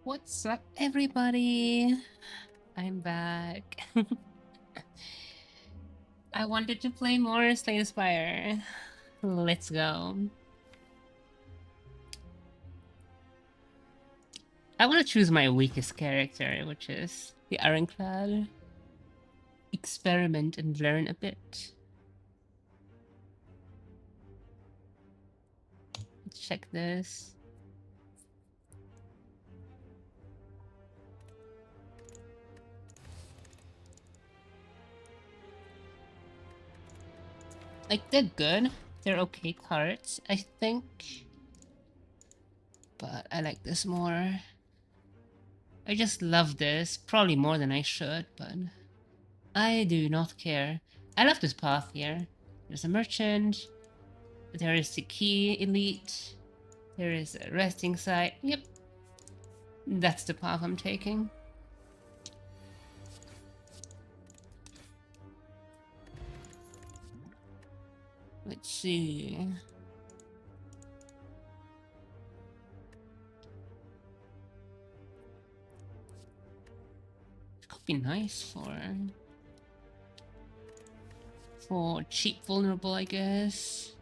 What's up, everybody? I'm back. I wanted to play more Spire. Let's go. I want to choose my weakest character, which is the Ironclad. Experiment and learn a bit. Let's check this. Like, they're good. They're okay cards, I think. But I like this more. I just love this. Probably more than I should, but I do not care. I love this path here. There's a merchant. There is the key elite. There is a resting site. Yep. That's the path I'm taking. Let's see. It could be nice for cheap vulnerable, I guess.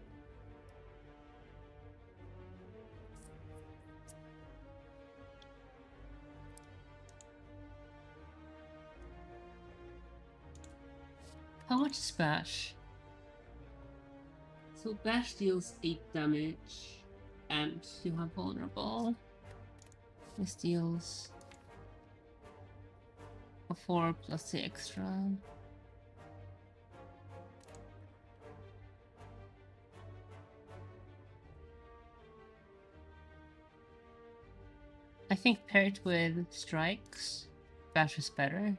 How much is Bash? So Bash deals 8 damage and you have vulnerable. This deals a 4 plus the extra. I think paired with strikes, Bash is better.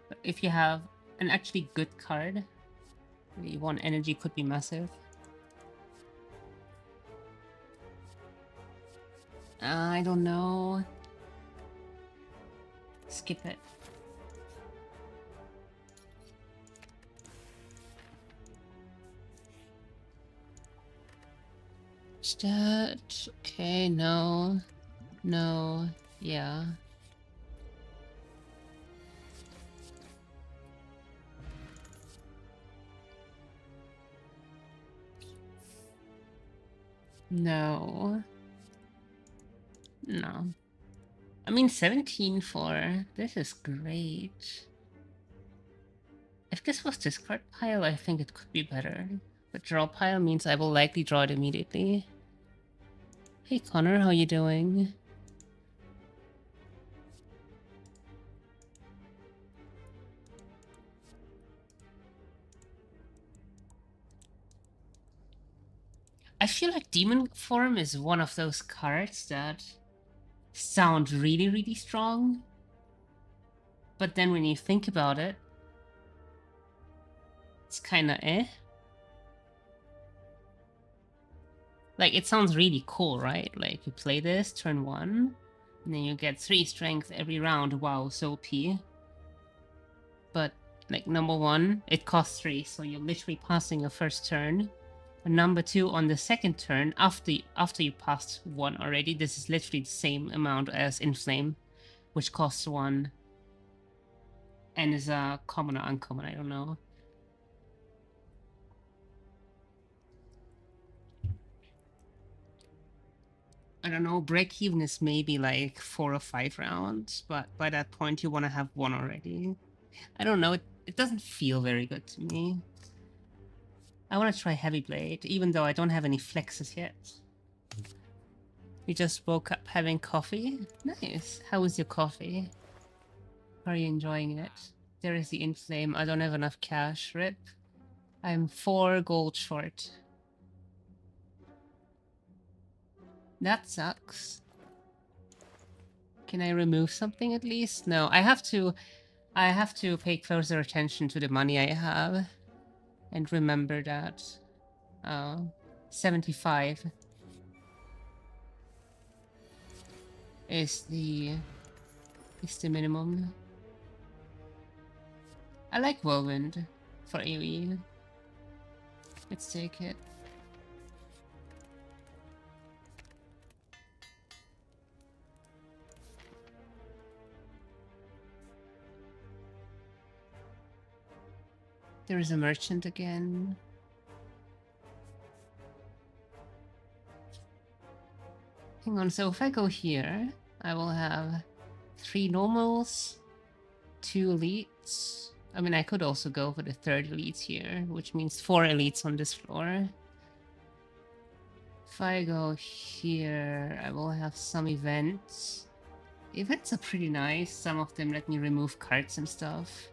But if you have an actually good card, the 1 energy could be massive. I don't know. Skip it. Stat. Okay, no. No. Yeah. No. No. I mean, 17 for... This is great. If this was discard pile, I think it could be better. But draw pile means I will likely draw it immediately. Hey Connor, how you doing? I feel like Demon Form is one of those cards that sound really, really strong. But then when you think about it, it's kinda eh. Like, it sounds really cool, right? Like, you play this, turn 1, and then you get 3 strength every round. Wow, so OP. But, like, number 1, it costs 3, so you're literally passing your first turn. And number 2, on the second turn, after you passed 1 already, this is literally the same amount as Inflame, which costs 1. And is a common or uncommon, I don't know. I don't know, break even is maybe like 4 or 5 rounds, but by that point you want to have 1 already. I don't know, it doesn't feel very good to me. I want to try Heavy Blade, even though I don't have any flexes yet. You just woke up having coffee? Nice. How was your coffee? Are you enjoying it? There is the Inflame. I don't have enough cash. Rip. I'm 4 gold short. That sucks. Can I remove something at least? No, I have to pay closer attention to the money I have and remember that 75 is the minimum. I like Whirlwind for AoE. Let's take it. There is a merchant again. Hang on, so if I go here, I will have 3 normals, 2 elites. I mean, I could also go for the 3rd elite here, which means 4 elites on this floor. If I go here, I will have some events. Events are pretty nice. Some of them let me remove cards and stuff.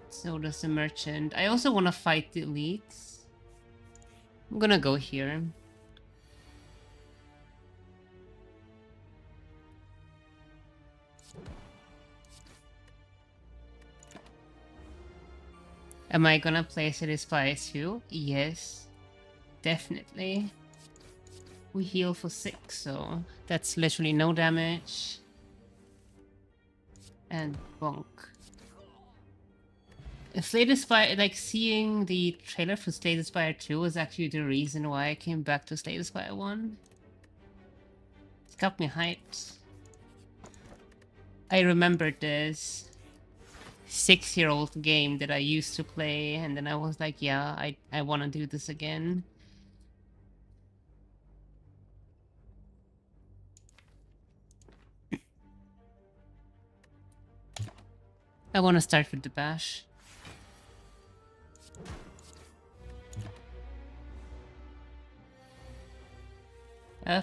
So does the merchant. I also want to fight the elites. I'm gonna go here. Am I gonna place it as Spire too? Yes, definitely. We heal for 6, so that's literally no damage. And bonk. Slay the Spire, like seeing the trailer for Slay the Spire 2 was actually the reason why I came back to Slay the Spire 1. It got me hyped. I remembered this 6-year-old game that I used to play, and then I was like, yeah, I want to do this again. I want to start with the bash.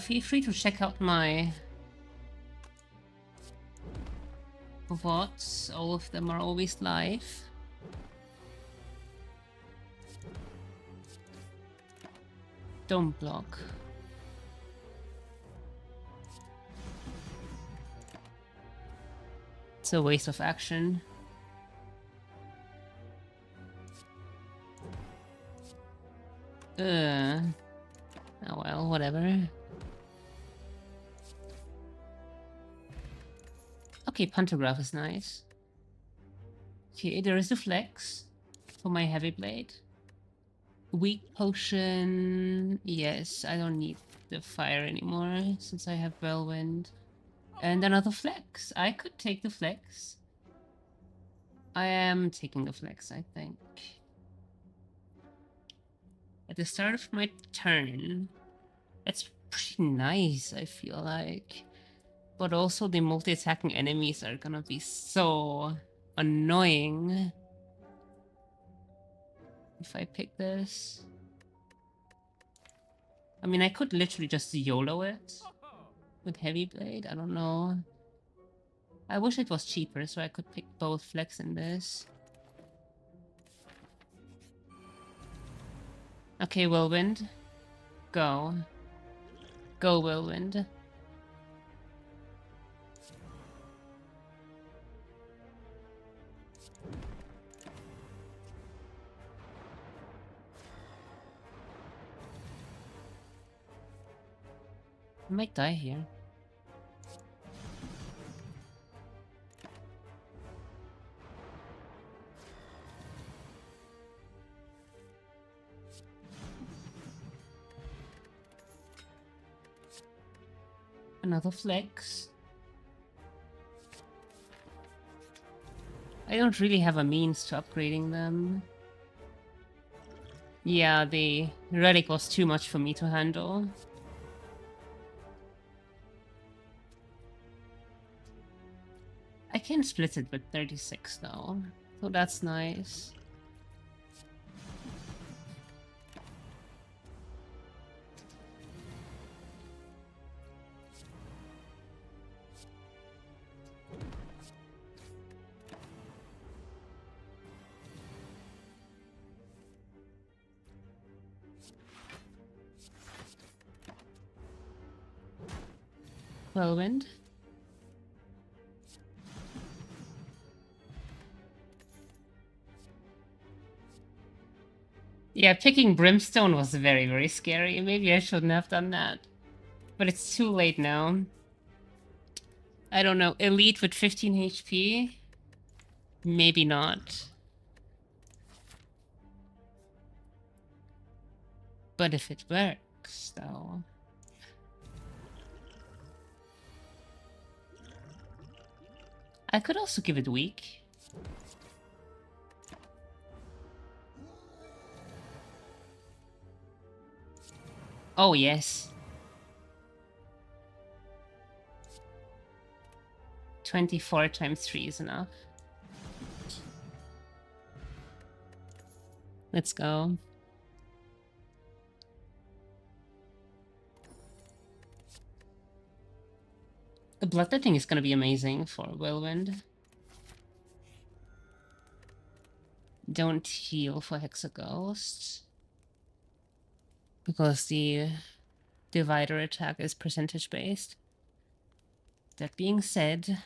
Feel free to check out my VODs. All of them are always live. Don't block. It's a waste of action. Oh well, whatever. Okay, pantograph is nice. Okay, there is a flex for my heavy blade. Weak potion. Yes, I don't need the fire anymore since I have whirlwind. And another flex. I could take the flex. I am taking the flex, I think. At the start of my turn. That's pretty nice, I feel like. But also the multi-attacking enemies are gonna be so annoying if I pick this. I mean, I could literally just YOLO it with Heavy Blade. I don't know. I wish it was cheaper so I could pick both flex in this. Okay, Whirlwind. Go. Go, Whirlwind. I might die here. Another flex. I don't really have a means to upgrading them. Yeah, the relic was too much for me to handle. I can split it with 36 though, so that's nice. Whirlwind. Yeah, picking Brimstone was very, very scary. Maybe I shouldn't have done that. But it's too late now. I don't know. Elite with 15 HP? Maybe not. But if it works, though... I could also give it weak. Oh, yes. 24 times 3 is enough. Let's go. The bloodletting is gonna be amazing for Whirlwind. Don't heal for Hexaghost, because the divider attack is percentage based. That being said,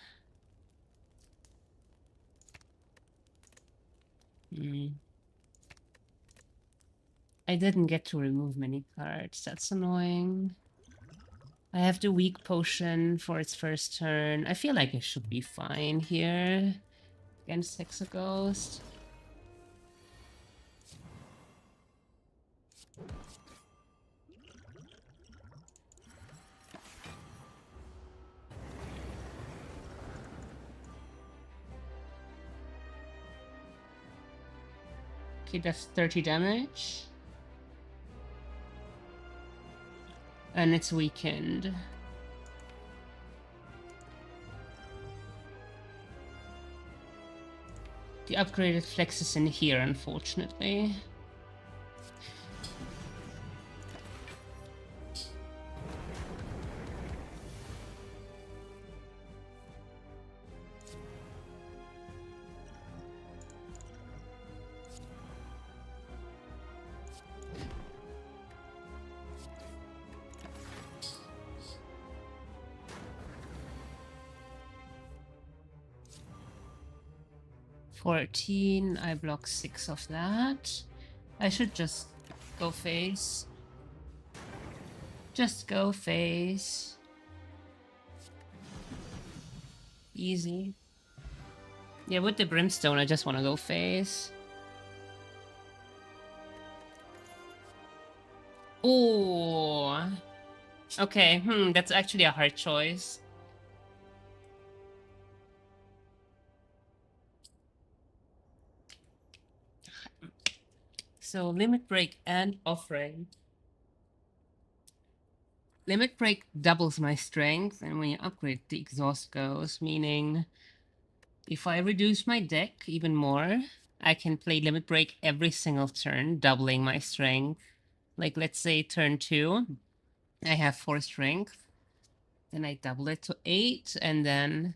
I didn't get to remove many cards. That's annoying. I have the weak potion for its first turn. I feel like it should be fine here against Hexaghost. Okay, that's 30 damage. And it's weakened. The upgraded flex is in here, unfortunately. I block 6 of that. I should just go face. Just go face. Easy. Yeah, with the brimstone, I just want to go face. Oh. Okay, that's actually a hard choice. So, Limit Break and Offering. Limit Break doubles my strength, and when you upgrade, the exhaust goes, meaning if I reduce my deck even more, I can play Limit Break every single turn, doubling my strength. Like, let's say turn 2, I have 4 strength, then I double it to 8, and then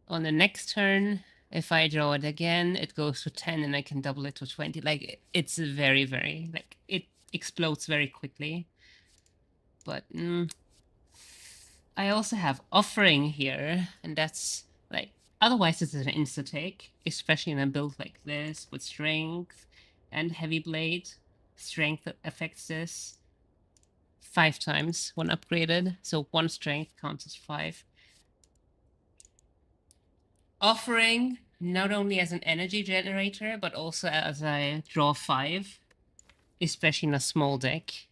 on the next turn, if I draw it again, it goes to 10, and I can double it to 20. Like, it's very, very, like, it explodes very quickly. But, I also have Offering here, and that's, like, otherwise it's an insta-take, especially in a build like this, with Strength and Heavy Blade. Strength affects this 5 times when upgraded, so 1 Strength counts as 5. Offering, not only as an energy generator, but also as I draw 5, especially in a small deck.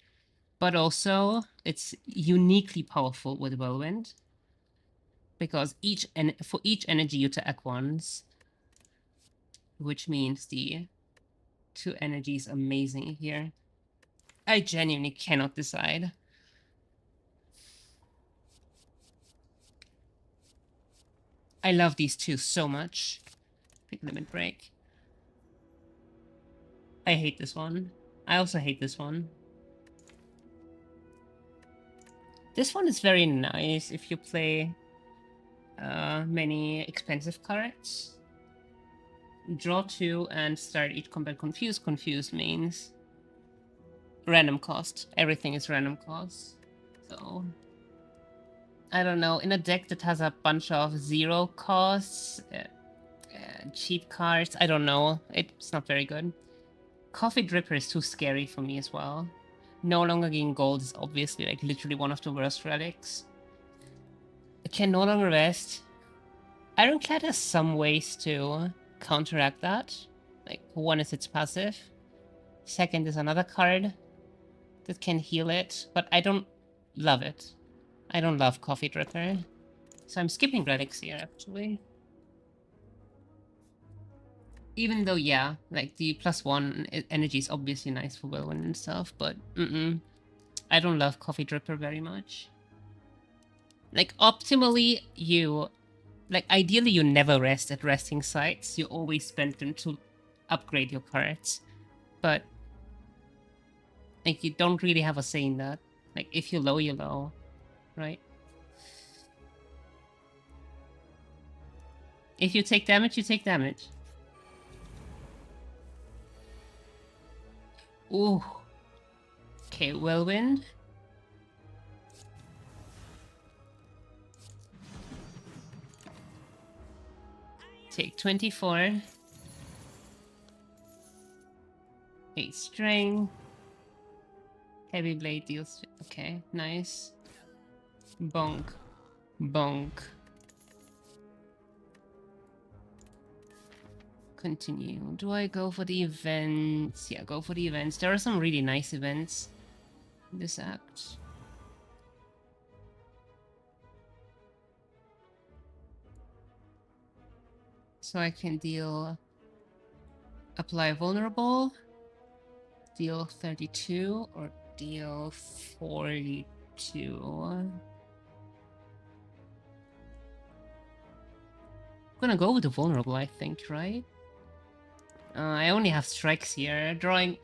But also, it's uniquely powerful with Whirlwind, because for each energy you attack once, which means the 2 energy is amazing here. I genuinely cannot decide. I love these two so much. Pick Limit Break. I hate this one. I also hate this one. This one is very nice if you play many expensive cards. Draw 2 and start each combat confused. Confused means random cost. Everything is random cost. So, I don't know. In a deck that has a bunch of 0 costs, cheap cards, I don't know. It's not very good. Coffee Dripper is too scary for me as well. No longer gain gold is obviously like literally one of the worst relics. It can no longer rest. Ironclad has some ways to counteract that. Like, one is its passive. Second is another card that can heal it, but I don't love it. I don't love Coffee Dripper. So I'm skipping relics here, actually. Even though, yeah, like the +1 energy is obviously nice for Whirlwind and stuff, but I don't love Coffee Dripper very much. Like, optimally, ideally you never rest at resting sites. You always spend them to upgrade your cards. But, like, you don't really have a say in that. Like, if you're low, right? If you take damage, you take damage. Ooh. Okay, Whirlwind. Take 24. 8 string. Heavy blade deals... Okay, nice. Bonk. Bonk. Continue. Do I go for the events? Yeah, go for the events. There are some really nice events in this act. So I can deal... Apply vulnerable. Deal 32 or deal 42. I'm gonna go with the vulnerable, I think, right? I only have strikes here. Drawing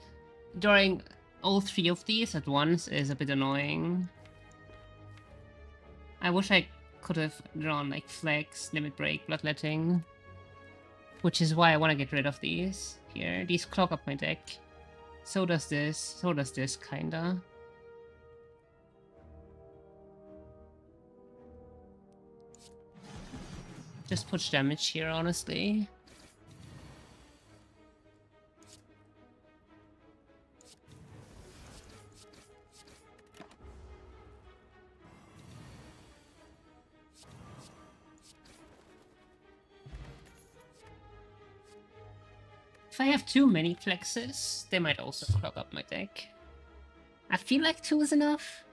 all 3 of these at once is a bit annoying. I wish I could have drawn like Flex, Limit Break, Bloodletting. Which is why I want to get rid of these here. These clog up my deck. So does this, kinda. Just push damage here, honestly. If I have too many flexes, they might also clog up my deck. I feel like 2 is enough.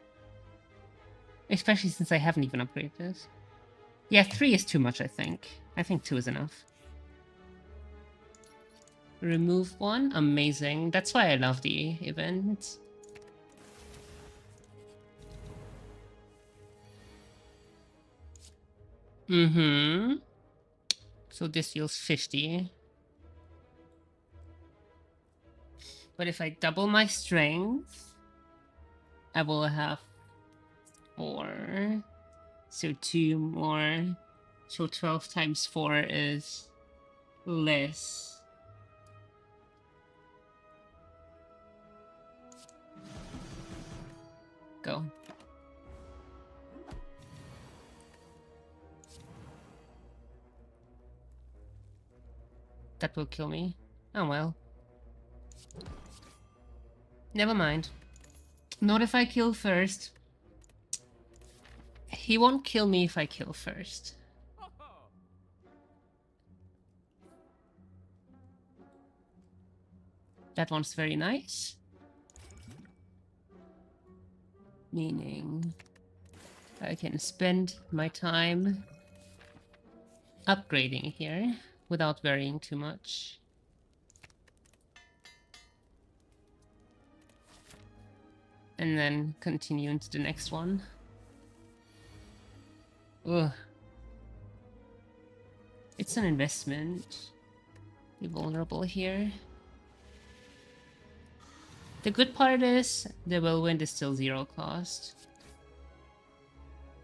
Especially since I haven't even upgraded this. Yeah, 3 is too much, I think. I think 2 is enough. Remove 1. Amazing. That's why I love the event. So this deals 50. But if I double my strength, I will have 4. So 2 more. So 12 times 4 is less. Go. That will kill me. Oh well. Never mind. Not if I kill first. He won't kill me if I kill first. That one's very nice. Meaning I can spend my time upgrading here without worrying too much. And then continue into the next one. Ugh. It's an investment. Be vulnerable here. The good part is the Whirlwind is still 0 cost.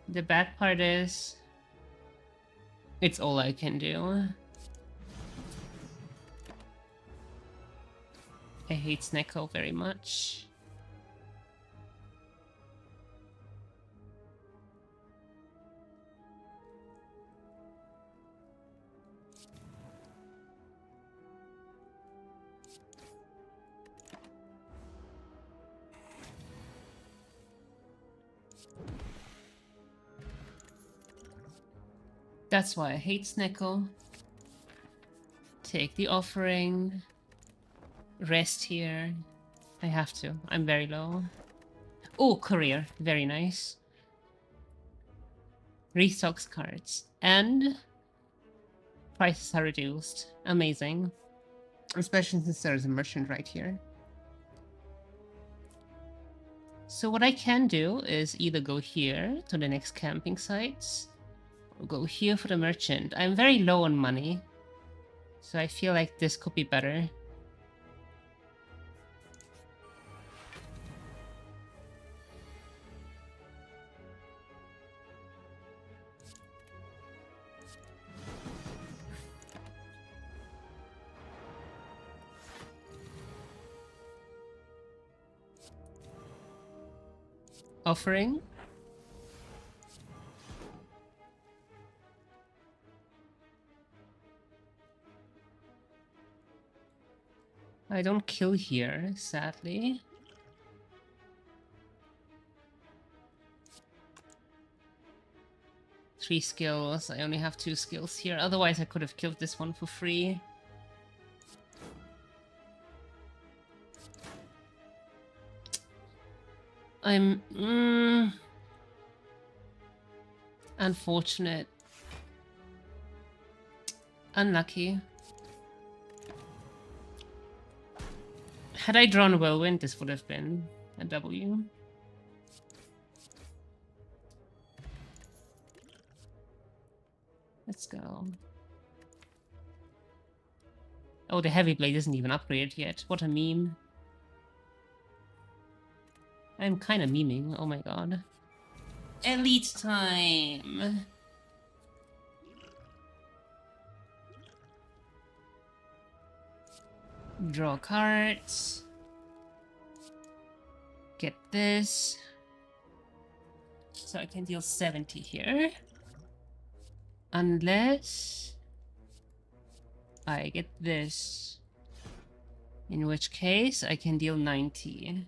The bad part is it's all I can do. I hate Snecko very much. That's why I hate Snecko. Take the offering. Rest here. I have to. I'm very low. Oh, career. Very nice. Restocks cards. And prices are reduced. Amazing. Especially since there's a merchant right here. So what I can do is either go here to the next camping sites, or go here for the merchant. I'm very low on money, so I feel like this could be better. Offering. I don't kill here, sadly. Three skills. I only have 2 skills here. Otherwise, I could have killed this one for free. I'm... unfortunate. Unlucky. Had I drawn Whirlwind, this would have been a W. Let's go. Oh, the Heavy Blade isn't even upgraded yet. What a meme. I'm kind of memeing. Oh my god. Elite time! Draw cards. Get this. So I can deal 70 here. Unless I get this. In which case I can deal 90.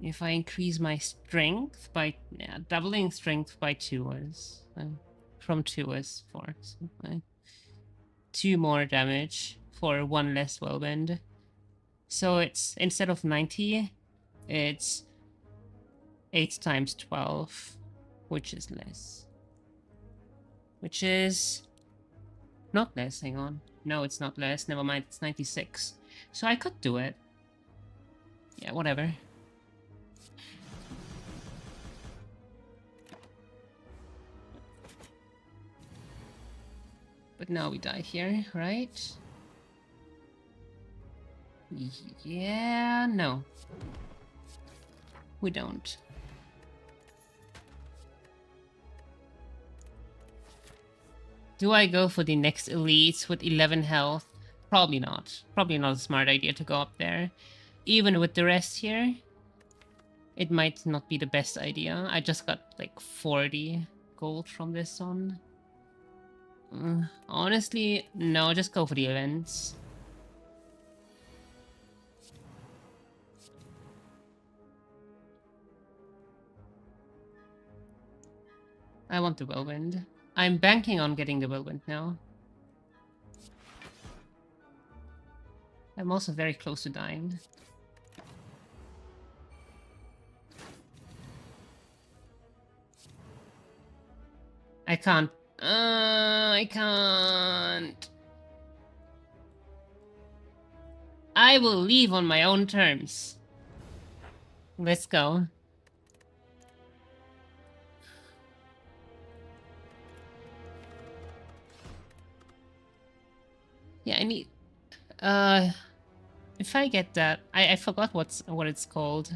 If I increase my strength by... yeah, doubling strength by 2 is... from 2 is 4. So, 2 more damage for 1 less Whirlwind. So it's, instead of 90, it's 8 times 12, which is less. Which is not less, hang on. No, it's not less, never mind, it's 96. So I could do it. Yeah, whatever. But now we die here, right? Yeah, no. We don't. Do I go for the next elites with 11 health? Probably not. Probably not a smart idea to go up there. Even with the rest here, it might not be the best idea. I just got like 40 gold from this one. Honestly, no, just go for the events. I want the Whirlwind. I'm banking on getting the Whirlwind now. I'm also very close to dying. I can't. I can't. I will leave on my own terms. Let's go. Yeah, I need... if I get that... I forgot what it's called.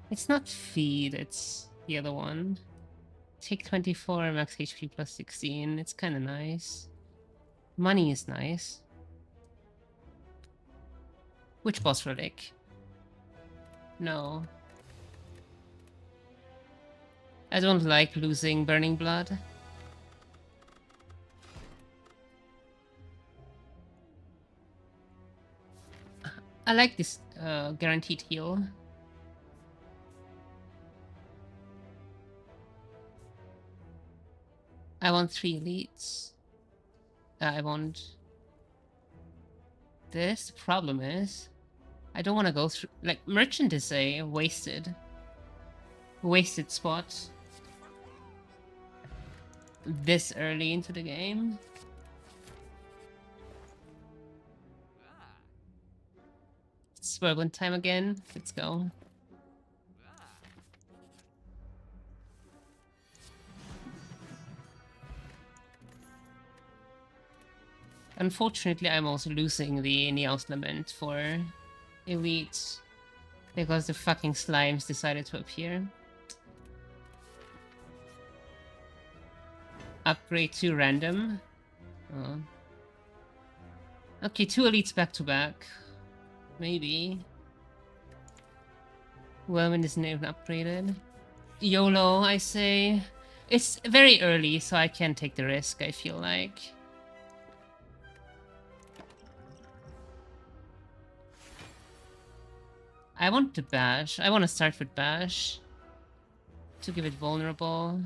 It's not feed, it's the other one. Take 24, max HP plus 16. It's kind of nice. Money is nice. Which boss relic? No. I don't like losing Burning Blood. I like this guaranteed heal. I want 3 elites. I want this. The problem is, I don't want to go through... like, Merchant is a wasted spot. This early into the game. It's whirlwind time again. Let's go. Unfortunately, I'm also losing the Neos Lament for Elite because the fucking slimes decided to appear. Upgrade to random. Oh. Okay, 2 elites back to back. Maybe. Whirlwind isn't even upgraded. YOLO, I say. It's very early, so I can't take the risk, I feel like. I want to bash. I want to start with bash. To give it vulnerable.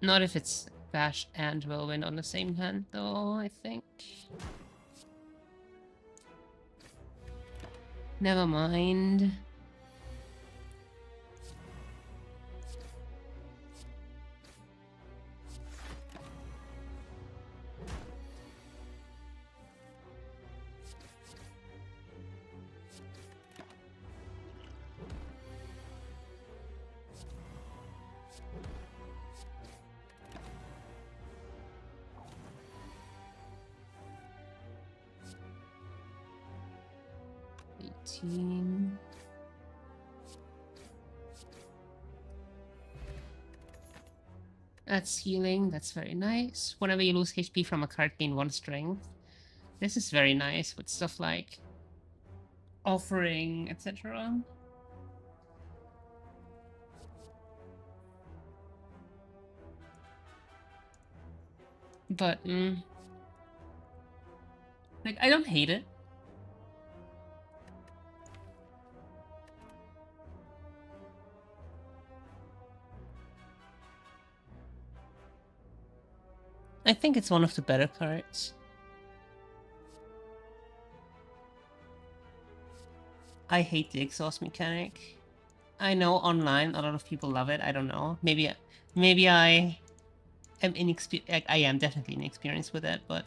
Not if it's bash and whirlwind on the same hand, though, I think. Never mind. That's healing, that's very nice. Whenever you lose HP from a card, gain 1 strength. This is very nice with stuff like offering, etc. But, like, I don't hate it. I think it's one of the better cards. I hate the exhaust mechanic. I know online a lot of people love it. I don't know. Maybe I am inexperienced. I am definitely inexperienced with it, but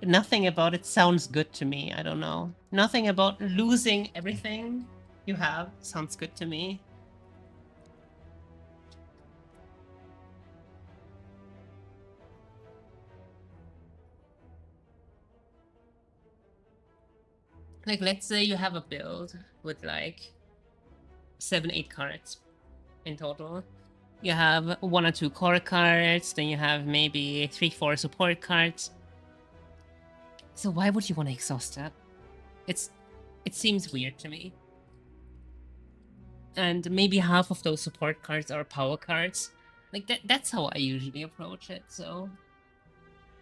nothing about it sounds good to me. I don't know. Nothing about losing everything you have sounds good to me. Like, let's say you have a build with like 7-8 cards in total. You have 1 or 2 core cards, then you have maybe 3-4 support cards. So why would you want to exhaust that? It seems weird to me. And maybe half of those support cards are power cards. Like that's how I usually approach it, so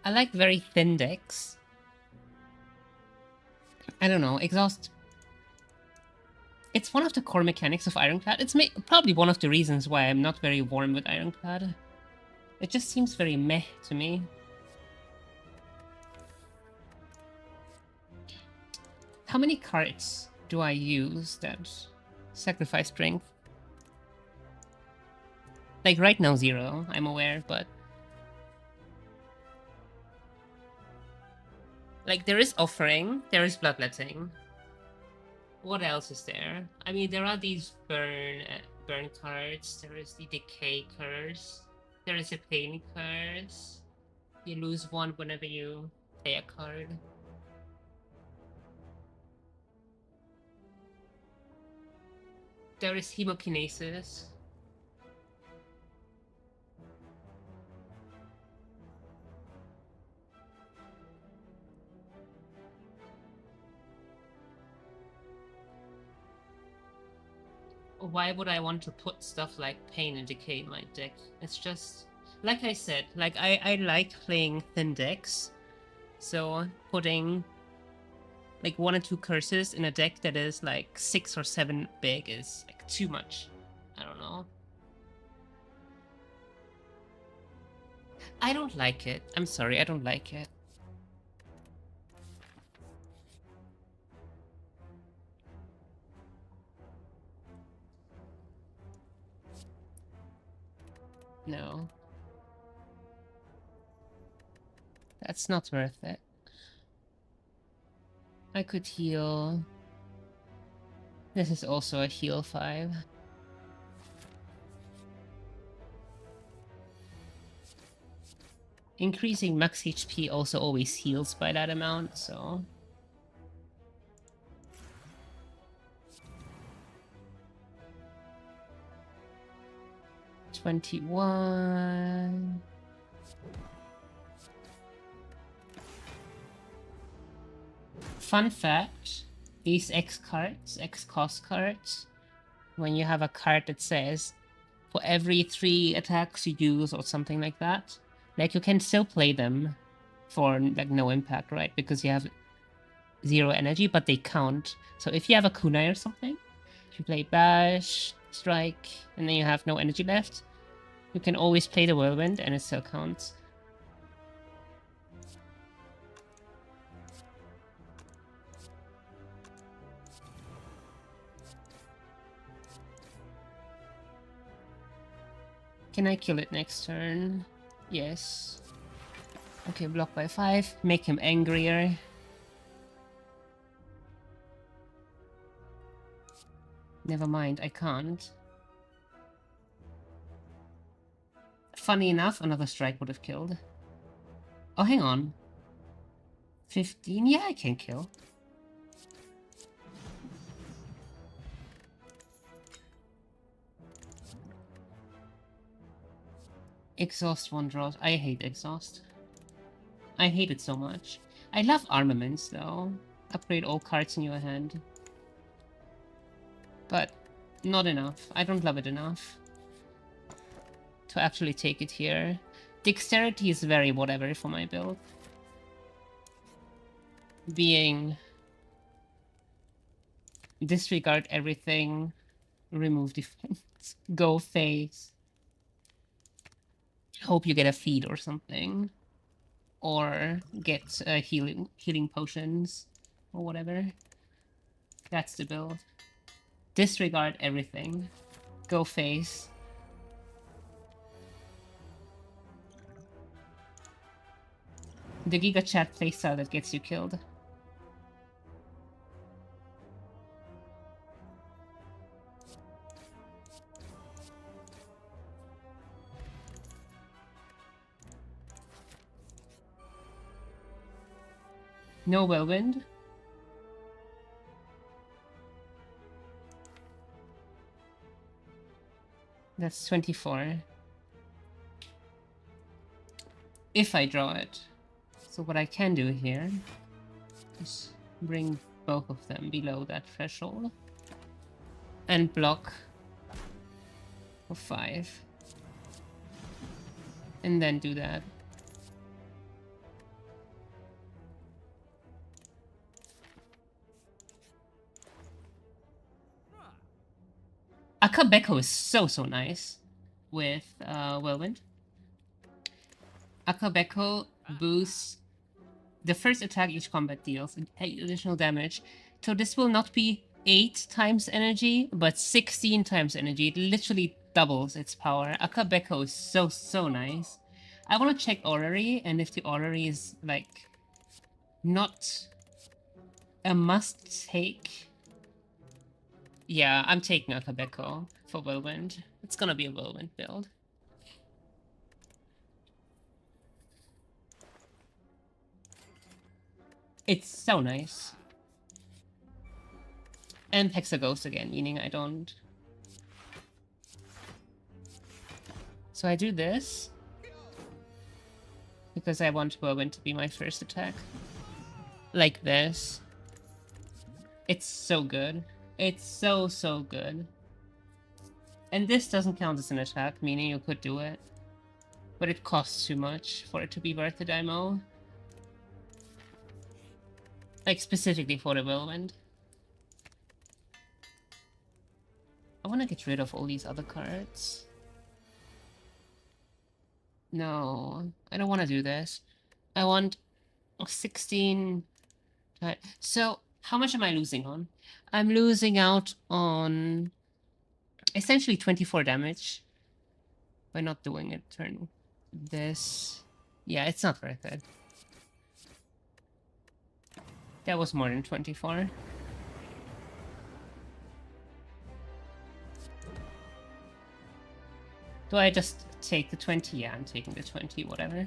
I like very thin decks. I don't know, exhaust. It's one of the core mechanics of Ironclad. It's probably one of the reasons why I'm not very warm with Ironclad. It just seems very meh to me. How many cards do I use that sacrifice strength? Like right now 0, I'm aware, but... Like there is offering, there is bloodletting. What else is there? I mean, there are these burn cards, there is the decay curse, there is a pain curse. You lose 1 whenever you play a card. There is hemokinesis. Why would I want to put stuff like pain and decay in my deck? It's just, like I said, like I like playing thin decks. So putting like 1 or 2 curses in a deck that is like 6 or 7 big is like too much. I don't know. I don't like it. I'm sorry, I don't like it. No. That's not worth it. I could heal. This is also a heal 5. Increasing max HP also always heals by that amount, so... 21... Fun fact, these X cards, X cost cards, when you have a card that says, for every 3 attacks you use or something like that, like you can still play them for like no impact, right? Because you have 0 energy, but they count. So if you have a kunai or something, if you play bash, strike, and then you have no energy left, you can always play the whirlwind and it still counts. Can I kill it next turn? Yes. Okay, block by 5. Make him angrier. Never mind, I can't. Funny enough, another strike would have killed. Oh, hang on. 15? Yeah, I can kill. Exhaust 1 draws. I hate exhaust. I hate it so much. I love armaments, though. Upgrade all cards in your hand. But not enough. I don't love it enough to actually take it here. Dexterity is very whatever for my build. Being... disregard everything. Remove defense. Go face. Hope you get a feed or something. Or get healing potions. Or whatever. That's the build. Disregard everything. Go face. The Giga Chat playstyle that gets you killed. No whirlwind. That's 24. If I draw it. So what I can do here is bring both of them below that threshold. And block for 5. And then do that. Akabeko is so nice with Whirlwind. Akabeko boosts the first attack each combat deals 8 additional damage. So this will not be 8 times energy, but 16 times energy. It literally doubles its power. Akabeko is so nice. I want to check Orrery, and if the Orrery is like not a must take. Yeah, I'm taking Akabeko for Whirlwind. It's gonna be a Whirlwind build. It's so nice. And Hexa Ghost again, meaning I don't... So I do this. Because I want Whirlwind to be my first attack. Like this. It's so good. It's so good. And this doesn't count as an attack, meaning you could do it. But it costs too much for it to be worth the demo. Like, specifically for the Whirlwind. I want to get rid of all these other cards. No, I don't want to do this. I want 16... So, how much am I losing on? I'm losing out on essentially 24 damage by not doing it. Turn this. Yeah, it's not worth it. That was more than 24. Do I just take the 20? Yeah, I'm taking the 20, whatever.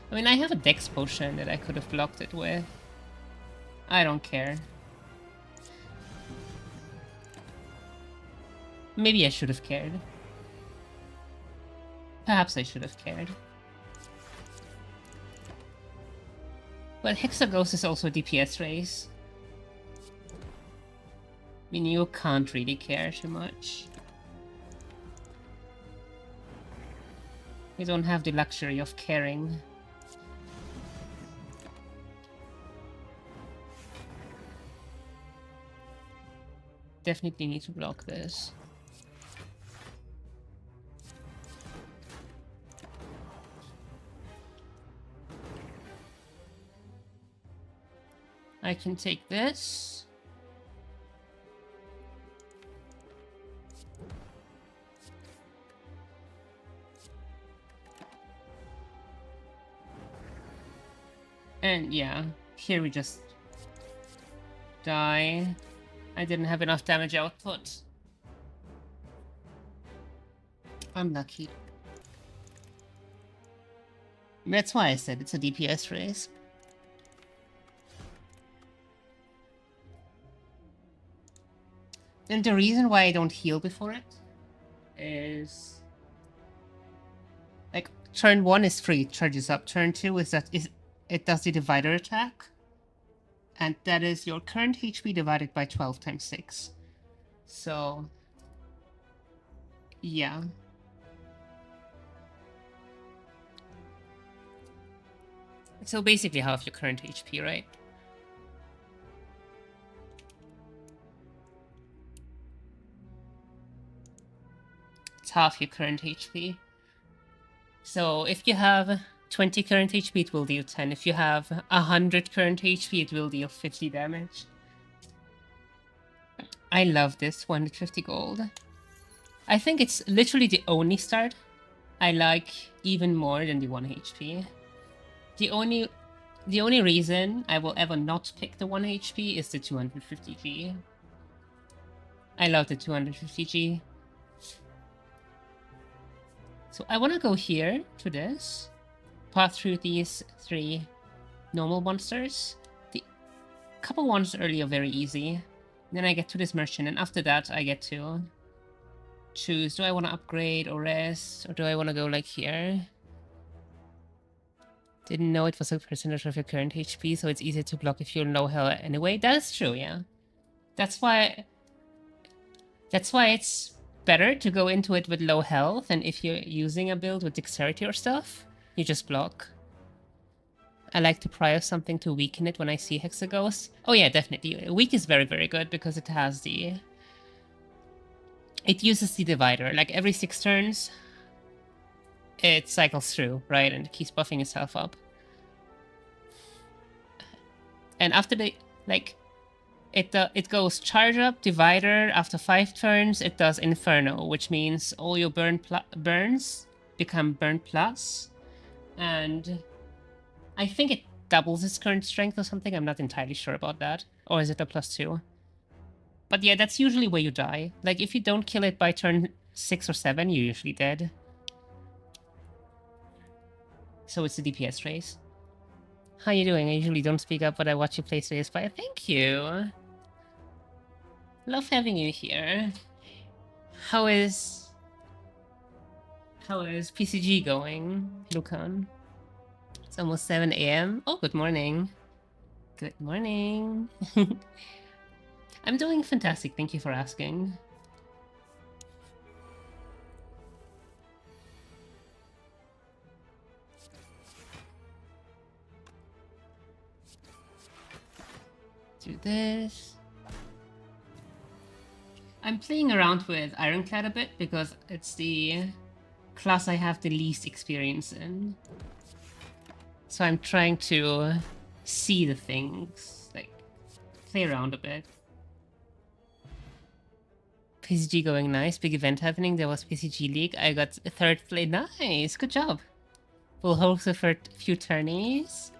I mean, I have a dex potion that I could have blocked it with. I don't care. Maybe I should have cared. Perhaps I should have cared. But Hexaghost is also a DPS race. I mean, you can't really care too much. We don't have the luxury of caring. Definitely need to block this. I can take this. And yeah, here we just die. I didn't have enough damage output. Unlucky. That's why I said it's a DPS race. And the reason why I don't heal before it is like turn 1 is free, it charges up. Turn 2 is it does the divider attack. And that is your current HP divided by 12 times 6. So yeah. So basically half your current HP, right? It's half your current HP. So if you have 20 current HP, it will deal 10. If you have 100 current HP, it will deal 50 damage. I love this 150 gold. I think it's literally the only start I like even more than the 1 HP. The only reason I will ever not pick the 1 HP is the 250G. I love the 250G. So I want to go here to this. Pass through these 3 normal monsters. The couple ones early are very easy. Then I get to this merchant, and after that I get to choose, do I want to upgrade or rest, or do I want to go like here? Didn't know it was a percentage of your current HP, so it's easier to block if you're low health anyway. That is true, yeah. That's why it's better to go into it with low health, and if you're using a build with dexterity or stuff, you just block. I like to pry off something to weaken it when I see Hexaghost. Oh yeah, definitely. Weak is very, very good because it has the... It uses the divider. Like every 6 turns, it cycles through, right? And it keeps buffing itself up. And after the... Like... It goes charge up, divider. After 5 turns, it does Inferno, which means all your burns become burn plus. And I think it doubles its current strength or something. I'm not entirely sure about that. Or is it a +2? But yeah, that's usually where you die. Like, if you don't kill it by turn 6 or 7, you're usually dead. So it's a DPS race. How you doing? I usually don't speak up, but I watch you play Spire. Thank you! Love having you here. How is PCG going, Lucan? It's almost 7 AM. Oh, good morning. Good morning. I'm doing fantastic, thank you for asking. Do this. I'm playing around with Ironclad a bit because it's the class I have the least experience in. So I'm trying to see the things, like play around a bit. PCG going nice, big event happening. There was PCG League. I got 3rd place. Nice, good job. We'll host for a few tourneys.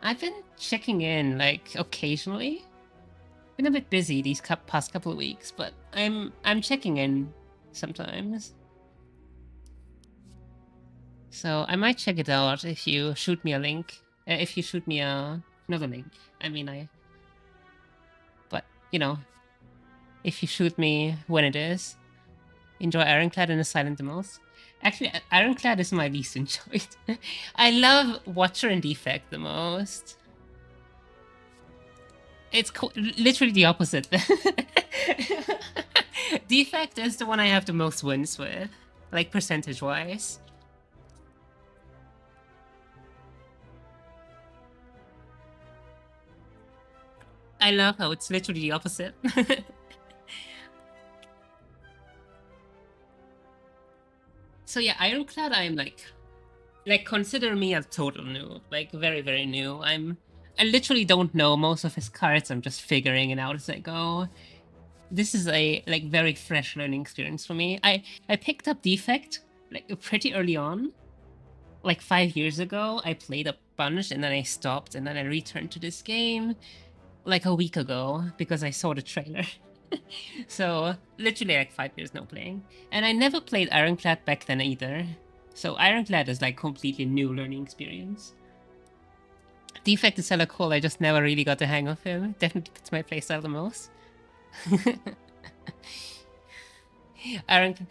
I've been checking in, like, occasionally. Been a bit busy these past couple of weeks, but I'm checking in sometimes. So I might check it out if you shoot me a link. If you shoot me another link. I mean, but, you know, if you shoot me when it is. Enjoy Ironclad and the Silent the most. Actually, Ironclad is my least enjoyed. I love Watcher and Defect the most. It's literally the opposite. Defect is the one I have the most wins with, like percentage-wise. I love how it's literally the opposite. So yeah, Ironclad, I'm like consider me a total noob, like very, very new. I literally don't know most of his cards. I'm just figuring it out as I go. This is a like very fresh learning experience for me. I picked up Defect like pretty early on, like 5 years ago. I played a bunch and then I stopped and then I returned to this game like a week ago because I saw the trailer. So literally like 5 years no playing. And I never played Ironclad back then either. So Ironclad is like completely new learning experience. Defect is hella cool, I just never really got the hang of him. Definitely fits my playstyle the most. Ironclad.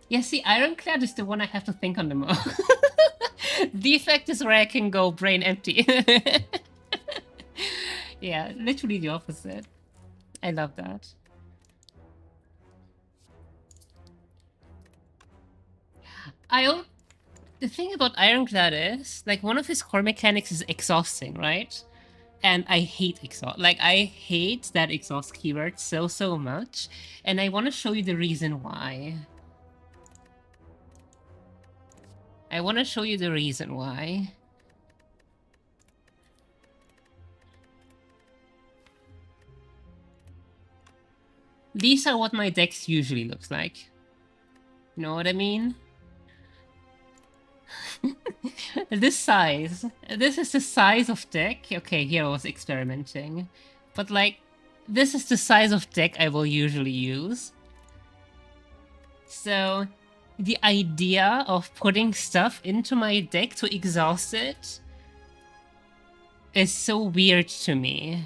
Yeah, see, Ironclad is the one I have to think on the most. Defect is where I can go brain empty. Yeah, literally the opposite. I love that. The thing about Ironclad is, like, one of his core mechanics is exhausting, right? And I hate exhaust. Like, I hate that exhaust keyword so much. And I want to show you the reason why. I want to show you the reason why. These are what my decks usually looks like. You know what I mean? This size. This is the size of deck. Okay, here I was experimenting. But like, this is the size of deck I will usually use. So, the idea of putting stuff into my deck to exhaust it is so weird to me.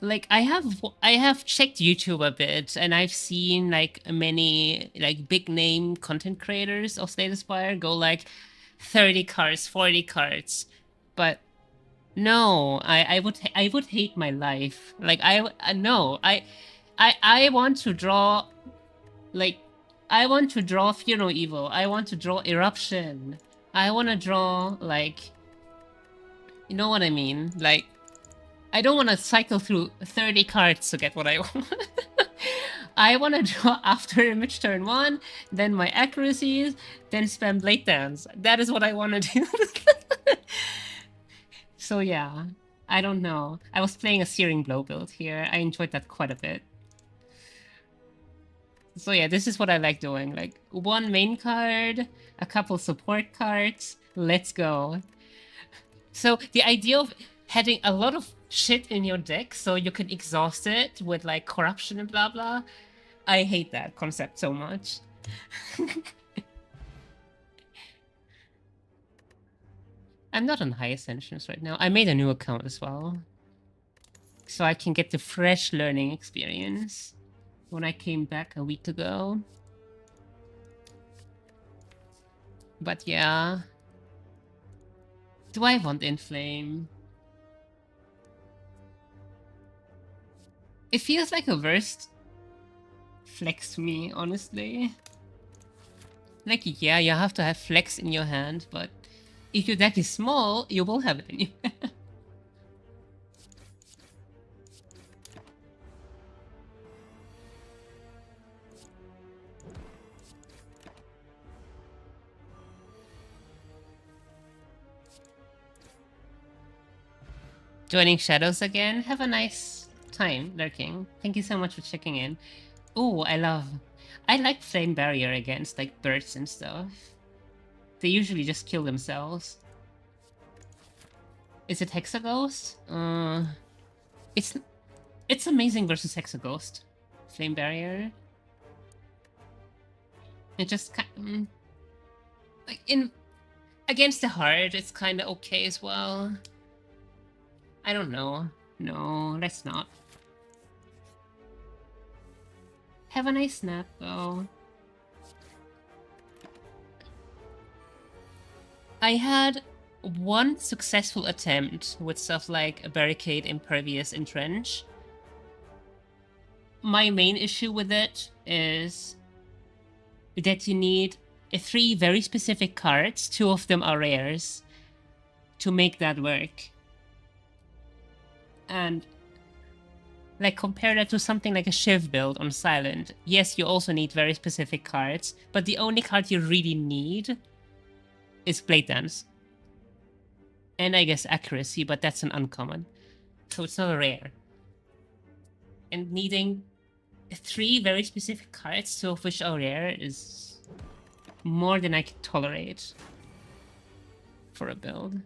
Like, I have checked YouTube a bit, and I've seen like many like big name content creators of Spire go like 30 cards, 40 cards, but no, I would hate my life. Like no, I want to draw, like, I want to draw Fear No Evil. I want to draw Eruption. I want to draw like, you know what I mean, like. I don't want to cycle through 30 cards to get what I want. I want to draw After Image turn 1, then my accuracies, then spam Blade Dance. That is what I want to do. So yeah, I don't know. I was playing a Searing Blow build here. I enjoyed that quite a bit. So yeah, this is what I like doing. Like, one main card, a couple support cards, let's go. So the idea of having a lot of shit in your deck so you can exhaust it with like corruption and blah blah. I hate that concept so much. I'm not on High Ascensions right now. I made a new account as well. So I can get the fresh learning experience when I came back a week ago. But yeah. Do I want Inflame? It feels like a worst flex to me, honestly. Like, yeah, you have to have flex in your hand, but if your deck is small, you will have it in your hand. Joining Shadows again. Have a nice time lurking. Thank you so much for checking in. Oh, I like Flame Barrier against like birds and stuff. They usually just kill themselves. Is it Hexaghost? It's amazing versus Hexaghost. Flame Barrier. It just like in against the heart, it's kind of okay as well. I don't know. No, let's not. Have a nice nap, though. I had one successful attempt with stuff like a barricade, impervious, entrench. My main issue with it is that you need 3 very specific cards, 2 of them are rares, to make that work. And like compare that to something like a Shiv build on Silent. Yes, you also need very specific cards, but the only card you really need is Blade Dance. And I guess Accuracy, but that's an uncommon. So it's not a rare. And needing 3 very specific cards, 2 of which are rare, is more than I can tolerate for a build.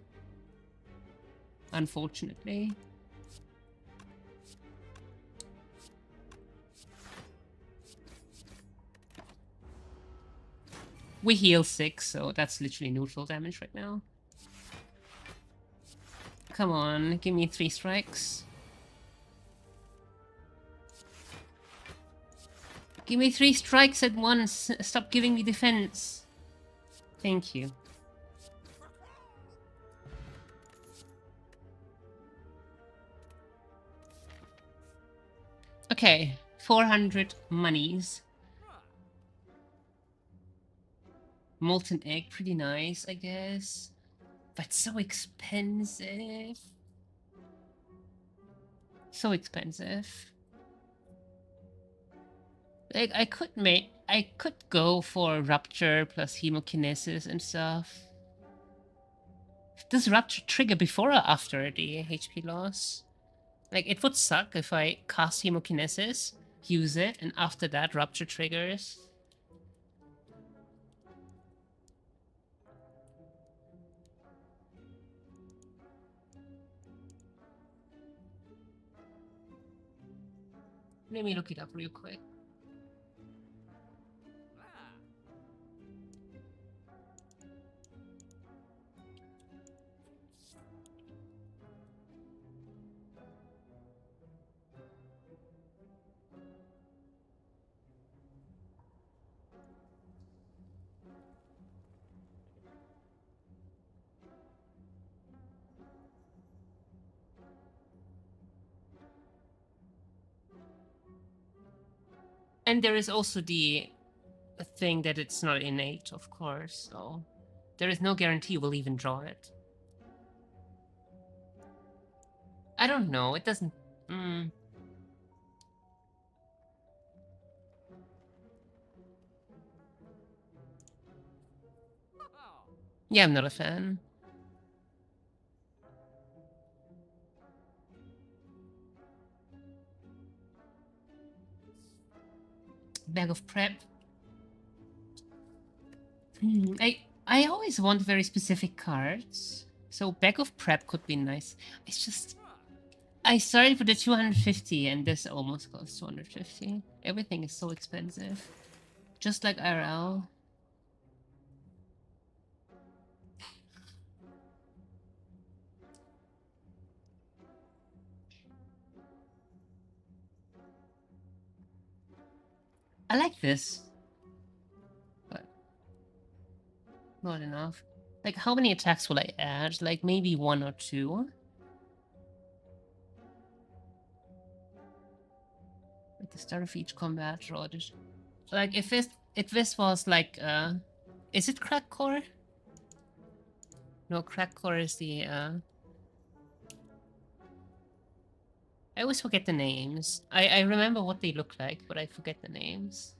Unfortunately. We heal 6, so that's literally neutral damage right now. Come on, give me 3 strikes. Give me 3 strikes at once. Stop giving me defense. Thank you. Okay, 400 monies. Molten egg, pretty nice, I guess. But so expensive. So expensive. Like, I could go for Rupture plus Hemokinesis and stuff. Does Rupture trigger before or after the HP loss? Like, it would suck if I cast Hemokinesis, use it, and after that Rupture triggers. Let me look it up real quick. And there is also the thing that it's not innate, of course, so there is no guarantee we'll even draw it. I don't know, it doesn't... Yeah, I'm not a fan. Bag of prep. I always want very specific cards, so bag of prep could be nice. It's just I started with the 250 and this almost costs 250. Everything is so expensive, just like IRL. I like this, but not enough. Like, how many attacks will I add? Like, maybe 1 or 2? At the start of each combat, draw this. Like, if this was like, is it Crack Core? No, Crack Core is the, I always forget the names. I remember what they look like, but I forget the names.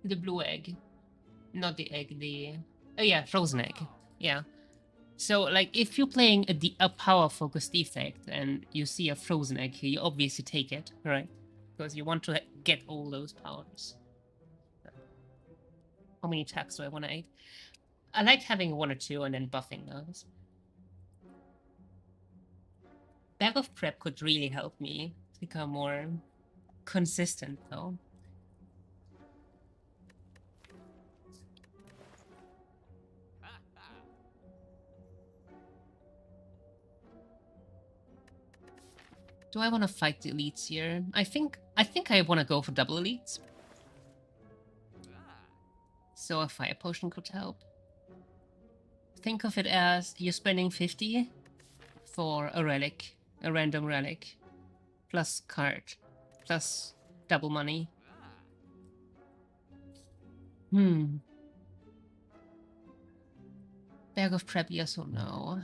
The blue egg. Not the egg, the... Oh yeah, frozen egg. Yeah. So, like, if you're playing a power-focused defect and you see a frozen egg here, you obviously take it, right? Because you want to get all those powers. How many attacks do I want to add? I like having 1 or 2 and then buffing those. Bag of Prep could really help me become more consistent, though. Do I want to fight the elites here? I think I want to go for double elites. So a fire potion could help. Think of it as you're spending 50 for a relic, a random relic, plus card, plus double money. Bag of Prep, yes or no?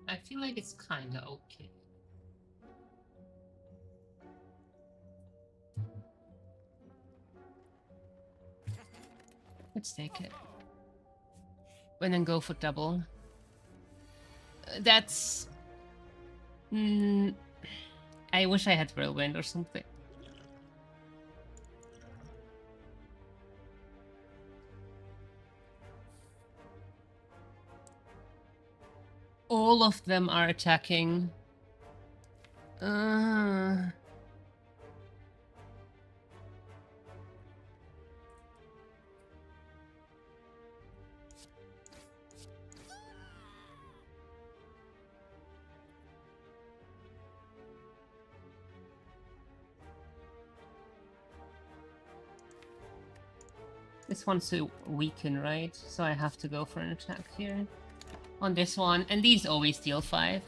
I feel like it's kinda okay. Let's take it. And then go for double. That's... I wish I had Whirlwind or something. All of them are attacking. This one's to weaken, right? So I have to go for an attack here. On this one, and these always deal 5.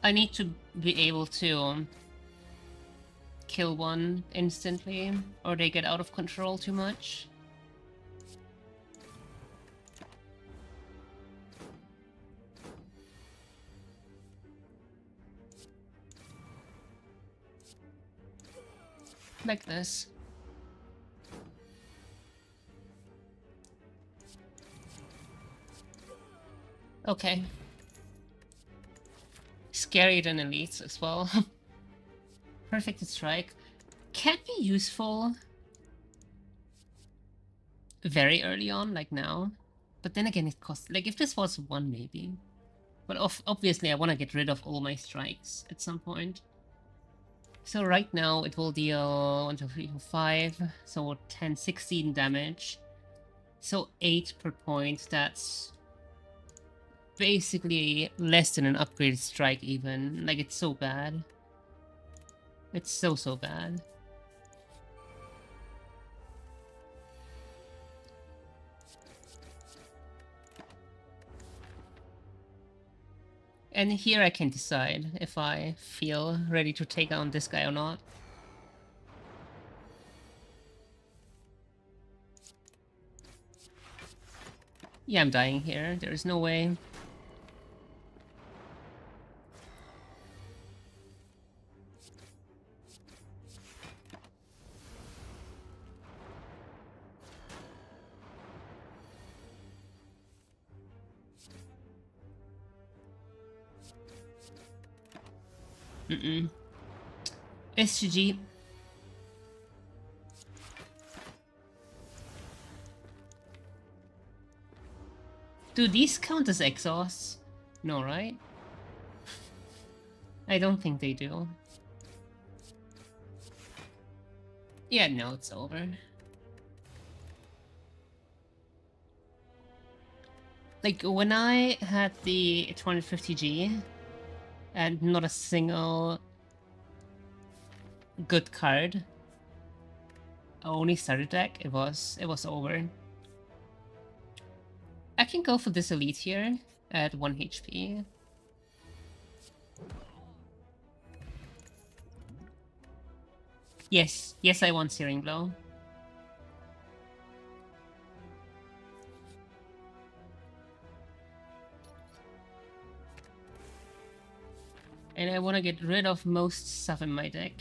I need to be able to kill one instantly, or they get out of control too much. Like this. Okay. Scarier than elites as well. Perfect strike. Can be useful very early on, like now. But then again, it costs... Like, if this was 1, maybe. But obviously, I want to get rid of all my strikes at some point. So right now, it will deal 1, 2, 3, 4, 5. So 10, 16 damage. So 8 per point. That's basically less than an upgraded strike even. Like, it's so bad. It's so bad. And here I can decide if I feel ready to take on this guy or not. Yeah, I'm dying here. There is no way. SGG. Do these count as exhausts? No, right? I don't think they do. Yeah, no, it's over. Like, when I had the 250G and not a single good card, only starter deck, it was over. I can go for this elite here at 1 HP. Yes, yes, I want Searing Blow. And I want to get rid of most stuff in my deck.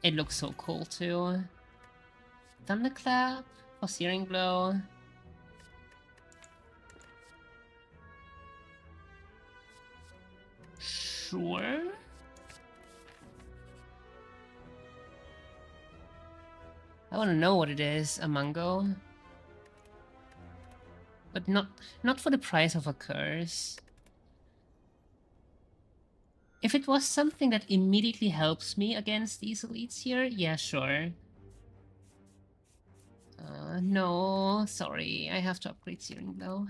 It looks so cool too. Thunderclap for Searing Blow. Sure. I want to know what it is, a mango. But not for the price of a curse. If it was something that immediately helps me against these elites here, yeah, sure. No, sorry, I have to upgrade Searing Blow.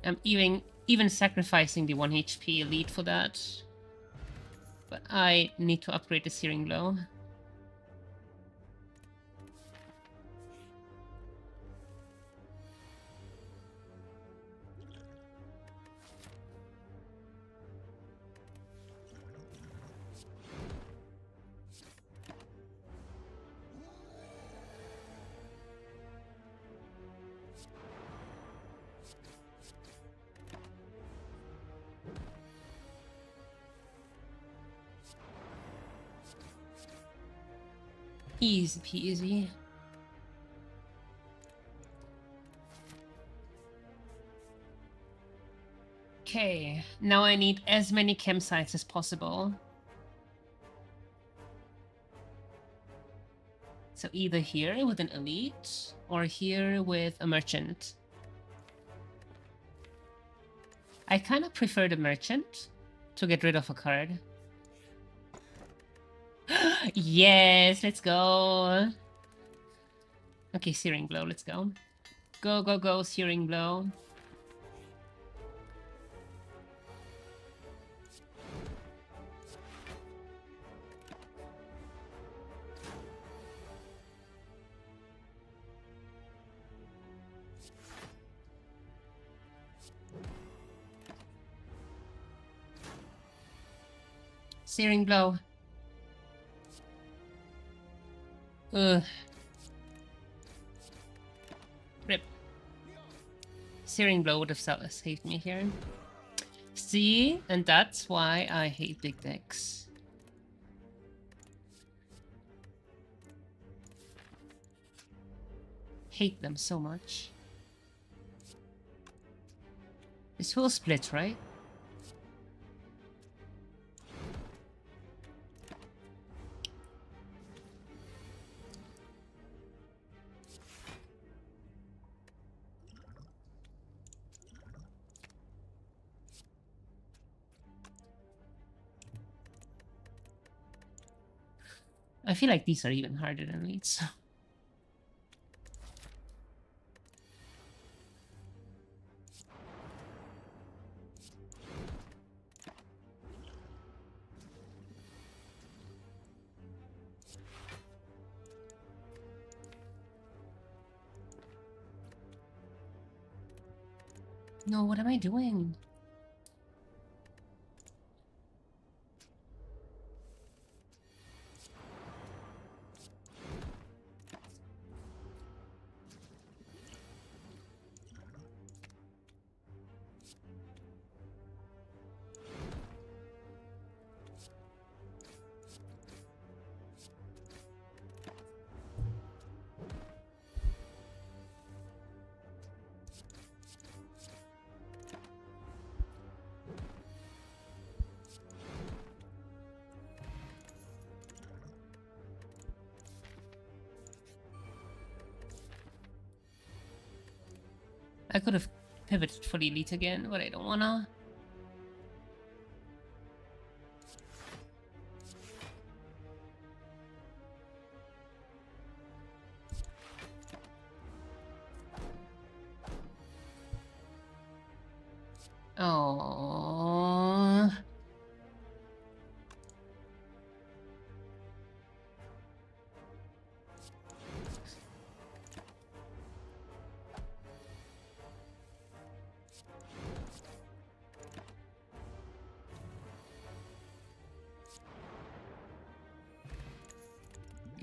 I'm even sacrificing the 1 HP elite for that. But I need to upgrade the Searing Blow. Easy peasy. Okay, now I need as many campsites as possible. So either here with an elite, or here with a merchant. I kind of prefer the merchant to get rid of a card. Yes, let's go. Okay, Searing Blow, let's go. Go, go, go, Searing Blow. Searing Blow. Ugh. Rip. Searing Blow would have saved me here. See? And that's why I hate big decks. Hate them so much. This will split, right? I feel like these are even harder than leads. No, what am I doing? I could have pivoted for the elite again, but I don't wanna. Oh.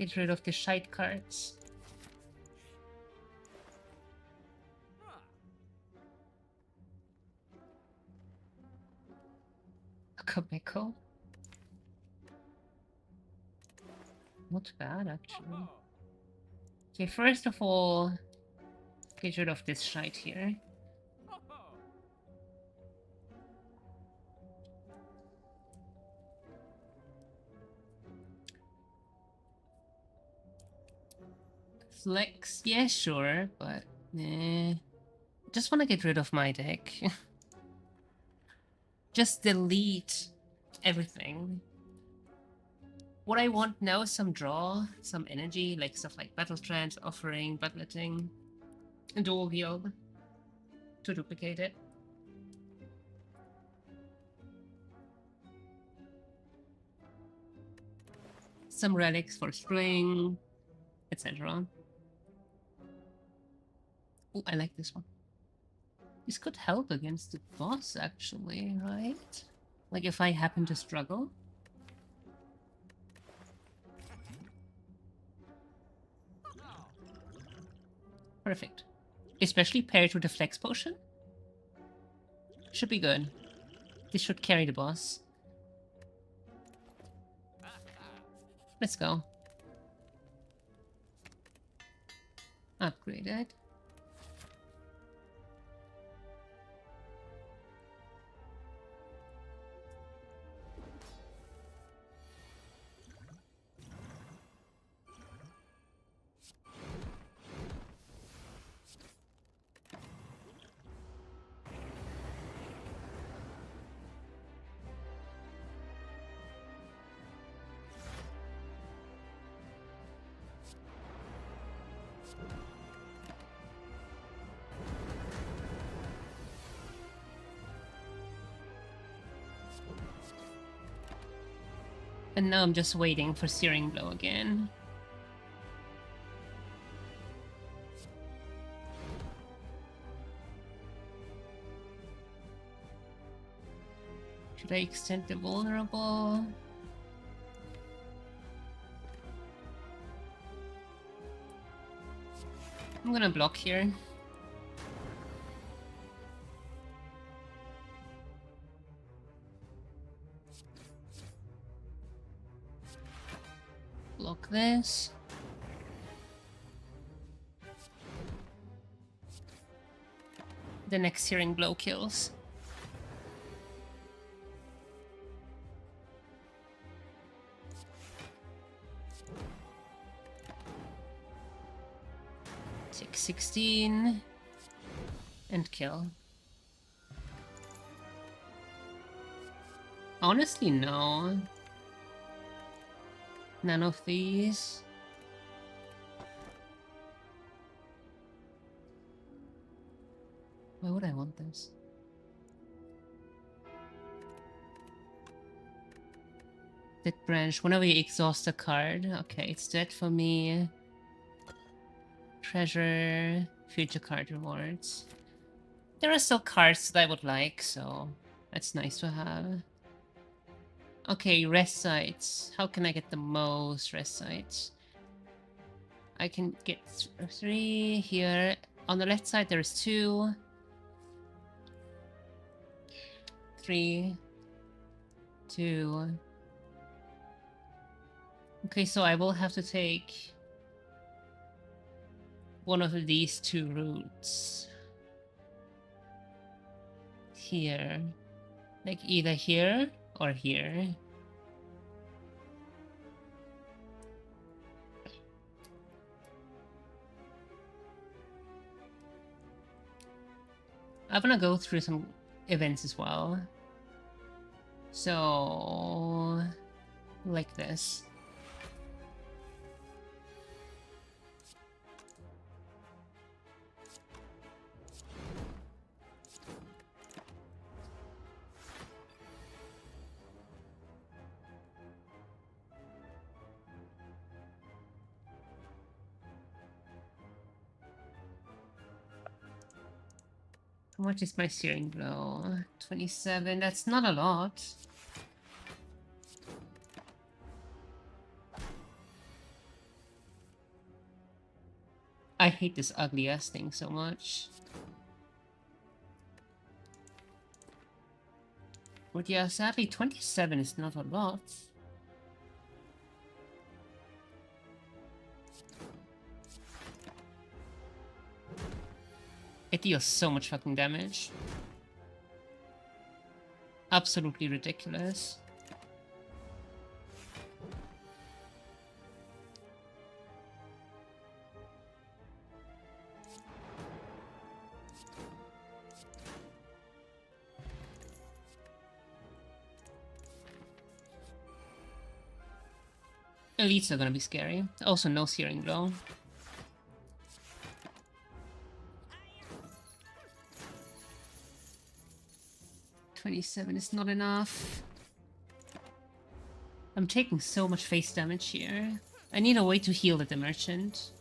Get rid of the shite cards. Quebeco. Not bad, actually. Okay, first of all, get rid of this shite here. Flex, yeah, sure, but just want to get rid of my deck. Just delete everything. What I want now is some draw, some energy, like stuff like Battle Trance, Offering, Bloodletting, and Dual Wield to duplicate it. Some relics for string, etc. Oh, I like this one. This could help against the boss, actually, right? Like if I happen to struggle. Perfect. Especially paired with the Flex Potion. Should be good. This should carry the boss. Let's go. Upgraded. And now I'm just waiting for Searing Blow again. Should I extend the vulnerable? I'm gonna block here. Block this. The next Searing Blow kills. Take 16 and kill. Honestly, no. None of these. Why would I want this? Dead branch. Whenever you exhaust a card. Okay, it's dead for me. Treasure. Future card rewards. There are still cards that I would like, so that's nice to have. Okay, rest sites. How can I get the most rest sites? I can get 3 here. On the left side, there's 2. 3. 2. Okay, so I will have to take one of these 2 routes. Here. Like either here or here. I'm gonna go through some events as well. So, like this. How much is my Searing Blow? 27. That's not a lot. I hate this ugly ass thing so much. But yeah, sadly 27 is not a lot. It deals so much fucking damage. Absolutely ridiculous. Elites are gonna be scary. Also, no searing blow. $27 is not enough. I'm taking so much face damage here. I need a way to heal the merchant.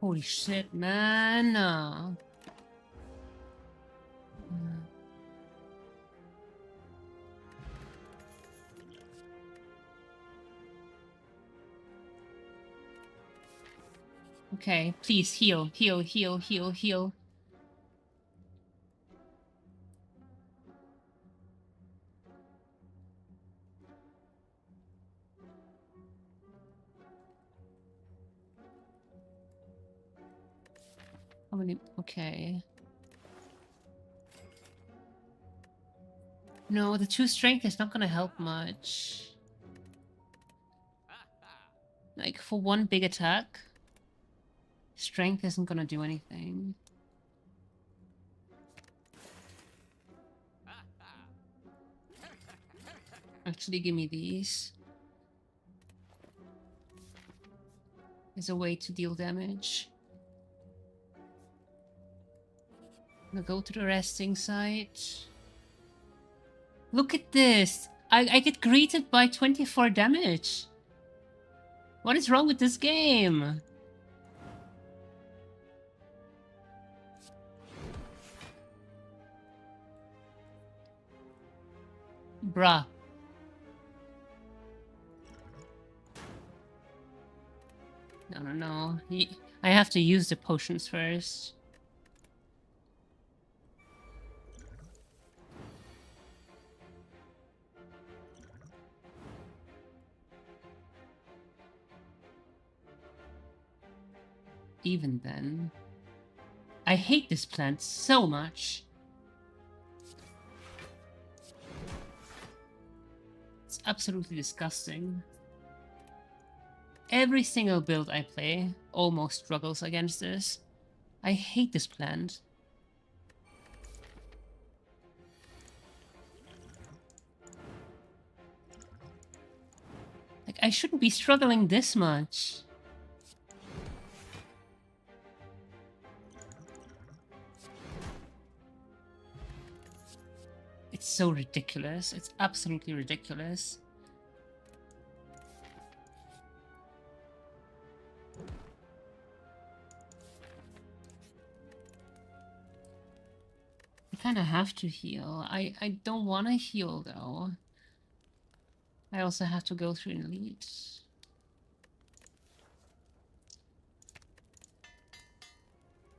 Holy shit, man. Okay, please heal, heal, heal, heal, heal. How many? Okay. No, the 2 strength is not gonna help much. Like, for one big attack, strength isn't gonna do anything. Actually, give me these. There's a way to deal damage. I'm gonna go to the resting site. Look at this! I get greeted by 24 damage! What is wrong with this game? Bruh. No, no, no. I have to use the potions first. Even then, I hate this plant so much. It's absolutely disgusting. Every single build I play almost struggles against this. I hate this plant. Like, I shouldn't be struggling this much. It's so ridiculous. It's absolutely ridiculous. I kind of have to heal. I don't want to heal, though. I also have to go through an elite.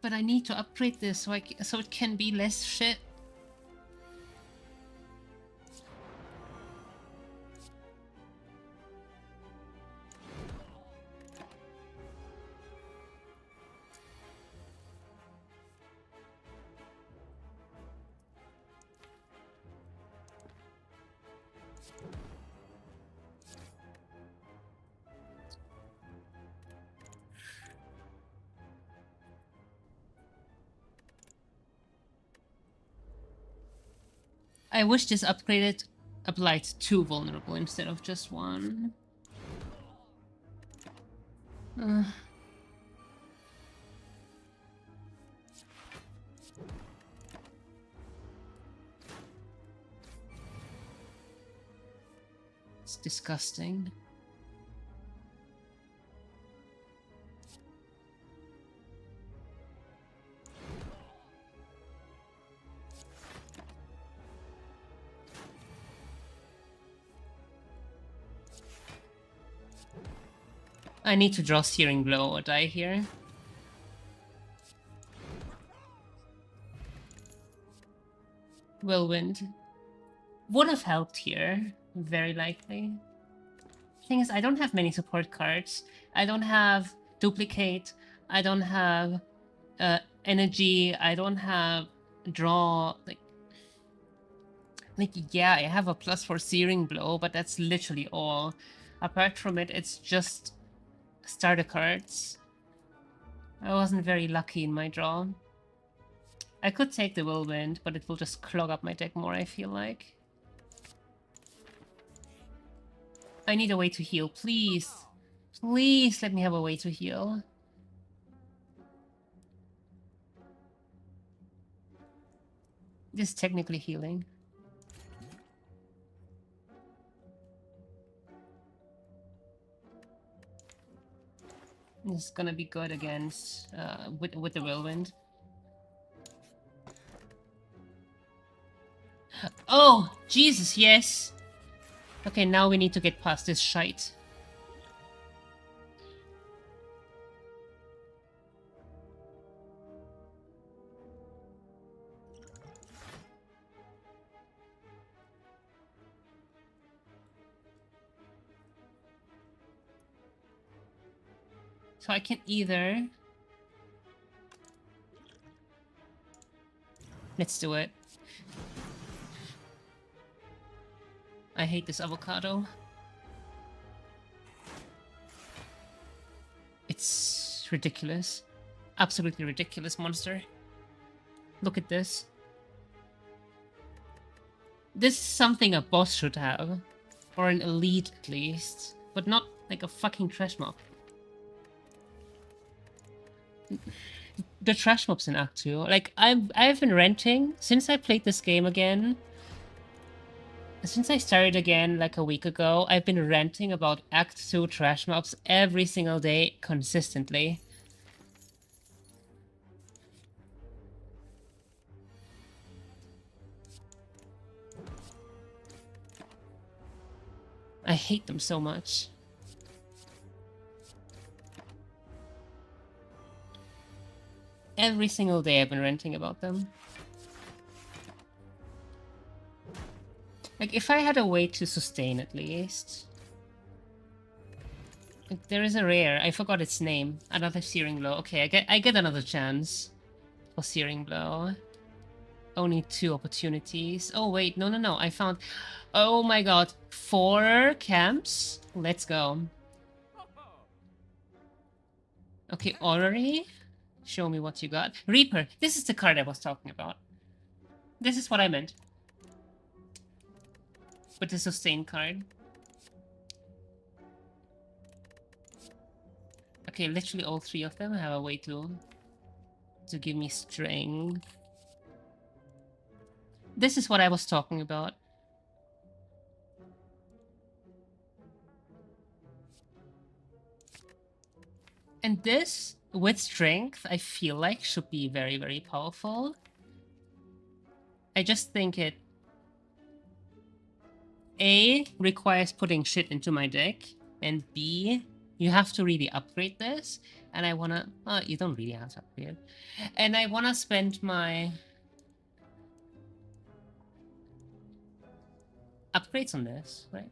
But I need to upgrade this so it can be less shit. I wish this upgraded applied to 2 vulnerable instead of just 1. It's disgusting. I need to draw Searing Blow or die here. Whirlwind. Would have helped here, very likely. Thing is, I don't have many support cards. I don't have Duplicate. I don't have Energy. I don't have Draw. Like, yeah, I have a plus for Searing Blow, but that's literally all. Apart from it, it's just starter cards. I wasn't very lucky in my draw. I could take the Whirlwind, but it will just clog up my deck more, I feel like. I need a way to heal, please. Please let me have a way to heal. This is technically healing. This is gonna be good against with the Whirlwind. Oh, Jesus, yes. Okay, now we need to get past this shite. So I can either... Let's do it. I hate this avocado. It's ridiculous. Absolutely ridiculous monster. Look at this. This is something a boss should have. Or an elite at least. But not like a fucking trash mob. The trash mobs in Act 2. Like, I've been renting since I played this game again. Since I started again like a week ago, I've been ranting about Act 2 trash mobs every single day consistently. I hate them so much. Every single day I've been ranting about them. Like, if I had a way to sustain at least. Like, there is a rare, I forgot its name. Another Searing Blow. Okay, I get another chance for Searing Blow. Only 2 opportunities. Oh wait, no. I found... Oh my god. 4 camps? Let's go. Okay, Orrery. Show me what you got. Reaper. This is the card I was talking about. This is what I meant. With the sustain card. Okay, literally all 3 of them have a way to give me strength. This is what I was talking about. And this, with strength, I feel like should be very, very powerful. I just think it... A, requires putting shit into my deck, and B, you have to really upgrade this, and I wanna... you don't really have to upgrade. And I wanna spend my... upgrades on this, right?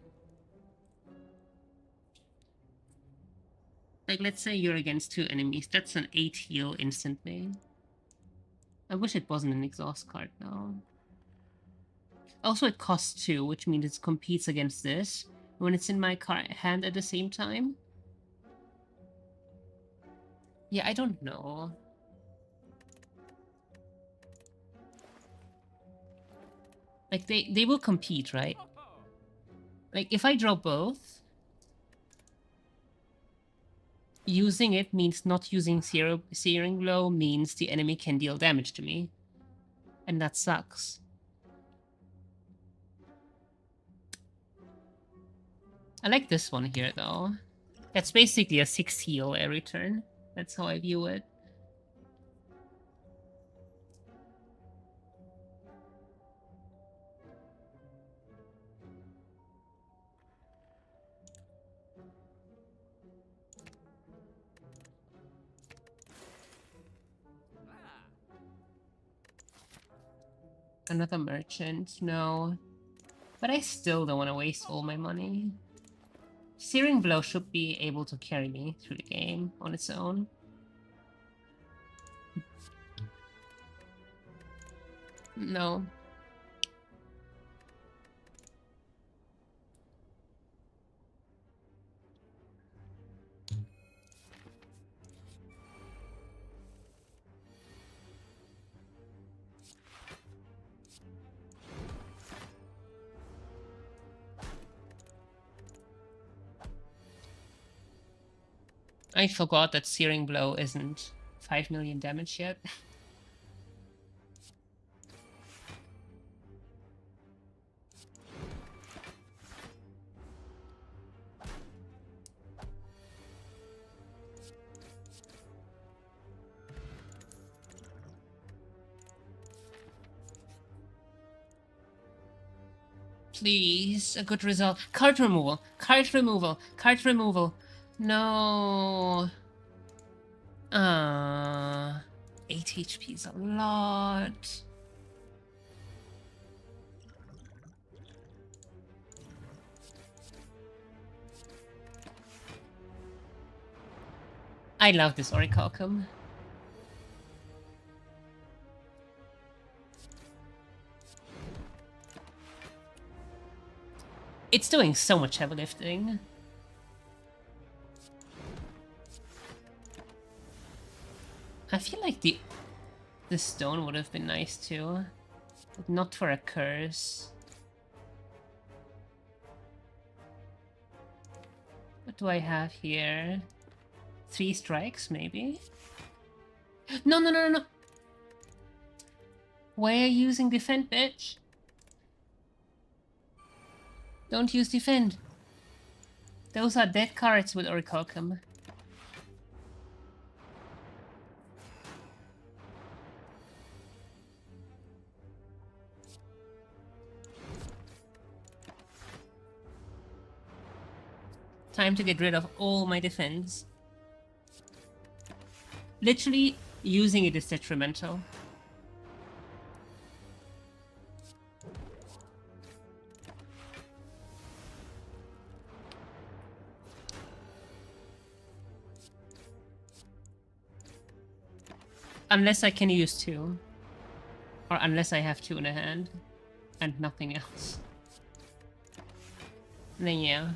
Like, let's say you're against 2 enemies. That's an 8 heal instantly. I wish it wasn't an exhaust card, though. Also, it costs 2, which means it competes against this when it's in my hand at the same time. Yeah, I don't know. Like, they will compete, right? Like, if I draw both, using it means not using Searing Blow means the enemy can deal damage to me. And that sucks. I like this one here, though. That's basically a 6 heal every turn. That's how I view it. Another merchant, no. But I still don't want to waste all my money. Searing Blow should be able to carry me through the game on its own. No. I forgot that Searing Blow isn't 5 million damage yet. Please, a good result. Card removal, card removal, card removal. No. 8 HP is a lot. I love this Orichalcum. It's doing so much heavy lifting. I feel like the stone would have been nice too, but not for a curse. What do I have here? 3 strikes, maybe? No, no, no, no, no! Why are you using defend, bitch? Don't use defend. Those are dead cards with Orichalcum. Time to get rid of all my defense. Literally, using it is detrimental. Unless I can use 2. Or unless I have 2 in a hand. And nothing else. Then yeah.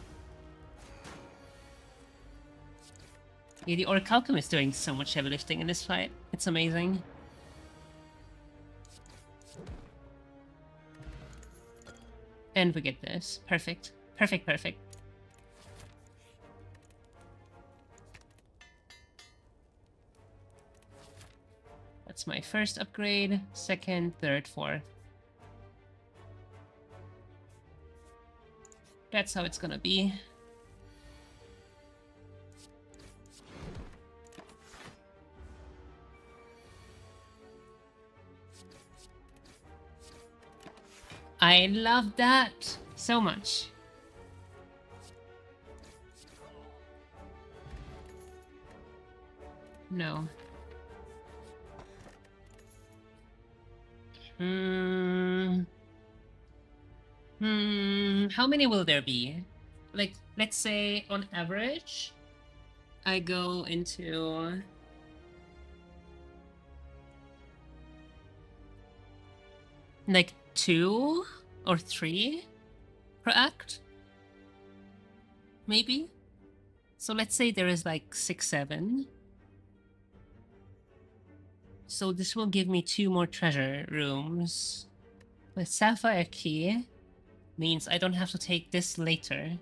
Yeah, the Orichalcum is doing so much heavy lifting in this fight. It's amazing. And we get this. Perfect. Perfect, perfect. That's my first upgrade. Second, third, fourth. That's how it's gonna be. I love that so much. No. How many will there be? Like, let's say on average, I go into... like 2 or 3 per act? Maybe? So let's say there is like 6, 7. So this will give me 2 more treasure rooms. With Sapphire Key means I don't have to take this later.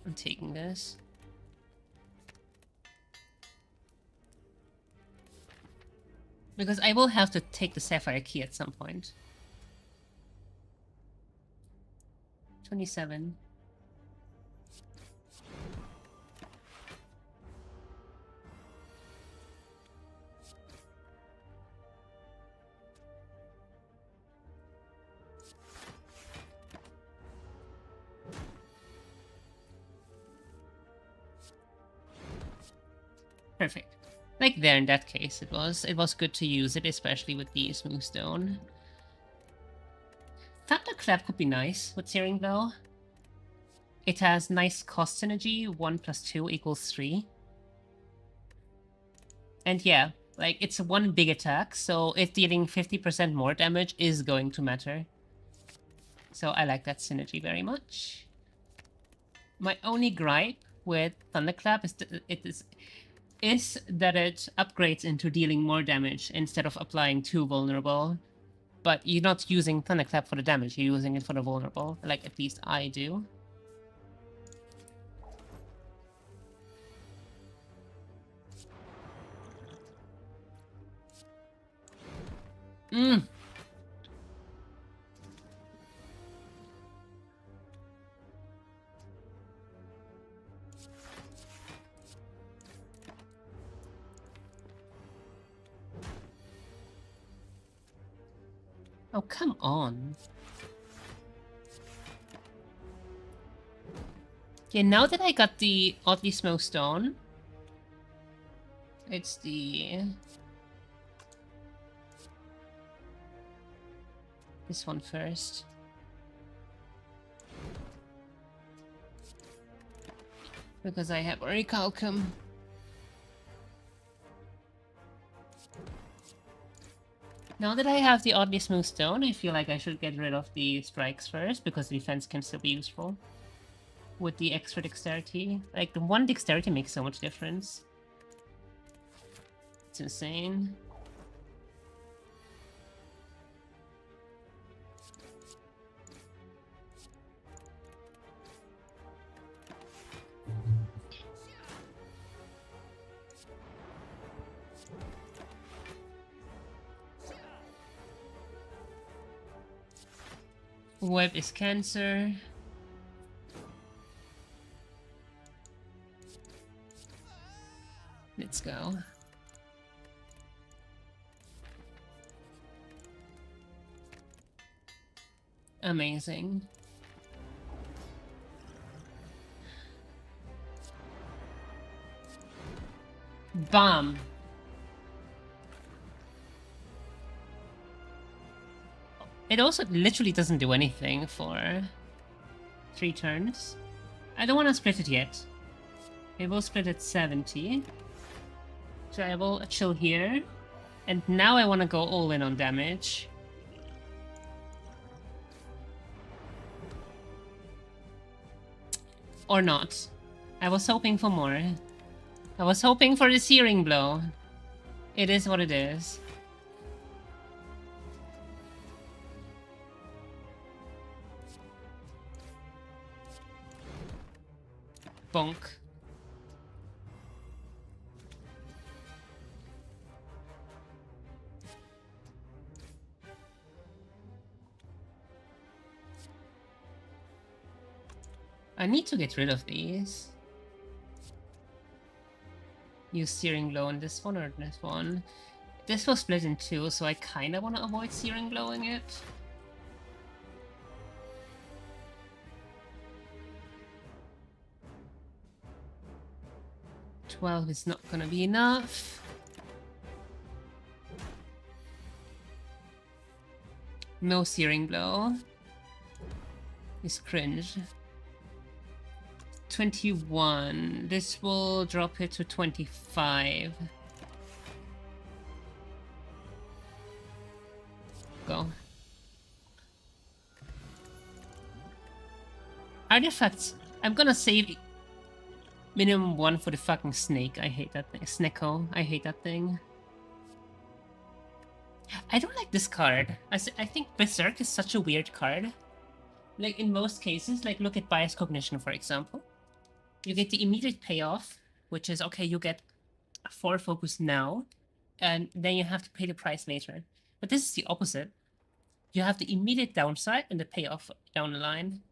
I'm taking this. Because I will have to take the Sapphire Key at some point. 27. Perfect. Like there in that case, it was good to use it, especially with the smooth stone. Thunderclap could be nice with Searing Blow. It has nice cost synergy, 1 + 2 = 3. And yeah, like it's one big attack, so it dealing 50% more damage is going to matter. So I like that synergy very much. My only gripe with Thunderclap is that it upgrades into dealing more damage instead of applying 2 vulnerable. But you're not using Thunderclap for the damage, you're using it for the vulnerable. Like, at least I do. Oh, come on. Yeah, now that I got the Oddly Smoke Stone, it's the... this one first. Because I have Orichalcum. Now that I have the Oddly Smooth Stone, I feel like I should get rid of the strikes first, because defense can still be useful. With the extra dexterity. Like, the 1 dexterity makes so much difference. It's insane. Web is cancer. Let's go. Amazing. Bam! It also literally doesn't do anything for 3 turns. I don't want to split it yet. It will split at 70. So I will chill here. And now I want to go all in on damage. Or not. I was hoping for more. I was hoping for the Searing Blow. It is what it is. Bonk. I need to get rid of these. Use Searing Blow on this one or this one. This was split in 2, so I kinda want to avoid Searing Blowing it. $12 is not gonna be enough. No Searing Blow. Is cringe. 21. This will drop it to 25. Go. Artifacts. I'm gonna save minimum 1 for the fucking snake. I hate that thing. Snecko. I hate that thing. I don't like this card. I think Berserk is such a weird card. Like, in most cases, like, look at Bias Cognition, for example. You get the immediate payoff, which is, okay, you get 4 focus now, and then you have to pay the price later. But this is the opposite. You have the immediate downside and the payoff down the line.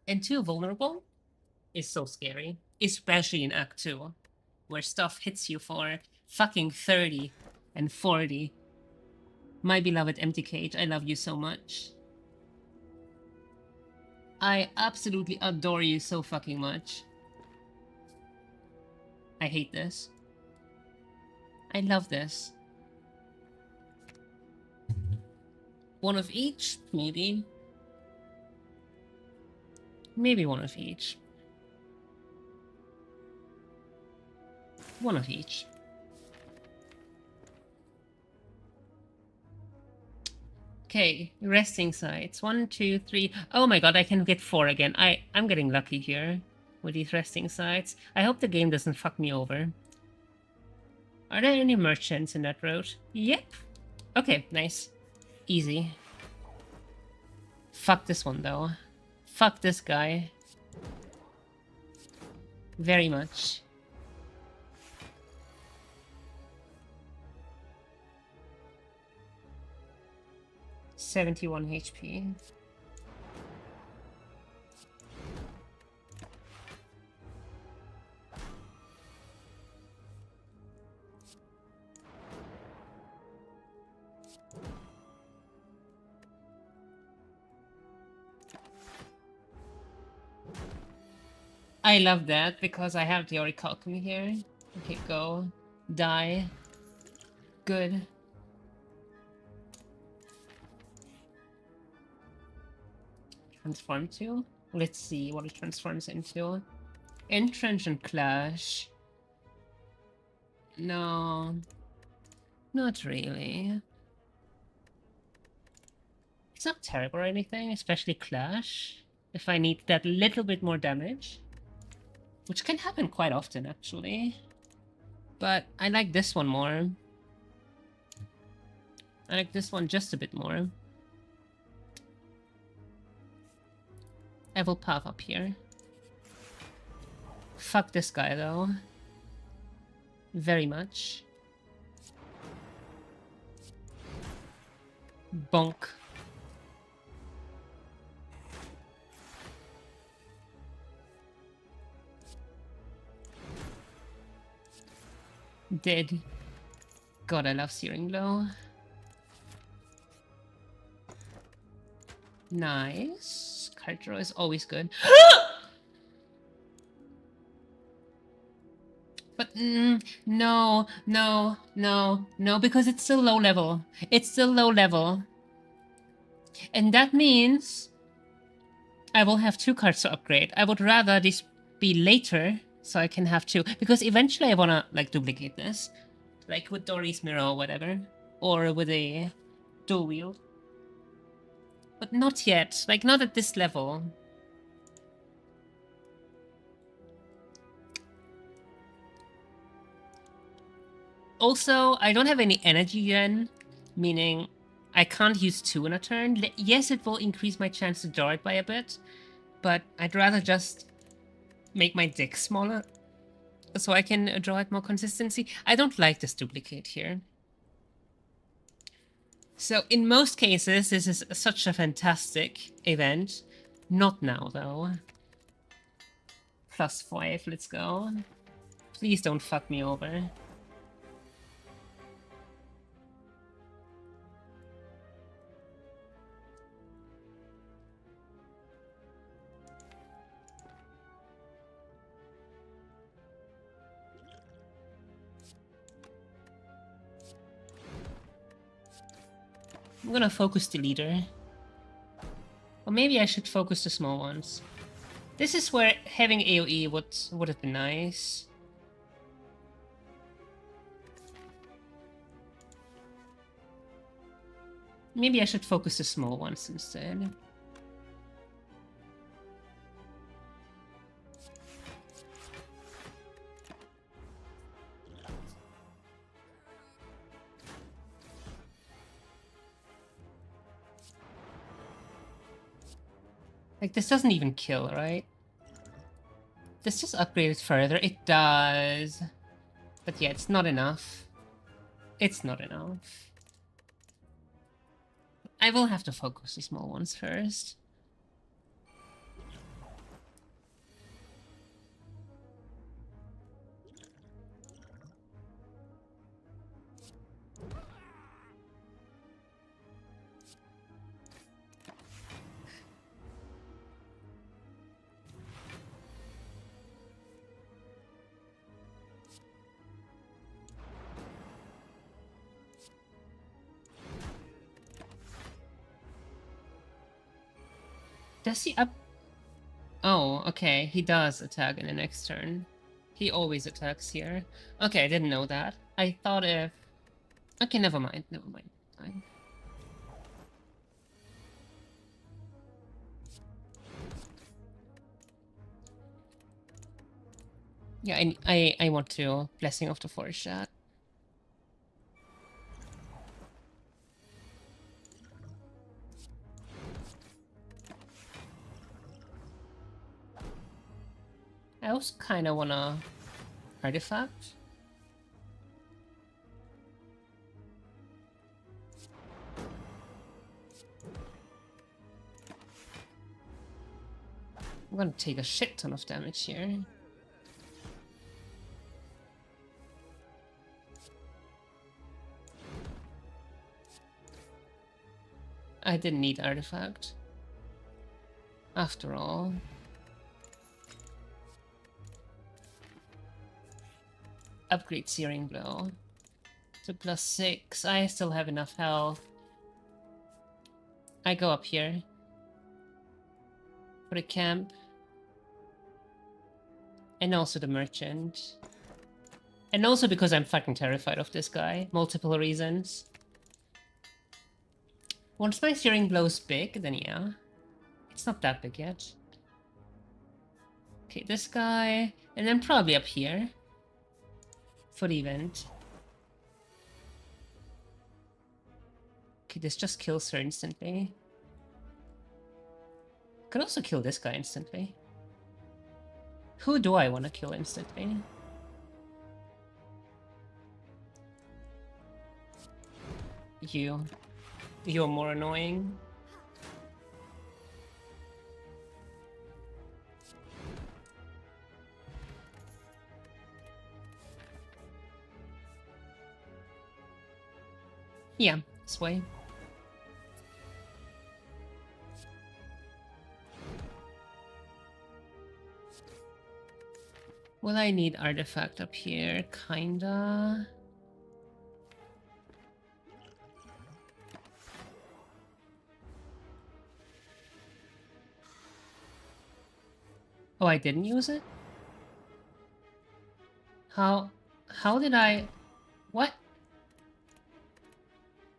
And 2 vulnerable is so scary, especially in Act 2, where stuff hits you for fucking 30 and 40. My beloved empty cage, I love you so much. I absolutely adore you so fucking much. I hate this. I love this. One of each, maybe. Maybe one of each. One of each. Okay, resting sites. 1, 2, 3. Oh my god, I can get 4 again. I'm getting lucky here with these resting sites. I hope the game doesn't fuck me over. Are there any merchants in that road? Yep. Okay, nice. Easy. Fuck this one, though. Fuck this guy. Very much. $71 HP. I love that because I have the orichalcum here. Okay, go. Die. Good. Transform to? Let's see what it transforms into. Entrench and Clash. No. Not really. It's not terrible or anything, especially Clash. If I need that little bit more damage. Which can happen quite often, actually. But I like this one more. I like this one just a bit more. I will path up here. Fuck this guy, though. Very much. Bonk. Dead. God, I love Searing Blow. Nice. Card draw is always good. But no, no, no, no, because it's still low level. It's still low level. And that means I will have 2 cards to upgrade. I would rather this be later so I can have 2. Because eventually I want to like duplicate this. Like with Dory's Mirror or whatever. Or with a dual wield. But not yet. Like not at this level. Also, I don't have any energy gen, meaning I can't use 2 in a turn. Yes, it will increase my chance to draw it by a bit, but I'd rather just make my deck smaller so I can draw it more consistency. I don't like this duplicate here. So in most cases, this is such a fantastic event. Not now, though. +5, let's go. Please don't fuck me over. I'm gonna focus the leader. Or maybe I should focus the small ones. This is where having AoE would have been nice. Maybe I should focus the small ones instead. Like, this doesn't even kill, right? This just upgraded further. It does. But yeah, it's not enough. It's not enough. I will have to focus the small ones first. Does he up? Oh, okay. He does attack in the next turn. He always attacks here. Okay, I didn't know that. I thought if... Okay, never mind. Never mind. Fine. Yeah, I want to Blessing of the Foreshad. I also kind of want to Artifact. I'm gonna take a shit ton of damage here. I didn't need Artifact. After all. Upgrade Searing Blow. To +6. I still have enough health. I go up here. For the camp. And also the merchant. And also because I'm fucking terrified of this guy. Multiple reasons. Once my Searing Blow's big, then yeah. It's not that big yet. Okay, this guy. And then probably up here. For the event. Okay, this just kills her instantly. Could also kill this guy instantly. Who do I want to kill instantly? You. You're more annoying. Yeah, this way. Will I need artifact up here? Kinda. Oh, I didn't use it? How did I... What?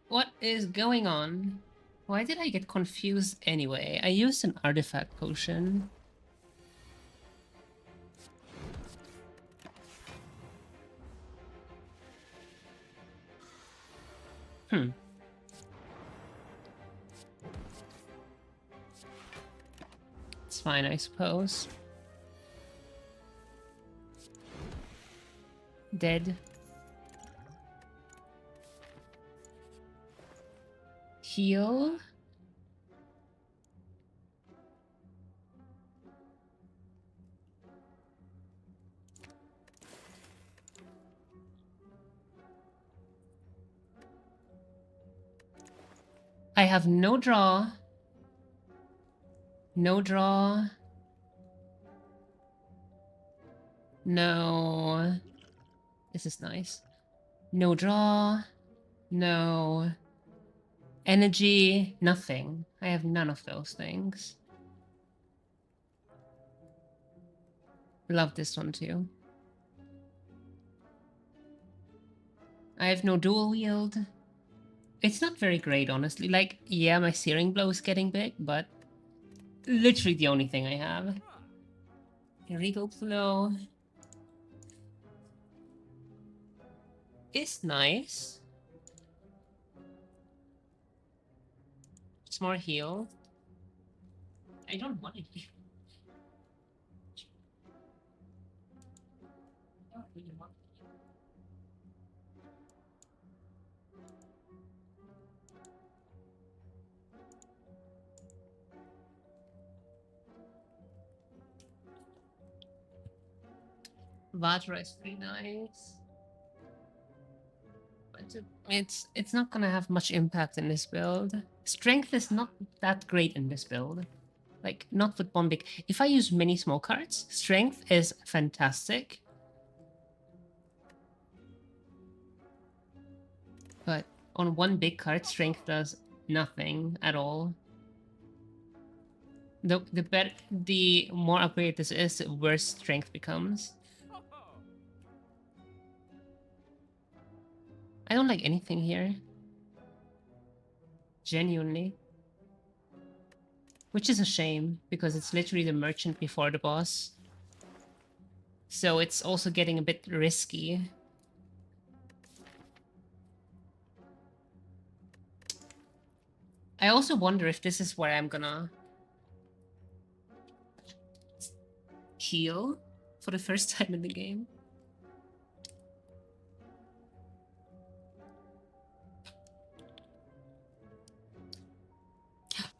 What is going on? Why did I get confused anyway? I used an artifact potion. It's fine, I suppose. Dead. Heal. I have no draw. No draw. No. This is nice. No draw. No. Energy. Nothing. I have none of those things. Love this one too. I have no dual wield. It's not very great, honestly. Like, yeah, my Searing Blow is getting big, but literally the only thing I have. Regal Flow is nice. It's more heal. I don't want to heal. I don't really want to heal. Vajra is pretty nice. But it's not gonna have much impact in this build. Strength is not that great in this build. Like, not with one big... If I use many small cards, strength is fantastic. But on one big card, strength does nothing at all. The more upgraded this is, the worse strength becomes. I don't like anything here. Genuinely. Which is a shame, because it's literally the merchant before the boss. So it's also getting a bit risky. I also wonder if this is where I'm gonna heal for the first time in the game.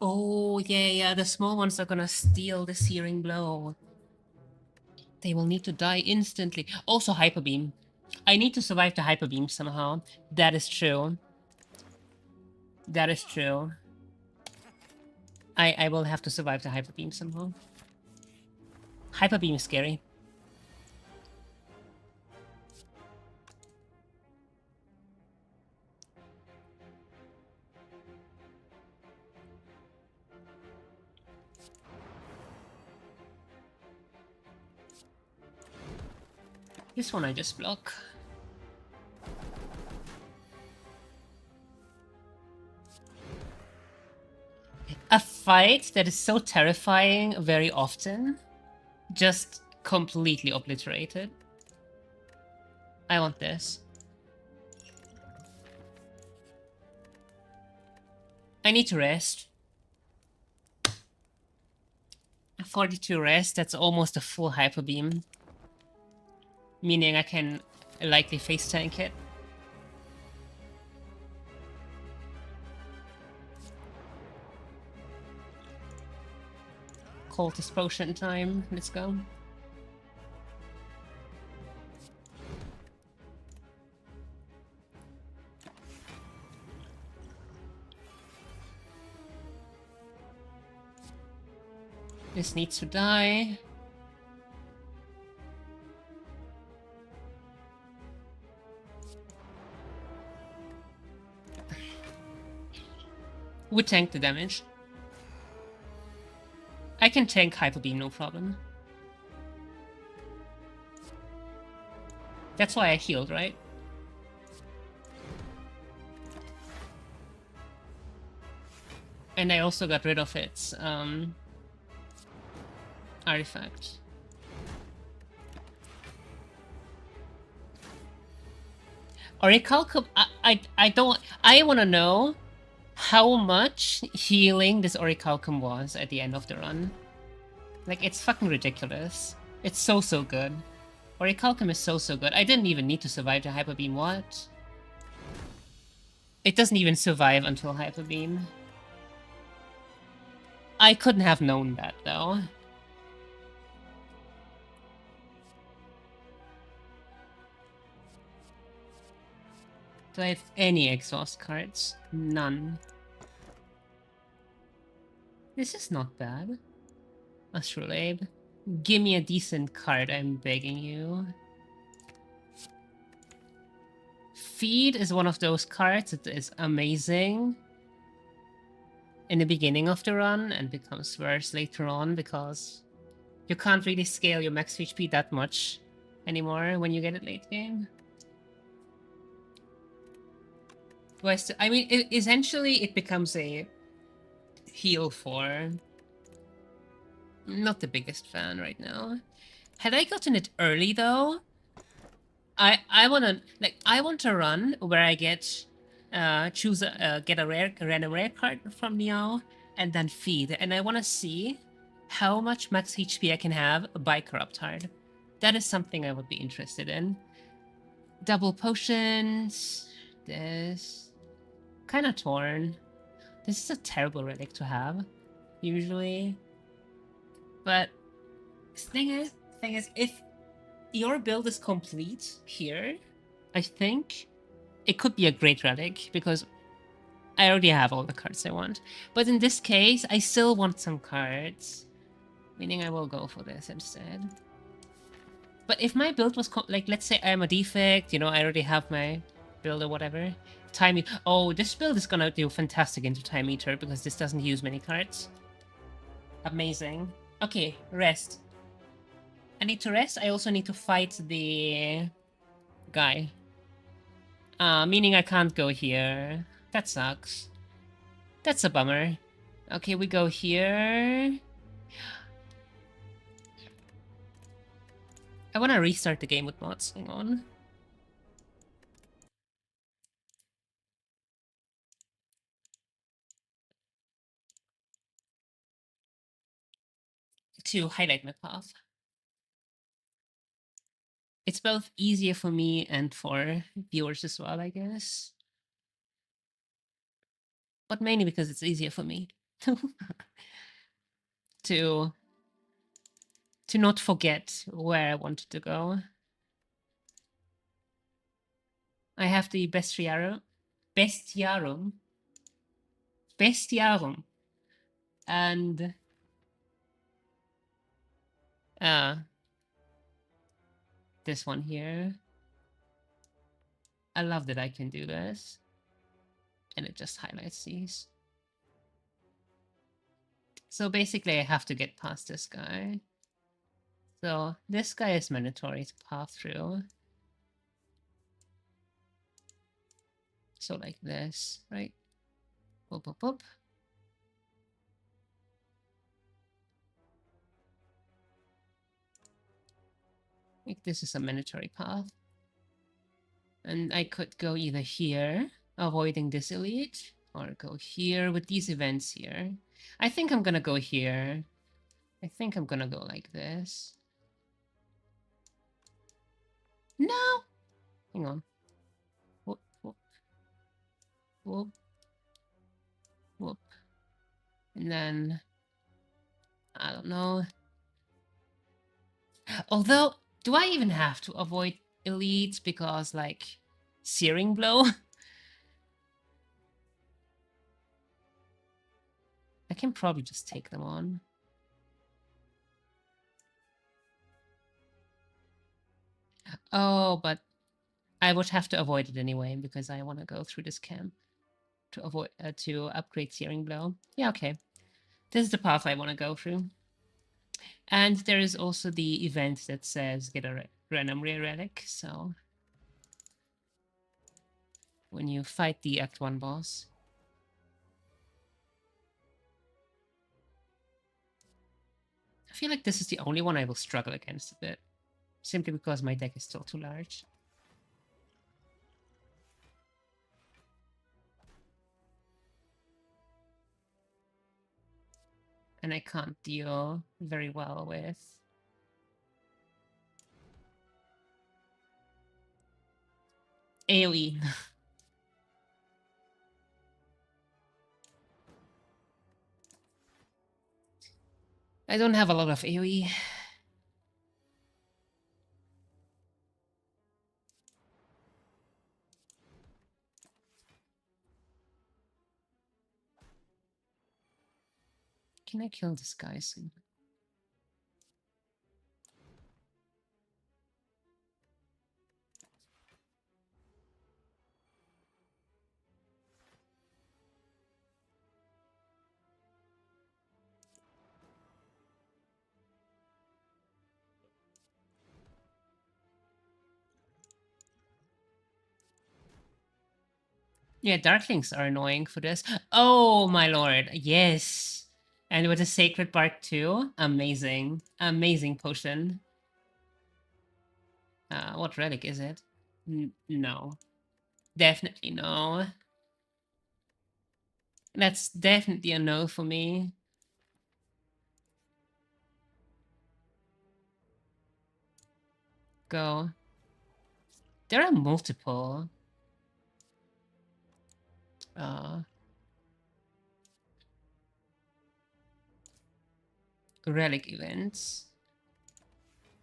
Oh, yeah, the small ones are gonna steal the searing blow. They will need to die instantly. Also, Hyper Beam. I need to survive the Hyper Beam somehow. That is true. That is true. I will have to survive the Hyper Beam somehow. Hyper Beam is scary. This one I just block. A fight that is so terrifying very often, just completely obliterated. I want this. I need to rest. 42 rest, that's almost a full Hyper Beam. Meaning I can likely face tank it. Cultist potion time, let's go. This needs to die. We tank the damage. I can tank Hyper Beam, no problem. That's why I healed, right? And I also got rid of its artifact. Orichalcum, I want to know how much healing this Orichalcum was at the end of the run. Like, it's fucking ridiculous. It's so good. Orichalcum is so good. I didn't even need to survive the Hyper Beam, what? It doesn't even survive until Hyper Beam. I couldn't have known that, though. Do I have any exhaust cards? None. This is not bad. Astrolabe. Give me a decent card, I'm begging you. Feed is one of those cards that is amazing in the beginning of the run and becomes worse later on because you can't really scale your max HP that much anymore when you get it late game. I mean, essentially it becomes a heal for... Not the biggest fan right now. Had I gotten it early though, I want to run where I get get a random rare card from Meow and then feed, and I want to see how much max HP I can have by Corrupt Heart. That is something I would be interested in. Double potions. This kind of torn. This is a terrible relic to have usually, but thing is, if your build is complete here, I think it could be a great relic because I already have all the cards I want. But in this case, I still want some cards, meaning I will go for this instead. But if my build was like, let's say I'm a defect, you know, I already have my build or whatever. Oh, this build is gonna do fantastic into Time Eater because this doesn't use many cards. Amazing. Okay, rest. I need to rest. I also need to fight the guy. Meaning I can't go here. That sucks. That's a bummer. Okay, we go here. I want to restart the game with mods. Hang on. To highlight my path. It's both easier for me and for viewers as well, I guess. But mainly because it's easier for me. to not forget where I wanted to go. I have the bestiarum. And this one here. I love that I can do this. And it just highlights these. So basically I have to get past this guy. So this guy is mandatory to pass through. So like this, right? Boop, boop, boop. Like this is a mandatory path. And I could go either here, avoiding this elite, or go here with these events here. I think I'm gonna go here. I think I'm gonna go like this. No! Hang on. Whoop, whoop. Whoop. Whoop. And then, I don't know. Although, do I even have to avoid elites because, like, Searing Blow? I can probably just take them on. Oh, but I would have to avoid it anyway because I want to go through this camp to avoid to upgrade Searing Blow. Yeah, okay. This is the path I want to go through. And there is also the event that says get a random rare relic, so when you fight the Act 1 boss. I feel like this is the only one I will struggle against a bit, simply because my deck is still too large. And I can't deal very well with AoE. I don't have a lot of AoE. Can I kill this guy soon? Yeah, Darklings are annoying for this. Oh, my lord. Yes. And with a Sacred Bark too. Amazing. Amazing potion. What relic is it? No. Definitely no. That's definitely a no for me. Go. There are multiple relic events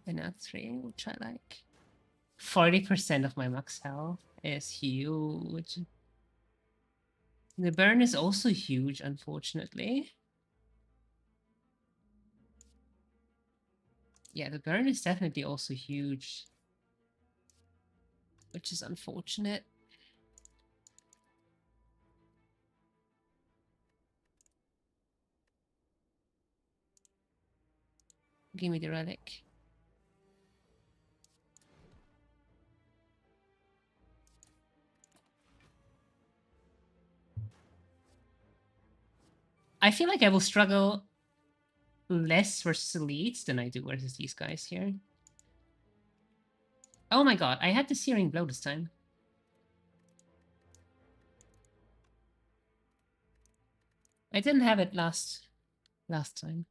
in Act 3, which I like. 40% of my max health is huge. The burn is also huge, unfortunately. Yeah, the burn is definitely also huge, which is unfortunate. Give me the relic. I feel like I will struggle less versus elites than I do versus these guys here. Oh my god, I had the Searing Blow this time. I didn't have it last time.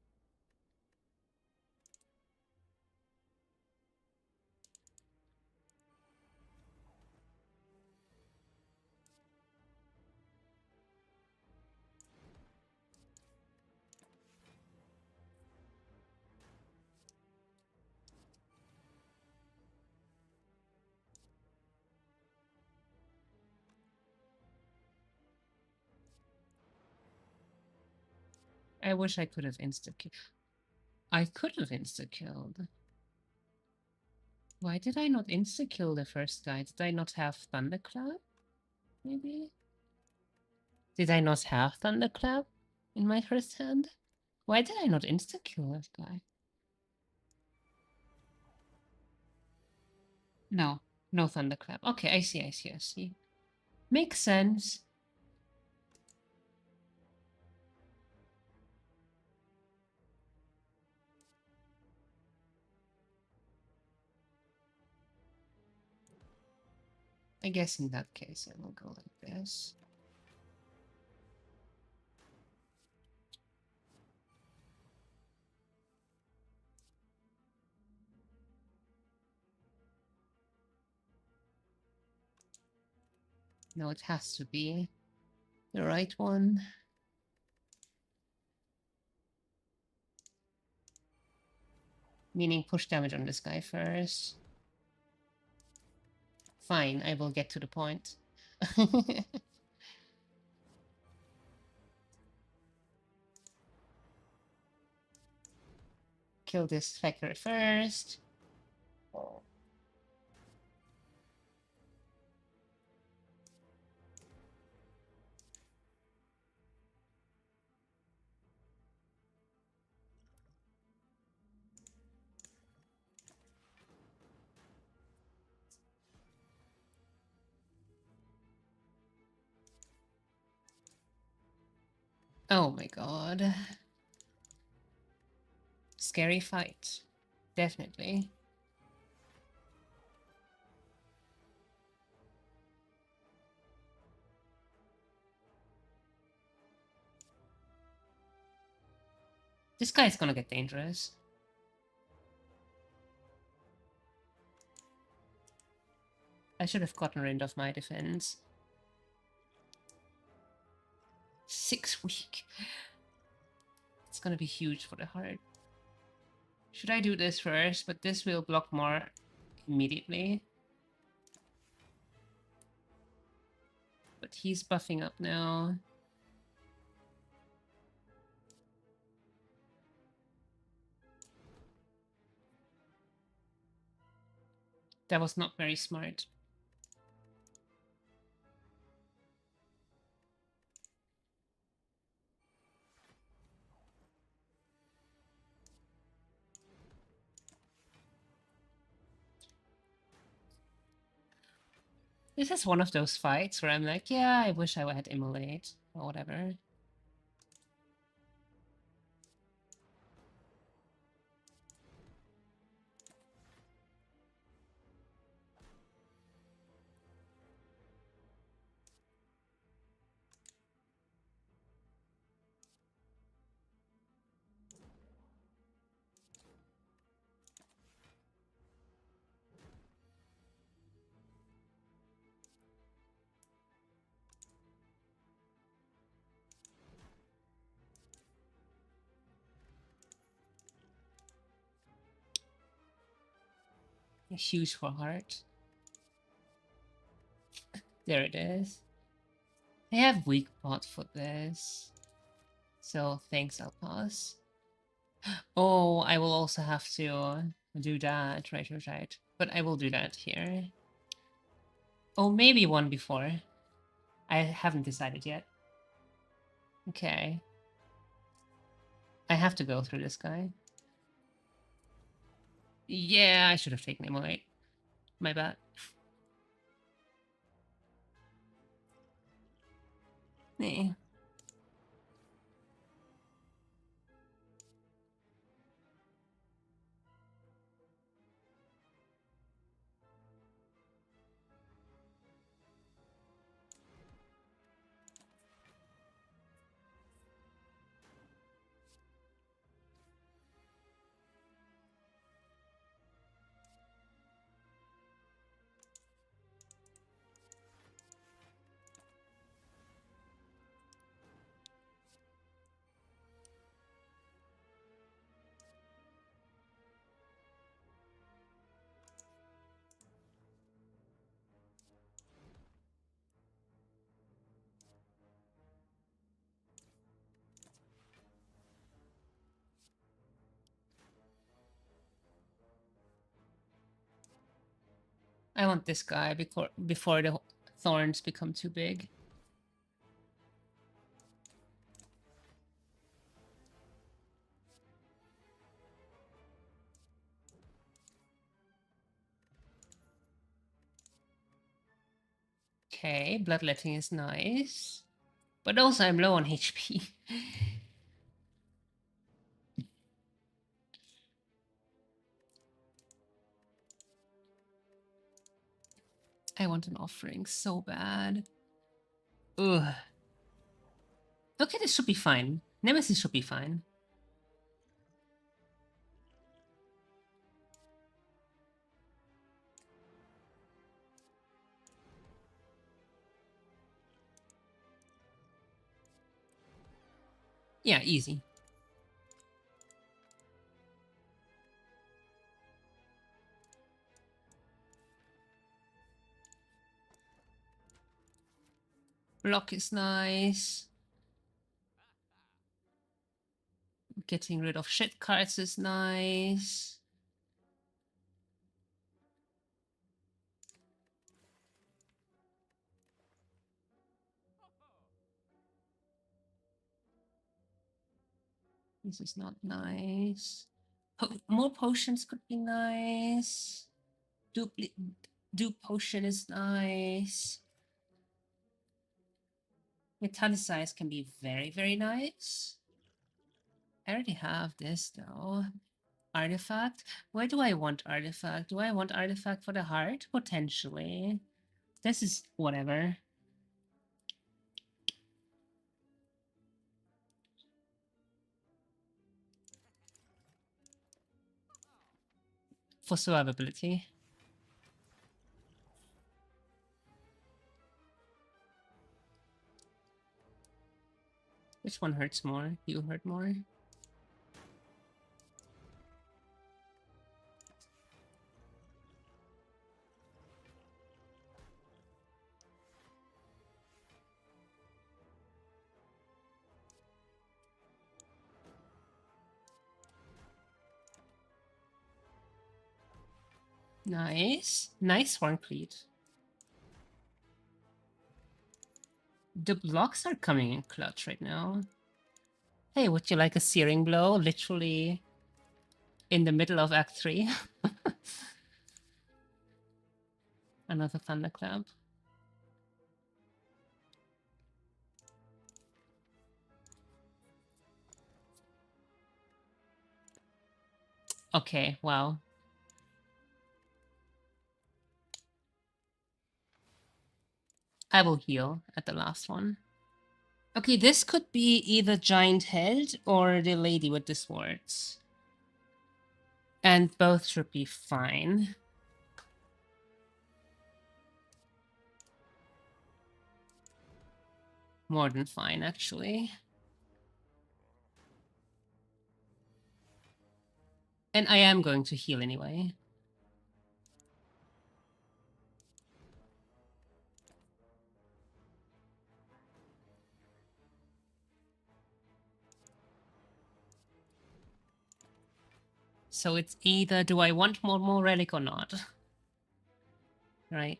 I wish I could have insta-killed. I could have insta-killed. Why did I not insta-kill the first guy? Did I not have Thunderclap? Maybe? Did I not have Thunderclap in my first hand? Why did I not insta-kill that guy? No. No Thunderclap. Okay, I see. Makes sense. I guess in that case I will go like this. No, it has to be the right one. Meaning push damage on this guy first. Fine, I will get to the point. Kill this factor first. Oh my god. Scary fight. Definitely. This guy's gonna get dangerous. I should have gotten rid of my defense. 6 weak. It's gonna be huge for the heart. Should I do this first? But this will block more immediately. But he's buffing up now. That was not very smart. This is one of those fights where I'm like, yeah, I wish I had Immolate or whatever. Huge for heart. There it is. I have weak pot for this. So thanks, I'll pass. Oh, I will also have to do that. Right. But I will do that here. Oh, maybe one before. I haven't decided yet. Okay. I have to go through this guy. Yeah, I should have taken him away. My bad. Yeah. I want this guy before the thorns become too big. Okay, bloodletting is nice. But also I'm low on HP. I want an offering so bad. Ugh. Okay, this should be fine. Nemesis should be fine. Yeah, easy. Block is nice. Getting rid of shit cards is nice. This is not nice. More potions could be nice. Dupe potion is nice. Metallicize can be very, very nice. I already have this though. Artifact? Where do I want artifact? Do I want artifact for the heart? Potentially. This is whatever. For survivability. Which one hurts more? You hurt more? Nice. Nice Horncleat. The blocks are coming in clutch right now. Hey, would you like a searing blow? Literally in the middle of Act 3. Another thunderclap. Okay, wow. I will heal at the last one. Okay, this could be either Giant Head or the Lady with the Swords. And both should be fine. More than fine, actually. And I am going to heal anyway. So it's either do I want more relic or not? Right.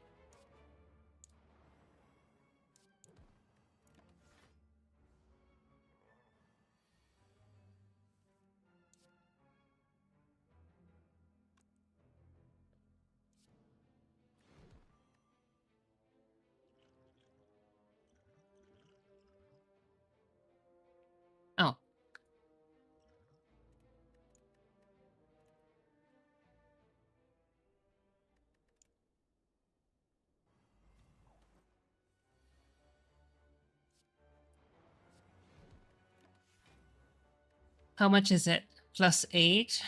How much is it? +8.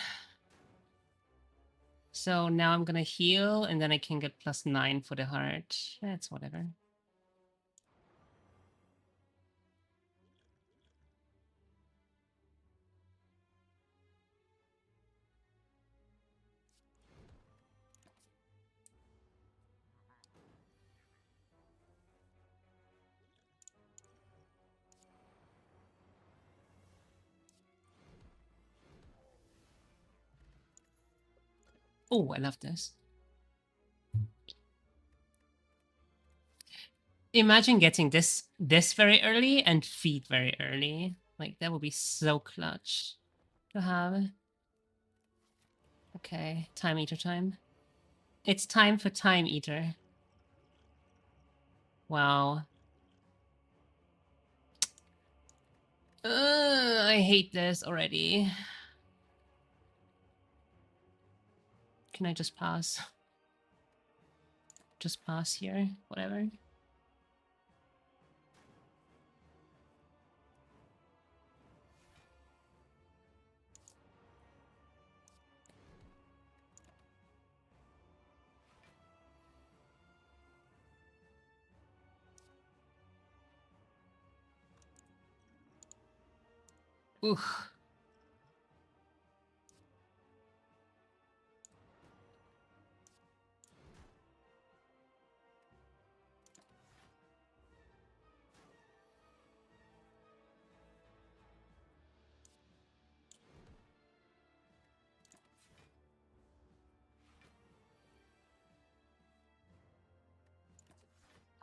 So now I'm gonna heal, and then I can get +9 for the heart. That's whatever. Oh, I love this. Imagine getting this very early and feed very early. Like, that would be so clutch to have. Okay, time eater time. It's time for time eater. Wow. I hate this already. Can I just pass? Just pass here? Whatever. Oof.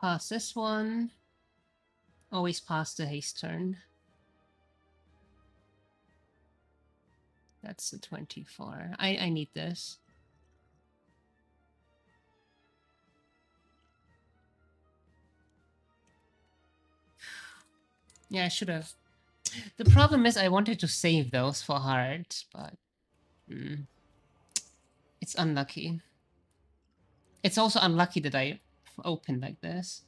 Pass this one. Always pass the haste turn. That's the 24. I need this. Yeah, I should have. The problem is I wanted to save those for hard, but it's unlucky. It's also unlucky that I opened like this.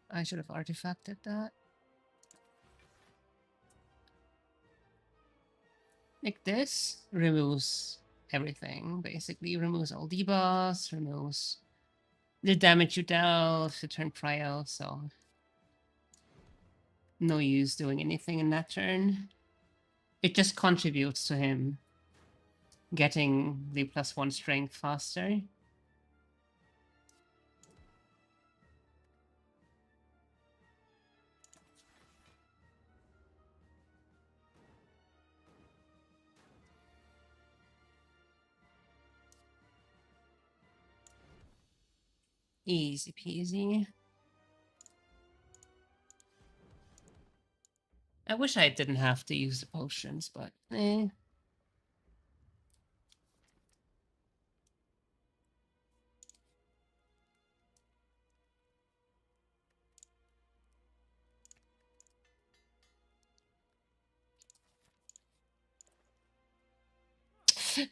I should have artifacted that. Like this removes everything, basically. Removes all debuffs, removes the damage you dealt, the turn prior, so no use doing anything in that turn. It just contributes to him getting the +1 strength faster. Easy peasy. I wish I didn't have to use the potions, but eh.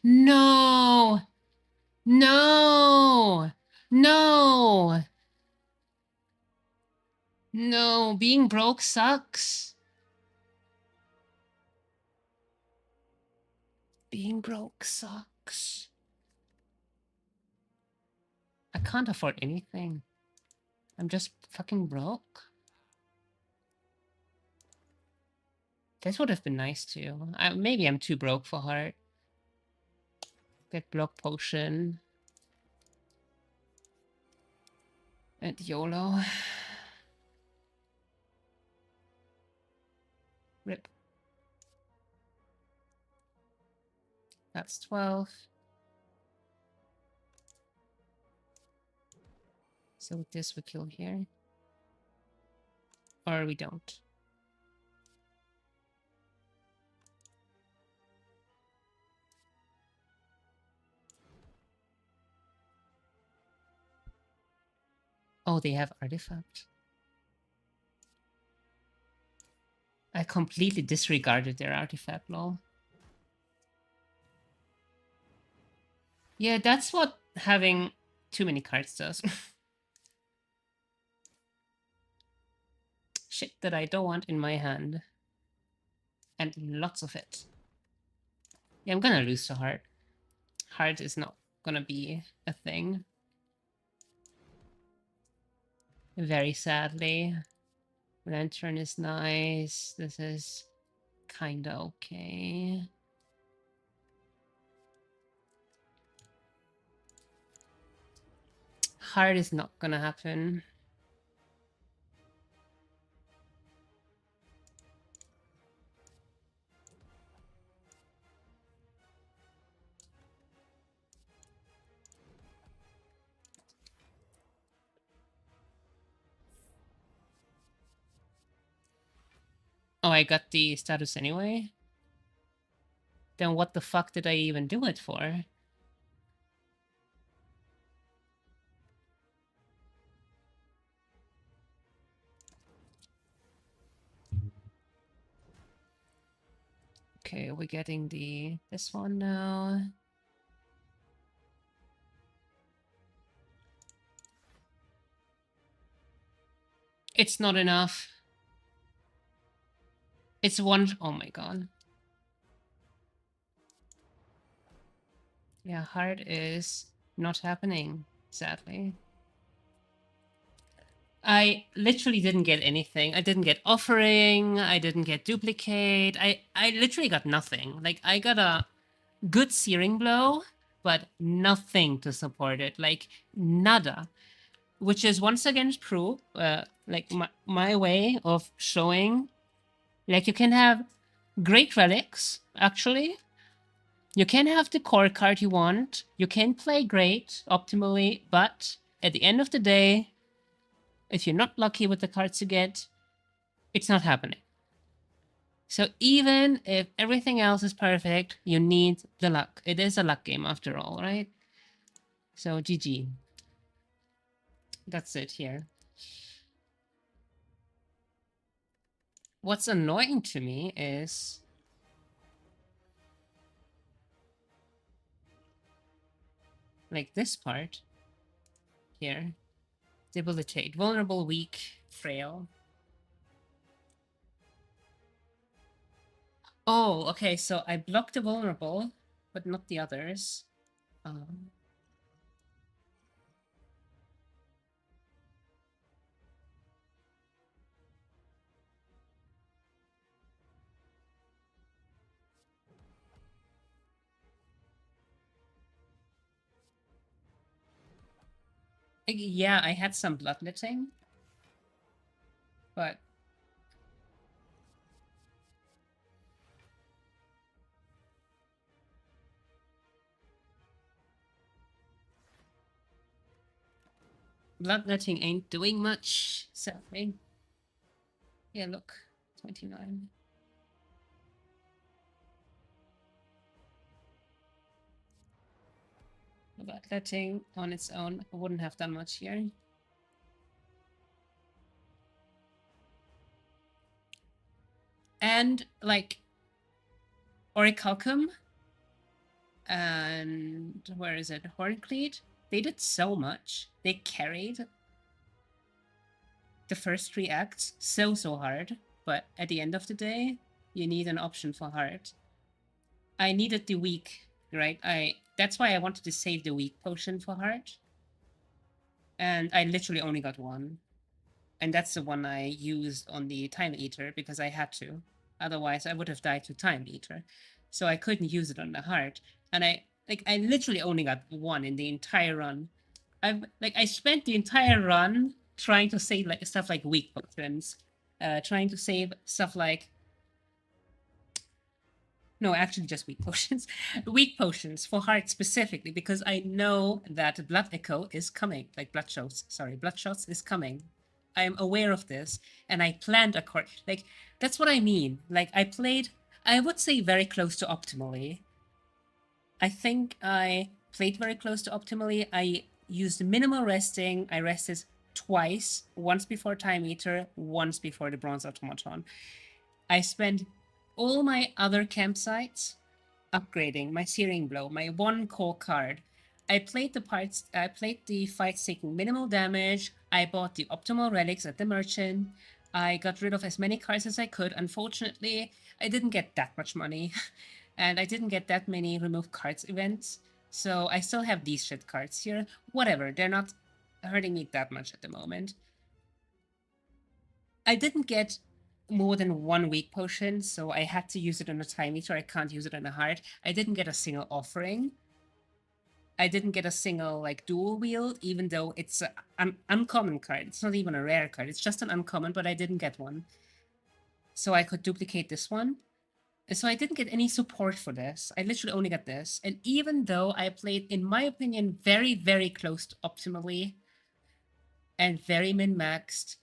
No! No! No! No, being broke sucks. Being broke sucks. I can't afford anything. I'm just fucking broke. This would have been nice too. Maybe I'm too broke for heart. Get block potion. And YOLO. Rip. That's 12. So with this, we kill here. Or we don't. Oh, they have artifact. I completely disregarded their artifact, lol. Yeah, that's what having too many cards does. Shit that I don't want in my hand. And lots of it. Yeah, I'm gonna lose to Heart. Heart is not gonna be a thing. Very sadly. Lantern is nice. This is kinda okay. Heart is not gonna happen. Oh, I got the status anyway? Then what the fuck did I even do it for? Okay, we're getting this one now. It's not enough. It's one. Oh my god. Yeah, Heart is not happening, sadly. I literally didn't get anything. I didn't get Offering. I didn't get Duplicate. I literally got nothing. Like, I got a good Searing Blow, but nothing to support it. Like, nada. Which is once again true. Like, my way of showing. Like, you can have great relics, actually. You can have the core card you want. You can play great, optimally, but at the end of the day, if you're not lucky with the cards you get, it's not happening. So even if everything else is perfect, you need the luck. It is a luck game after all, right? So GG. That's it here. What's annoying to me is like this part here. Debilitate. Vulnerable, weak, frail. Oh, okay, so I blocked the vulnerable, but not the others. Yeah, I had some bloodletting, but bloodletting ain't doing much, sadly. Yeah, look, 29. Bloodletting on its own wouldn't have done much here. And like Orichalcum and where is it? Horncleat? They did so much. They carried the first 3 acts so hard, but at the end of the day, you need an option for Heart. I needed the weak, right? That's why I wanted to save the weak potion for Heart. And I literally only got one. And that's the one I used on the Time Eater because I had to. Otherwise, I would have died to Time Eater. So I couldn't use it on the Heart. And I literally only got one in the entire run. I spent the entire run trying to save like stuff like weak potions, trying to save stuff like No, actually just weak potions. Weak potions for heart specifically, because I know that blood echo is coming. Like blood shots, sorry, blood shots is coming. I am aware of this, and I planned like that's what I mean. Like I played, I would say very close to optimally. I think I played very close to optimally. I used minimal resting. I rested twice, once before Time Eater, once before the Bronze Automaton. I spent all my other campsites upgrading my Searing Blow, my one core card. I played the fights taking minimal damage. I bought the optimal relics at the merchant. I got rid of as many cards as I could. Unfortunately, I didn't get that much money. And I didn't get that many remove cards events. So I still have these shit cards here. Whatever, they're not hurting me that much at the moment. I didn't get more than one weak potion, so I had to use it on a Time Eater. I can't use it on a heart. I didn't get a single offering. I didn't get a single like dual wield, even though it's an uncommon card. It's not even a rare card. It's just an uncommon, but I didn't get one. So I could duplicate this one. So I didn't get any support for this. I literally only got this. And even though I played, in my opinion, very, very close to optimally and very min-maxed,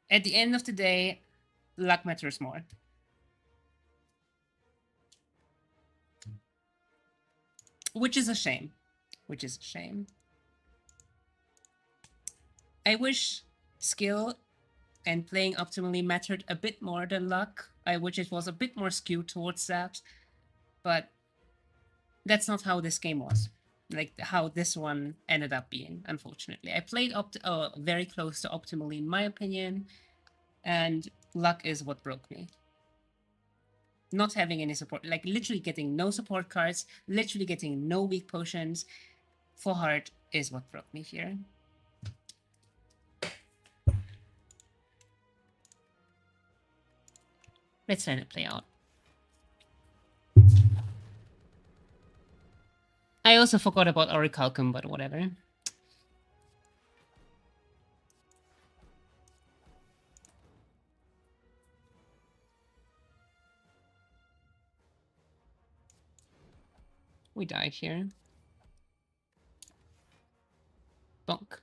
at the end of the day, luck matters more. Which is a shame. Which is a shame. I wish skill and playing optimally mattered a bit more than luck. I wish it was a bit more skewed towards that. But that's not how this game was. Like how this one ended up being, unfortunately. I played very close to optimally, in my opinion, and luck is what broke me. Not having any support, like literally getting no support cards, literally getting no weak potions for heart is what broke me here. Let's let it play out. I also forgot about Orichalcum, but whatever. We died here. Bonk.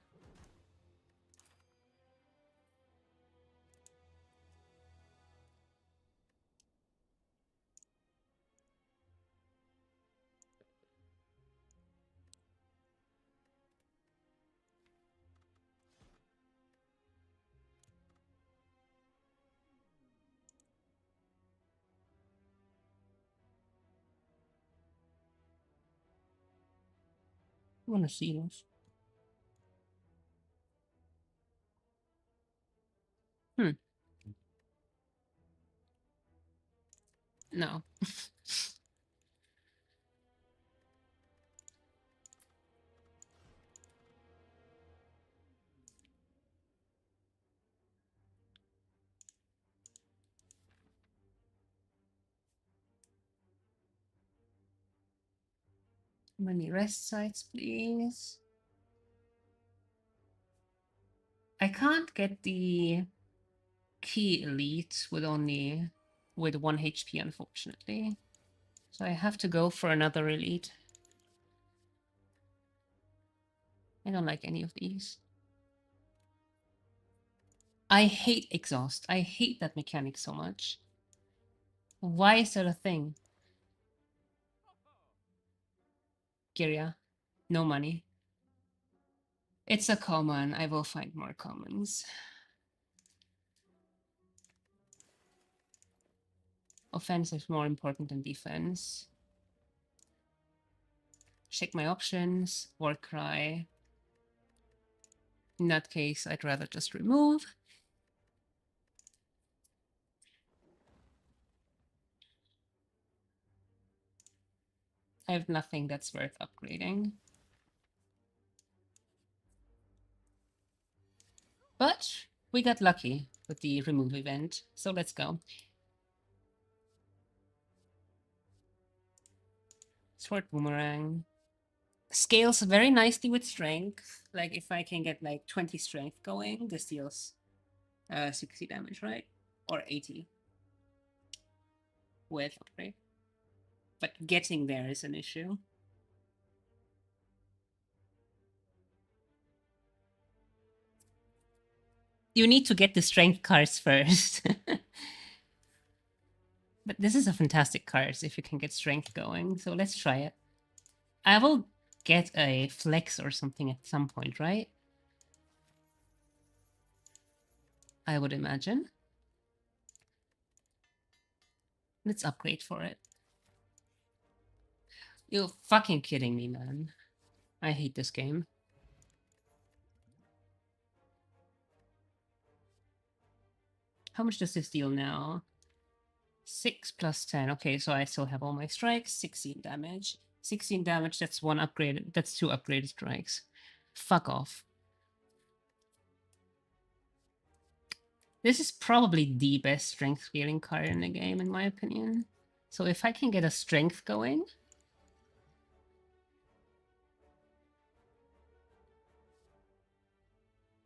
I want to see this. No. How many rest sites, please? I can't get the key elite with 1 HP, unfortunately. So I have to go for another elite. I don't like any of these. I hate exhaust. I hate that mechanic so much. Why is that a thing? Giria. No money. It's a common. I will find more commons. Offense is more important than defense. Check my options. Warcry. In that case, I'd rather just remove. I have nothing that's worth upgrading. But we got lucky with the remove event, so let's go. Sword Boomerang. Scales very nicely with strength. Like if I can get like 20 strength going, this deals 60 damage, right? Or 80. with upgrade. But getting there is an issue. You need to get the strength cards first. But this is a fantastic card if you can get strength going, so let's try it. I will get a flex or something at some point, right? I would imagine. Let's upgrade for it. You're fucking kidding me, man. I hate this game. How much does this deal now? 6 plus 10. Okay, so I still have all my strikes. 16 damage. 16 damage, that's one upgraded. That's 2 upgraded strikes. Fuck off. This is probably the best strength scaling card in the game, in my opinion. So if I can get a strength going...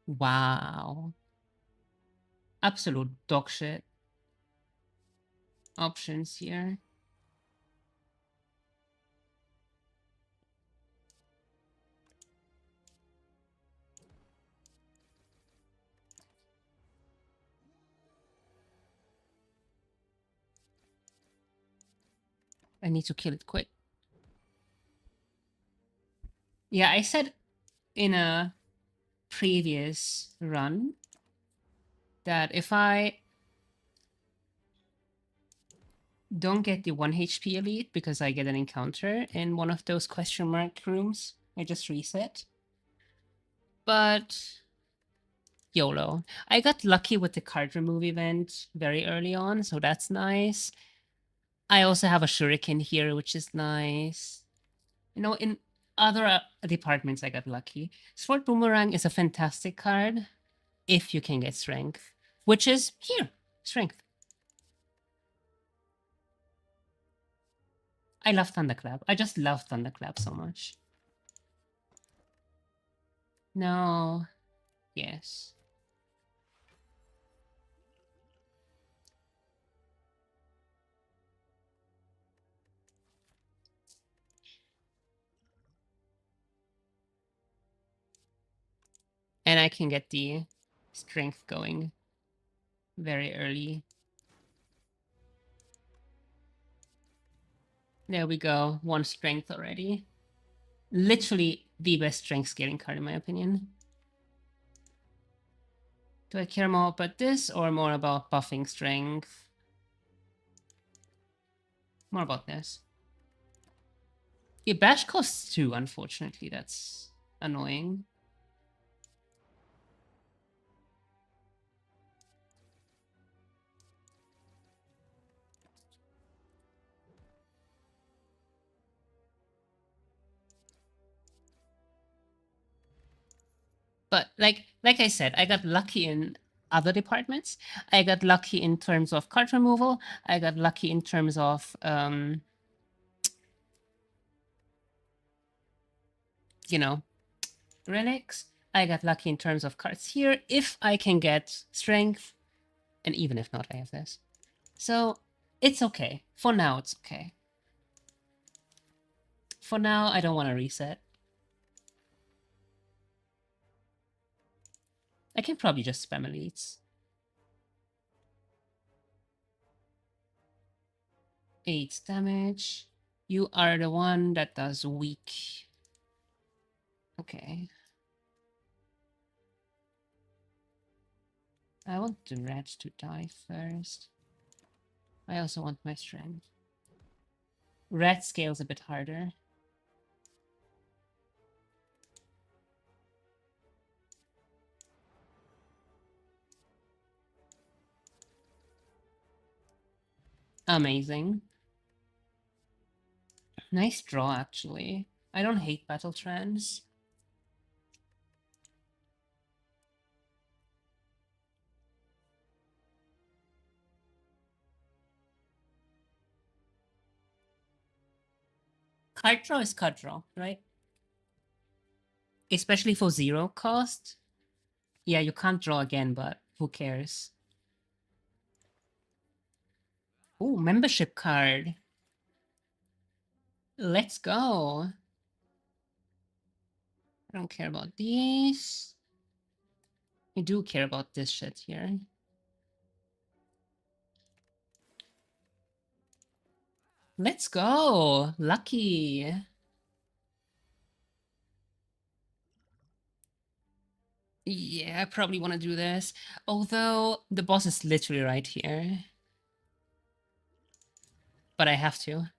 Wow. Absolute dog shit. Options here. I need to kill it quick. Yeah, I said in a previous run that if I don't get the 1 HP elite because I get an encounter in one of those question mark rooms, I just reset. But YOLO. I got lucky with the card remove event very early on, so that's nice. I also have a shuriken here, which is nice. You know, in other departments, I got lucky. Sword Boomerang is a fantastic card if you can get strength, which is here, strength. I love Thunderclap. I just love Thunderclap so much. No. Yes. And I can get the strength going very early. There we go. 1 strength already. Literally the best strength scaling card in my opinion. Do I care more about this or more about buffing strength? More about this. Yeah, bash costs 2, unfortunately. That's annoying. But like I said, I got lucky in other departments. I got lucky in terms of card removal. I got lucky in terms of you know, relics. I got lucky in terms of cards here. If I can get strength, and even if not, I have this. So it's okay. For now, it's okay. For now, I don't want to reset. I can probably just spam elites. 8 damage. You are the one that does weak. Okay. I want the rat to die first. I also want my strength. Rat scales a bit harder. Amazing. Nice draw, actually. I don't hate battle trends. Card draw is card draw, right? Especially for 0 cost. Yeah, you can't draw again, but who cares? Ooh, membership card. Let's go. I don't care about these. I do care about this shit here. Let's go. Lucky. Yeah, I probably want to do this. Although the boss is literally right here. But I have to.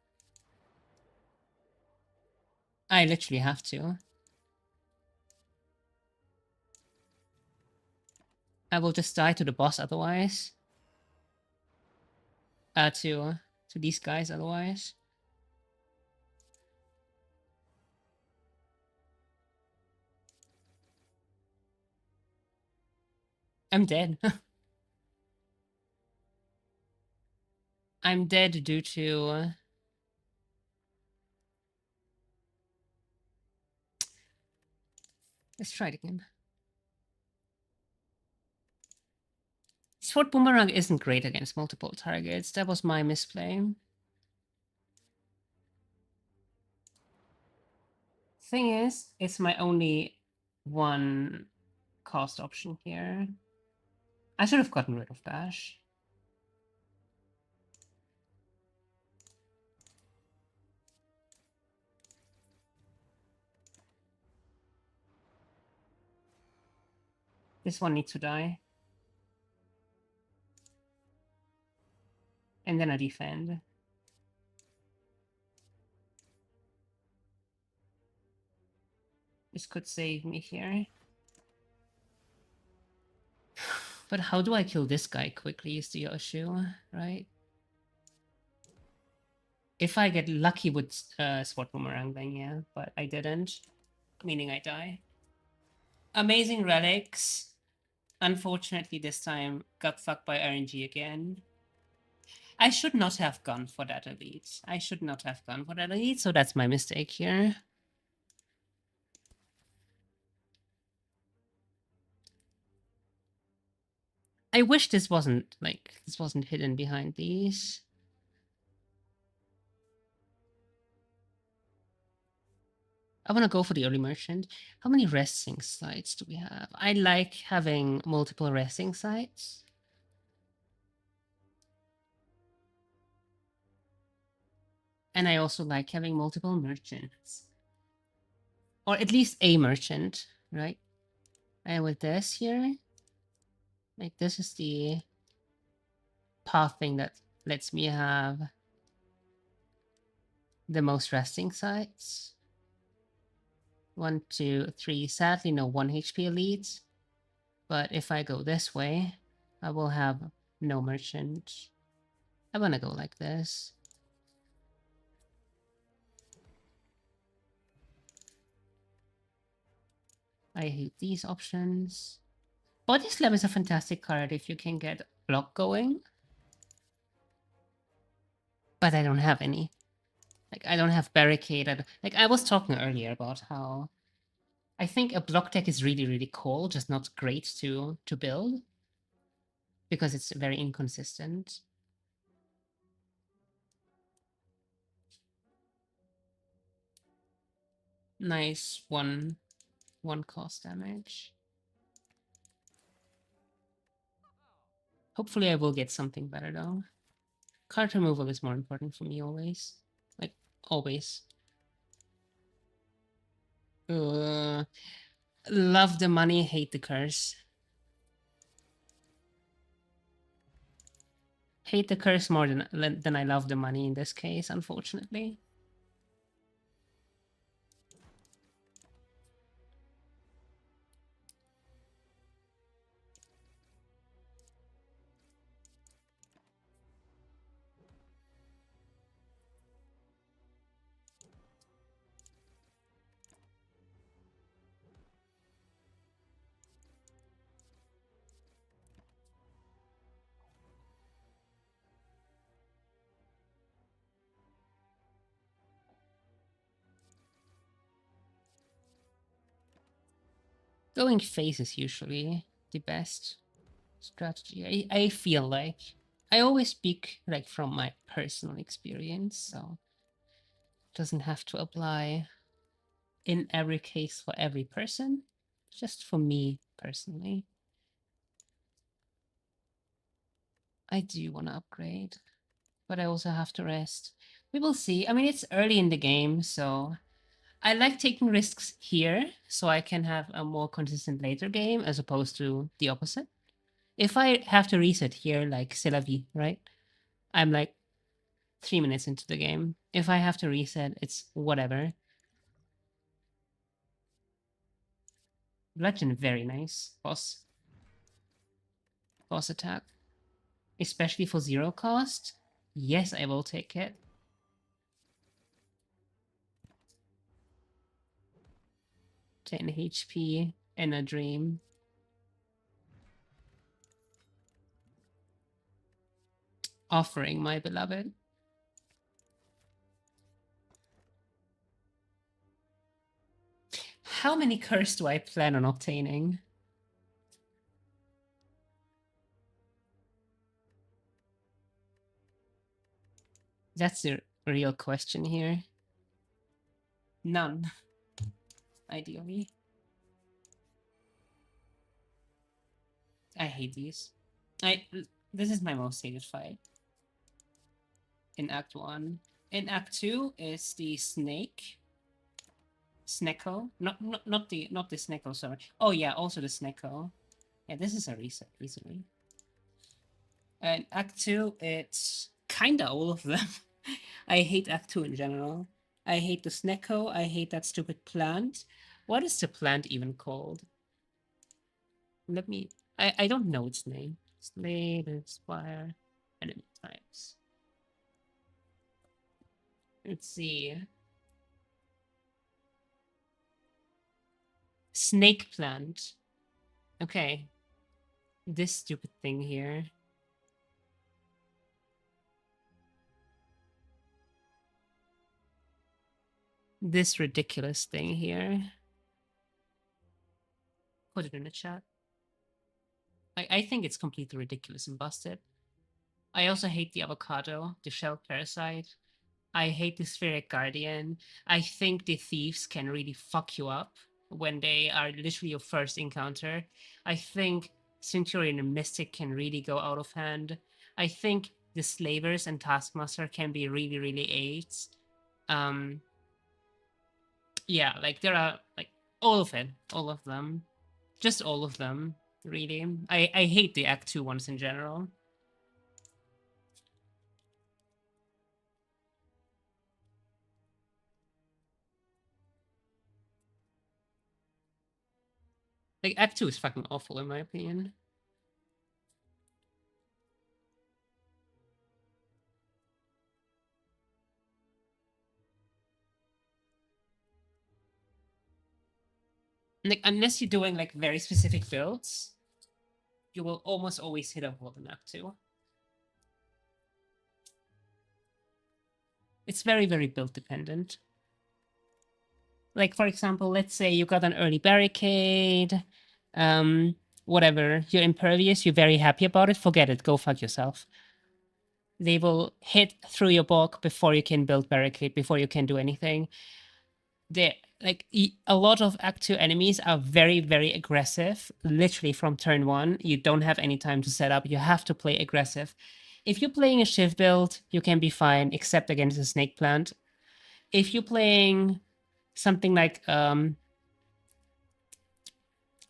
I literally have to. I will just die to the boss otherwise. To these guys otherwise. I'm dead. I'm dead due to... Let's try it again. Sword Boomerang isn't great against multiple targets. That was my misplay. Thing is, it's my only one cost option here. I should have gotten rid of Dash. This one needs to die. And then I defend. This could save me here. But how do I kill this guy quickly is the issue, right? If I get lucky with Sword Boomerang, then yeah, but I didn't, meaning I die. Amazing relics. Unfortunately, this time got fucked by RNG again. I should not have gone for that elite. I should not have gone for that elite, so that's my mistake here. I wish this wasn't, like, this wasn't hidden behind these. I want to go for the early merchant. How many resting sites do we have? I like having multiple resting sites. And I also like having multiple merchants. Or at least a merchant, right? And with this here, like this is the path thing that lets me have the most resting sites. 1, 2, 3. Sadly, no 1 HP elites. But if I go this way, I will have no merchant. I want to go like this. I hate these options. Body Slam is a fantastic card if you can get block going. But I don't have any. Like, I don't have barricade. Like, I was talking earlier about how I think a block deck is really, really cool, just not great to build. Because it's very inconsistent. Nice one cost damage. Hopefully I will get something better though. Card removal is more important for me always. Like, always. Love the money, hate the curse. Hate the curse more than I love the money in this case, unfortunately. Going face is usually the best strategy. I feel like. I always speak like from my personal experience, so it doesn't have to apply in every case for every person, just for me personally. I do want to upgrade, but I also have to rest. We will see. I mean, it's early in the game, so I like taking risks here so I can have a more consistent later game as opposed to the opposite. If I have to reset here, like c'est la vie, right? I'm like 3 minutes into the game. If I have to reset, it's whatever. Legend, very nice. Boss attack. Especially for 0 cost. Yes, I will take it. 10 HP and a dream. Offering, my beloved. How many curse do I plan on obtaining? That's the real question here. None. Ideally. I hate these. This is my most hated fight. In Act 1. In Act 2 is the snake. Snecko. Not the Snecko, sorry. Oh yeah, also the Snecko. Yeah, this is a reset recently. And Act 2, it's kinda all of them. I hate Act 2 in general. I hate the Snecko, I hate that stupid plant. What is the plant even called? Let me... I don't know its name. Slade, Spire, enemy types. Let's see. Snake plant. Okay. This stupid thing here. This ridiculous thing here. Put it in the chat. I think it's completely ridiculous and busted. I also hate the avocado, the shell parasite. I hate the spheric guardian. I think the thieves can really fuck you up when they are literally your first encounter. I think Centurion and Mystic can really go out of hand. I think the Slavers and Taskmaster can be really, really aids. Yeah, like there are like all of them. Just all of them, really. I hate the Act 2 ones in general. Like, Act 2 is fucking awful, in my opinion. Like, unless you're doing, like, very specific builds, you will almost always hit a wall in Act 2. It's very, very build dependent. Like, for example, let's say you got an early barricade, whatever, you're impervious, you're very happy about it, forget it, go fuck yourself. They will hit through your block before you can build barricade, before you can do anything. They like a lot of Act 2 enemies are very, very aggressive. Literally from turn 1, you don't have any time to set up. You have to play aggressive. If you're playing a shiv build, you can be fine, except against a snake plant. If you're playing something like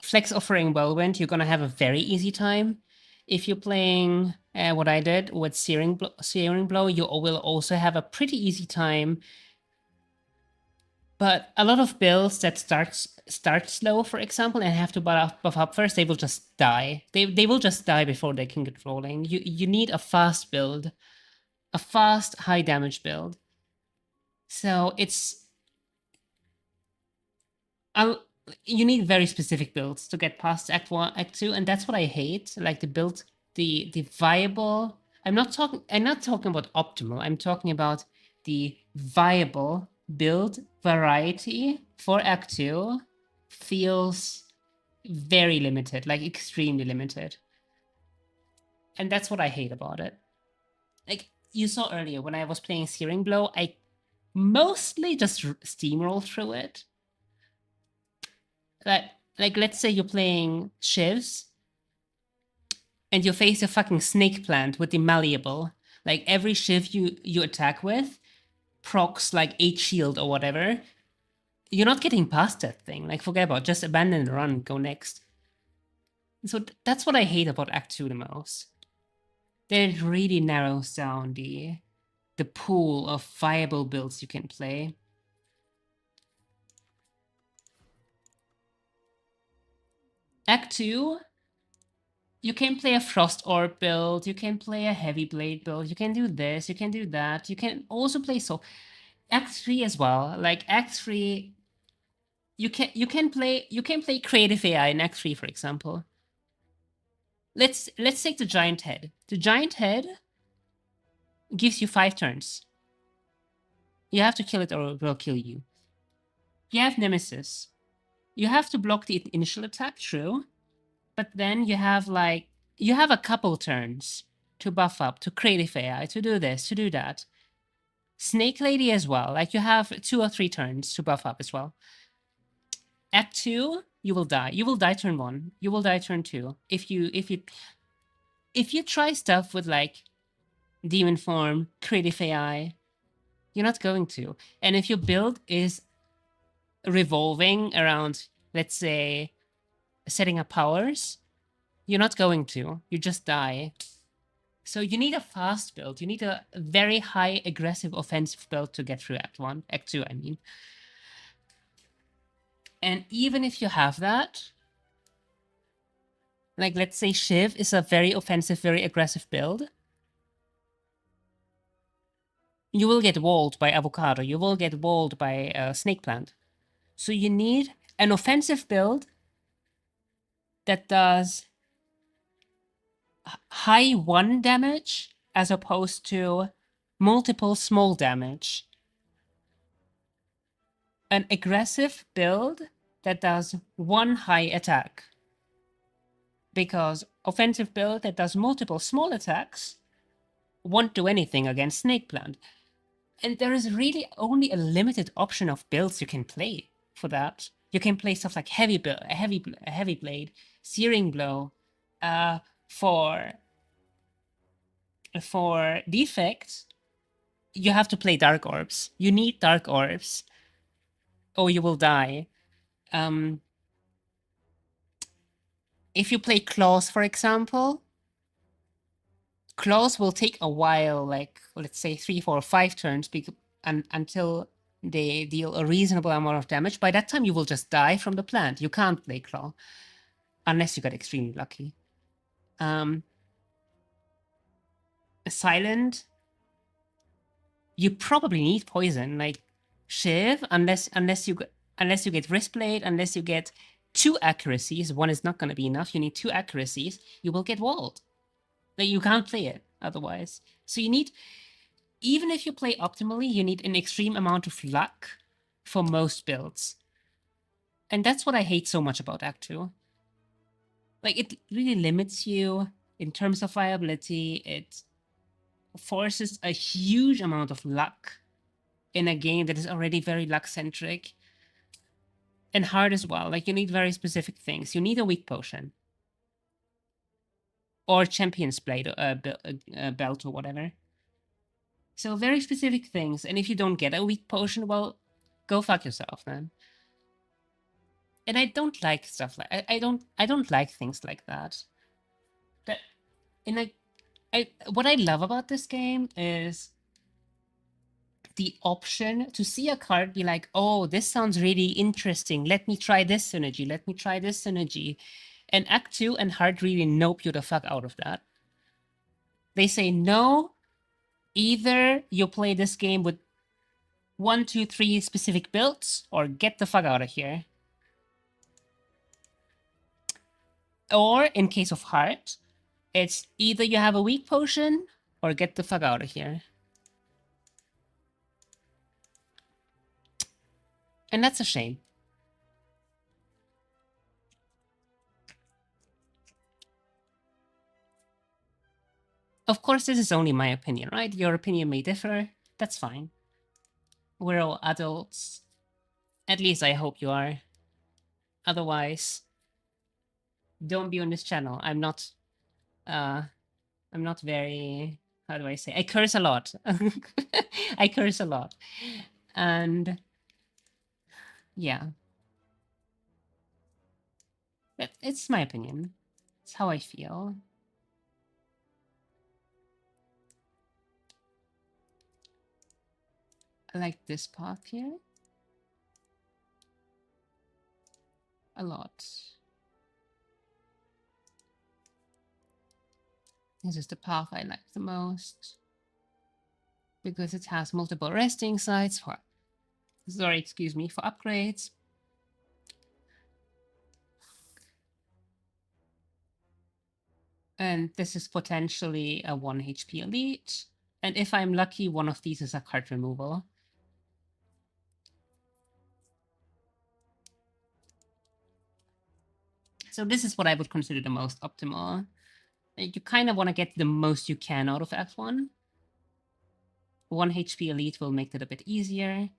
Flex Offering Whirlwind, you're gonna have a very easy time. If you're playing what I did with Searing Blow, you will also have a pretty easy time. But a lot of builds that start slow, for example, and have to buff up first, they will just die. They will just die before they can get rolling. You need a fast build, a fast high damage build. So it's you need very specific builds to get past Act 1, Act 2, and that's what I hate. Like the build, the viable. I'm not talking about optimal. I'm talking about the viable build variety for Act 2 feels very limited, like extremely limited. And that's what I hate about it. Like you saw earlier when I was playing Searing Blow, I mostly just steamroll through it. Like let's say you're playing Shivs and you face a fucking snake plant with the malleable. Like every Shiv you attack with procs like 8 shield or whatever. You're not getting past that thing. Like forget about it. Just abandon the run, go next. So that's what I hate about Act 2 the most. That it really narrows down the pool of viable builds you can play. Act 2, you can play a Frost Orb build, you can play a Heavy Blade build, you can do this, you can do that, you can also play Act 3 as well. Like Act 3, you can play creative AI in Act 3, for example. Let's take the Giant Head. The Giant Head gives you 5 turns. You have to kill it or it will kill you. You have Nemesis. You have to block the initial attack, true. But then you have a couple turns to buff up, to creative AI, to do this, to do that. Snake Lady as well. Like you have 2 or 3 turns to buff up as well. Act 2, you will die. You will die turn 1. You will die turn 2. If you try stuff with like Demon Form, creative AI, you're not going to. And if your build is revolving around, let's say, setting up powers, you're not going to. You just die. So you need a fast build. You need a very high aggressive offensive build to get through Act 1. Act 2, I mean. And even if you have that, like let's say Shiv is a very offensive, very aggressive build, you will get walled by Avocado. You will get walled by Snake Plant. So you need an offensive build that does high 1 damage as opposed to multiple small damage. An aggressive build that does 1 high attack. Because offensive build that does multiple small attacks won't do anything against Snake Plant. And there is really only a limited option of builds you can play for that. You can play stuff like Heavy Blade, Searing Blow. For defects, you have to play Dark Orbs. You need Dark Orbs, or you will die. If you play Claws, for example, Claws will take a while, like let's say 3, 4, 5 turns, until they deal a reasonable amount of damage. By that time, you will just die from the plant. You can't play Claw unless you got extremely lucky. Silent, you probably need poison, like Shiv, unless you get Wrist Blade, unless you get 2 accuracies. 1 is not going to be enough. You need 2 accuracies. You will get walled. Like you can't play it otherwise. So you need, even if you play optimally, you need an extreme amount of luck for most builds. And that's what I hate so much about Act 2. Like it really limits you in terms of viability. It forces a huge amount of luck in a game that is already very luck-centric. And hard as well. Like you need very specific things. You need a weak potion. Or Champion's Blade, belt or whatever. So very specific things. And if you don't get a weak potion, well, go fuck yourself then. And I don't like stuff like I don't like things like that. That in what I love about this game is the option to see a card, be like, oh, this sounds really interesting. Let me try this synergy. Let me try this synergy. And Act 2 and Hard really nope you the fuck out of that. They say, no, either you play this game with 1, 2, 3 specific builds, or get the fuck out of here. Or, in case of Heart, it's either you have a weak potion, or get the fuck out of here. And that's a shame. Of course, this is only my opinion, right? Your opinion may differ. That's fine. We're all adults. At least I hope you are. Otherwise, don't be on this channel. I'm not very, how do I say? I curse a lot. I curse a lot. And yeah. It's my opinion. It's how I feel. I like this path here a lot. This is the path I like the most because it has multiple resting sites for, sorry, excuse me, for upgrades. And this is potentially a 1 HP elite. And if I'm lucky, one of these is a card removal. So this is what I would consider the most optimal. You kind of want to get the most you can out of F1. 1 HP elite will make it a bit easier.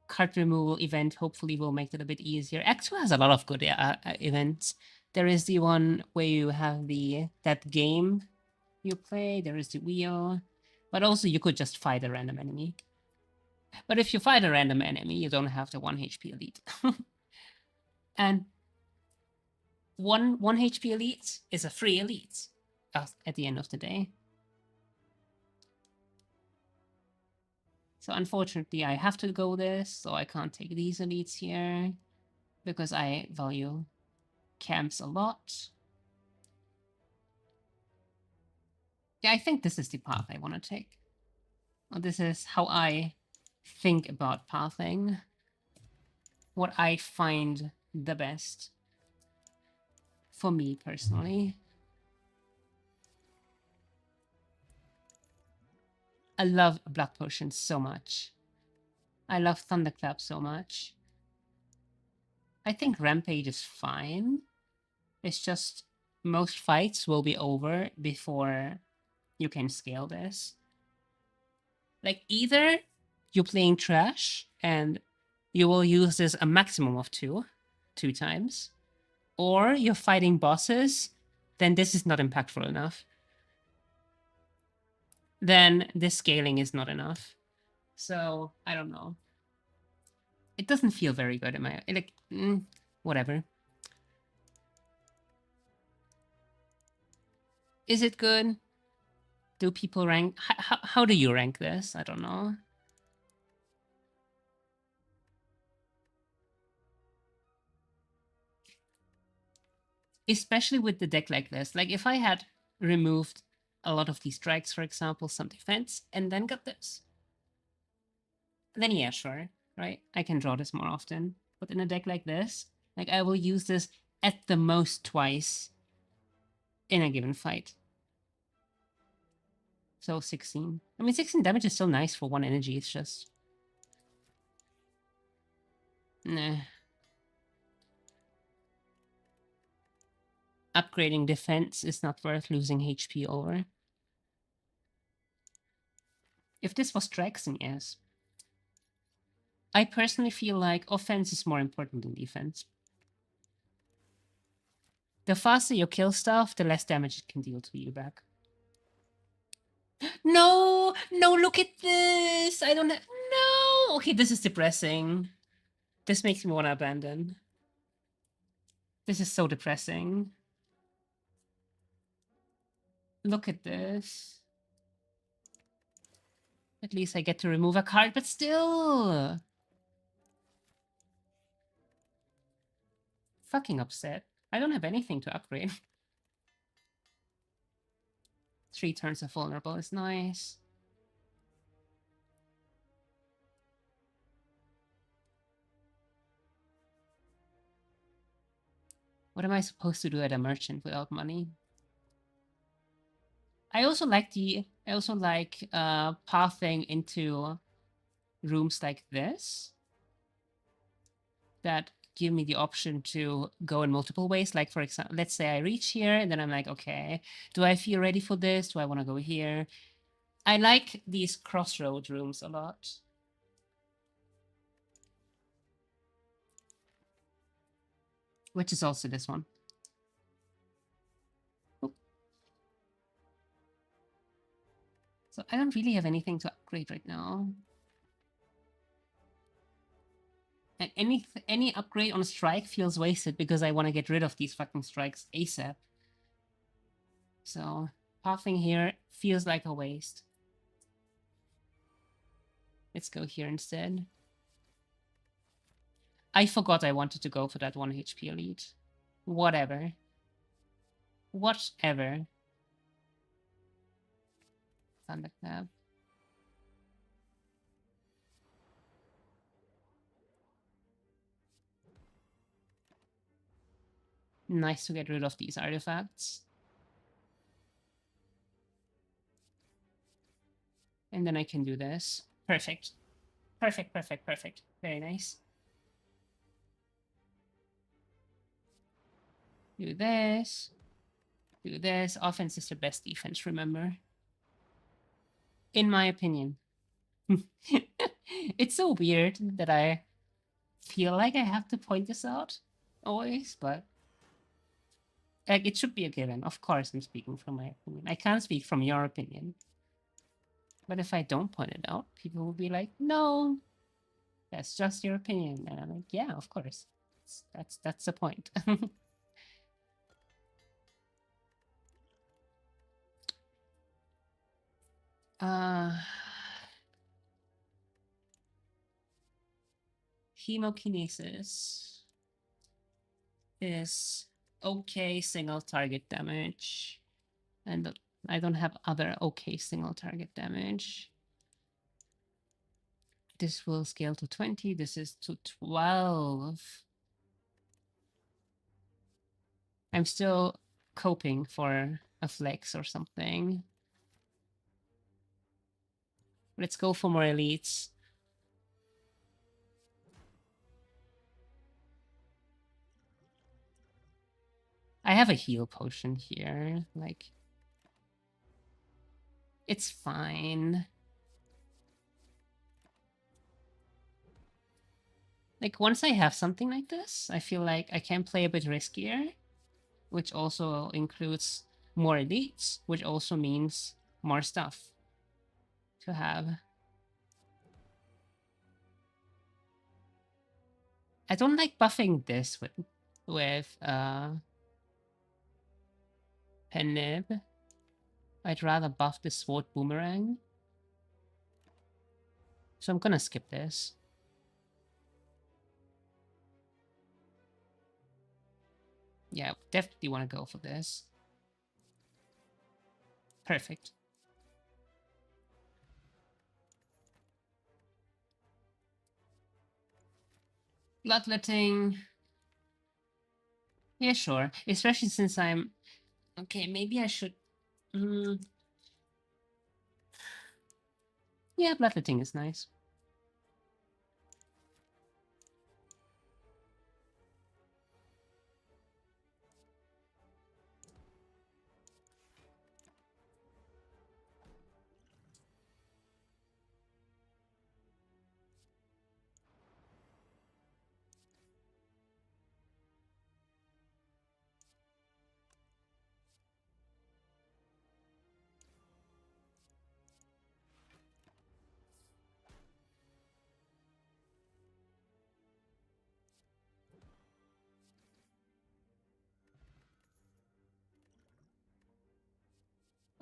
Card removal event hopefully will make it a bit easier. Act 2 has a lot of good events. There is the one where you have that game you play. There is the wheel. But also you could just fight a random enemy. But if you fight a random enemy, you don't have the 1 HP elite. And 1 HP elite is a free elite at the end of the day. So unfortunately, I have to go this, so I can't take these elites here because I value camps a lot. Yeah, I think this is the path I want to take. Well, this is how I think about pathing. What I find the best for me personally. I love Black Potion so much. I love Thunderclap so much. I think Rampage is fine. It's just most fights will be over before you can scale this. Like, either you're playing trash and you will use this a maximum of two times, or you're fighting bosses, then this is not impactful enough. Then this scaling is not enough. So, I don't know. It doesn't feel very good in my, like, whatever. Is it good? Do people rank? How do you rank this? I don't know. Especially with the deck like this. Like, if I had removed a lot of these strikes, for example, some defense, and then got this, then yeah, sure, right? I can draw this more often. But in a deck like this, like, I will use this at the most twice in a given fight. So 16. I mean, 16 damage is still nice for 1 energy, it's just... nah. Upgrading defense is not worth losing HP over. If this was Drex, then yes. I personally feel like offense is more important than defense. The faster you kill stuff, the less damage it can deal to you back. No! No, look at this! I don't have... No! Okay, this is depressing. This makes me want to abandon. This is so depressing. Look at this. At least I get to remove a card, but still! Fucking upset. I don't have anything to upgrade. 3 turns of vulnerable is nice. What am I supposed to do at a merchant without money? I also like pathing into rooms like this that give me the option to go in multiple ways. Like, for example, let's say I reach here and then I'm like, okay, do I feel ready for this? Do I want to go here? I like these crossroad rooms a lot. Which is also this one. Oop. So I don't really have anything to upgrade right now. And any upgrade on strike feels wasted because I want to get rid of these fucking strikes ASAP. So pathing here feels like a waste. Let's go here instead. I forgot I wanted to go for that 1 HP elite. Whatever. Whatever. Thunderclap. Nice to get rid of these artifacts. And then I can do this. Perfect. Perfect, perfect, perfect. Very nice. Do this. Do this. Offense is the best defense, remember? In my opinion. It's so weird that I feel like I have to point this out always, but like it should be a given. Of course, I'm speaking from my opinion. I can't speak from your opinion. But if I don't point it out, people will be like, no, that's just your opinion. And I'm like, yeah, of course. That's the point. Hemokinesis is okay single target damage. And I don't have other okay single target damage. This will scale to 20. This is to 12. I'm still coping for a flex or something. Let's go for more elites. I have a heal potion here. Like, it's fine. Like, once I have something like this, I feel like I can play a bit riskier, which also includes more elites, which also means more stuff to have. I don't like buffing this with Penib. I'd rather buff the sword boomerang. So I'm gonna skip this. Yeah, definitely want to go for this. Perfect. Bloodletting. Yeah, sure. Especially since I'm... Okay, maybe I should... Yeah, bloodletting is nice.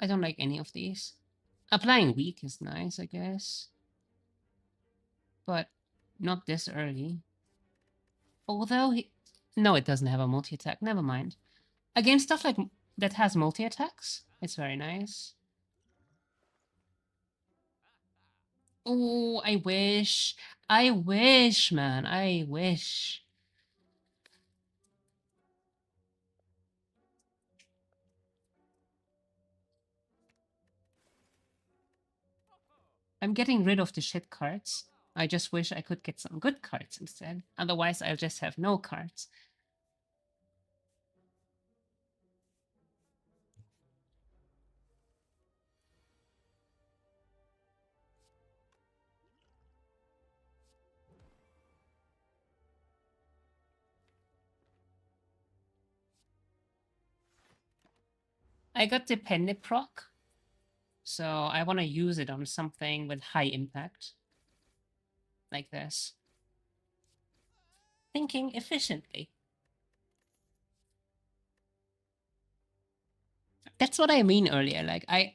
I don't like any of these. Applying weak is nice, I guess. But not this early. Although he... No, it doesn't have a multi-attack. Never mind. Against stuff like that has multi-attacks, it's very nice. Oh, I wish. I wish, man. I wish. I'm getting rid of the shit cards. I just wish I could get some good cards instead. Otherwise, I'll just have no cards. I got Dependent proc, so I want to use it on something with high impact. Like this. Thinking efficiently. That's what I mean earlier. Like I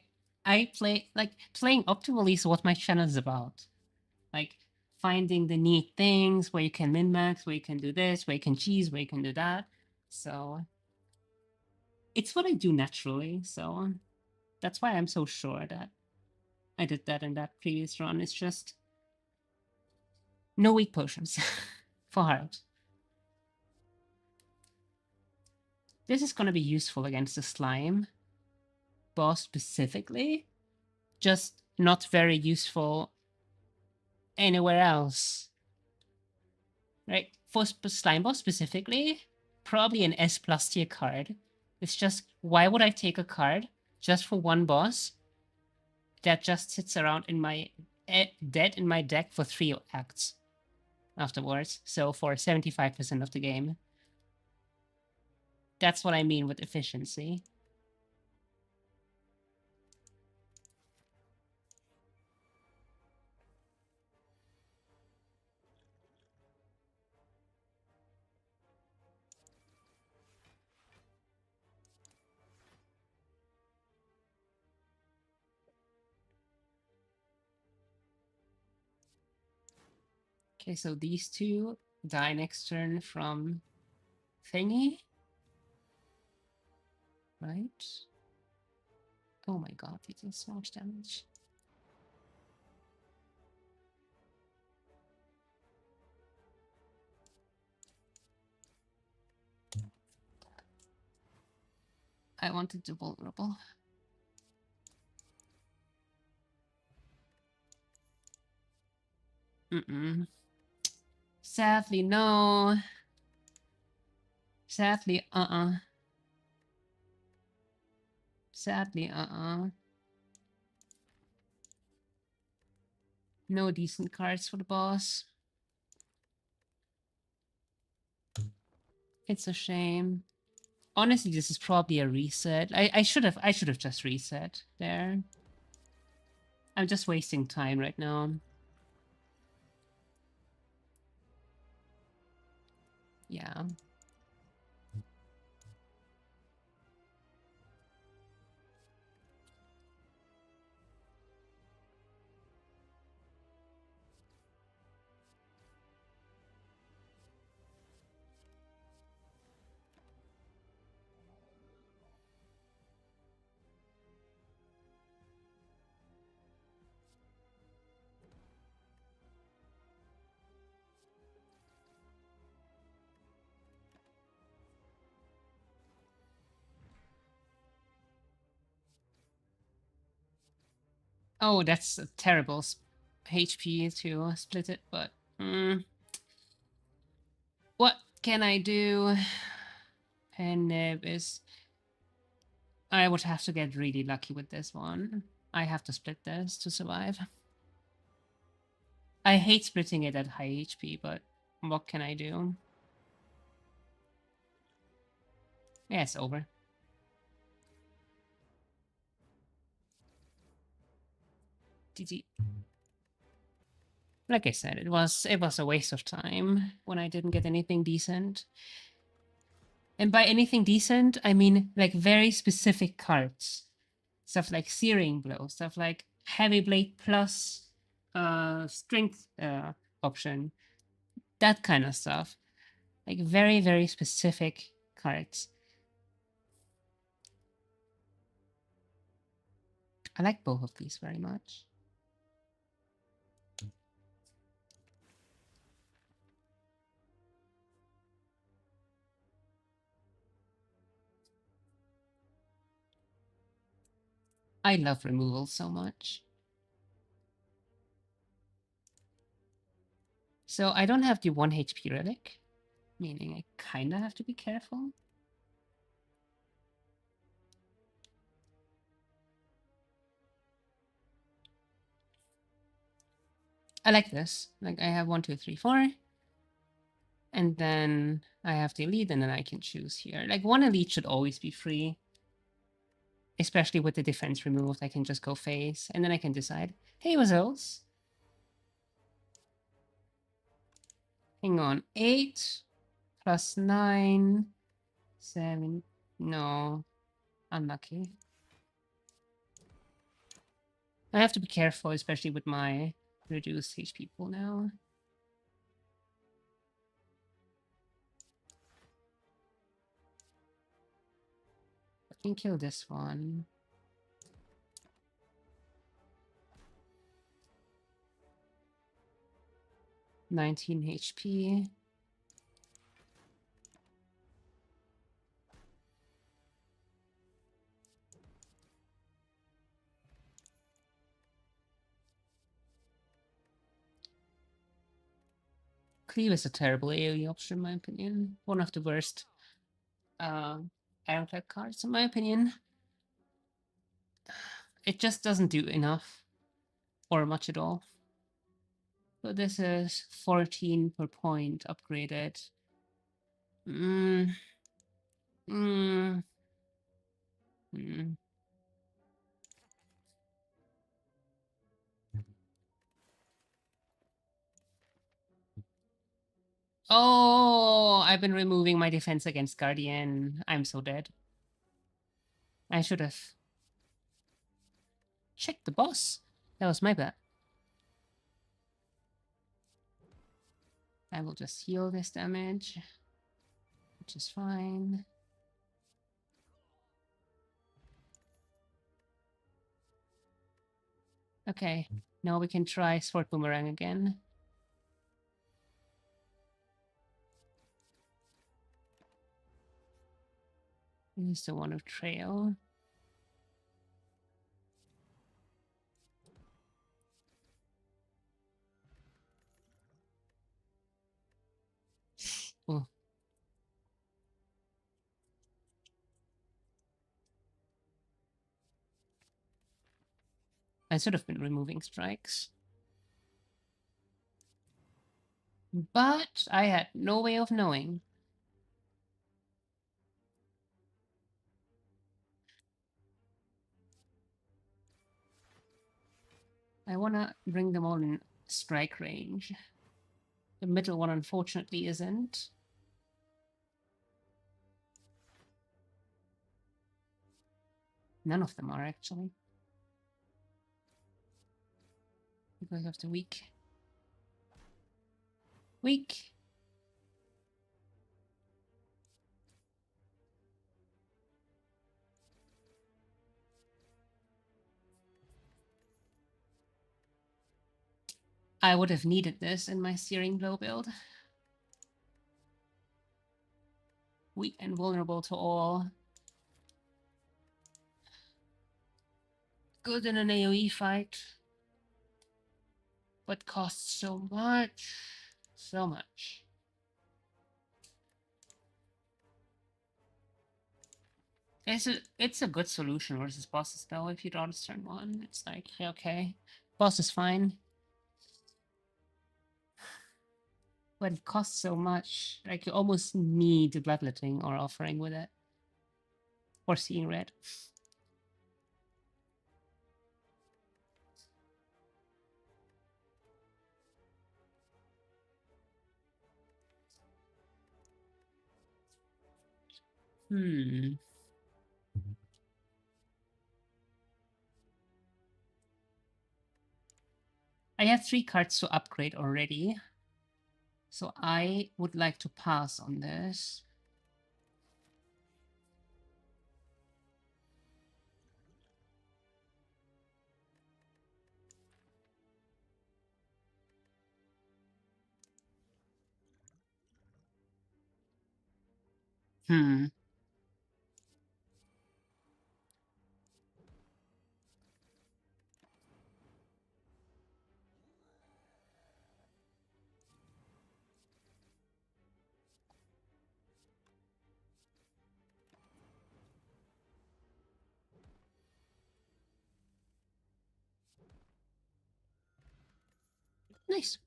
play like playing optimally is what my channel is about. Like finding the neat things where you can min-max, where you can do this, where you can cheese, where you can do that. So it's what I do naturally. So that's why I'm so sure that I did that in that previous run. It's just no weak potions for heart. This is going to be useful against the slime boss specifically, just not very useful anywhere else. Right? For slime boss specifically, probably an S plus tier card. It's just, why would I take a card just for one boss that just sits around in my dead in my deck for 3 acts afterwards? So for 75% of the game. That's what I mean with efficiency. Okay, so these two die next turn from thingy. Right? Oh my god, they did so much damage. I wanted to vulnerable. Sadly, no. Sadly, Sadly, No decent cards for the boss. It's a shame. Honestly, this is probably a reset. I should have just reset there. I'm just wasting time right now. Yeah. Oh, that's a terrible HP to split it, but what can I do? Penib is... I would have to get really lucky with this one. I have to split this to survive. I hate splitting it at high HP, but what can I do? Yeah, it's over. GG. Like I said, it was a waste of time when I didn't get anything decent. And by anything decent, I mean like very specific cards. Stuff like Searing Blow, stuff like Heavy Blade plus strength option. That kind of stuff. Like very, very specific cards. I like both of these very much. I love removal so much. So I don't have the 1 HP relic, meaning I kind of have to be careful. I like this. Like I have 1, 2, 3, 4. And then I have the elite, and then I can choose here. Like 1 elite should always be free. Especially with the defense removed, I can just go face, and then I can decide, hey, results. Hang on, 8 plus 9, 7, no, unlucky. I have to be careful, especially with my reduced HP pool now. I can kill this one. 19 HP. Cleave is a terrible AoE option, in my opinion. One of the worst Ironclad cards, in my opinion. It just doesn't do enough, or much at all. So this is 14 per point upgraded. Mm. Mm. Mm. Oh, I've been removing my defense against Guardian. I'm so dead. I should have checked the boss. That was my bad. I will just heal this damage, which is fine. Okay, now we can try Sword Boomerang again. This is the one of Trail. Oh. I should have been removing strikes. But I had no way of knowing. I want to bring them all in strike range. The middle one, unfortunately, isn't. None of them are, actually. Because of the weak. Weak. I would have needed this in my Searing Blow build. Weak and vulnerable to all. Good in an AoE fight. But costs so much. So much. It's a good solution versus bosses, though, if you draw this turn 1. It's like, okay, boss is fine. But it costs so much. Like, you almost need bloodletting or offering with it. Or seeing red. I have 3 cards to upgrade already. So I would like to pass on this. Nice.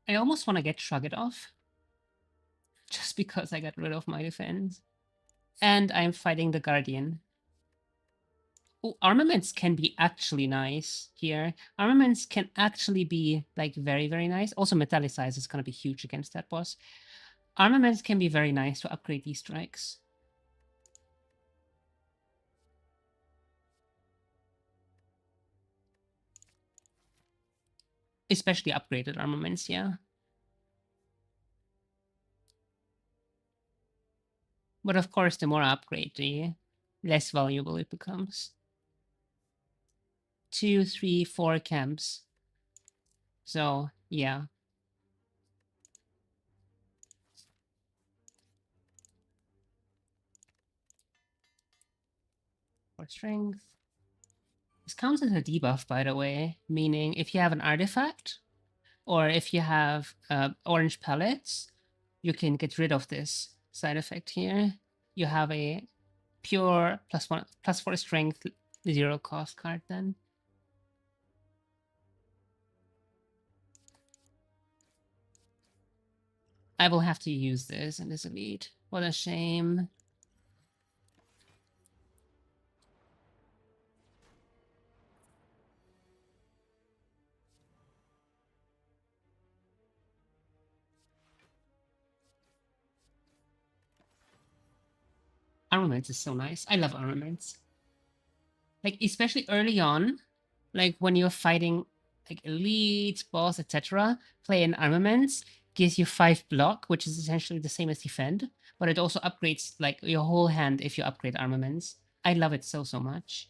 I almost want to get Shrug It Off. Just because I got rid of my defense. And I'm fighting the Guardian. Oh, armaments can be actually nice here. Armaments can actually be like very, very nice. Also, Metallicize is going to be huge against that boss. Armaments can be very nice to upgrade these strikes. Especially upgraded armaments, yeah. But of course, the more upgrade, the less valuable it becomes. 2, 3, 4 camps. So, yeah. For strength. This counts as a debuff, by the way, meaning if you have an artifact, or if you have orange pellets, you can get rid of this side effect here. You have a pure +1, +4 strength, 0 cost card then. I will have to use this in this elite. What a shame. Armaments is so nice. I love armaments. Like, especially early on, like when you're fighting like elite, boss, etc., play in armaments gives you 5 block, which is essentially the same as defend, but it also upgrades like your whole hand if you upgrade armaments. I love it so, so much.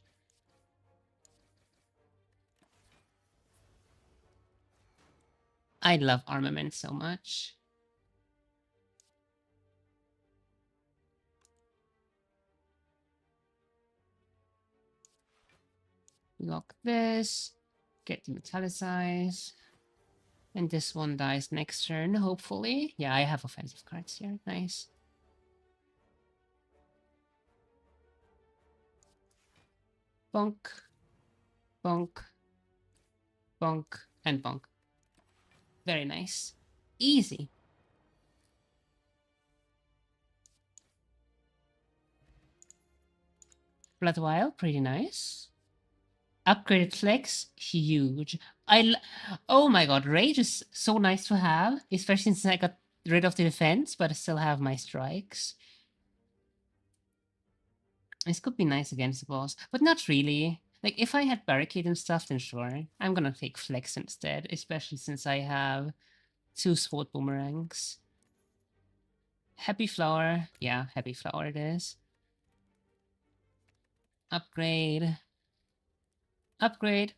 I love armaments so much. Lock this, get the metallicize, and this one dies next turn, hopefully. Yeah, I have offensive cards here. Nice. Bonk, bonk, bonk, and bonk. Very nice. Easy. Blood Vial, pretty nice. Upgraded flex, huge. Oh my god, Rage is so nice to have, especially since I got rid of the defense, but I still have my strikes. This could be nice against the boss, but not really. Like, if I had Barricade and stuff, then sure. I'm gonna take Flex instead, especially since I have 2 Sword Boomerangs. Happy Flower. Yeah, Happy Flower it is. Upgrade. Upgrade.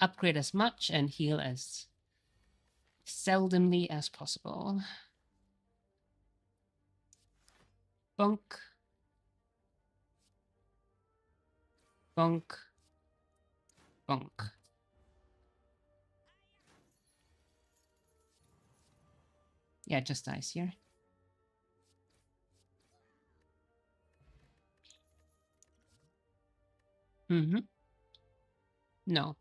Upgrade as much and heal as seldomly as possible. Bonk. Bonk. Bonk. Yeah, it just dies here. Mm-hmm. No.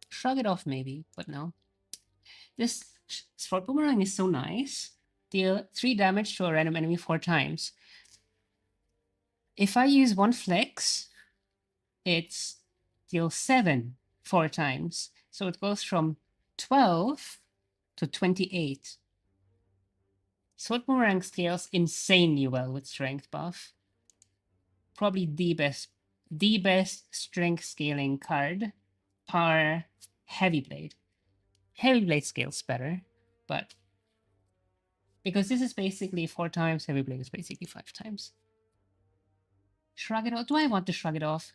Shrug it off maybe, but no. This Sword Boomerang is so nice. Deal 3 damage to a random enemy 4 times. If I use 1 flex, it's deal 7 4 times. So it goes from 12 to 28. Sword Boomerang scales insanely well with strength buff. Probably the best strength scaling card. Par Heavy Blade. Heavy Blade scales better, but because this is basically 4 times, Heavy Blade is basically 5 times. Shrug it off. Do I want to shrug it off?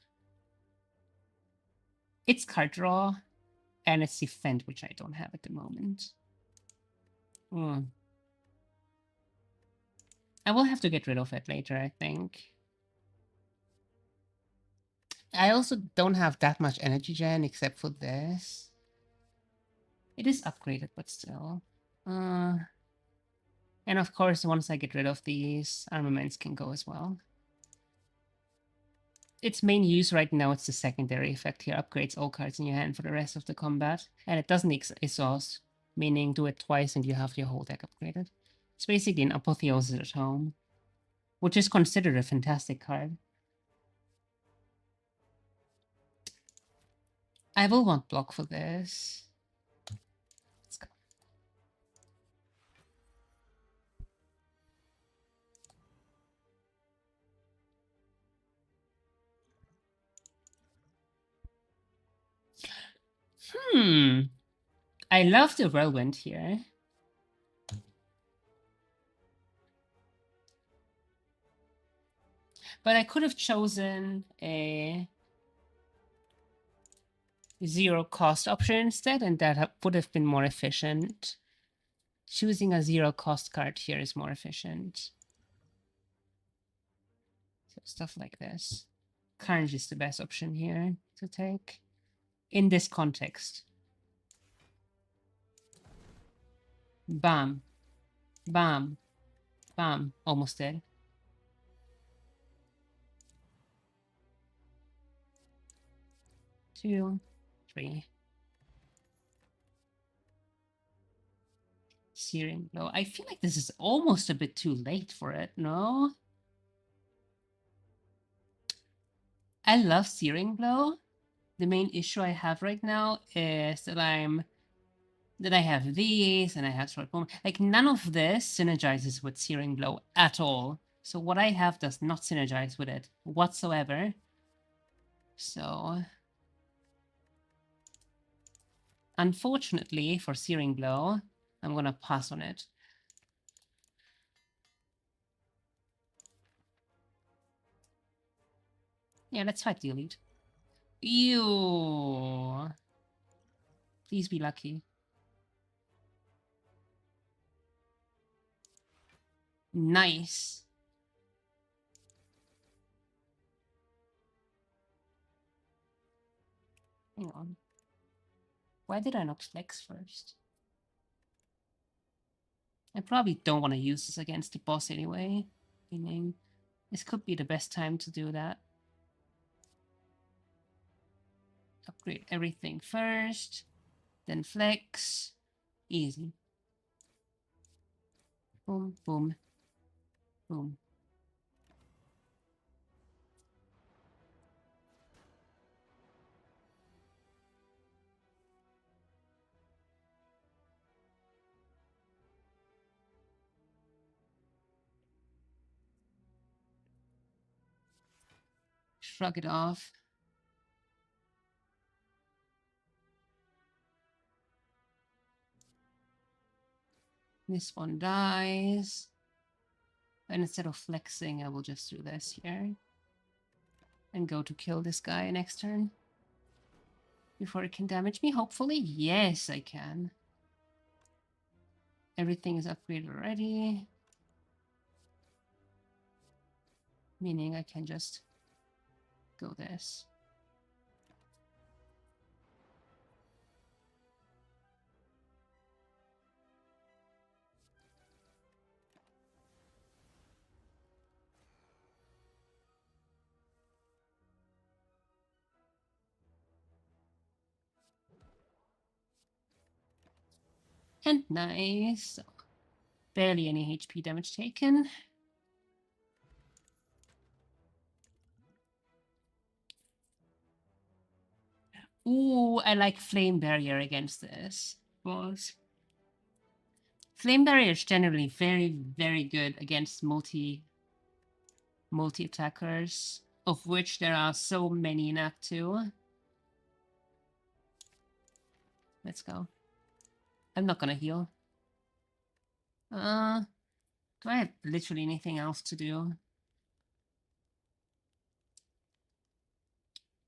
It's card draw, and it's defend, which I don't have at the moment. I will have to get rid of it later, I think. I also don't have that much energy gen except for this. It is upgraded, but still. And of course, once I get rid of these, armaments can go as well. Its main use right now is the secondary effect here, upgrades all cards in your hand for the rest of the combat. And it doesn't exhaust, meaning do it twice and you have your whole deck upgraded. It's basically an apotheosis at home, which is considered a fantastic card. I will want block for this. Let's go. I love the whirlwind here. But I could have chosen a 0 cost option instead, and that would have been more efficient. Choosing a 0 cost card here is more efficient. So stuff like this. Carnage is the best option here to take in this context. Bam. Bam. Bam. Almost dead. Two, three. Searing Blow. I feel like this is almost a bit too late for it, no? I love Searing Blow. The main issue I have right now is that I have these and I have short boom. Like none of this synergizes with Searing Blow at all. So what I have does not synergize with it whatsoever. So unfortunately for Searing Blow, I'm gonna pass on it. Yeah, let's fight the elite. Ew. Please be lucky. Nice. Hang on. Why did I not flex first? I probably don't want to use this against the boss anyway. Meaning, this could be the best time to do that. Upgrade everything first, then flex. Easy. Boom, boom, boom. Shrug it off. This one dies. And instead of flexing, I will just do this here. And go to kill this guy next turn. Before it can damage me, hopefully. Yes, I can. Everything is upgraded already. Meaning I can just go this. And nice. Barely any HP damage taken. Ooh, I like Flame Barrier against this boss. Flame Barrier is generally very, very good against multi-attackers, of which there are so many in Act 2. Let's go. I'm not gonna heal. Do I have literally anything else to do?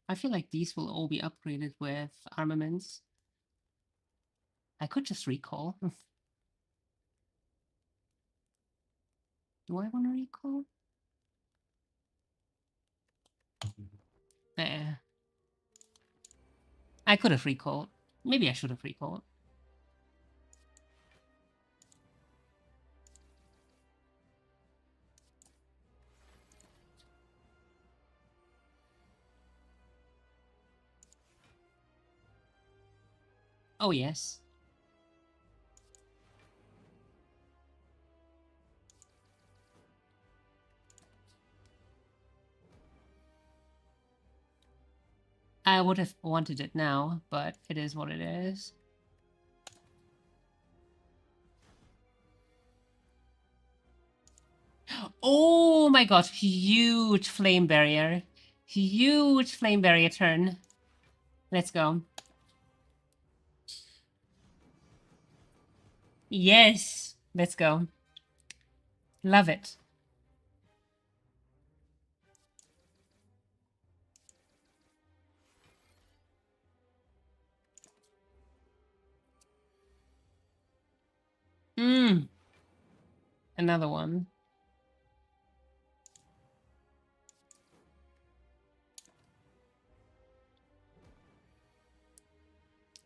I feel like these will all be upgraded with armaments. I could just recall. Do I want to recall? I could have recalled. Maybe I should have recalled. Oh, yes. I would have wanted it now, but it is what it is. Oh my god, huge flame barrier. Huge flame barrier turn. Let's go. Yes, let's go. Love it. Another one.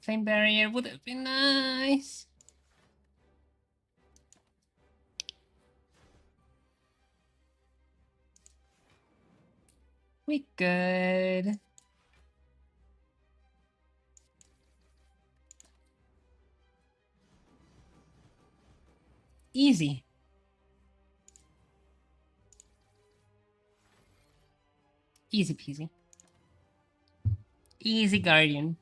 Flame barrier would have been nice. We good. Easy. Easy peasy. Easy guardian.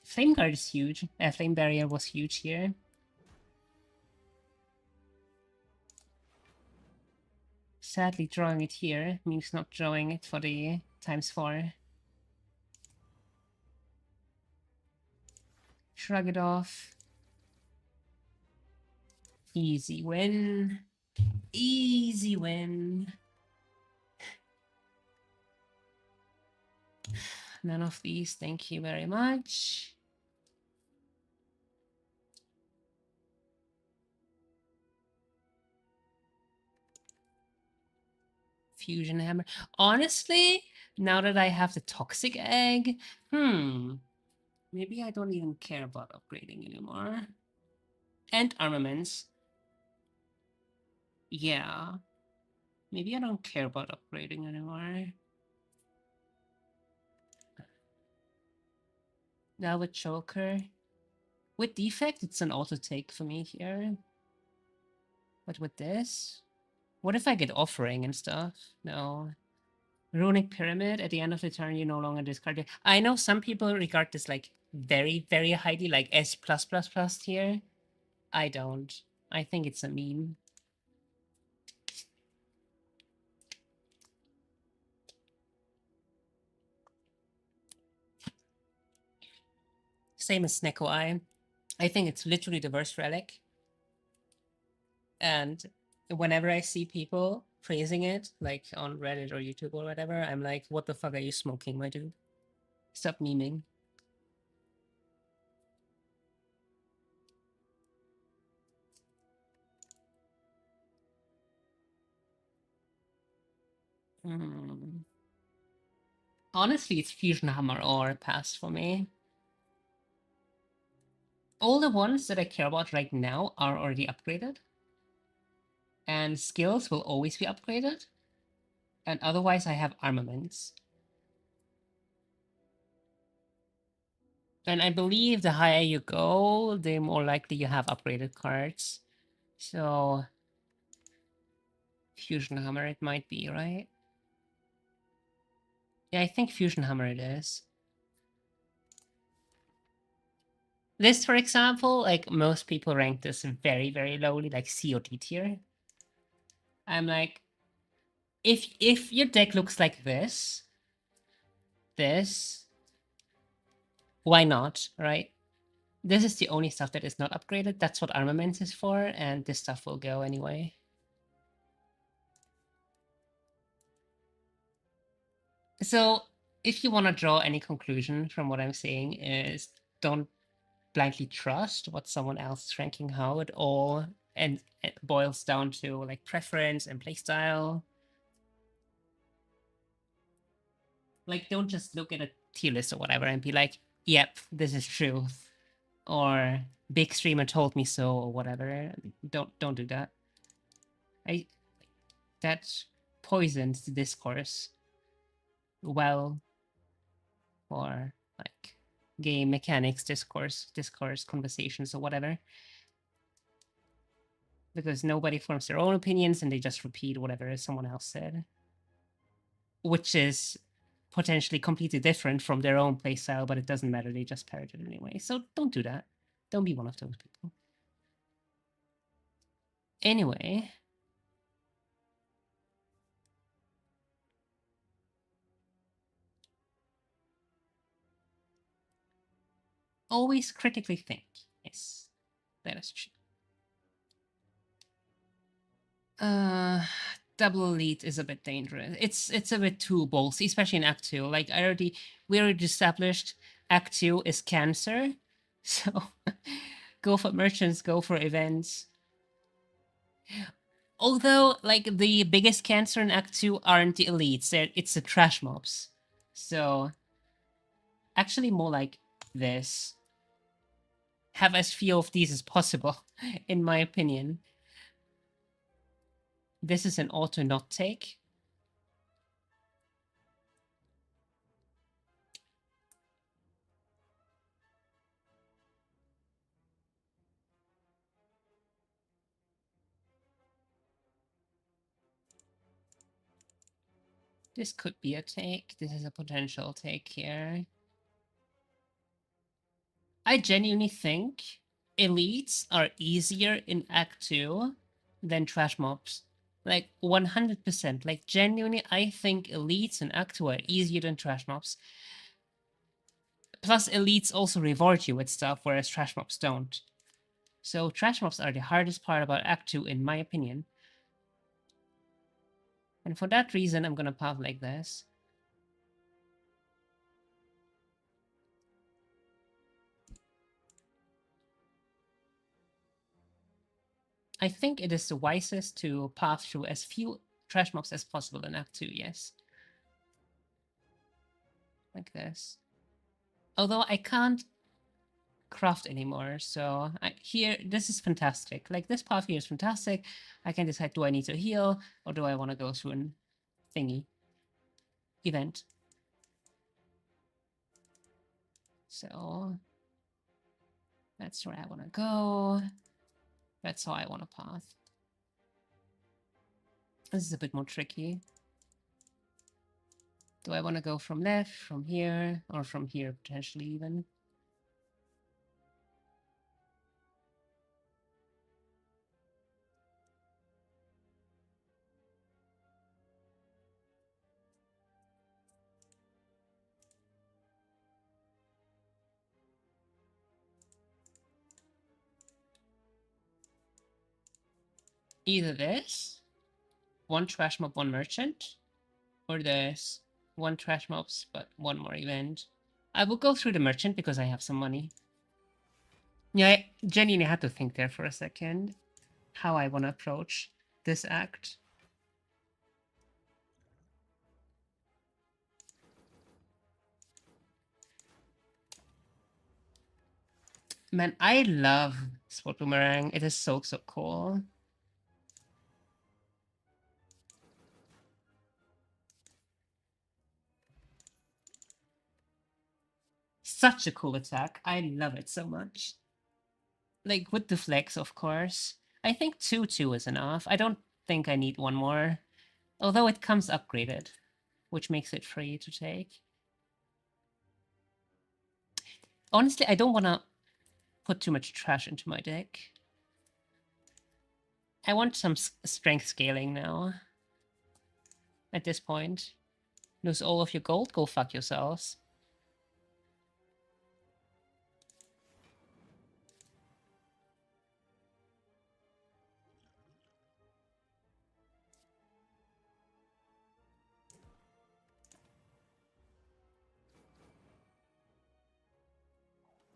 Flame guard is huge. Flame barrier was huge here. Sadly, drawing it here means not drawing it for the ×4. Shrug it off. Easy win. Easy win. None of these, thank you very much. Fusion hammer. Honestly, now that I have the toxic egg, maybe I don't even care about upgrading anymore. And armaments. Yeah. Maybe I don't care about upgrading anymore. Now with choker. With defect, it's an auto take for me here. But with this? What if I get offering and stuff? No. Runic Pyramid, at the end of the turn, you no longer discard it. I know some people regard this like very, very highly, like S++ tier. I don't. I think it's a meme. Same as Snecko Eye. I think it's literally the worst relic. And whenever I see people praising it, like on Reddit or YouTube or whatever, I'm like, what the fuck are you smoking, my dude? Stop memeing. Honestly, it's Fusion Hammer or pass for me. All the ones that I care about right now are already upgraded. And skills will always be upgraded. And otherwise, I have armaments. And I believe the higher you go, the more likely you have upgraded cards. So, Fusion Hammer it might be, right? Yeah, I think Fusion Hammer it is. This, for example, like most people rank this very, very lowly, like COD tier. I'm like, if your deck looks like this, why not, right? This is the only stuff that is not upgraded. That's what armaments is for, and this stuff will go anyway. So if you want to draw any conclusion from what I'm saying is don't blindly trust what someone else is ranking how it all, and it boils down to like preference and playstyle. Like, don't just look at a tier list or whatever and be like, yep, this is true. Or big streamer told me so or whatever. Don't do that. That poisons the discourse. Well, or like game mechanics, discourse, conversations, or whatever. Because nobody forms their own opinions and they just repeat whatever someone else said, which is potentially completely different from their own playstyle, but it doesn't matter. They just parrot it anyway. So don't do that. Don't be one of those people. Anyway. Always critically think. Yes, that is true. Double elite is a bit dangerous. It's a bit too ballsy, especially in Act 2. Like we already established Act 2 is cancer. So go for merchants, go for events. Although, like, the biggest cancer in Act 2 aren't the elites, it's the trash mobs. So actually more like this. Have as few of these as possible, in my opinion. This is an auto not take. This could be a take. This is a potential take here. I genuinely think elites are easier in Act 2 than trash mobs. Like 100%. Like genuinely, I think elites in Act 2 are easier than trash mobs. Plus, elites also reward you with stuff, whereas trash mobs don't. So trash mobs are the hardest part about Act 2, in my opinion. And for that reason, I'm gonna path like this. I think it is the wisest to path through as few trash mobs as possible in Act 2, yes. Like this. Although I can't craft anymore, so here, this is fantastic. Like, this path here is fantastic. I can decide, do I need to heal, or do I want to go through an thingy event? So that's where I want to go. That's how I want to path. This is a bit more tricky. Do I want to go from left, from here, or from here, potentially even? Either this, one trash mob, one merchant, or this, one trash mobs, but one more event. I will go through the merchant because I have some money. Yeah, I genuinely had to think there for a second how I want to approach this act. Man, I love Sport Boomerang. It is so, so cool. Such a cool attack. I love it so much. Like, with the flex, of course. I think 2/2 is enough. I don't think I need one more. Although it comes upgraded, which makes it free to take. Honestly, I don't want to put too much trash into my deck. I want some strength scaling now. At this point. Lose all of your gold? Go fuck yourselves.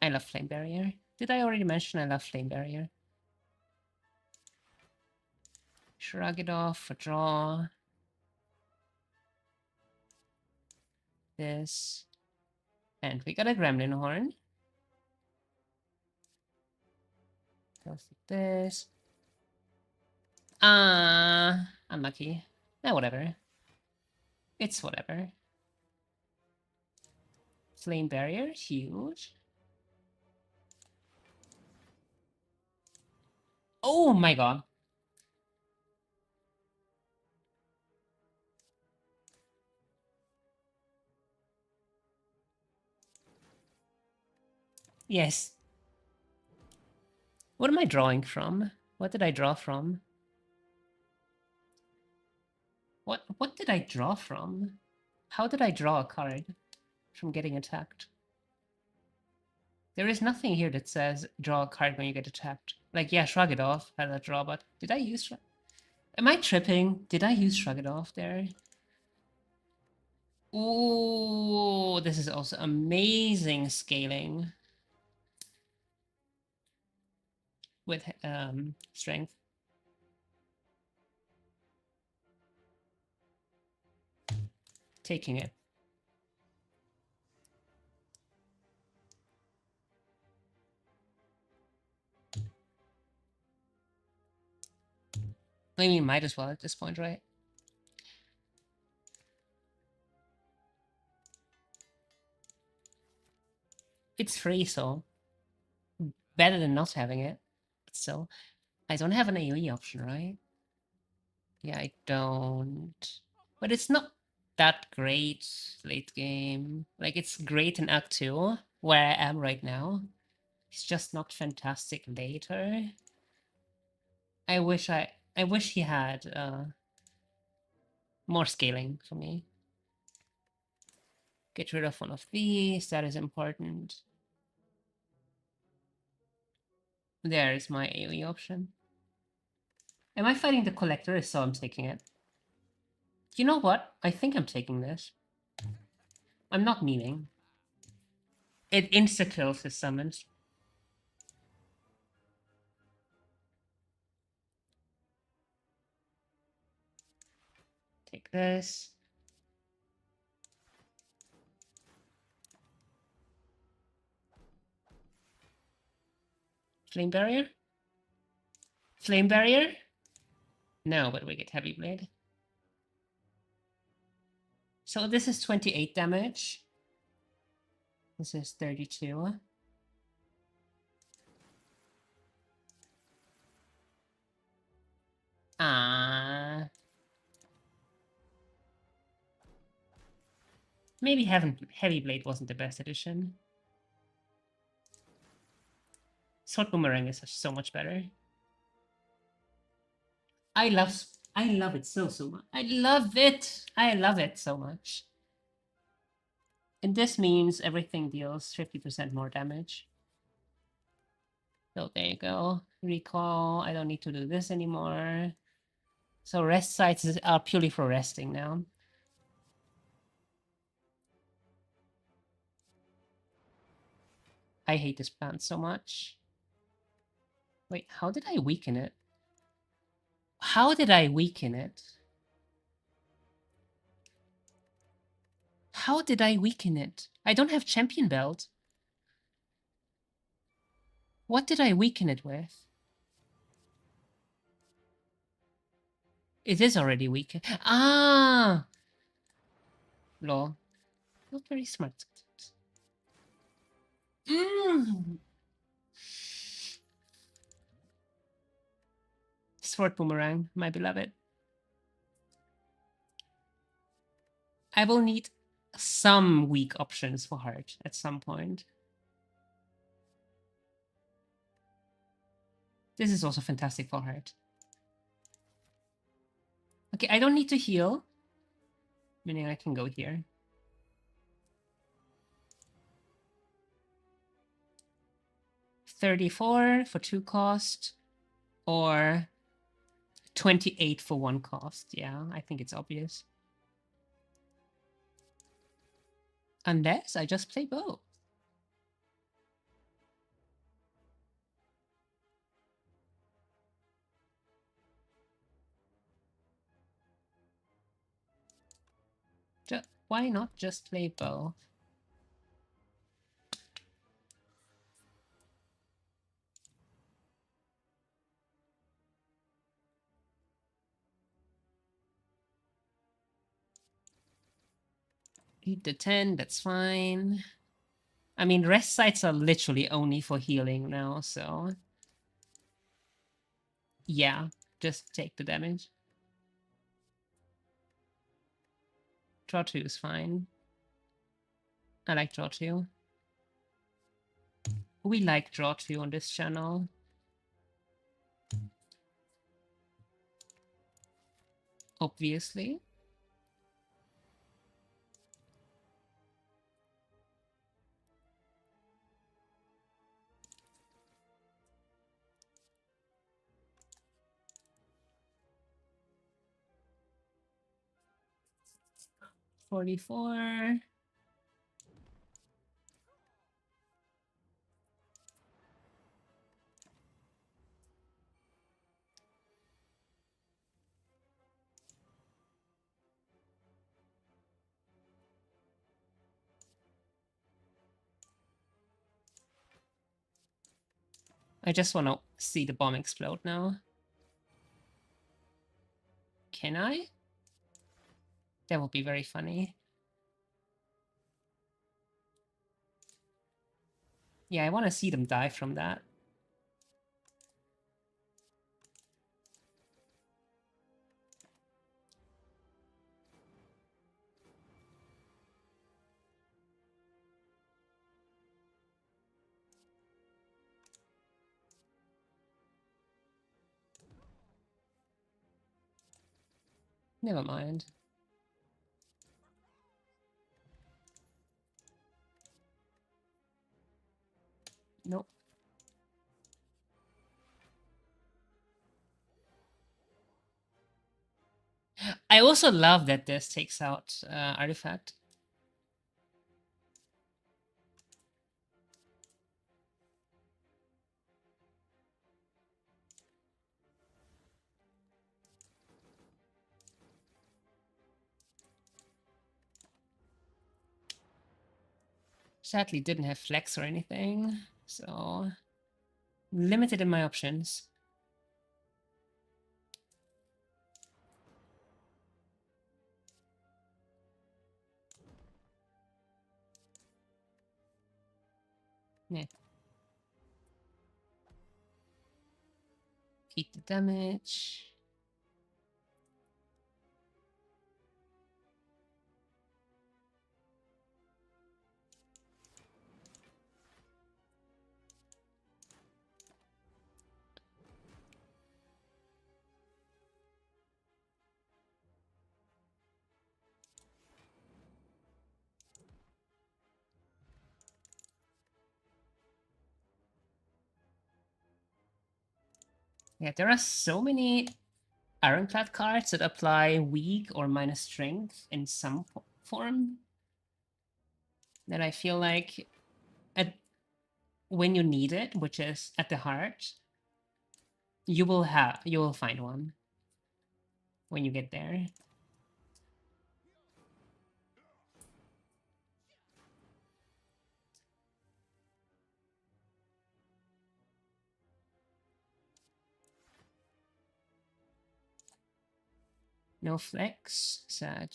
I love Flame Barrier. Did I already mention I love Flame Barrier? Shrug it off, a draw. This. And we got a Gremlin Horn. Goes like this. Unlucky. Whatever. It's whatever. Flame barrier, huge. Oh my god. Yes. What am I drawing from? What did I draw from? What did I draw from? How did I draw a card from getting attacked? There is nothing here that says draw a card when you get attacked. Like, yeah, shrug it off, had a draw, but did I use... Am I tripping? Did I use shrug it off there? Ooh, this is also amazing scaling with strength. Taking it. I mean, might as well at this point, right? It's free, so better than not having it. But still, I don't have an AoE option, right? Yeah, I don't. But it's not that great late game. Like, it's great in Act 2, where I am right now. It's just not fantastic later. I wish he had more scaling for me. Get rid of one of these, that is important. There is my AoE option. Am I fighting the collector? If so, I'm taking it. You know what? I think I'm taking this. I'm not memeing. It insta-kills his summons. Take this. Flame barrier? Flame barrier? No, but we get heavy blade. So this is 28 damage. This is 32. Ah. Maybe heavy blade wasn't the best addition. Sword boomerang is so much better. I love it so much. I love it. I love it so much. And this means everything deals 50% more damage. So there you go. Recall. I don't need to do this anymore. So rest sites are purely for resting now. I hate this plant so much. Wait, how did I weaken it? How did I weaken it? How did I weaken it? I don't have champion belt. What did I weaken it with? It is already weakened. Ah! Lol. Not very smart. Sword boomerang, my beloved. I will need some weak options for heart at some point. This is also fantastic for heart. Okay, I don't need to heal. Meaning I can go here. $34 for 2 cost, or 28 for 1 cost. Yeah, I think it's obvious. Unless I just play both. Why not just play both? Eat the 10, that's fine. I mean, rest sites are literally only for healing now, so yeah, just take the damage. Draw 2 is fine. I like draw 2. We like draw 2 on this channel. Obviously. $44. I just want to see the bomb explode now. Can I? That would be very funny. Yeah, I want to see them die from that. Never mind. Nope. I also love that this takes out artifact. Sadly didn't have flex or anything, so limited in my options. Yeah. Keep the damage. Yeah, there are so many Ironclad cards that apply weak or minus strength in some form that I feel like when you need it, which is at the heart, you will find one when you get there. No flex, sad.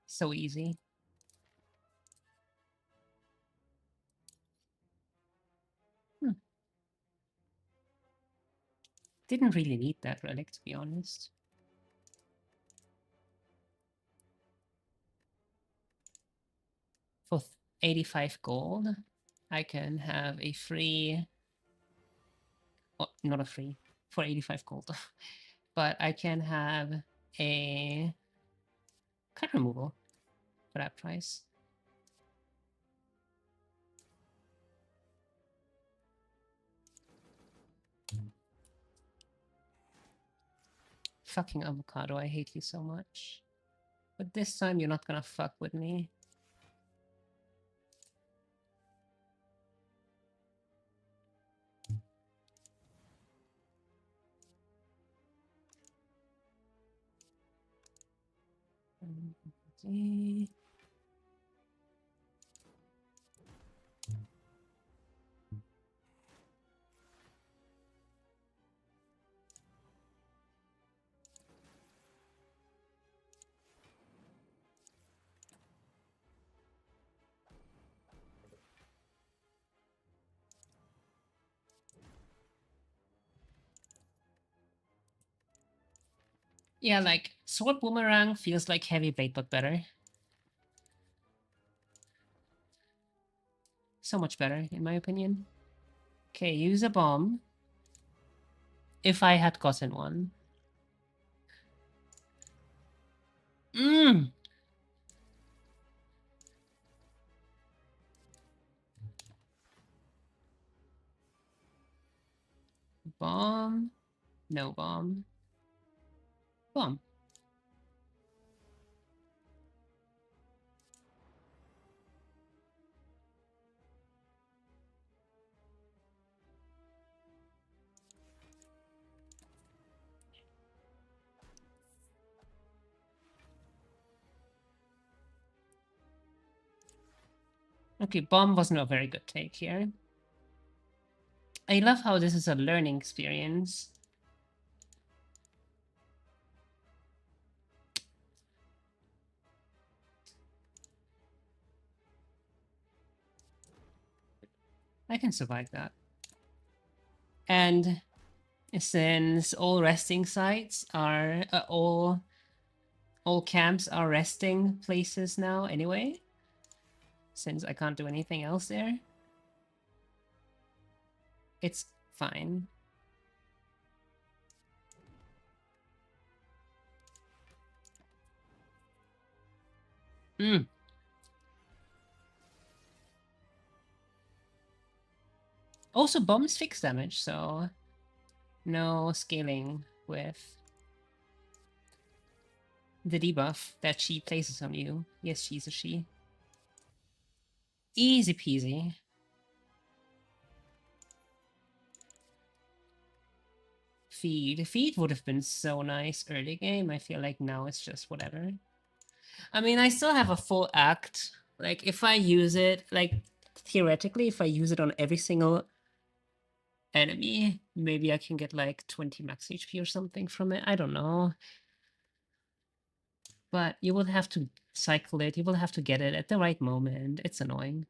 So easy. Didn't really need that relic, to be honest. For 85 gold, I can have a free... Oh, not a free, for 85 gold. But I can have a card removal for that price. Fucking avocado, I hate you so much. But this time you're not gonna fuck with me. Yeah, like sword boomerang feels like heavy bait, but better. So much better, in my opinion. Okay, use a bomb. If I had gotten one. Bomb. No bomb. Bomb. Okay, bomb wasn't a very good take here. I love how this is a learning experience. I can survive that. And since all resting sites are all camps are resting places now anyway, since I can't do anything else there, it's fine. Also, bombs fix damage, so no scaling with the debuff that she places on you. Yes, she's a she. Easy peasy. Feed. Feed would have been so nice early game. I feel like now it's just whatever. I mean, I still have a full act. Like, if I use it, like, theoretically, if I use it on every single enemy, maybe I can get, like, 20 max HP or something from it. I don't know. But you will have to cycle it. You will have to get it at the right moment. It's annoying.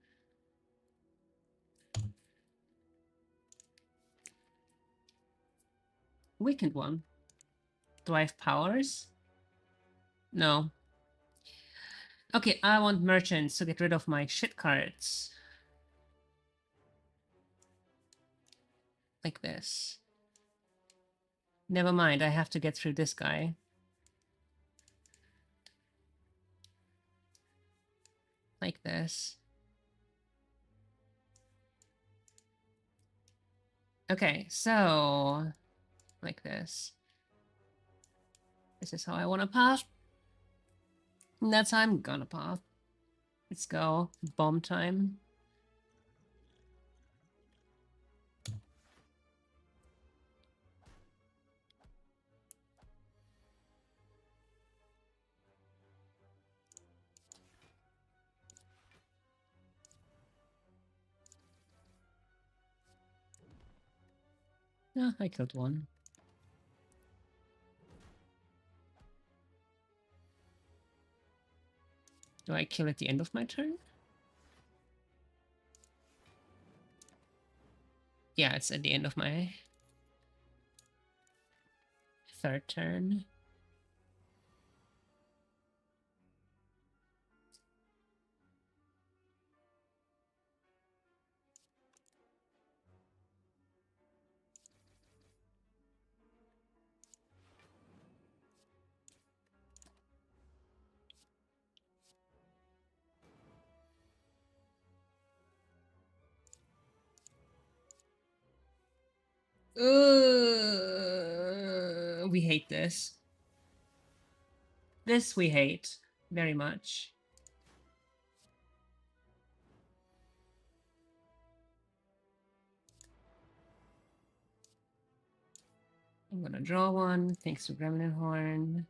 Weakened one. Do I have powers? No. Okay, I want merchants to get rid of my shit cards. Like this. Never mind, I have to get through this guy. Like this. Okay, so... like this. This is how I want to path. And that's how I'm gonna path. Let's go. Bomb time. Ah, I killed one. Do I kill at the end of my turn? Yeah, it's at the end of my third turn. We hate this. This we hate very much. I'm gonna draw one, thanks to Gremlin Horn.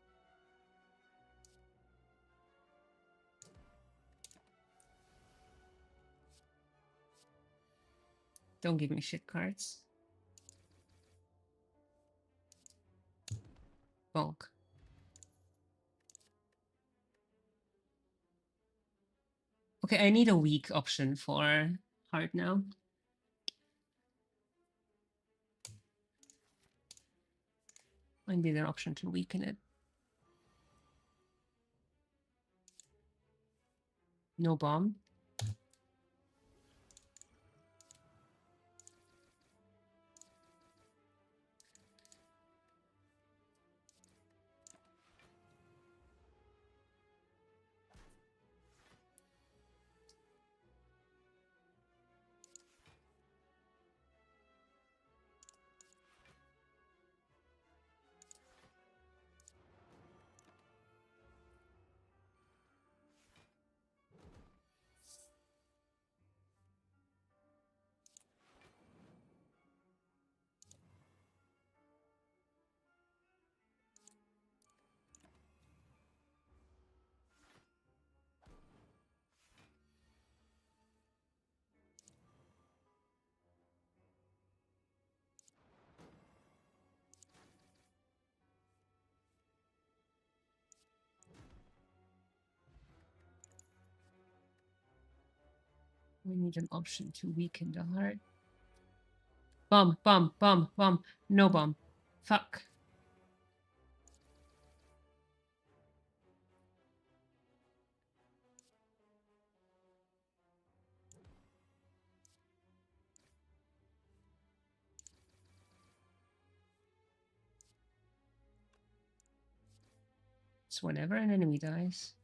Don't give me shit cards. Bonk. Okay, I need a weak option for heart now. I need an option to weaken it. No bomb. We need an option to weaken the heart. Bomb, bomb, bomb, bomb. No bomb. Fuck. So whenever an enemy dies.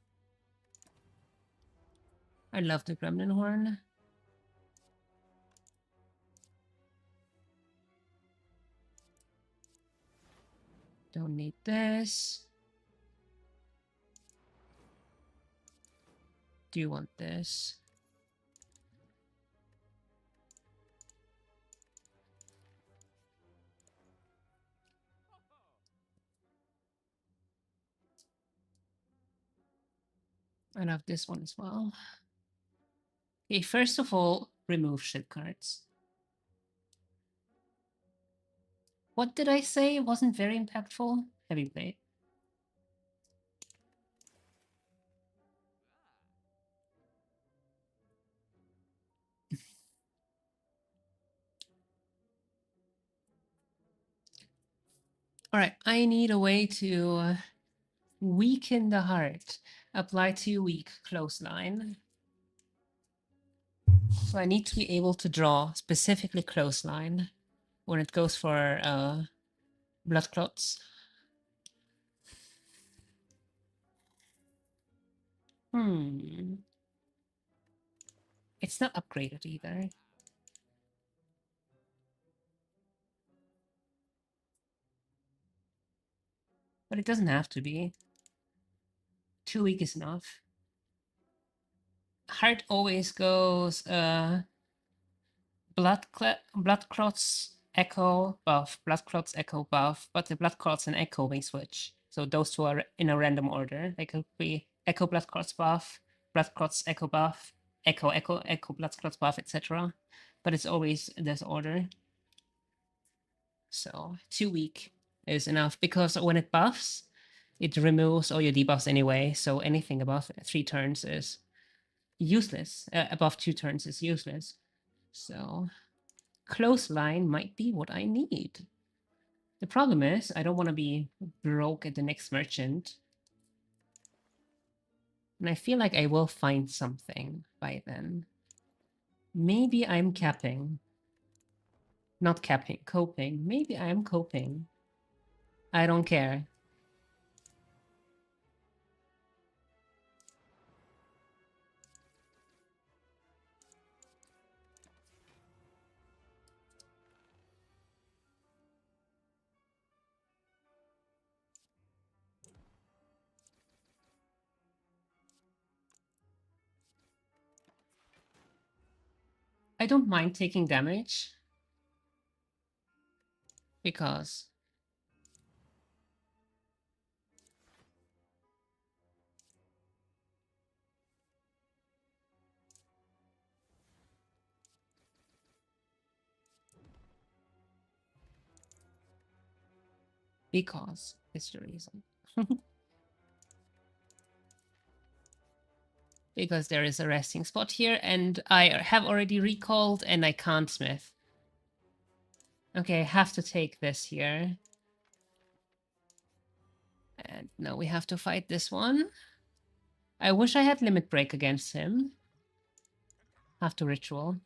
I love the Gremlin Horn. Don't need this. Do you want this? I love this one as well. Okay, first of all, remove shit cards. What did I say? It wasn't very impactful? Heavy blade. All right, I need a way to weaken the heart. Apply to weak clothesline. So I need to be able to draw specifically clothesline when it goes for blood clots. It's not upgraded either. But it doesn't have to be. 2 weak is enough. Heart always goes blood clots echo buff, blood clots echo buff, but the blood clots and echo may switch. So those two are in a random order. They could be echo blood clots buff, blood clots echo buff, echo blood clots buff, etc. But it's always this order. So 2 weak is enough because when it buffs, it removes all your debuffs anyway. So anything above 3 turns is useless. Above 2 turns is useless. So close line might be what I need. The problem is I don't want to be broke at the next merchant. And I feel like I will find something by then. Maybe I'm capping. Not capping, coping. Maybe I'm coping. I don't care. I don't mind taking damage. Because Because it's the reason. Because there is a resting spot here, and I have already recalled, and I can't smith. Okay, I have to take this here. And now we have to fight this one. I wish I had limit break against him. Have to ritual.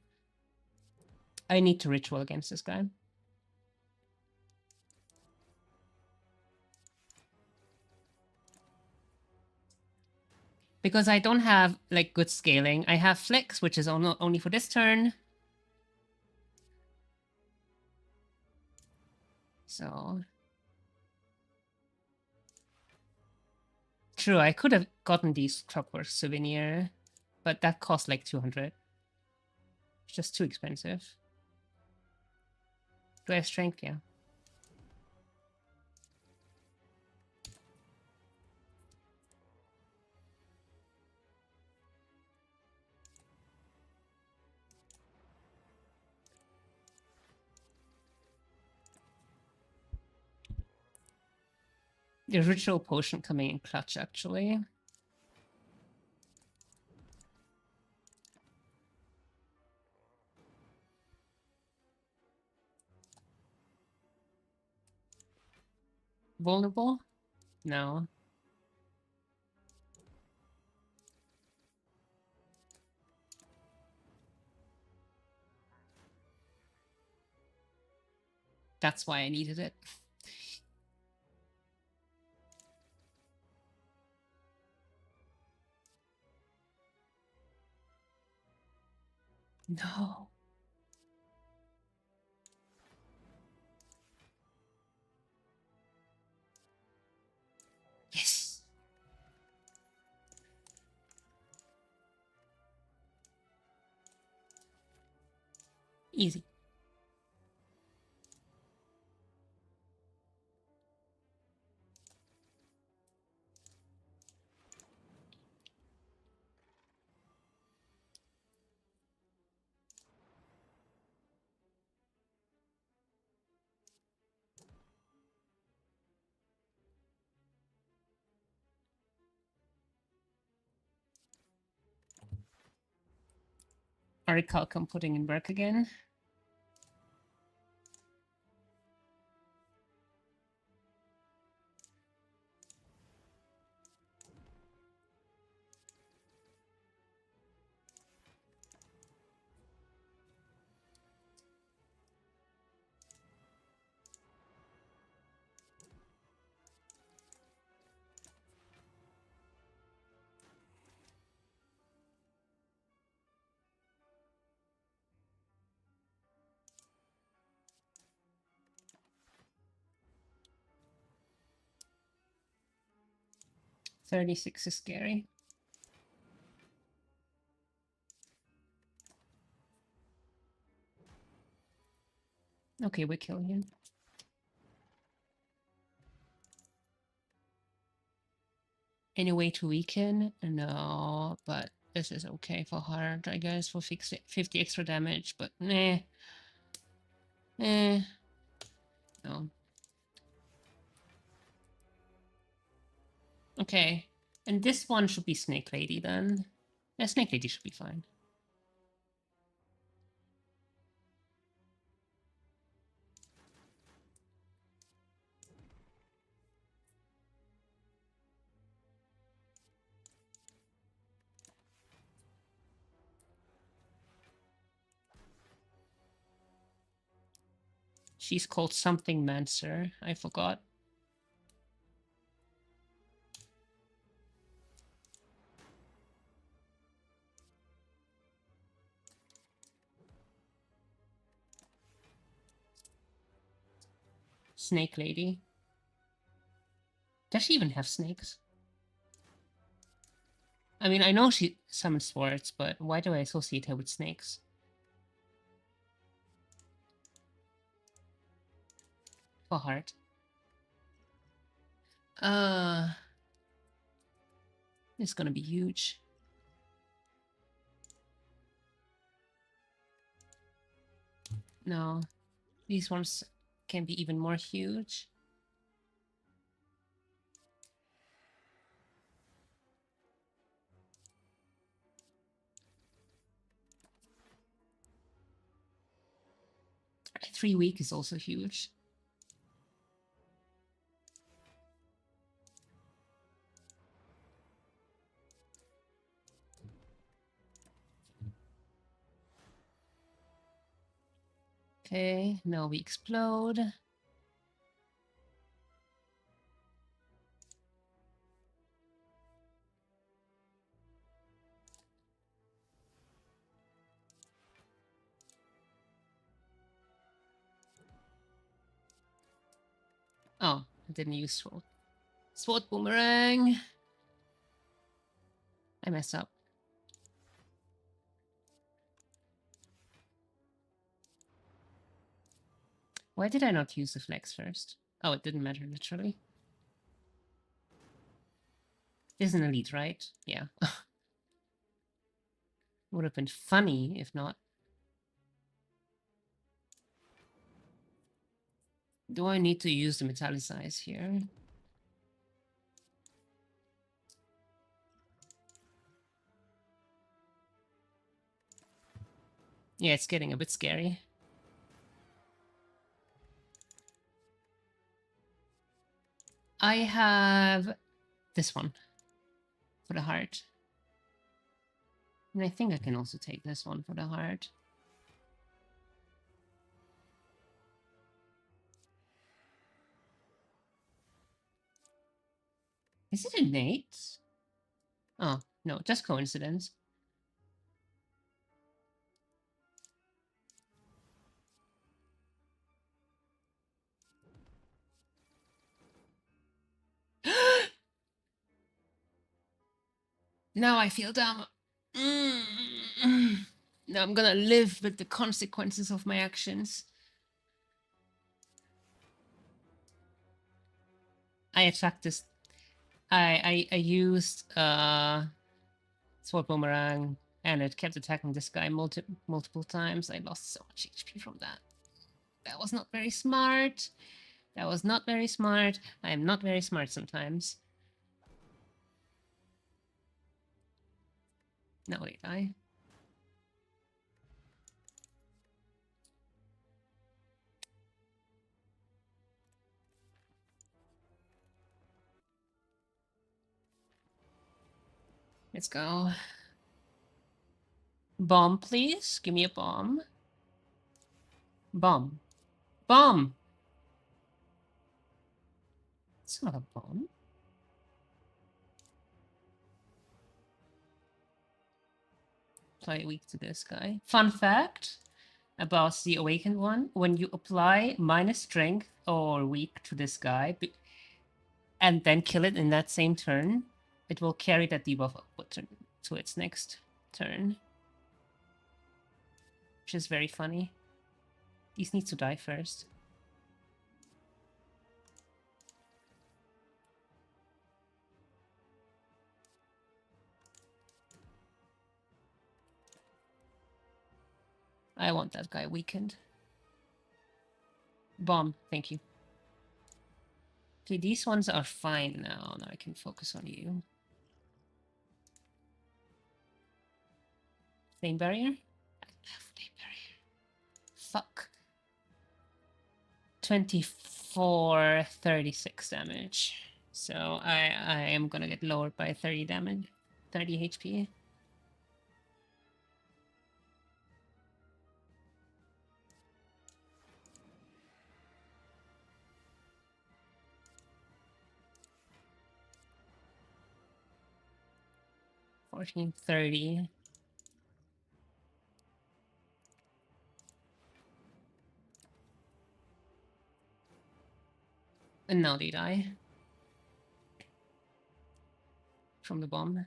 I need to ritual against this guy. Because I don't have like good scaling. I have flex, which is only for this turn. So true, I could have gotten these clockwork souvenir, but that cost like 200. It's just too expensive. Do I have strength? Yeah. The ritual potion coming in clutch, actually. Vulnerable? No. That's why I needed it. No. Yes. Easy. Orichalcum putting in work again. $36 is scary. Okay, we kill him. Any way to weaken? No, but this is okay for hard, I guess, for 50 extra damage, but nah. No. Okay. And this one should be Snake Lady then. Yeah, Snake Lady should be fine. She's called something Mancer. I forgot. Snake Lady. Does she even have snakes? I mean, I know she summons swords, but why do I associate her with snakes? For heart. It's gonna be huge. No. These ones can be even more huge. 3 weak is also huge. Okay, now we explode. Oh, I didn't use sword. Sword boomerang. I messed up. Why did I not use the flex first? Oh, it didn't matter, literally. This is an elite, right? Yeah. Would have been funny if not. Do I need to use the metallicize here? Yeah, it's getting a bit scary. I have this one for the heart. And I think I can also take this one for the heart. Is it innate? Oh, no, just coincidence. Now I feel dumb. Now I'm gonna live with the consequences of my actions. I attacked this. I used sword boomerang, and it kept attacking this guy multiple times. I lost so much HP from that. That was not very smart. That was not very smart. I am not very smart sometimes. Now they die. Let's go. Bomb, please. Give me a bomb. Bomb. Bomb! It's not a bomb. Apply weak to this guy. Fun fact about the awakened one: when you apply minus strength or weak to this guy and then kill it in that same turn, it will carry that debuff upward to its next turn. Which is very funny. These need to die first. I want that guy weakened. Bomb, thank you. Okay, these ones are fine now. Now I can focus on you. Flame barrier? I have flame barrier. Fuck. 2436 damage. So I am gonna get lowered by 30 damage. 30 HP. $14.30. And now they die. From the bomb.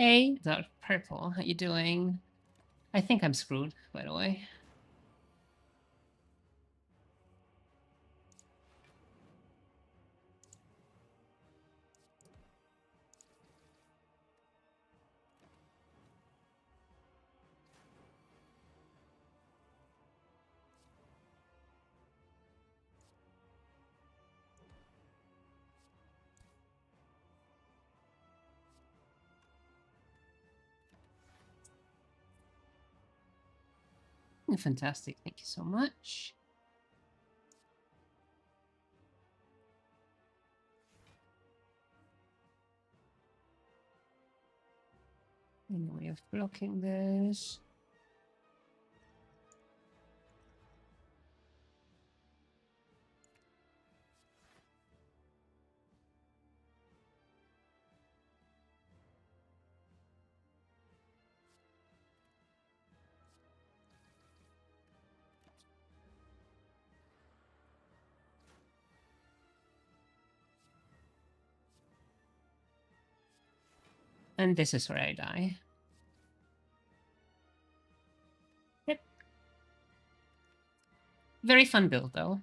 Hey, Dark Purple, how you doing? I think I'm screwed, by the way. Fantastic, thank you so much. Any way of blocking this? And this is where I die. Yep. Very fun build, though.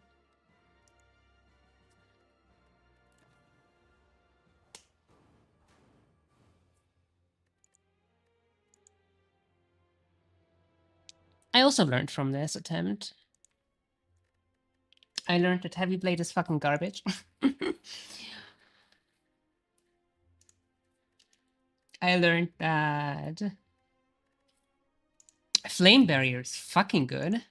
I also learned from this attempt. I learned that Heavy Blade is fucking garbage. I learned that Flame Barrier is fucking good.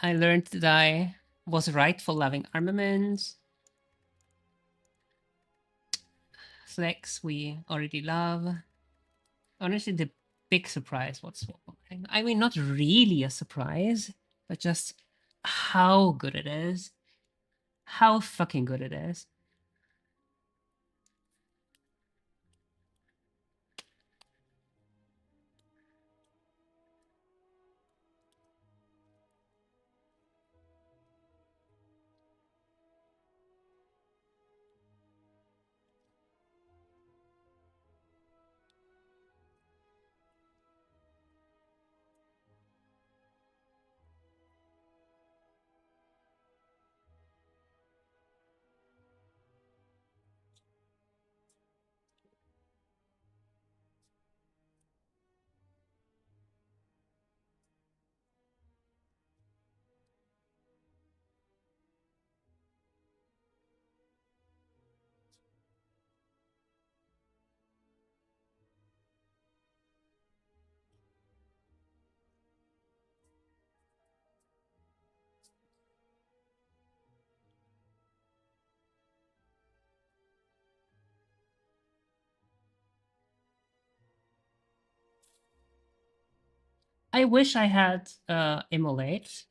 I learned that I was right for loving armaments. Flex we already love. Honestly, the big surprise was, I mean, not really a surprise, but just how good it is. How fucking good it is. I wish I had Immolate.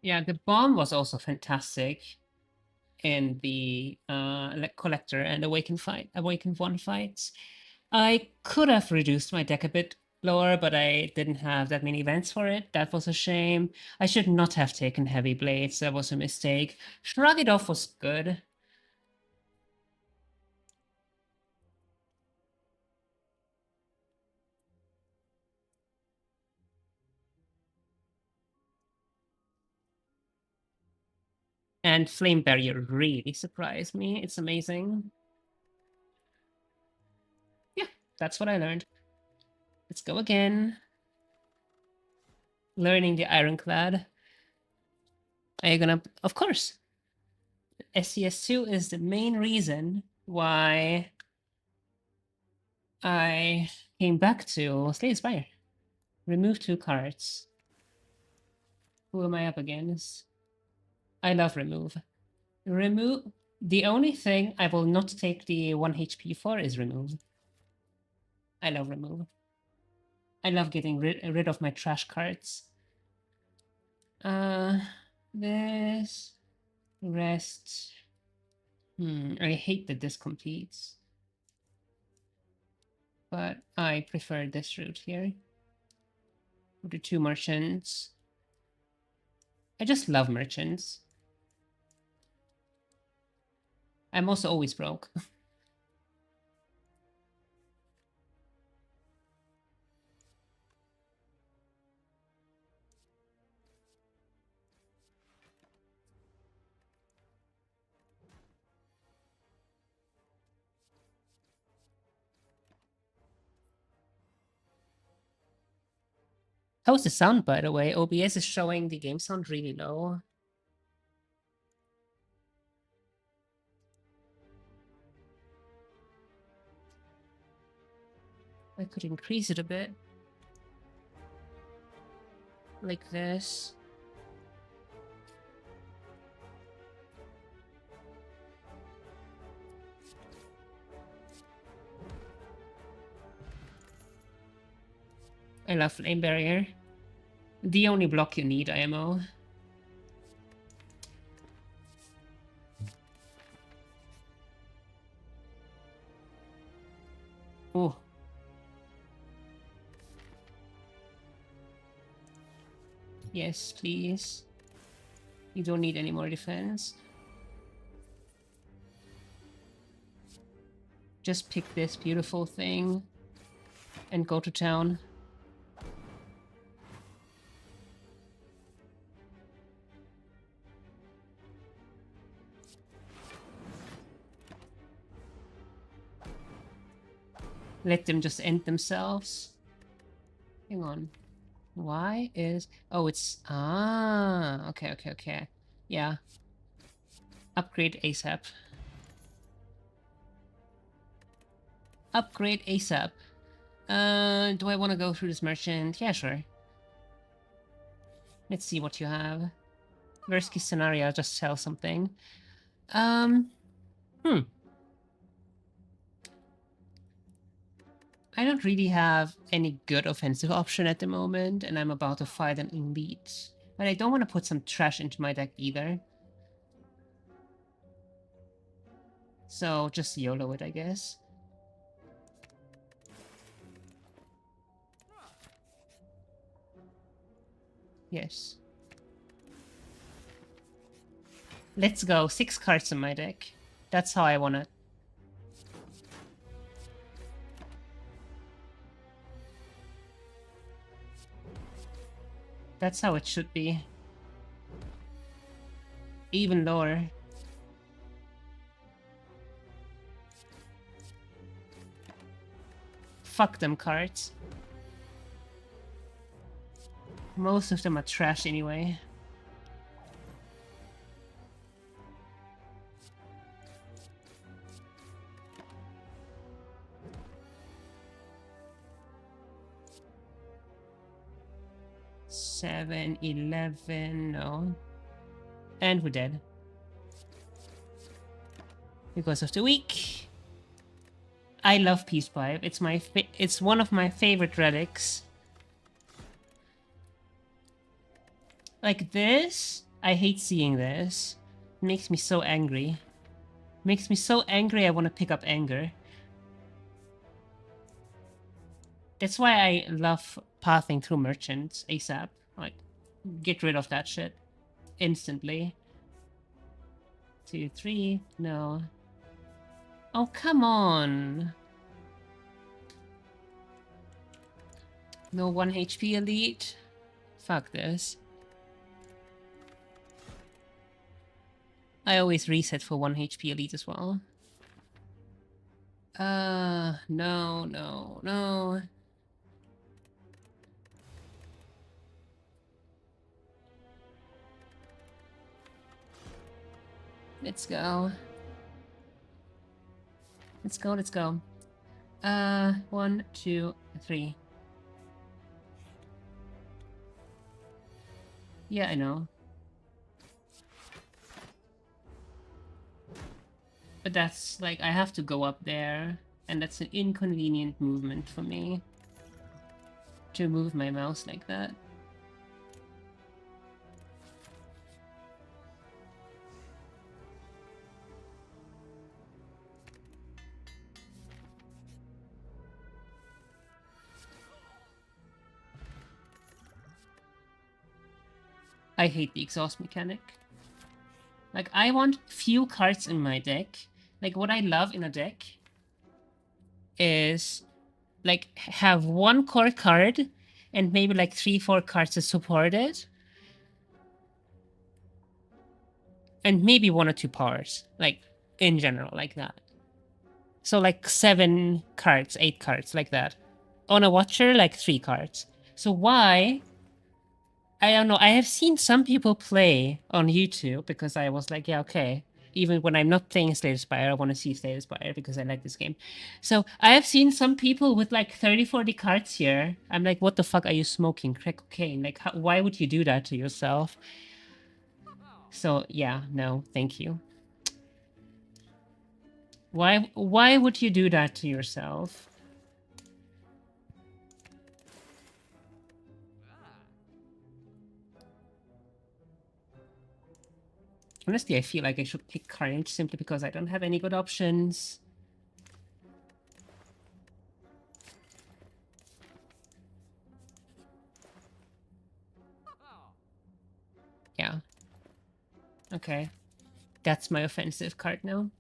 Yeah, the bomb was also fantastic in the Collector and Awakened One fights. I could have reduced my deck a bit lower, but I didn't have that many events for it. That was a shame. I should not have taken Heavy Blades. That was a mistake. Shrug It Off was good. And Flame Barrier really surprised me. It's amazing. Yeah, that's what I learned. Let's go again. Learning the Ironclad. Are you gonna... Of course. SCS2 is the main reason why I came back to Slay Spire. Remove 2 cards. Who am I up against? I love remove. Remove. The only thing I will not take the 1 HP for is remove. I love remove. I love getting rid of my trash cards. This rest. I hate that this completes, but I prefer this route here. The 2 merchants. I just love merchants. I'm also always broke. How's the sound, by the way? OBS is showing the game sound really low. I could increase it a bit. Like this. I love Flame Barrier. The only block you need, IMO. Oh. Yes, please. You don't need any more defense. Just pick this beautiful thing and go to town. Let them just end themselves. Hang on. Why is... Oh, it's... Ah, okay. Yeah. Upgrade ASAP. Upgrade ASAP. Do I want to go through this merchant? Yeah, sure. Let's see what you have. Worst case scenario, just sell something. I don't really have any good offensive option at the moment, and I'm about to fight an elite. But I don't want to put some trash into my deck either. So just YOLO it, I guess. Yes. Let's go. 6 cards in my deck. That's how I want it. That's how it should be. Even lower. Fuck them cards. Most of them are trash anyway. Seven, 11, no. And we're dead. Because of the week. I love Peace Pipe. It's one of my favorite relics. Like this, I hate seeing this. It makes me so angry. Makes me so angry I want to pick up anger. That's why I love pathing through merchants ASAP. Like, get rid of that shit. Instantly. 2, 3, no. Oh, come on. No 1 HP elite? Fuck this. I always reset for 1 HP elite as well. No. Let's go. Let's go. 1, 2, 3. Yeah, I know. But that's like, I have to go up there. And that's an inconvenient movement for me. To move my mouse like that. I hate the exhaust mechanic. Like, I want few cards in my deck. Like, what I love in a deck is, like, have one core card and maybe, like, 3-4 cards to support it. And maybe 1 or 2 powers. Like, in general, like that. So, like, 7 cards, 8 cards, like that. On a Watcher, like, 3 cards. So why... I don't know. I have seen some people play on YouTube because I was like, yeah, okay. Even when I'm not playing Slay the Spire, I want to see Slay the Spire because I like this game. So I have seen some people with like 30, 40 cards here. I'm like, what the fuck are you smoking? Crack cocaine? Like, why would you do that to yourself? So yeah, no, thank you. Why would you do that to yourself? Honestly, I feel like I should pick Courage simply because I don't have any good options. Yeah. Okay. That's my offensive card now.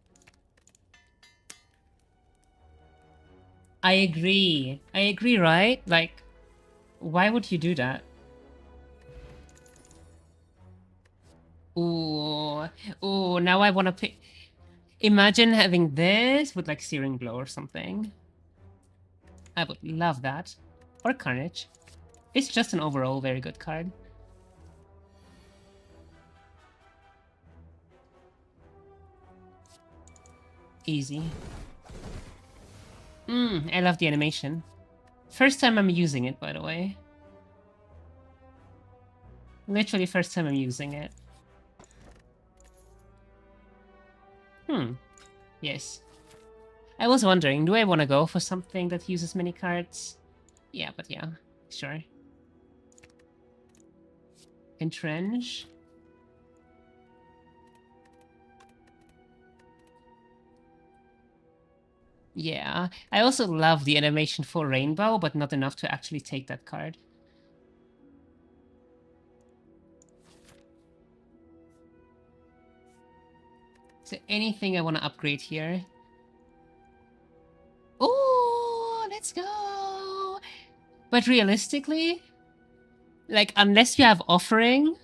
I agree. I agree, right? Like, why would you do that? Ooh. Ooh, now I want to pick... Imagine having this with, like, Searing Blow or something. I would love that. Or Carnage. It's just an overall very good card. Easy. I love the animation. First time I'm using it, by the way. Literally first time I'm using it. Yes. I was wondering, do I want to go for something that uses many cards? Yeah, but yeah, sure. Entrench. Yeah, I also love the animation for Rainbow, but not enough to actually take that card. Is there anything I want to upgrade here? Oh, let's go! But realistically, like, unless you have Offering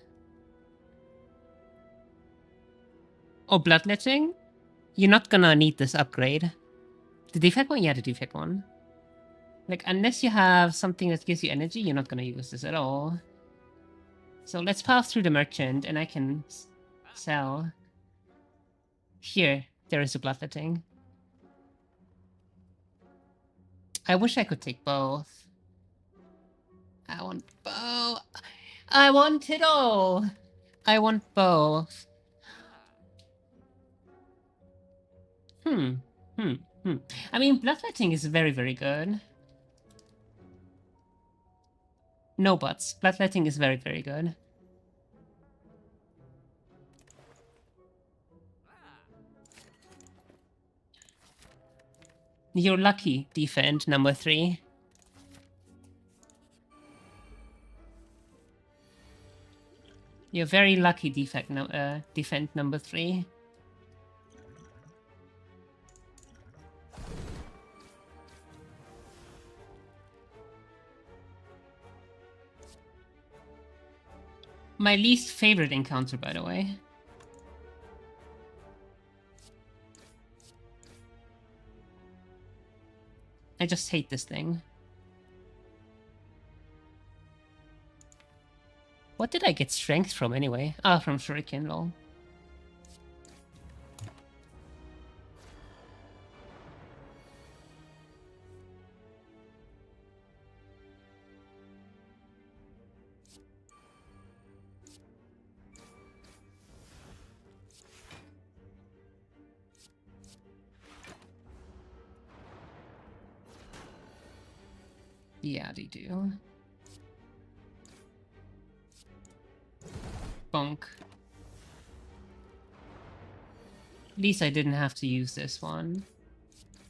or Bloodletting, you're not gonna need this upgrade. The defect one? Yeah, the defect one. Like, unless you have something that gives you energy, you're not gonna use this at all. So let's pass through the merchant, and I can sell. Here, there is a Bloodletting. I wish I could take both. I want both. I want it all. I want both. I mean, Bloodletting is very, very good. No buts. Bloodletting is very, very good. You're lucky, defend number 3. You're very lucky, defend number 3. My least favorite encounter, by the way. I just hate this thing. What did I get strength from anyway? Ah, from Shuriken, lol. Yeah, they do. Bonk. At least I didn't have to use this one.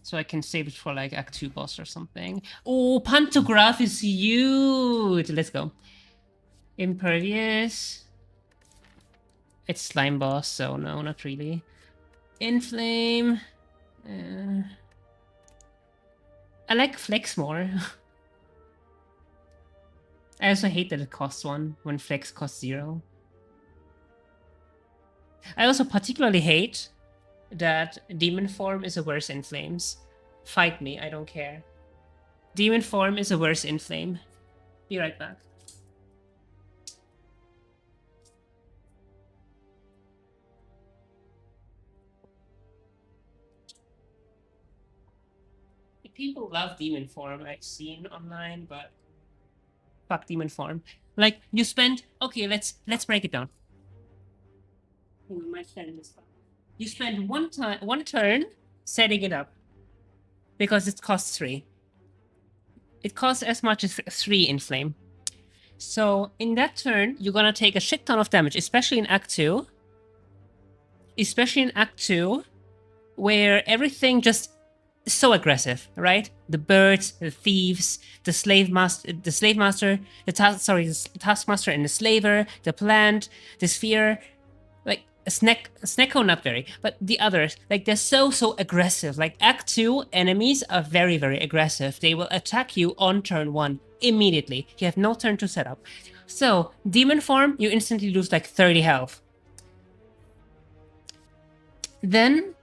So I can save it for like Act 2 boss or something. Oh, Pantograph is huge! Let's go. Impervious. It's Slime Boss, so no, not really. Inflame. I like Flex more. I also hate that it costs 1 when Flex costs 0. I also particularly hate that Demon Form is a worse in Flames. Fight me, I don't care. Demon Form is a worse in Flame. Be right back. People love Demon Form, I've seen online, but fuck Demon Form. Like, you spend... Okay, let's break it down. My friend is fine. You spend one turn setting it up. Because it costs 3. It costs as much as 3 in Flame. So, in that turn, you're gonna take a shit ton of damage, especially in Act 2. Especially in Act 2, where everything just is so aggressive, right? The birds, the thieves, the taskmaster, the taskmaster and the slaver, the plant, the sphere, like Snecko not very, but the others, like they're so aggressive. Like Act 2 enemies are very aggressive. They will attack you on turn 1 immediately. You have no turn to set up. So Demon Form, you instantly lose like 30 health. Then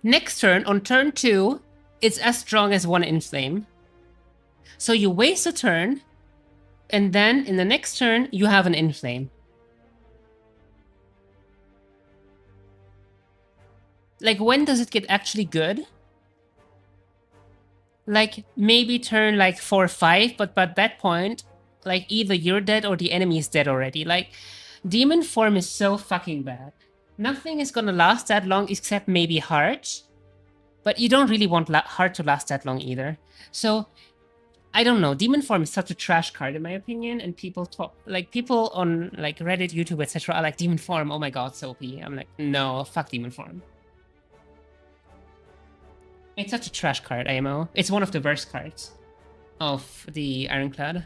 next turn, on turn 2, it's as strong as 1 Inflame. So you waste a turn, and then in the next turn, you have an Inflame. Like, when does it get actually good? Like, maybe turn like 4 or 5, but by that point, like, either you're dead or the enemy is dead already. Like, Demon Form is so fucking bad. Nothing is gonna last that long except maybe Heart. But you don't really want Heart to last that long either. So, I don't know. Demon Form is such a trash card in my opinion, and people talk like people on like Reddit, YouTube, etc. are like Demon Form. Oh my god, so OP. I'm like, no, fuck Demon Form. It's such a trash card, IMO. It's one of the worst cards of the Ironclad.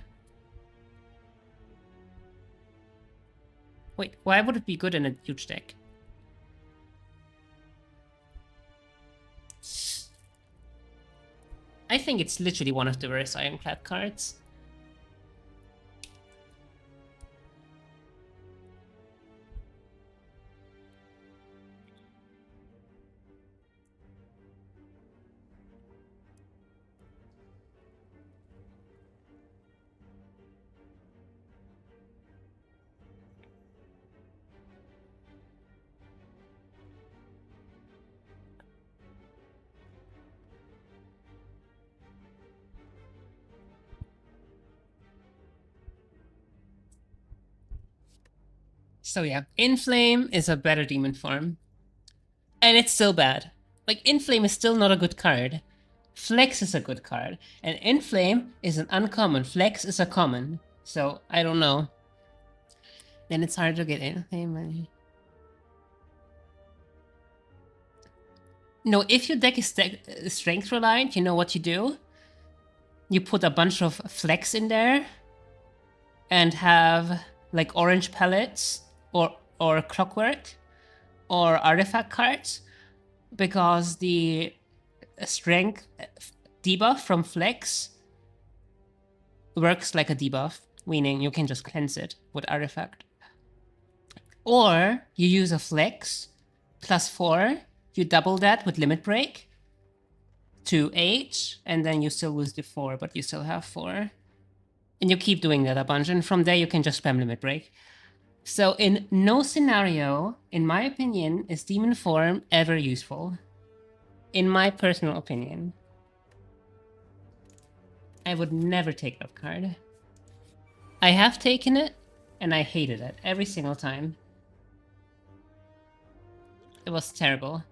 Wait, why would it be good in a huge deck? I think it's literally one of the worst Ironclad cards. So yeah, Inflame is a better Demon Form. And it's still bad. Like, Inflame is still not a good card. Flex is a good card. And Inflame is an uncommon. Flex is a common. So, I don't know. Then it's hard to get Inflame. No, if your deck is strength reliant, you know what you do? You put a bunch of Flex in there. And have, like, orange pellets. Or clockwork. Or artifact cards. Because the strength debuff from Flex works like a debuff, meaning you can just cleanse it with artifact. Or you use a Flex plus 4, you double that with Limit Break to 8, and then you still lose the 4, but you still have 4. And you keep doing that a bunch, and from there you can just spam Limit Break. So in no scenario, in my opinion, is Demon Form ever useful. In my personal opinion. I would never take that card. I have taken it, and I hated it every single time. It was terrible.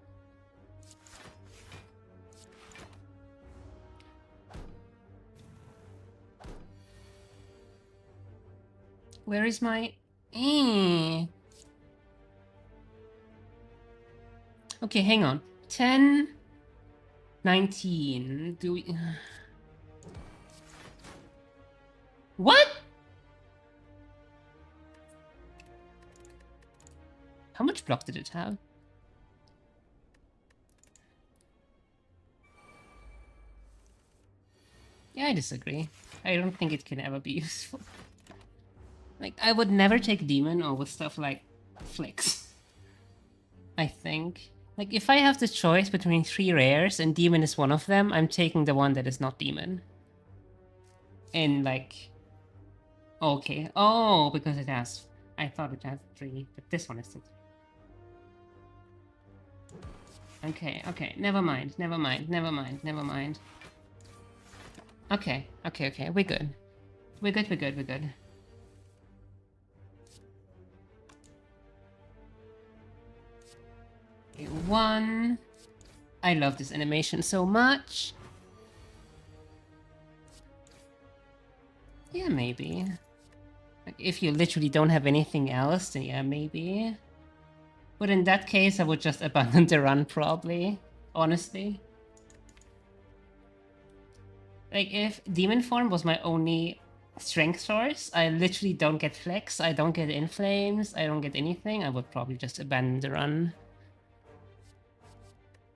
Where is my... Eh. Okay, hang on. 10... 19... Do we... What? How much block did it have? Yeah, I disagree. I don't think it can ever be useful. Like, I would never take Demon over stuff like Flicks. I think. Like, if I have the choice between 3 rares and Demon is one of them, I'm taking the one that is not Demon. And, like... Okay. Oh, because it has... I thought it had 3, but this one is the 3. Okay, okay. Never mind, never mind, never mind, never mind. Okay, okay, okay. We're good. We're good, we're good, we're good. Okay, 1. I love this animation so much. Yeah, maybe. Like, if you literally don't have anything else, then yeah, maybe. But in that case, I would just abandon the run, probably. Honestly. Like, if Demon Form was my only strength source, I literally don't get Flex, I don't get Inflames, I don't get anything, I would probably just abandon the run.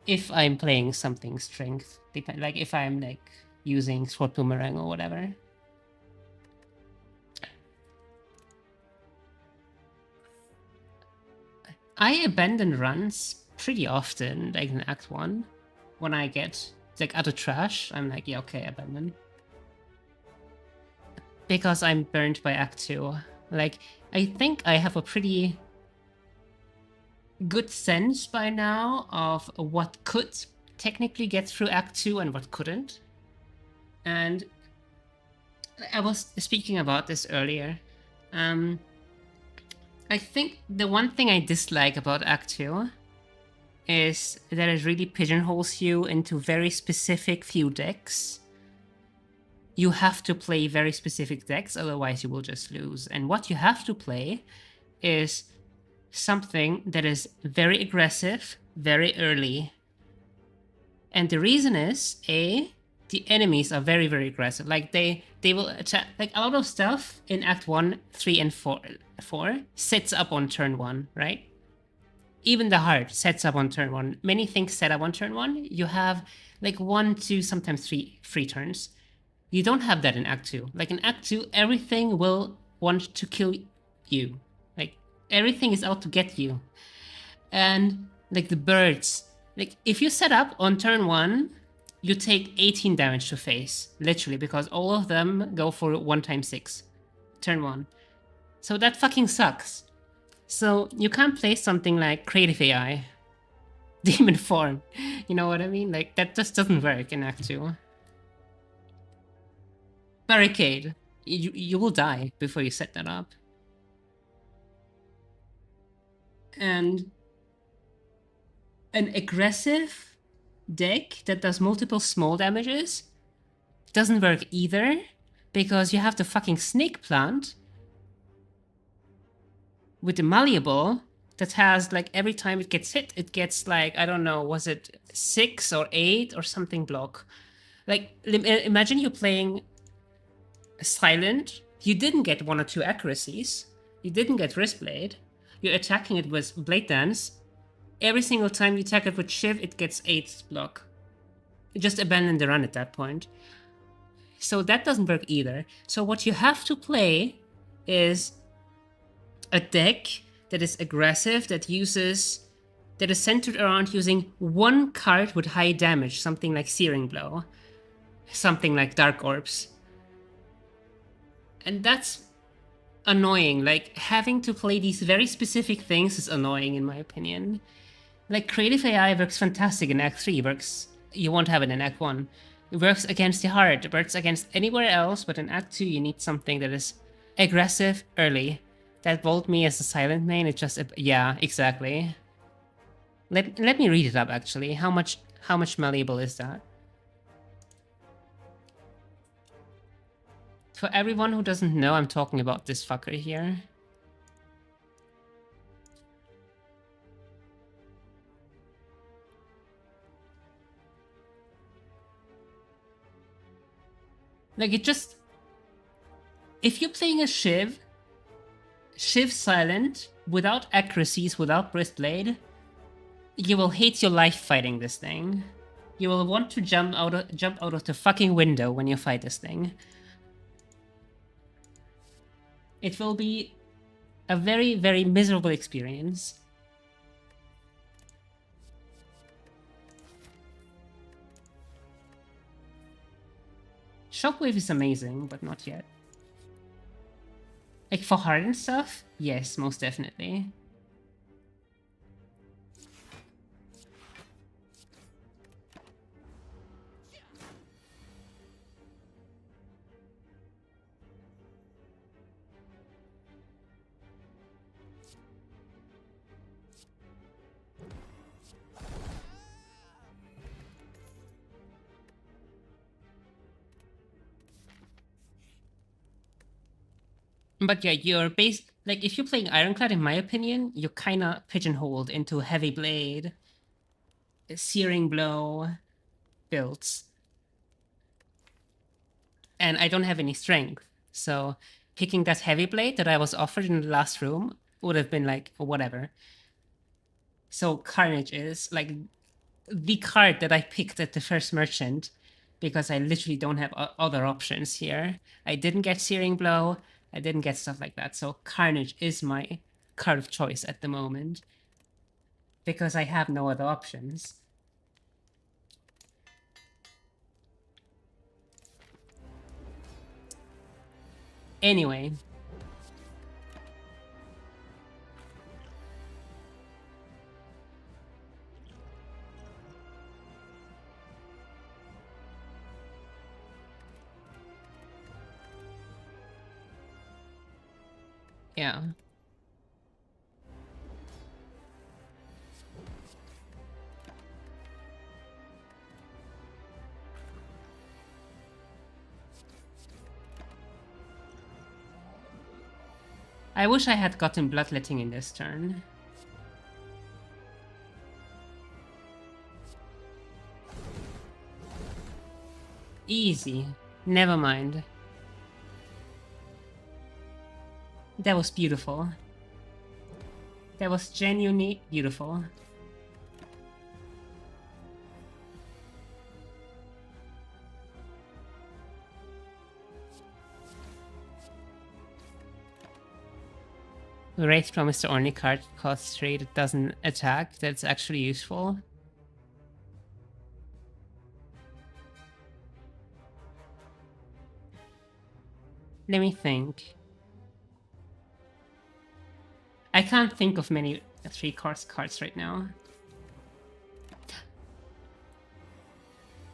If I'm playing something strength, like if I'm like using Sword Boomerang or whatever. I abandon runs pretty often, like in Act 1. When I get like out of trash, I'm like, yeah, okay, abandon. Because I'm burned by Act 2. Like, I think I have a pretty good sense by now of what could technically get through Act 2 and what couldn't. And I was speaking about this earlier. I think the one thing I dislike about Act 2 is that it really pigeonholes you into very specific few decks. You have to play very specific decks, otherwise you will just lose. And what you have to play is something that is very aggressive, very early. And the reason is, A, the enemies are very, very aggressive. Like, they will attack, like, a lot of stuff in Act 1, 3, and 4 sets up on turn 1, right? Even the heart sets up on turn 1. Many things set up on turn 1. You have, like, 1, 2, sometimes 3 free turns. You don't have that in Act 2. Like, in Act 2, everything will want to kill you. Like, everything is out to get you. And, like, the birds. Like, if you set up on turn 1, you take 18 damage to face. Literally, because all of them go for 1 times 6. Turn 1. So that fucking sucks. So you can't play something like Creative AI. Demon Form. You know what I mean? Like, that just doesn't work in Act 2. Barricade. You will die before you set that up. And an aggressive deck that does multiple small damages doesn't work either, because you have the fucking Snake Plant with the Malleable that has, like, every time it gets hit, it gets, like, I don't know, was it 6 or 8 or something block? Like, imagine you playing Silent, you didn't get 1 or 2 accuracies, you didn't get Wristblade, you're attacking it with Blade Dance, every single time you attack it with Shiv, it gets 8 block. You just abandon the run at that point. So that doesn't work either. So what you have to play is a deck that is aggressive, that is centered around using 1 card with high damage, something like Searing Blow, something like Dark Orbs. And that's annoying. Like, having to play these very specific things is annoying, in my opinion. Like, Creative AI works fantastic in Act 3, you won't have it in Act 1. It works against the heart, it works against anywhere else, but in Act 2 you need something that is aggressive early. That Volt Me as a Silent main, it just... yeah, exactly. Let me read it up, actually. How much malleable is that? For everyone who doesn't know, I'm talking about this fucker here. Like, it just... If you're playing a Shiv silent, without accuracies, without Breastblade, you will hate your life fighting this thing. You will want to jump out of the fucking window when you fight this thing. It will be a very, very miserable experience. Shockwave is amazing, but not yet. Like, for hardened stuff? Yes, most definitely. But yeah, you're like, if you're playing Ironclad, in my opinion, you're kinda pigeonholed into Heavy Blade, Searing Blow builds. And I don't have any strength. So picking that Heavy Blade that I was offered in the last room would have been like, whatever. So Carnage is like the card that I picked at the first merchant because I literally don't have other options here. I didn't get Searing Blow. I didn't get stuff like that. So Carnage is my card of choice at the moment because I have no other options. Anyway. Yeah. I wish I had gotten Bloodletting in this turn. Easy. Never mind. That was beautiful. That was genuinely beautiful. Wraith promised the only card cost 3 that doesn't attack. That's actually useful. Let me think. I can't think of many 3-cost cards right now.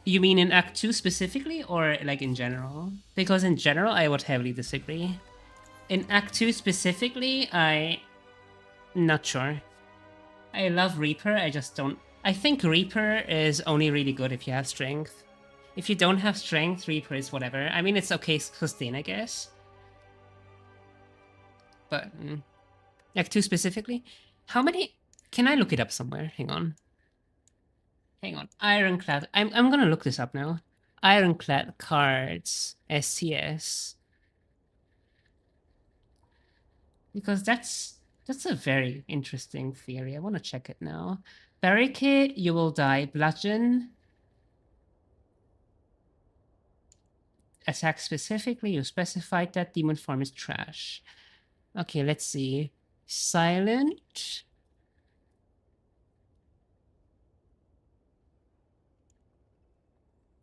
You mean in Act 2 specifically, or like in general? Because in general, I would heavily disagree. In Act 2 specifically, not sure. I love Reaper, I just don't... I think Reaper is only really good if you have strength. If you don't have strength, Reaper is whatever. I mean, it's okay sustain, I guess. But... Act 2 specifically? How many... Can I look it up somewhere? Hang on. Hang on. Ironclad. I'm gonna look this up now. Ironclad cards. SCS. Because that's a very interesting theory. I want to check it now. Barricade, you will die. Bludgeon. Attack specifically, you specified that. Demon form is trash. Okay, let's see. Silent.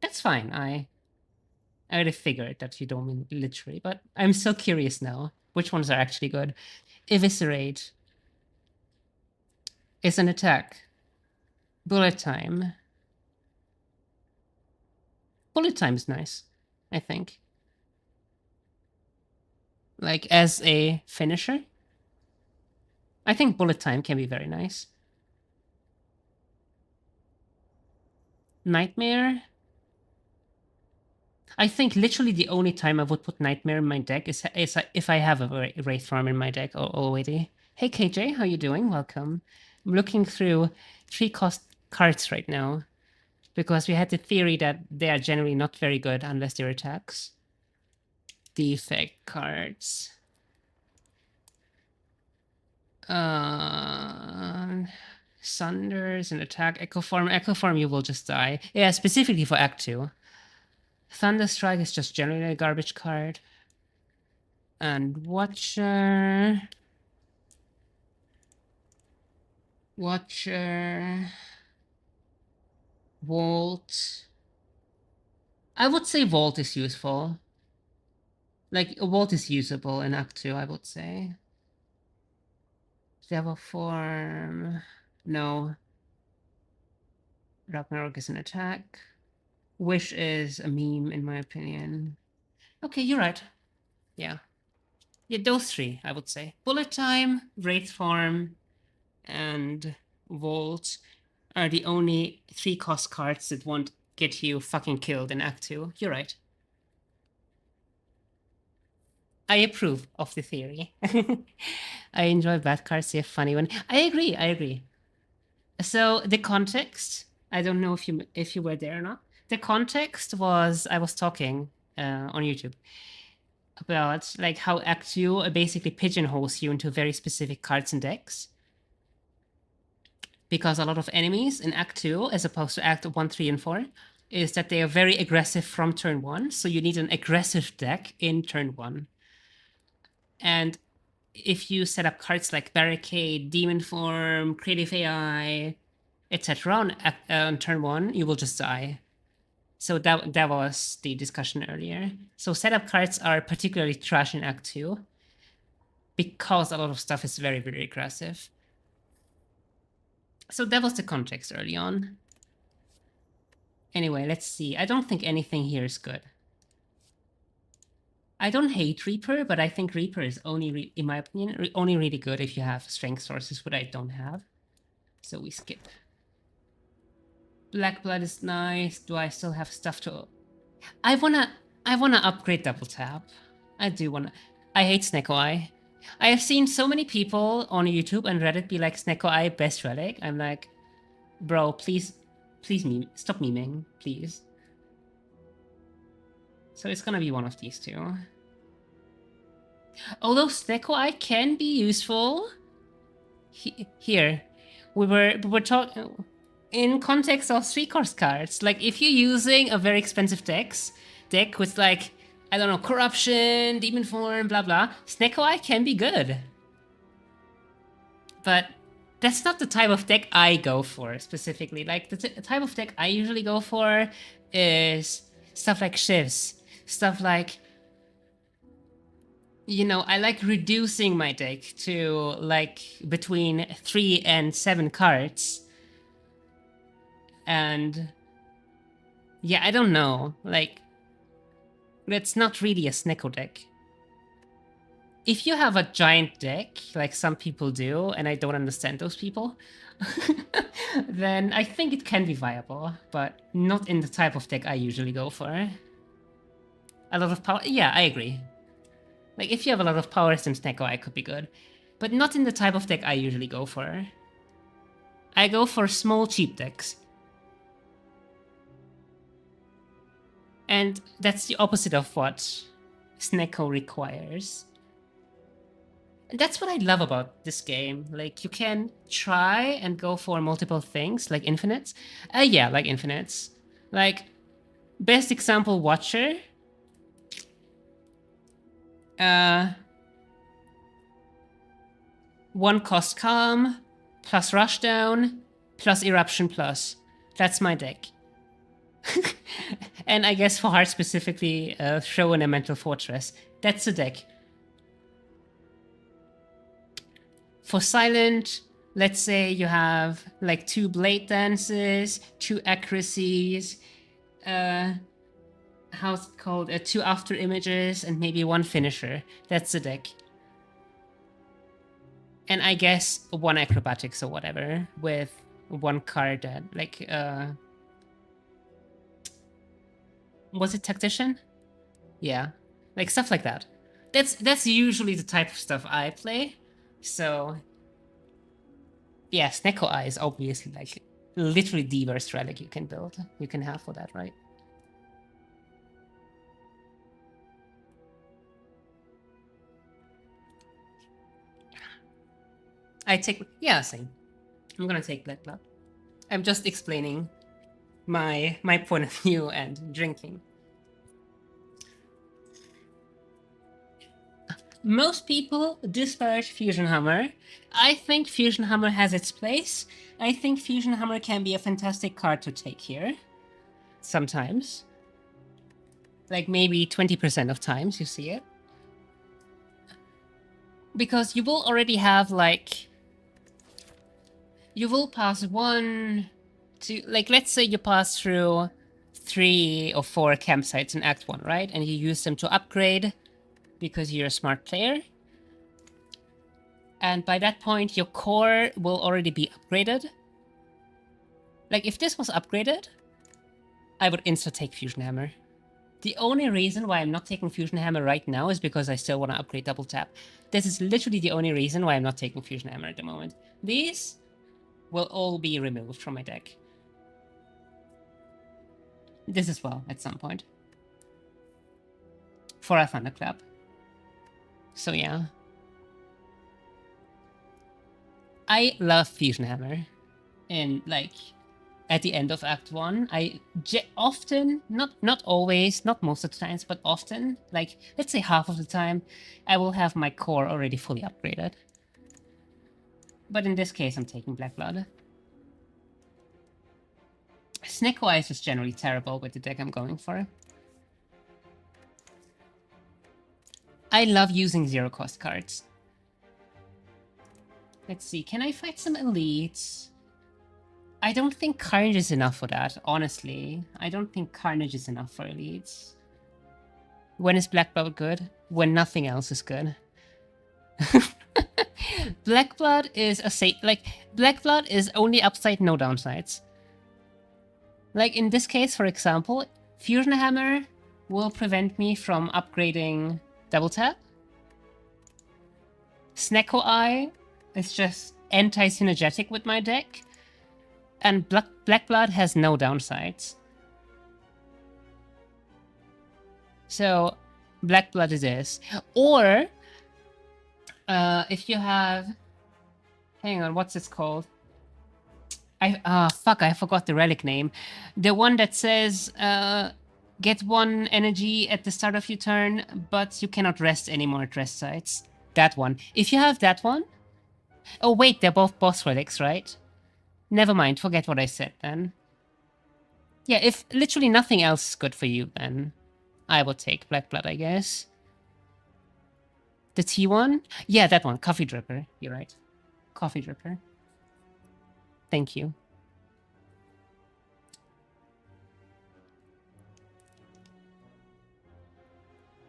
That's fine. I already figured that you don't mean literally, but I'm so curious now. Which ones are actually good? Eviscerate is an attack. Bullet time. Bullet time is nice, I think. Like, as a finisher, I think bullet time can be very nice. Nightmare. I think literally the only time I would put Nightmare in my deck is if I have a Wraith Farm in my deck already. Hey KJ, how you doing? Welcome. I'm looking through 3-cost cards right now because we had the theory that they are generally not very good unless they're attacks. Defect cards. Sunder is an attack. Echo Form you will just die. Yeah, specifically for Act 2. Thunderstrike is just generally a garbage card. And Watcher. Vault. I would say Vault is useful. Like, a Vault is usable in Act 2, I would say. Devil Form. No. Ragnarok is an attack. Wish is a meme, in my opinion. Okay, you're right. Yeah. Yeah, those three, I would say. Bullet Time, Wraith Form, and Vault are the only 3-cost cards that won't get you fucking killed in Act 2. You're right. I approve of the theory. I enjoy bad cards, they're funny one. I agree. So the context, I don't know if you were there or not. The context was I was talking on YouTube about like how Act 2 basically pigeonholes you into very specific cards and decks. Because a lot of enemies in Act 2, as opposed to Act 1, 3, and 4, is that they are very aggressive from turn 1, so you need an aggressive deck in turn 1. And if you set up cards like Barricade, Demon Form, Creative AI, etc. on turn 1, you will just die. So that was the discussion earlier. So setup cards are particularly trash in Act 2 because a lot of stuff is very, very aggressive. So that was the context early on. Anyway, let's see. I don't think anything here is good. I don't hate Reaper, but I think Reaper is only, in my opinion, only really good if you have strength sources, which I don't have. So we skip. Black Blood is nice. Do I still have stuff to... I wanna upgrade Double Tap. I do wanna... I hate Snecko Eye. I have seen so many people on YouTube and Reddit be like, Snecko Eye, best relic. I'm like, bro, please stop memeing, please. So it's gonna be one of these two. Although Snecko Eye can be useful. Here, we were talking in context of 3-cost cards. Like if you're using a very expensive deck with like, I don't know, Corruption, Demon Form, blah blah, Snecko Eye can be good. But that's not the type of deck I go for specifically. Like the type of deck I usually go for is stuff like Shivs, stuff like, you know, I like reducing my deck to like between 3 and 7 cards. And yeah, I don't know, like that's not really a Snecko deck. If you have a giant deck, like some people do, and I don't understand those people, then I think it can be viable, but not in the type of deck I usually go for. A lot of power, yeah, I agree. Like if you have a lot of power, then Snecko Eye could be good, but not in the type of deck I usually go for. I go for small, cheap decks. And that's the opposite of what Snecko requires. And that's what I love about this game. Like, you can try and go for multiple things, like infinites. Yeah, like infinites. Like, best example, Watcher. 1-cost Calm, plus Rushdown, plus Eruption plus. That's my deck. And I guess for Heart specifically, Throw in a Mental Fortress. That's the deck. For Silent, let's say you have like 2 Blade Dances, 2 Accuracies, how's it called? 2 After Images, and maybe 1 Finisher. That's the deck. And I guess 1 Acrobatics or whatever, with 1 card that, like, was it Tactician? Yeah, like stuff like that. That's usually the type of stuff I play. So yeah, Snecko Eye is obviously like literally the worst relic you can build. You can have for that, right? I take same. I'm gonna take Black Blood. I'm just explaining my point of view and drinking. Most people disparage Fusion Hammer. I think Fusion Hammer has its place. I think Fusion Hammer can be a fantastic card to take here. Sometimes. Like maybe 20% of times you see it. Because you will already have like... You will pass 1, 2... Like let's say you pass through 3 or 4 campsites in Act 1, right? And you use them to upgrade because you're a smart player. And by that point, your core will already be upgraded. Like, if this was upgraded, I would insta-take Fusion Hammer. The only reason why I'm not taking Fusion Hammer right now is because I still want to upgrade Double Tap. This is literally the only reason why I'm not taking Fusion Hammer at the moment. These will all be removed from my deck. This as well, at some point. For a Thunderclap. So yeah. I love Fusion Hammer. And like, at the end of Act 1, I often, not always, not most of the times, but often, like, let's say half of the time, I will have my core already fully upgraded. But in this case, I'm taking Black Blood. Snecko Eye is just generally terrible with the deck I'm going for. I love using zero-cost cards. Let's see, can I fight some elites? I don't think Carnage is enough for that, honestly. I don't think Carnage is enough for elites. When is Black Blood good? When nothing else is good. Black Blood is Black Blood is only upside, no downsides. Like in this case, for example, Fusion Hammer will prevent me from upgrading Double Tap. Snecko Eye is just anti-synergetic with my deck. And Black Blood has no downsides. So, Black Blood it is. Or, if you have... Hang on, what's this called? Fuck, I forgot the relic name. The one that says, get 1 energy at the start of your turn, but you cannot rest anymore at rest sites. That one. If you have that one... Oh wait, they're both boss relics, right? Never mind, forget what I said then. Yeah, if literally nothing else is good for you, then I will take Black Blood, I guess. The T1? Yeah, that one. Coffee Dripper. You're right. Coffee Dripper. Thank you.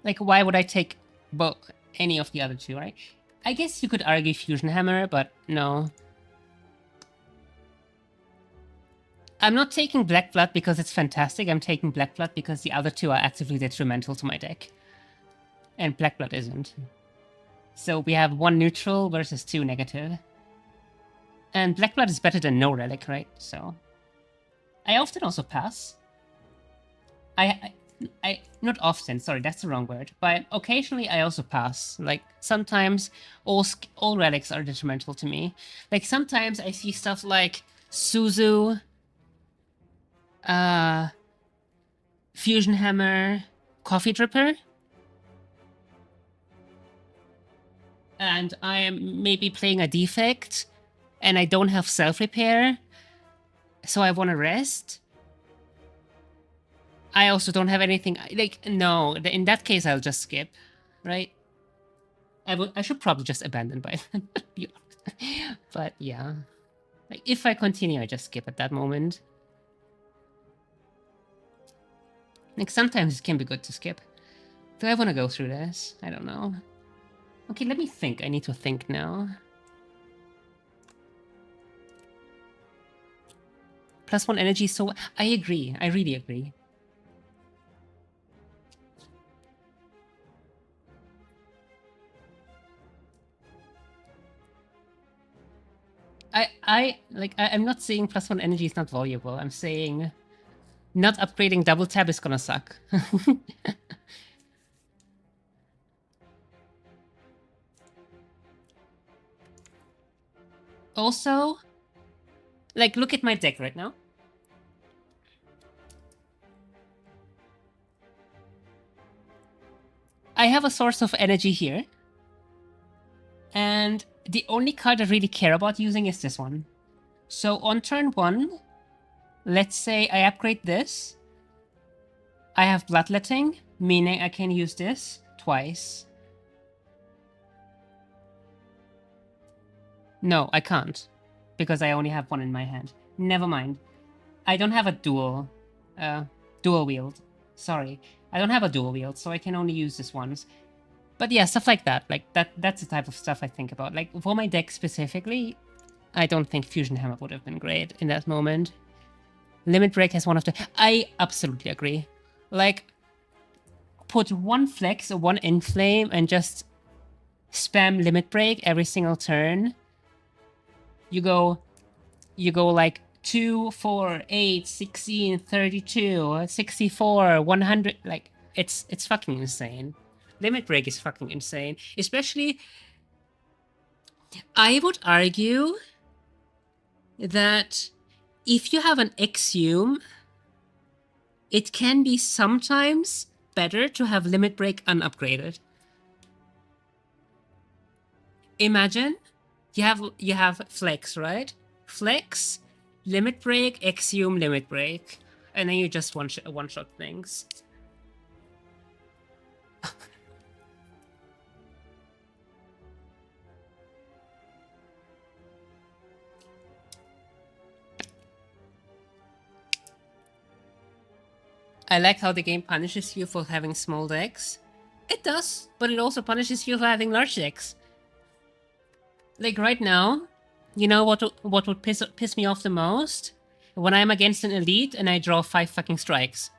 Like, why would I take any of the other two, right? I guess you could argue Fusion Hammer, but no. I'm not taking Black Blood because it's fantastic. I'm taking Black Blood because the other two are actively detrimental to my deck. And Black Blood isn't. So we have 1 neutral versus 2 negative. And Black Blood is better than no relic, right? So I often also pass. I not often, sorry, that's the wrong word. But occasionally I also pass. Like sometimes all relics are detrimental to me. Like sometimes I see stuff like Suzu, Fusion Hammer, Coffee Dripper. And I am maybe playing a defect and I don't have self-repair, so I want to rest. I also don't have anything, like, no, in that case I'll just skip, right? I should probably just abandon by then. But yeah, like if I continue, I just skip at that moment. Like sometimes it can be good to skip. Do I want to go through this? I don't know. Okay, let me think. I need to think now. +1 energy, so I agree. I really agree. I'm not saying +1 energy is not valuable. I'm saying not upgrading double tap is gonna suck. Also, like, look at my deck right now. I have a source of energy here. And the only card I really care about using is this one. So on turn 1, let's say I upgrade this. I have Bloodletting, meaning I can use this twice. No, I can't, because I only have one in my hand. Never mind. I don't have a dual wield. Sorry. I don't have a dual wield, so I can only use this once. But yeah, stuff like that. Like, that's the type of stuff I think about. Like, for my deck specifically, I don't think Fusion Hammer would have been great in that moment. Limit Break has one of the... I absolutely agree. Like, put one Flex or one Inflame and just spam Limit Break every single turn. You go like 2, 4, 8, 16, 32, 64, 100. Like, it's fucking insane. Limit Break is fucking insane. Especially, I would argue that if you have an Exhume, it can be sometimes better to have Limit Break unupgraded. Imagine you have Flex, right? Flex, Limit Break, Exhume, Limit Break, and then you just one-shot things. I like how the game punishes you for having small decks. It does, but it also punishes you for having large decks. Like right now, you know what would piss me off the most? When I'm against an elite and I draw 5 fucking strikes.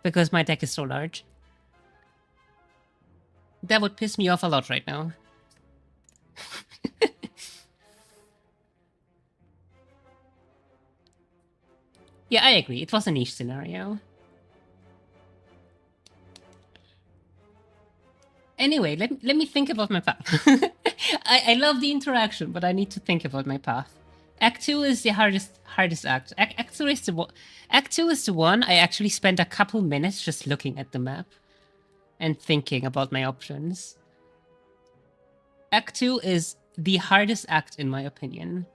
Because my deck is so large. That would piss me off a lot right now. Yeah, I agree. It was a niche scenario. Anyway, let me think about my path. I love the interaction, but I need to think about my path. Act 2 is the hardest act. Act 2 is the one I actually spent a couple minutes just looking at the map and thinking about my options. Act 2 is the hardest act in my opinion.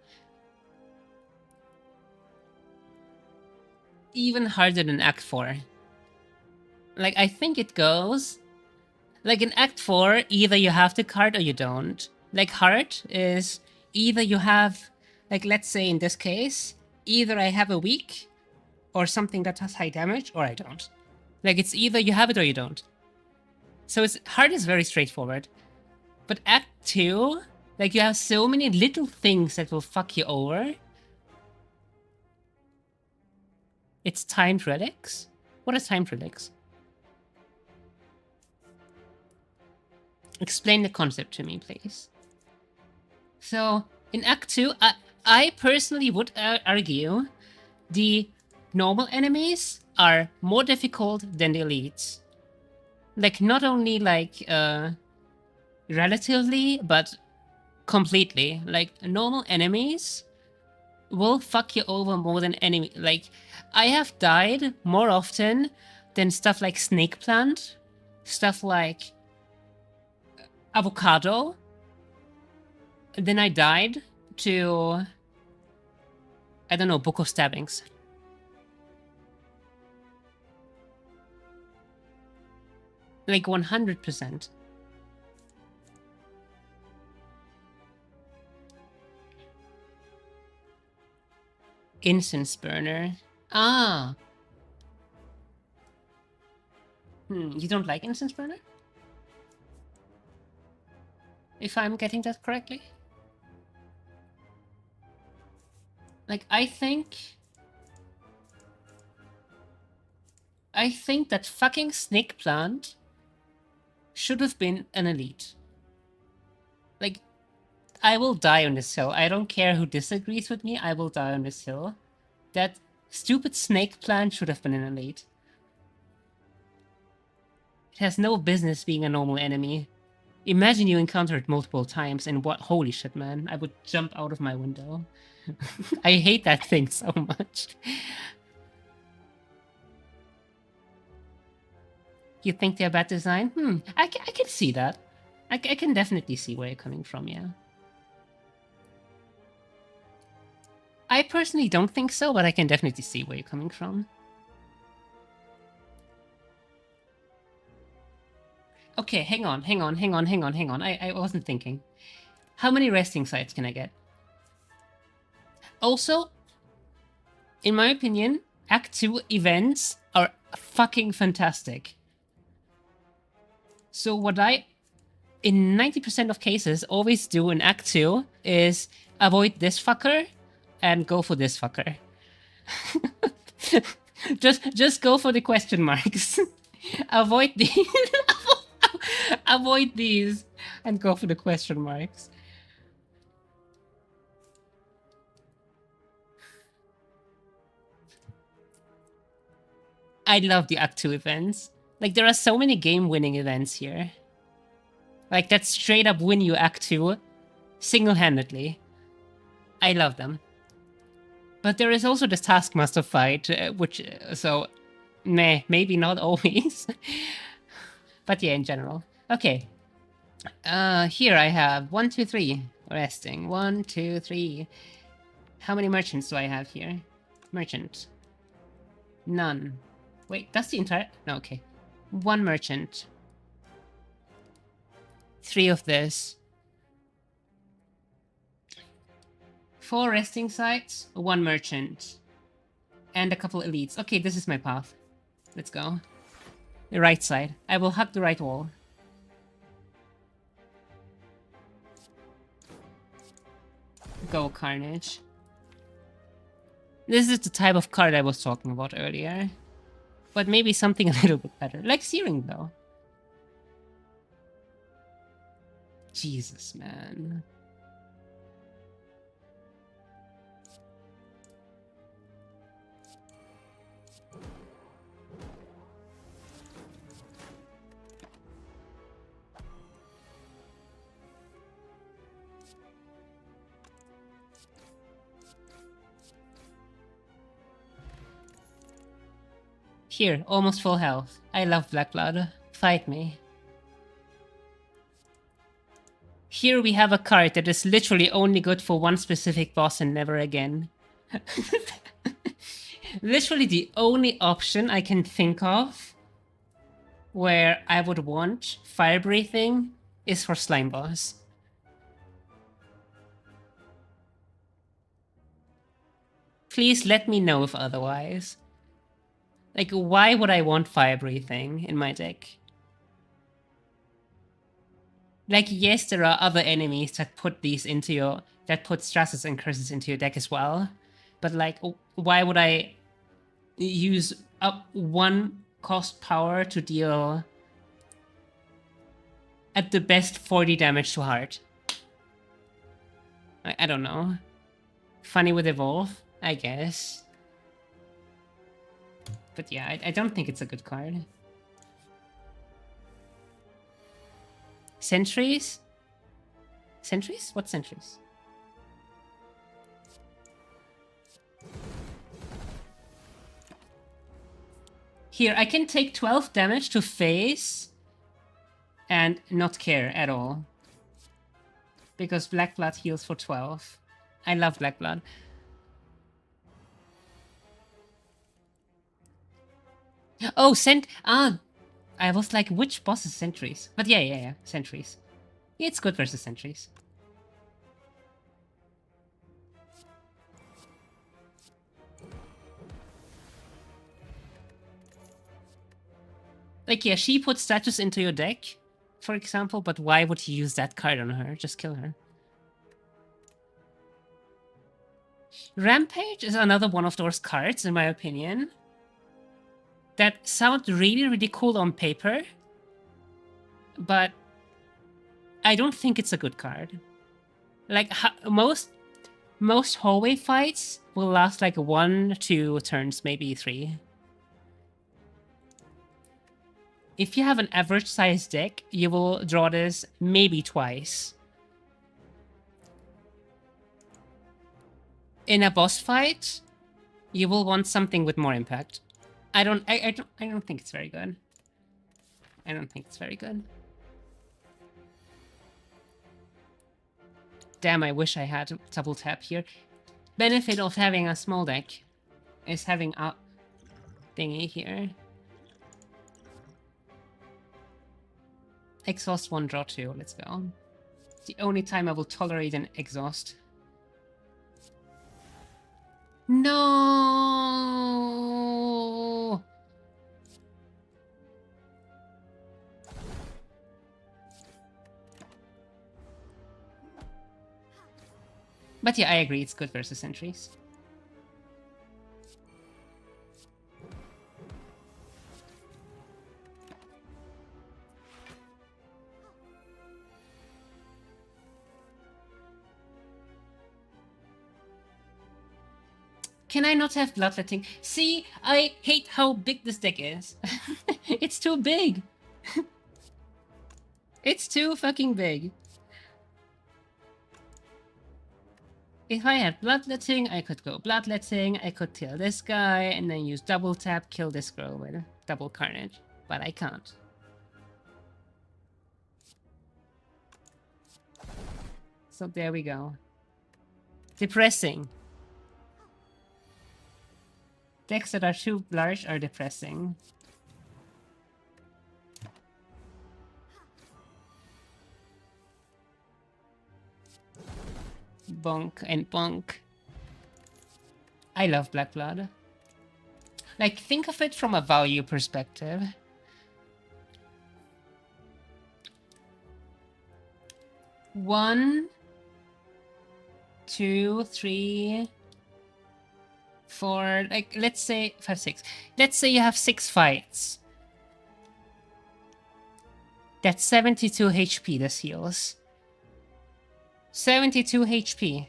Even harder than Act 4. Like, I think it goes... Like, in Act 4, either you have the card or you don't. Like, hard is either you have... Like, let's say in this case, either I have a weak or something that has high damage, or I don't. Like, it's either you have it or you don't. So hard is very straightforward. But Act 2, like, you have so many little things that will fuck you over. It's timed relics? What is timed relics? Explain the concept to me, please. So, in Act 2, I personally would argue the normal enemies are more difficult than the elites. Like, not only, like, relatively, but completely. Like, normal enemies will fuck you over more than enemy. Like, I have died more often than stuff like Snake Plant, stuff like Avocado. Then I died to, I don't know, Book of Stabbings. Like 100%. Incense Burner. Ah. You don't like Incense Burner? If I'm getting that correctly? Like, I think that fucking Snake Plant should have been an elite. Like, I will die on this hill. I don't care who disagrees with me, I will die on this hill. That stupid snake plant should have been an elite. It has no business being a normal enemy. Imagine you encounter it multiple times and what— holy shit, man. I would jump out of my window. I hate that thing so much. You think they're bad design? I can see that. I can definitely see where you're coming from, yeah. I personally don't think so, but I can definitely see where you're coming from. Okay, hang on. I wasn't thinking. How many resting sites can I get? Also, in my opinion, Act 2 events are fucking fantastic. So what I, in 90% of cases, always do in Act 2 is avoid this fucker and go for this fucker. just go for the question marks. Avoid these. Avoid these and go for the question marks. I love the Act 2 events. Like, there are so many game-winning events here. Like, that straight up win you Act 2 single-handedly. I love them. But there is also this Taskmaster fight, which, so, meh, maybe not always. But yeah, in general. Okay. Here I have 1, 2, 3. Resting. 1, 2, 3. How many merchants do I have here? Merchant. None. Wait, that's the entire... No, okay. 1 merchant. 3 of this. 4 resting sites, 1 merchant. And a couple elites. Okay, this is my path. Let's go. The right side. I will hug the right wall. Go, Carnage. This is the type of card I was talking about earlier. But maybe something a little bit better. Like Searing, though. Jesus, man. Here, almost full health. I love Black Blood. Fight me. Here we have a card that is literally only good for one specific boss and never again. Literally the only option I can think of where I would want Fire Breathing is for Slime Boss. Please let me know if otherwise. Like, why would I want Fire Breathing in my deck? Like, yes, there are other enemies that put these into your... that put stresses and curses into your deck as well. But, like, why would I use up 1 cost power to deal at the best 40 damage to heart? I don't know. Funny with Evolve, I guess. But yeah, I don't think it's a good card. Sentries? Sentries? What sentries? Here, I can take 12 damage to face and not care at all. Because Black Blood heals for 12. I love Black Blood. Oh, I was like, which boss is Sentries? But yeah, Sentries. It's good versus Sentries. Like, yeah, she puts statues into your deck, for example, but why would you use that card on her? Just kill her. Rampage is another one of those cards, in my opinion, that sound really, really cool on paper, but I don't think it's a good card. Like most hallway fights will last like 1, 2 turns, maybe 3. If you have an average sized deck, you will draw this maybe twice. In a boss fight, you will want something with more impact. I don't think it's very good. I don't think it's very good. Damn, I wish I had double tap here. Benefit of having a small deck is having a thingy here. Exhaust 1, draw 2. Let's go. It's the only time I will tolerate an exhaust. No! But yeah, I agree. It's good versus sentries. Can I not have bloodletting? See, I hate how big this deck is. It's too big. It's too fucking big. If I had bloodletting, I could go bloodletting, I could kill this guy, and then use double tap, kill this girl with double carnage. But I can't. So there we go. Depressing. Decks that are too large are depressing. Bonk and bonk. I love Black Blood. Like, think of it from a value perspective. One, 2, 3, 4, like, let's say 5, 6. Let's say you have 6 fights. That's 72 HP this heals. 72 HP.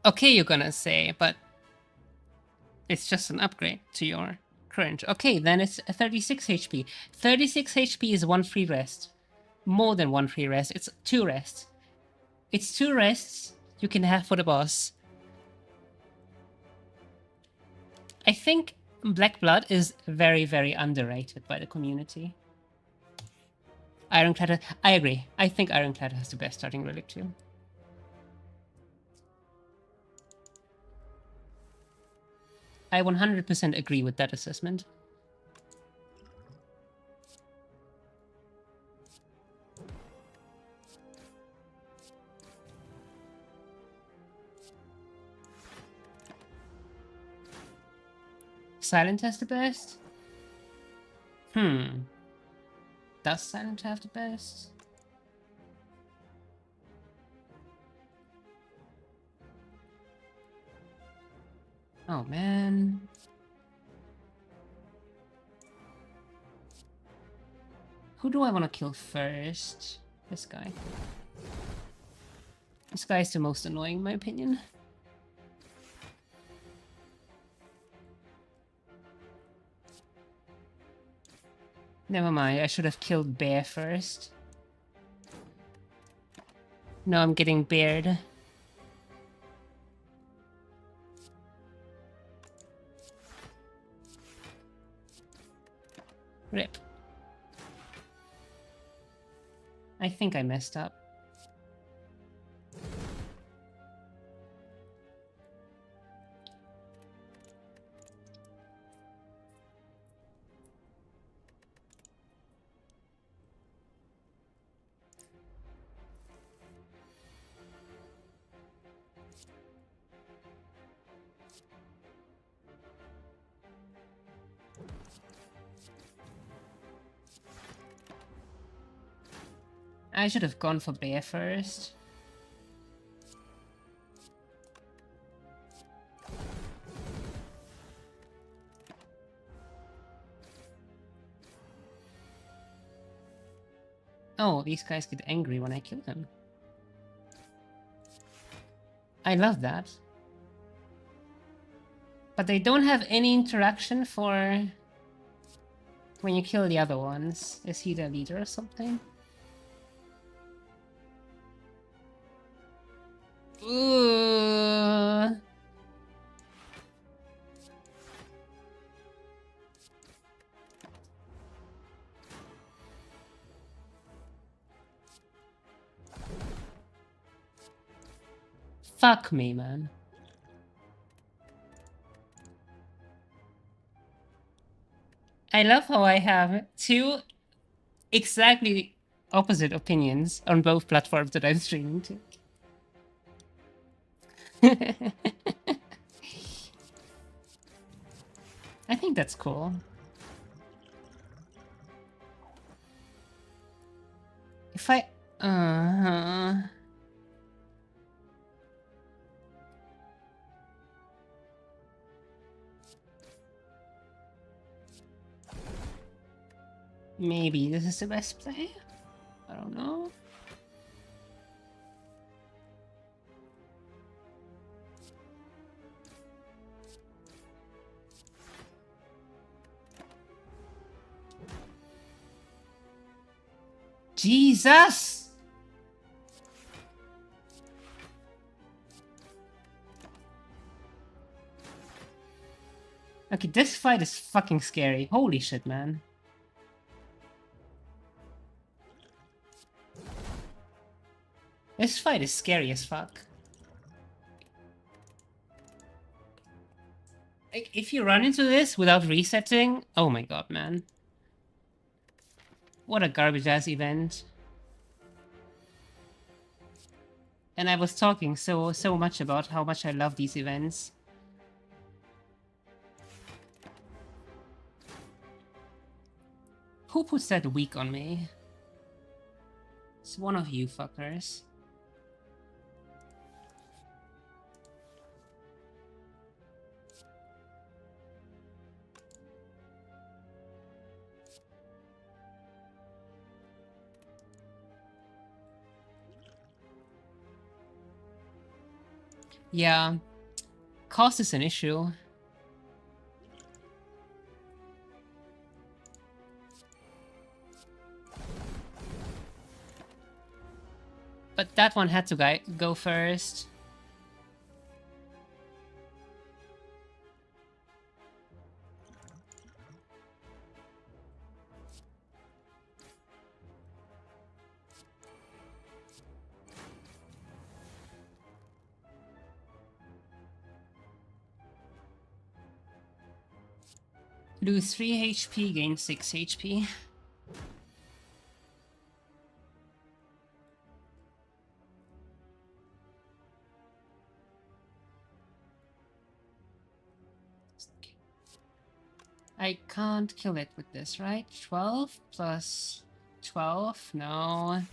Okay, you're gonna say, but it's just an upgrade to your current. Okay, then it's 36 HP. 36 HP is 1 free rest. More than 1 free rest. It's 2 rests. It's 2 rests you can have for the boss. I think Black Blood is very, very underrated by the community. Ironclad, I agree. I think Ironclad has the best starting relic too. I 100% agree with that assessment. Silent has the best? Does Silent have the best? Oh man. Who do I want to kill first? This guy. This guy is the most annoying in my opinion. Never mind, I should have killed Bear first. No, I'm getting bared. Rip. I think I messed up. I should have gone for Bear first. Oh, these guys get angry when I kill them. I love that. But they don't have any interaction for when you kill the other ones. Is he the leader or something? Ooh. Fuck me, man. I love how I have two exactly opposite opinions on both platforms that I'm streaming to. I think that's cool. If I... Maybe this is the best play? I don't know. Jesus! Okay, this fight is fucking scary. Holy shit, man. This fight is scary as fuck. Like, if you run into this without resetting, oh my god, man. What a garbage-ass event. And I was talking so much about how much I love these events. Who puts that weak on me? It's one of you fuckers. Yeah, cost is an issue. But that one had to go first. Lose 3 HP, gain 6 HP. I can't kill it with this, right? 12 plus 12? No.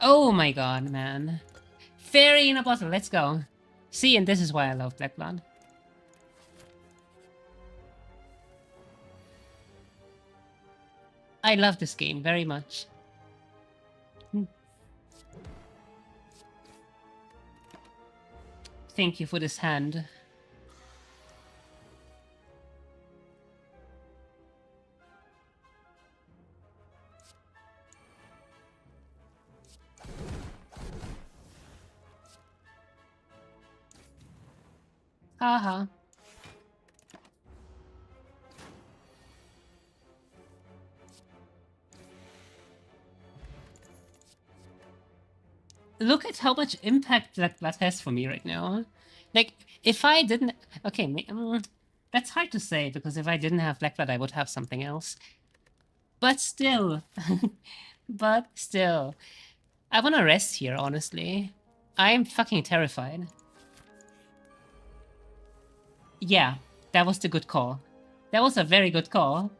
Oh my god, man. Fairy in a bottle, let's go. See, and this is why I love Black Blood. I love this game very much. Thank you for this hand. Haha. Look at how much impact that has for me right now. Like, if I didn't... Okay, that's hard to say, because if I didn't have Black Blood, I would have something else. But still. But still. I want to rest here, honestly. I'm fucking terrified. Yeah, that was the good call. That was a very good call.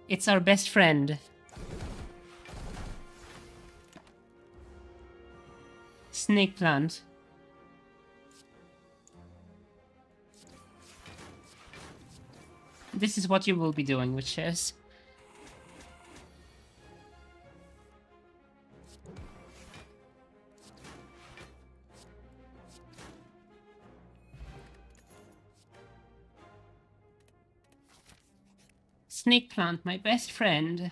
It's our best friend. Snake plant. this is what you will be doing with chess. Snake plant, my best friend.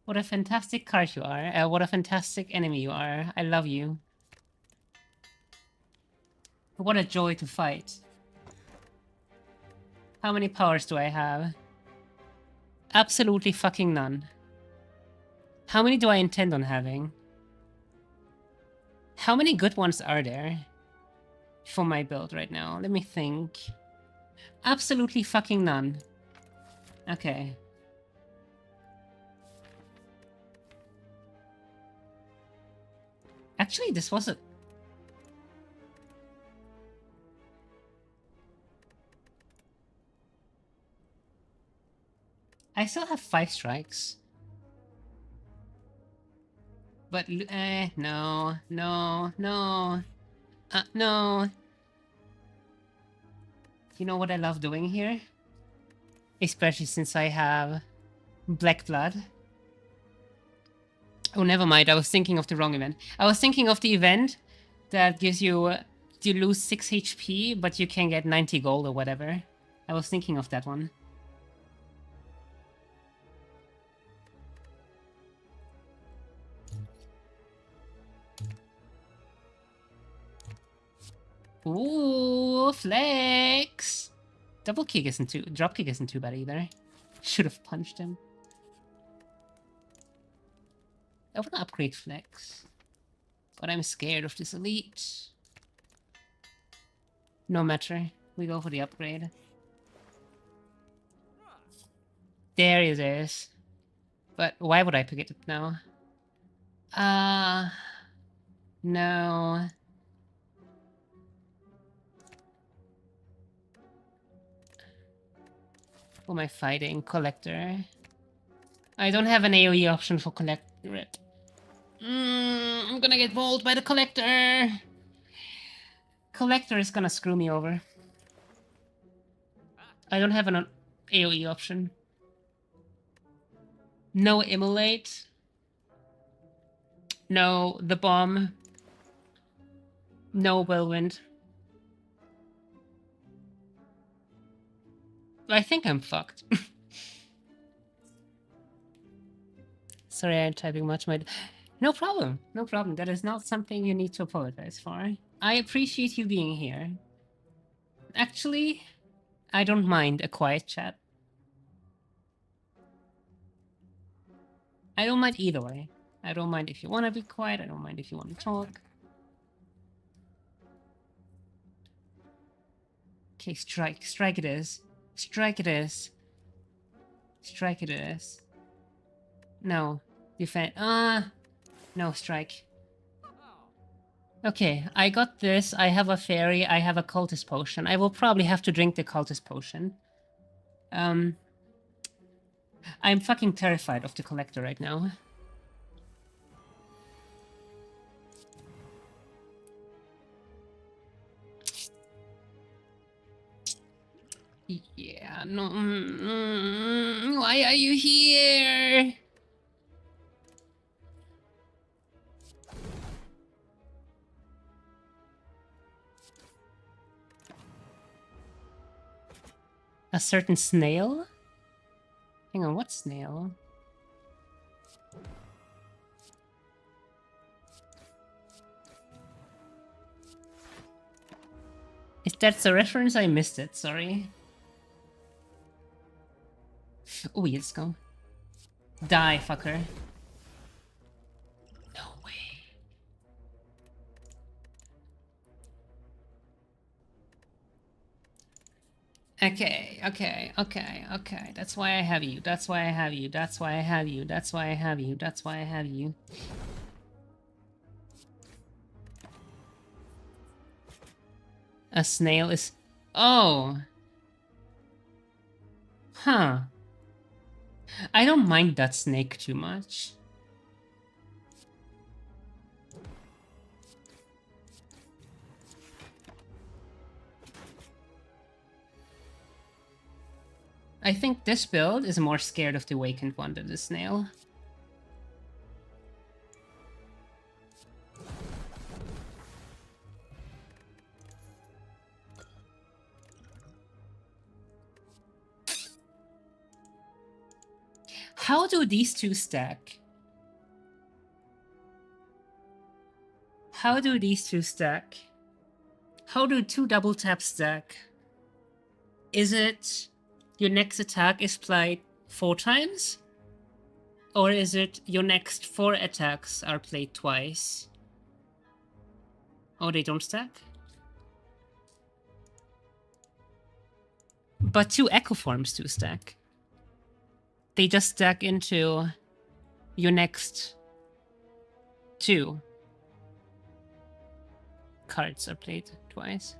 What a fantastic card you are. What a fantastic enemy you are. I love you. What a joy to fight. How many powers do I have? Absolutely fucking none. How many do I intend on having? How many good ones are there for my build right now? Let me think. Absolutely fucking none. Okay. Actually, this was a... I still have 5 strikes. But, no, no, no. No. You know what I love doing here? Especially since I have Black Blood. Oh, never mind. I was thinking of the wrong event. I was thinking of the event that gives you... you lose 6 HP, but you can get 90 gold or whatever. I was thinking of that one. Ooh, flex! Double kick isn't too... drop kick isn't too bad either. Should have punched him. I want to upgrade flex. But I'm scared of this elite. No matter. We go for the upgrade. There it is. But why would I pick it up now? No. Who am I fighting? Collector. I don't have an AoE option for Collector. I'm gonna get mauled by the Collector. Collector is gonna screw me over. I don't have an AoE option. No Immolate. No, the bomb. No Whirlwind. I think I'm fucked. Sorry, I'm typing much. No problem. No problem. That is not something you need to apologize for. I appreciate you being here. Actually, I don't mind a quiet chat. I don't mind either way. I don't mind if you want to be quiet. I don't mind if you want to talk. Okay, strike. Strike it is. Strike it is. Strike it is. No. Defend. No, strike. Okay, I got this. I have a fairy. I have a cultist potion. I will probably have to drink the cultist potion. I'm fucking terrified of the collector right now. Yeah, no. Why are you here? A certain snail? Hang on, what snail? If that's a reference, I missed it, sorry. Oh, let's go. Die, fucker. No way. Okay. That's why I have you. That's why I have you. That's why I have you. That's why I have you. That's why I have you. A snail is... Oh! Huh. I don't mind that snake too much. I think this build is more scared of the Awakened one than the Snail. How do these two stack? How do these two stack? How do two double taps stack? Is it your next attack is played 4 times? Or is it your next 4 attacks are played twice? Oh, they don't stack? But 2 Echo Forms do stack. They just stack into your next 2 cards are played twice.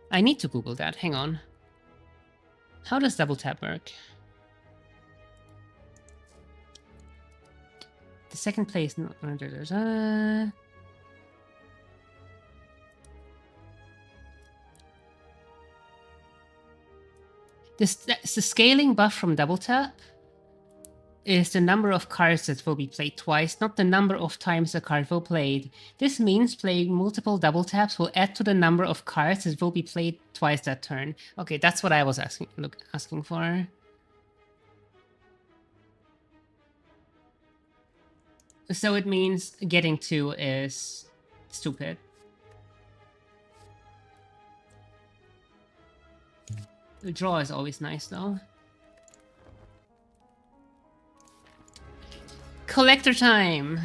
I need to Google that. Hang on. How does double tap work? The second place. No, the scaling buff from double tap is the number of cards that will be played twice, not the number of times a card will be played. This means playing multiple double taps will add to the number of cards that will be played twice that turn. Okay, that's what I was asking for. So it means getting 2 is stupid. The draw is always nice though. Collector time!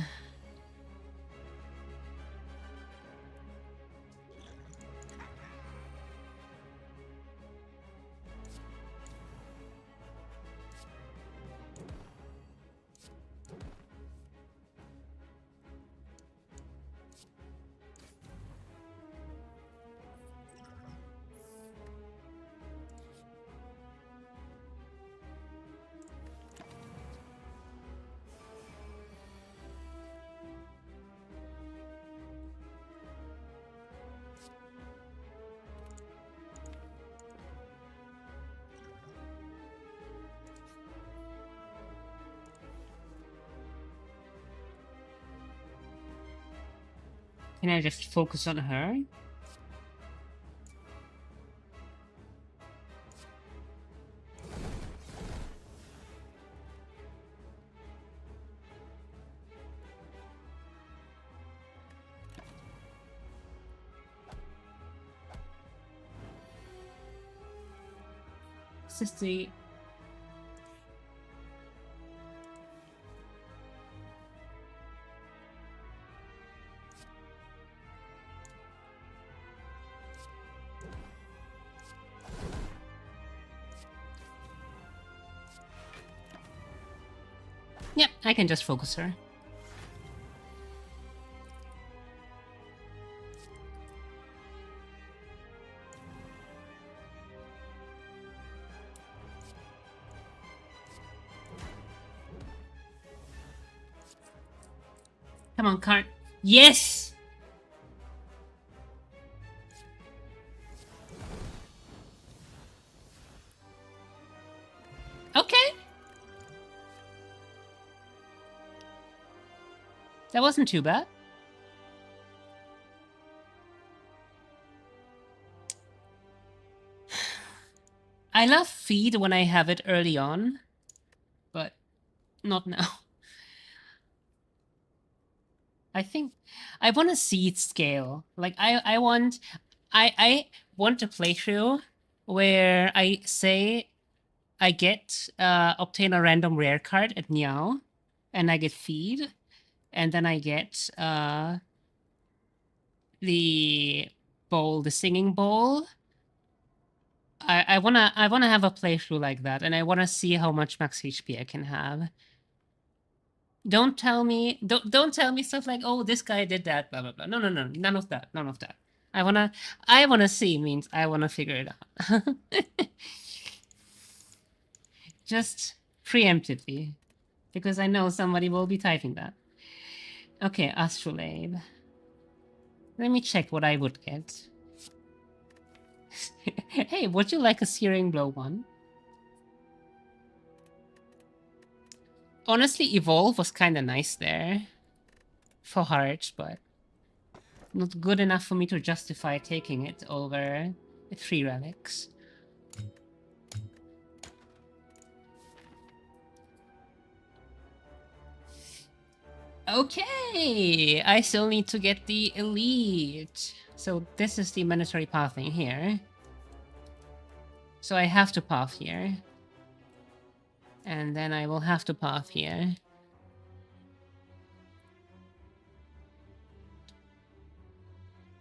Can I just focus on her? Sissy. Yep, I can just focus her. Come on, card. Yes! Okay. That wasn't too bad. I love feed when I have it early on, but not now. I think I want to see it scale. Like I want a playthrough where I say I get obtain a random rare card at Niao, and I get feed, and then I get the bowl, the singing bowl. I wanna have a playthrough like that, and I wanna see how much max HP I can have. Don't tell me stuff like, oh, this guy did that, blah blah blah. No, none of that. I wanna see means I wanna figure it out. Just preemptively, because I know somebody will be typing that. Okay, Astrolabe. Let me check what I would get. Hey, would you like a Searing Blow one? Honestly, Evolve was kinda nice there. For heart, but not good enough for me to justify taking it over 3 relics. Okay, I still need to get the elite. So this is the mandatory pathing here. So I have to path here. And then I will have to path here.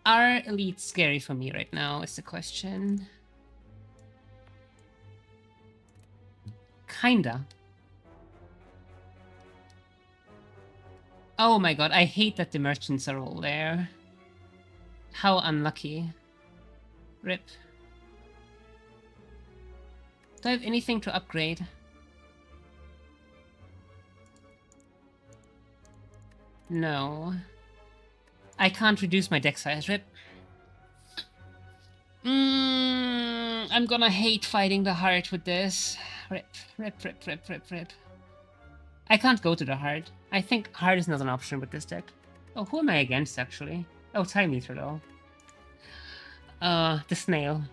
Are elites scary for me right now is the question. Kinda. Oh my god, I hate that the merchants are all there. How unlucky. Rip. Do I have anything to upgrade? No. I can't reduce my deck size, rip. I'm gonna hate fighting the heart with this. Rip, rip, rip, rip, rip, rip. I can't go to the heart. I think heart is not an option with this deck. Oh, who am I against, actually? Oh, Time Eater, though. The snail.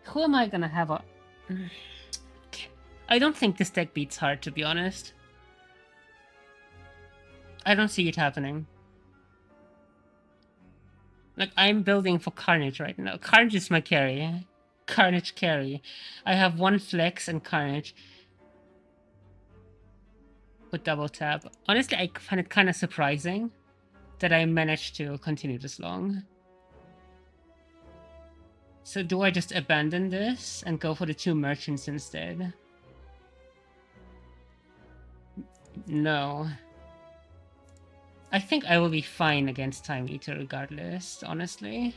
Who am I gonna have a... I don't think this deck beats heart, to be honest. I don't see it happening. Like, I'm building for Carnage right now. Carnage is my carry. Carnage carry. I have 1 flex and Carnage. With double tap. Honestly, I find it kind of surprising that I managed to continue this long. So do I just abandon this and go for the 2 merchants instead? No. I think I will be fine against Time Eater regardless, honestly.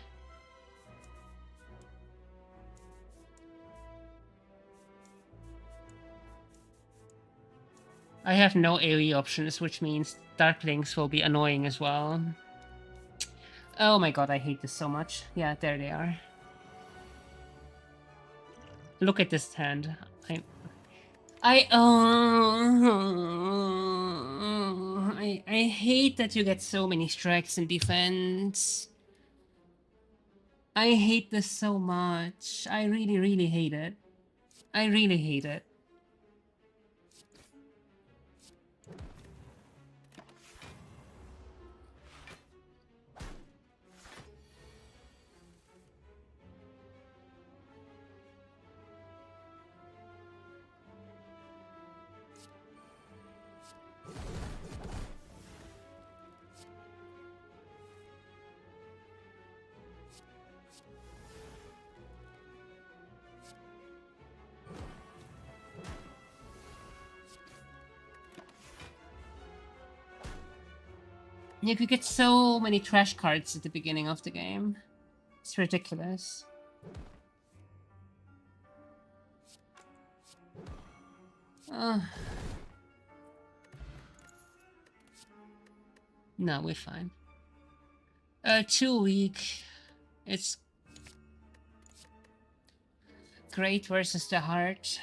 I have no AoE options, which means Darklings will be annoying as well. Oh my god, I hate this so much. Yeah, there they are. Look at this hand. I hate that you get so many strikes in defense. I hate this so much. I really, really hate it. I really hate it. You could get so many trash cards at the beginning of the game. It's ridiculous. No, we're fine. 2 weak. It's great versus the heart.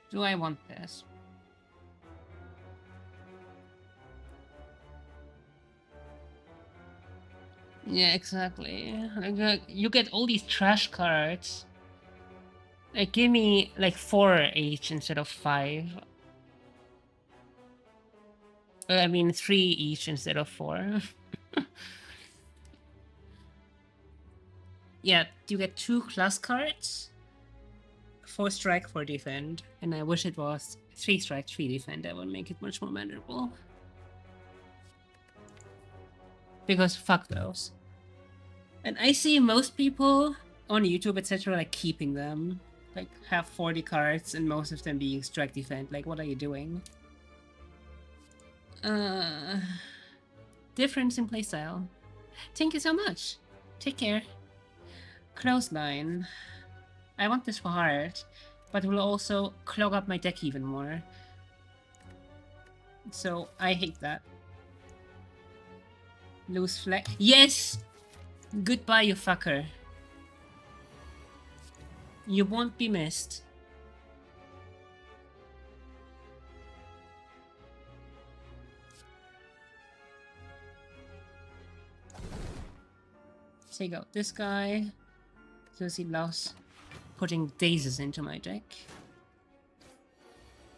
Do I want this? Yeah, exactly. Like, you get all these trash cards. Like, give me like 4 each instead of 5. I mean 3 each instead of 4. Yeah, you get 2 class cards. 4 strike, 4 defend. And I wish it was 3 strike, 3 defend. That would make it much more manageable. Because fuck those. And I see most people on YouTube, etc., like keeping them. Like, have 40 cards and most of them being strike defend. Like, what are you doing? Difference in playstyle. Thank you so much. Take care. Clothesline. I want this for heart, but will also clog up my deck even more. So I hate that. Lose flag. Yes! Goodbye, you fucker. You won't be missed. Take out this guy, because he loves putting daisies into my deck.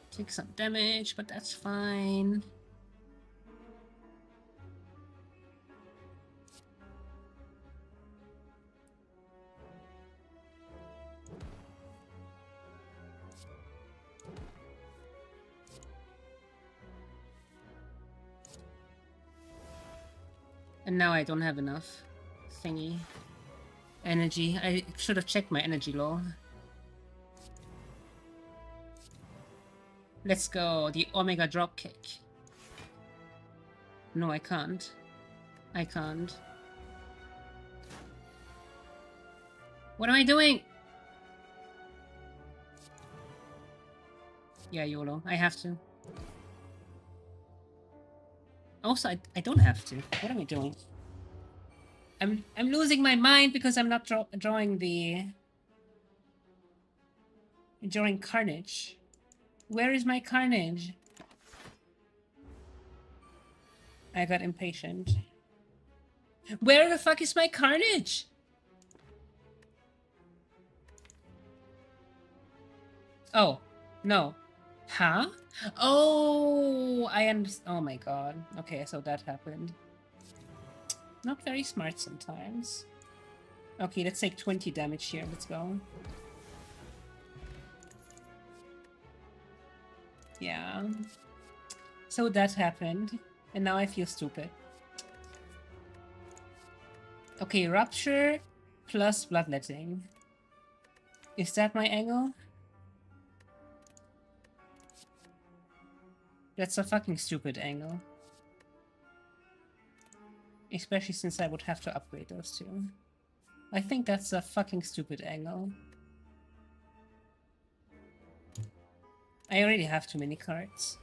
Take some damage, but that's fine. And now I don't have enough thingy. Energy. I should have checked my energy law. Let's go. The Omega Dropkick. No, I can't. I can't. What am I doing? Yeah, YOLO. I have to. Also, I don't have to. What am I doing? I'm losing my mind because I'm not drawing Carnage. Where is my Carnage? I got impatient. Where the fuck is my Carnage? Oh, no. Huh? Oh, I understand. Oh my god. Okay, so that happened. Not very smart sometimes. Okay, let's take 20 damage here. Let's go. Yeah. So that happened. And now I feel stupid. Okay, Rupture plus Bloodletting. Is that my angle? That's a fucking stupid angle. Especially since I would have to upgrade those two. I think that's a fucking stupid angle. I already have too many cards.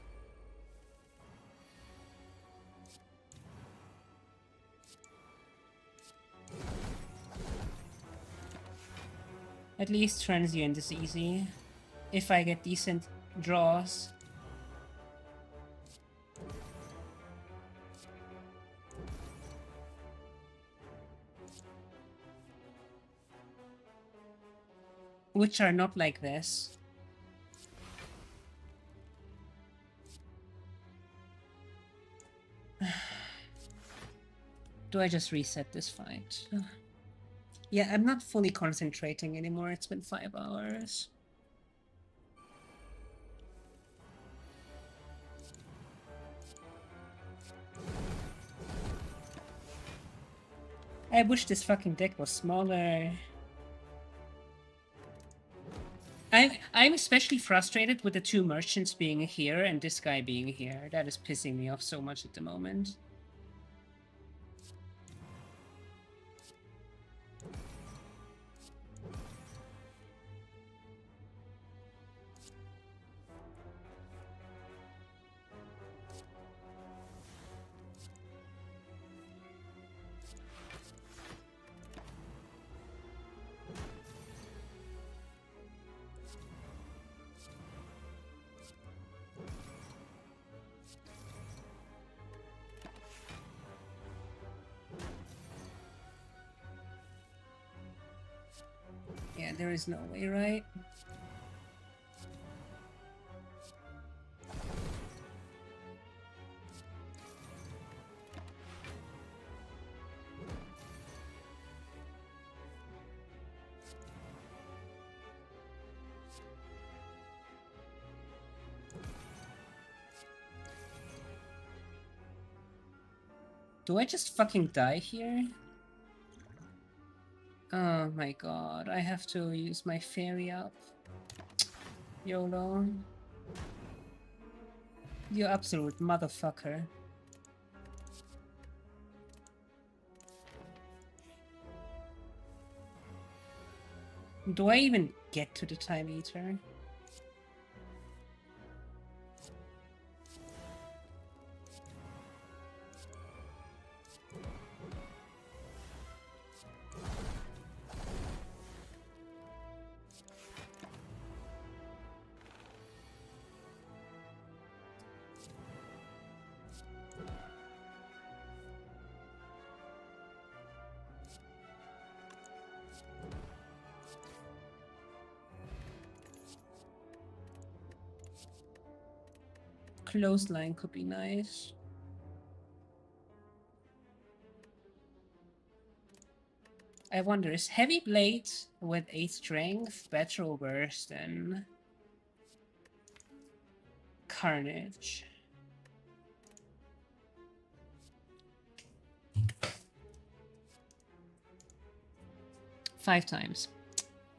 At least Transient is easy. If I get decent draws. Which are not like this. Do I just reset this fight? Yeah, I'm not fully concentrating anymore. It's been 5 hours. I wish this fucking deck was smaller. I'm especially frustrated with the two merchants being here and this guy being here. That is pissing me off so much at the moment. Yeah, there is no way, right? Do I just fucking die here? Oh my god, I have to use my fairy up. YOLO. You absolute motherfucker. Do I even get to the Time Eater? Clothesline could be nice. I wonder, is Heavy Blade with 8 strength better or worse than Carnage? Five times.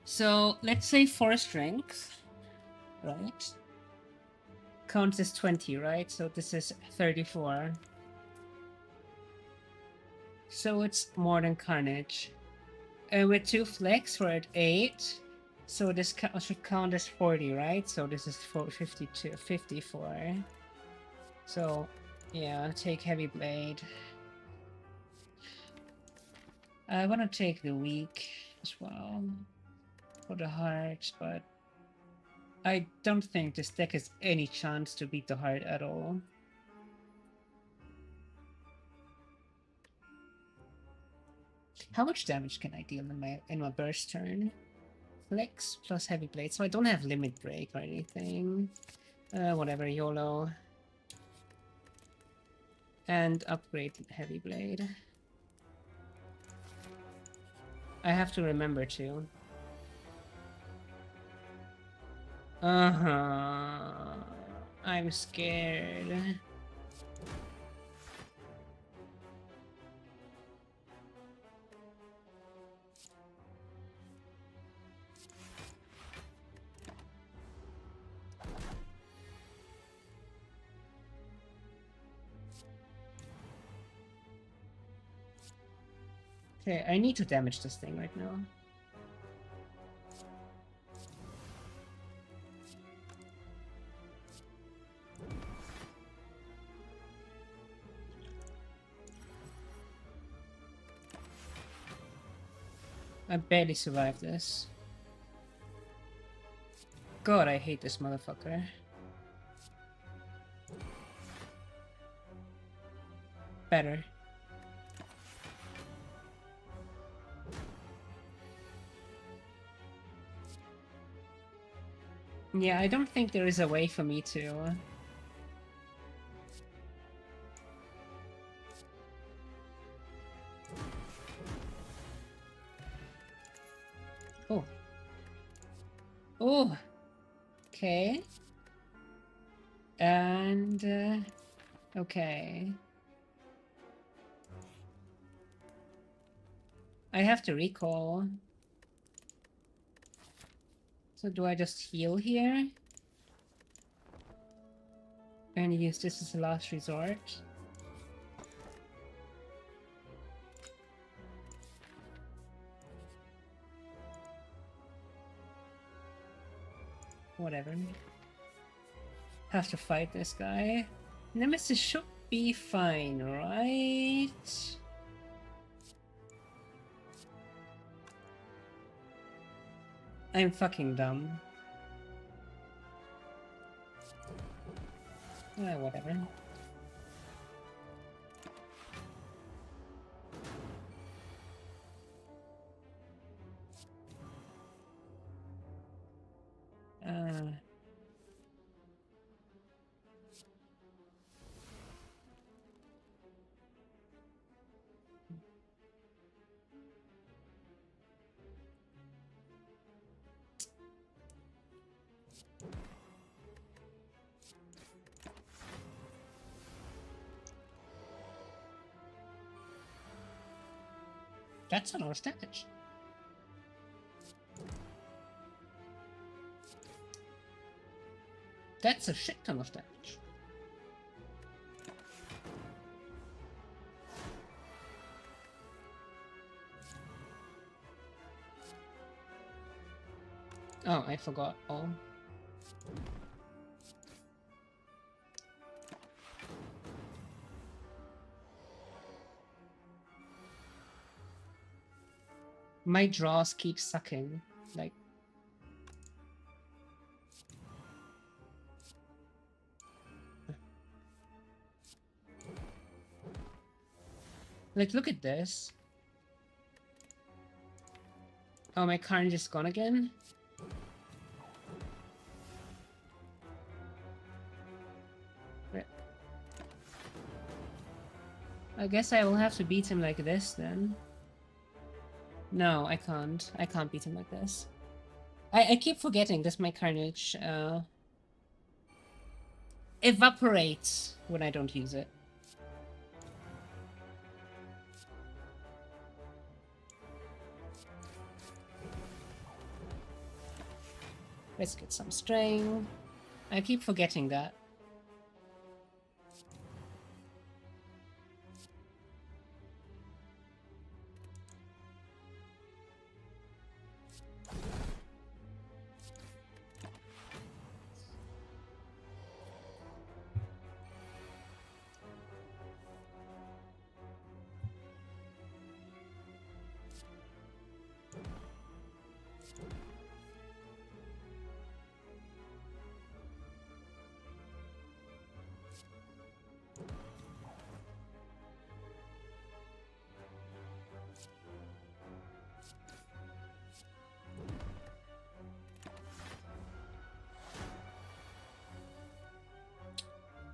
So let's say 4 strength, right? Counts as 20, right? So this is 34. So it's more than Carnage. With 2 flex, we're at 8. So this should count as 40, right? So this is 52, 54. So, yeah, take Heavy Blade. I want to take the weak as well for the heart, but I don't think this deck has any chance to beat the heart at all. How much damage can I deal in my burst turn? Flex plus Heavy Blade, so I don't have Limit Break or anything. Whatever, YOLO. And upgrade Heavy Blade. I have to remember to. I'm scared. Okay, I need to damage this thing right now. I barely survived this. God, I hate this motherfucker. Better. Yeah, I don't think there is a way for me to... Oh. Oh. Okay. And... okay. I have to recall. So do I just heal here? And use this as a last resort? Whatever. Have to fight this guy. Nemesis should be fine, right? I'm fucking dumb. Whatever. That's a lot of damage. That's a shit ton of damage. Oh, I forgot. Oh. My draws keep sucking. Like... Like, look at this. Oh, my Carnage is gone again? I guess I will have to beat him like this then. No, I can't. I can't beat him like this. I keep forgetting that my Carnage evaporates when I don't use it. Let's get some string. I keep forgetting that.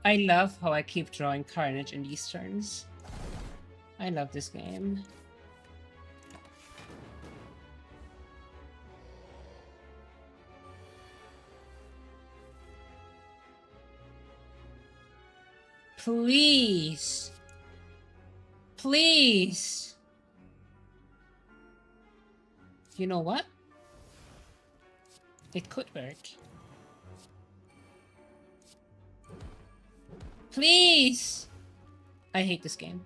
I love how I keep drawing Carnage in these turns. I love this game. Please! Please! You know what? It could work. Please! I hate this game.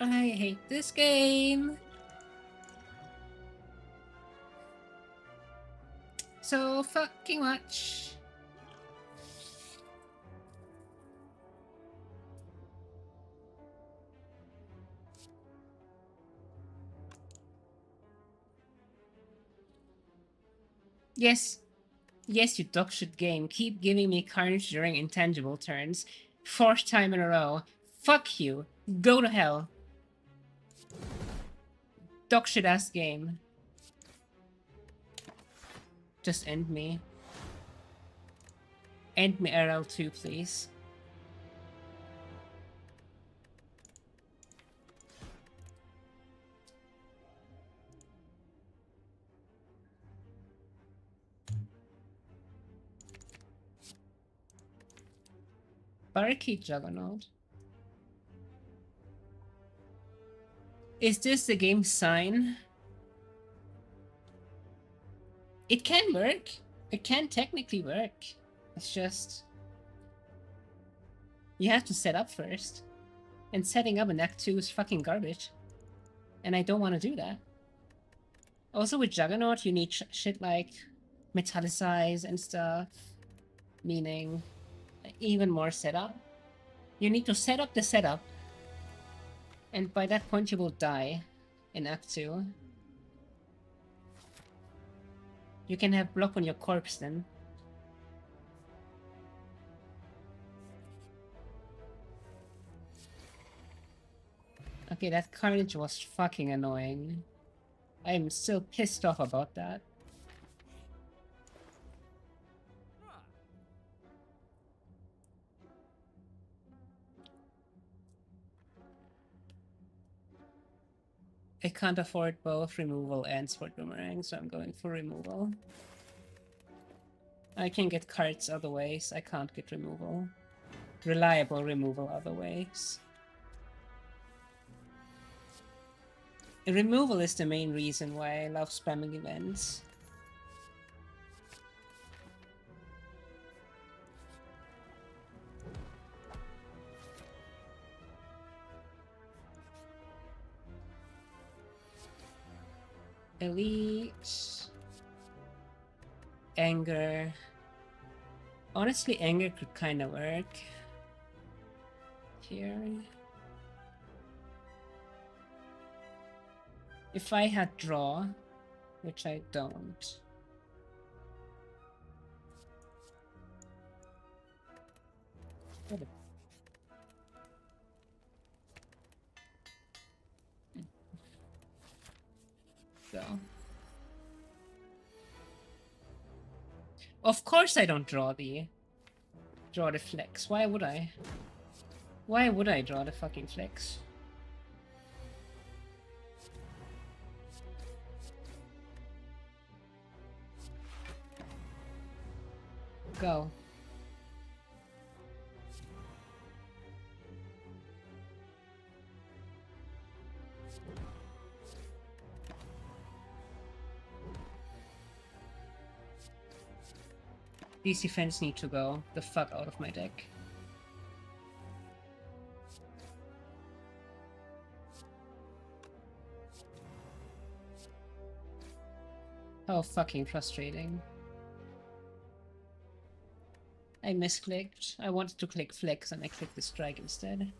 I hate this game so fucking much. Yes. Yes, you dogshit game. Keep giving me Carnage during intangible turns. 4th time in a row. Fuck you. Go to hell. Dogshit ass game. Just end me. End me RL2, please. Barricade Juggernaut. Is this the game's sign? It can work. It can technically work. It's just... you have to set up first. And setting up in Act 2 is fucking garbage. And I don't want to do that. Also with Juggernaut, you need shit like Metallicize and stuff. Meaning... even more setup. You need to set up the setup. And by that point you will die in Act 2. You can have block on your corpse then. Okay, that Carnage was fucking annoying. I'm still pissed off about that. I can't afford both removal and Sword Boomerang, so I'm going for removal. I can get cards other ways, I can't get removal. Reliable removal other ways. Removal is the main reason why I love spamming events. Elite... Anger... Honestly, Anger could kinda work. Here... If I had draw, which I don't. What a... Go. Of course I don't draw the flex. Why would I? Why would I draw the fucking flex? Go. These defense need to go the fuck out of my deck. How fucking frustrating. I misclicked. I wanted to click flex and I clicked the strike instead.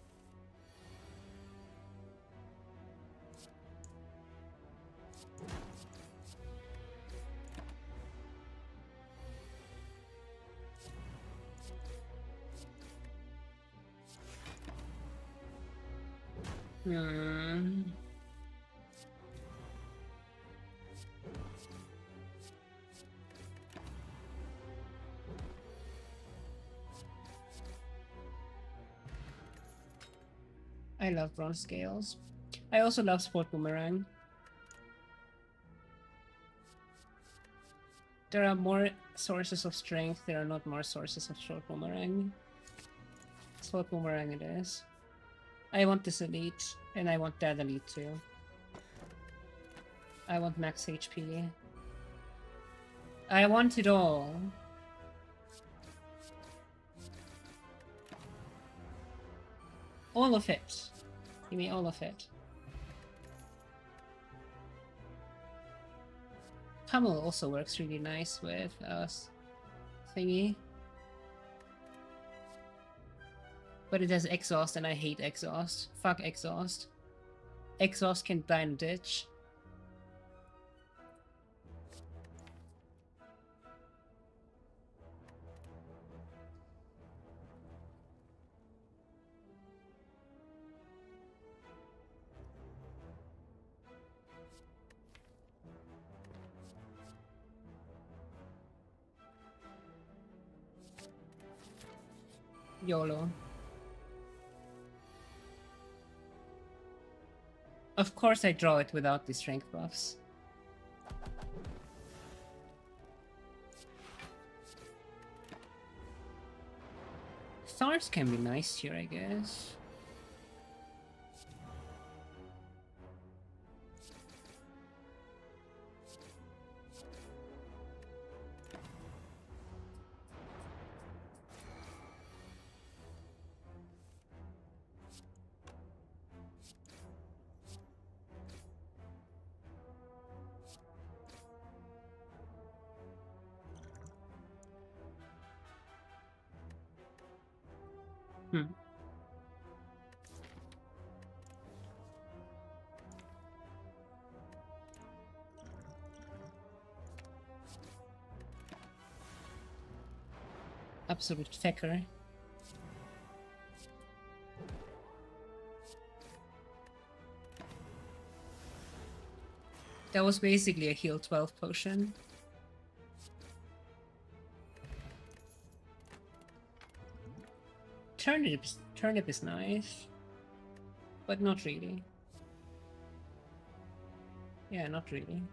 I love bronze scales. I also love sport boomerang. There are more sources of strength, there are not more sources of short boomerang. Sport boomerang it is. I want this elite, and I want that elite too. I want max HP. I want it all. All of it. Give me all of it. Pummel also works really nice with thingy. But it has exhaust and I hate exhaust. Fuck exhaust. Exhaust can die in a ditch. YOLO. Of course I draw it without the strength buffs. Stars can be nice here, I guess. Absolute fecker. That was basically a heal 12 potion. Turnip is nice, but not really. Yeah, not really.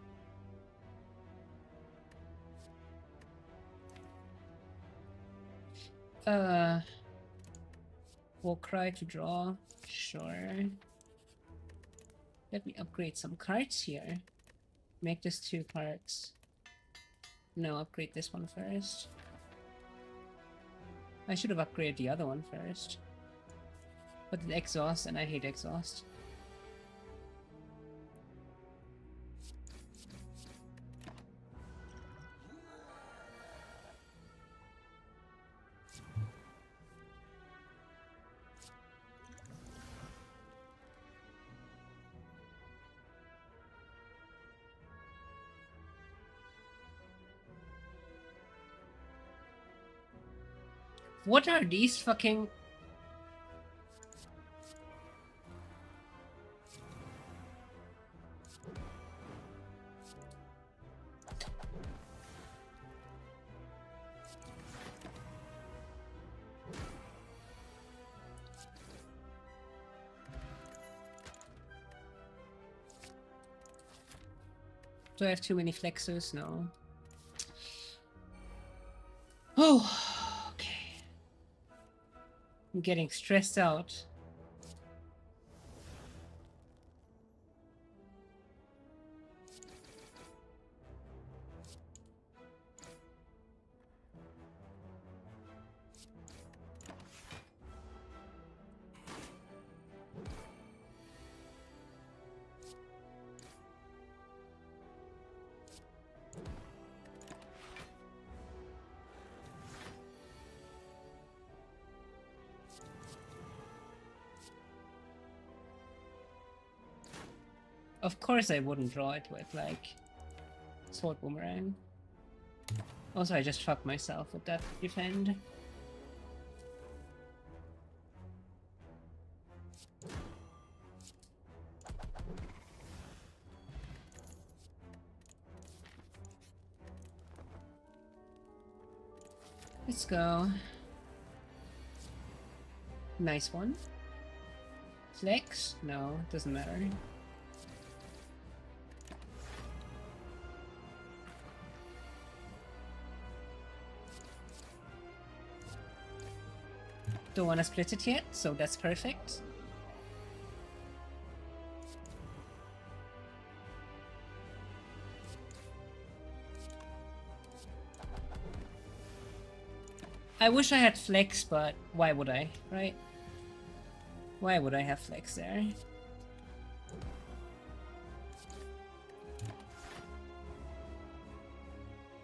Warcry to draw. Sure. Let me upgrade some cards here. Make this 2 cards. No, upgrade this one first. I should have upgraded the other one first. But it's exhaust, and I hate exhaust. What are these fucking... Do I have too many flexors? No. Oh, okay. I'm getting stressed out. Of course I wouldn't draw it with, like, Sword Boomerang. Also, I just fucked myself with that defend. Let's go. Nice one. Flex? No, doesn't matter. Don't want to split it yet, so that's perfect. I wish I had flex, but why would I, right? Why would I have flex there?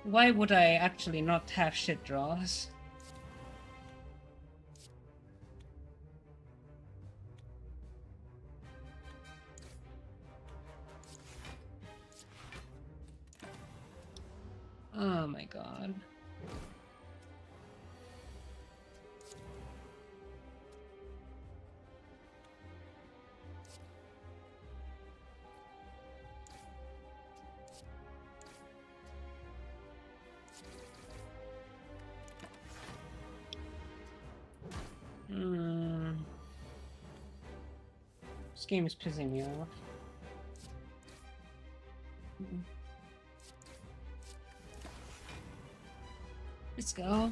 Why would I actually not have shit draws? Oh my god. This game is pissing me off. Let's go.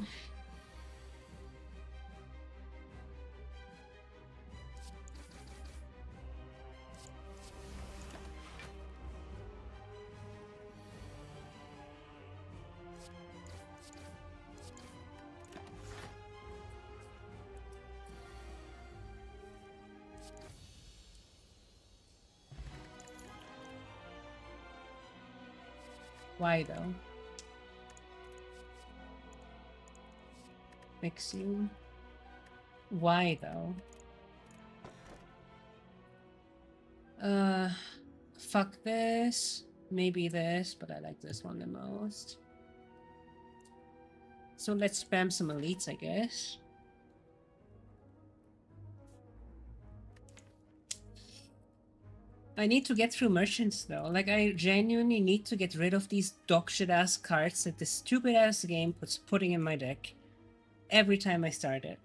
Why though? Mixing. Why though? Fuck this. Maybe this, but I like this one the most. So let's spam some elites, I guess. I need to get through merchants though. Like, I genuinely need to get rid of these dogshit ass cards that this stupid ass game puts putting in my deck every time I start it.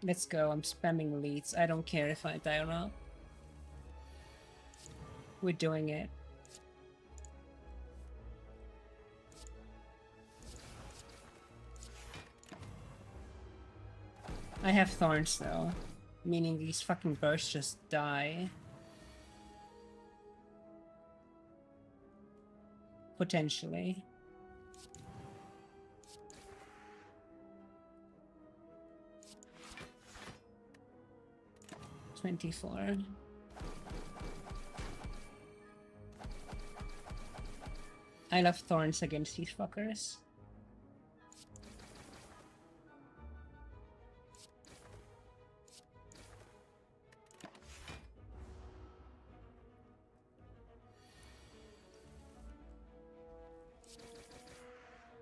Let's go, I'm spamming elites. I don't care if I die or not. We're doing it. I have thorns though, meaning these fucking bursts just die. Potentially. $24. I love thorns against these fuckers.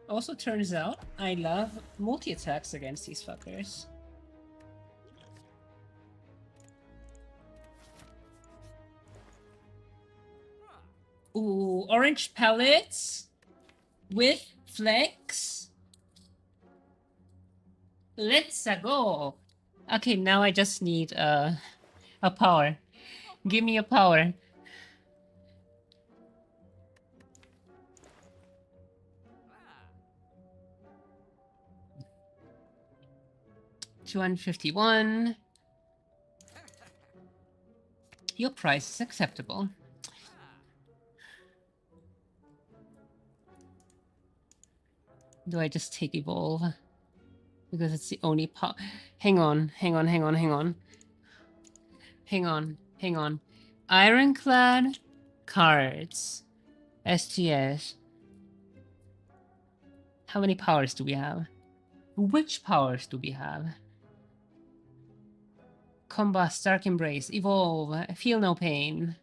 Also turns out I love multi-attacks against these fuckers. Ooh, orange pellets with flex. Let's go. Okay, now I just need a power. Give me a power. $251. Your price is acceptable. Do I just take evolve? Because it's the only power. Hang on. Ironclad cards. SGS. How many powers do we have? Which powers do we have? Combust, Dark Embrace, Evolve, Feel No Pain,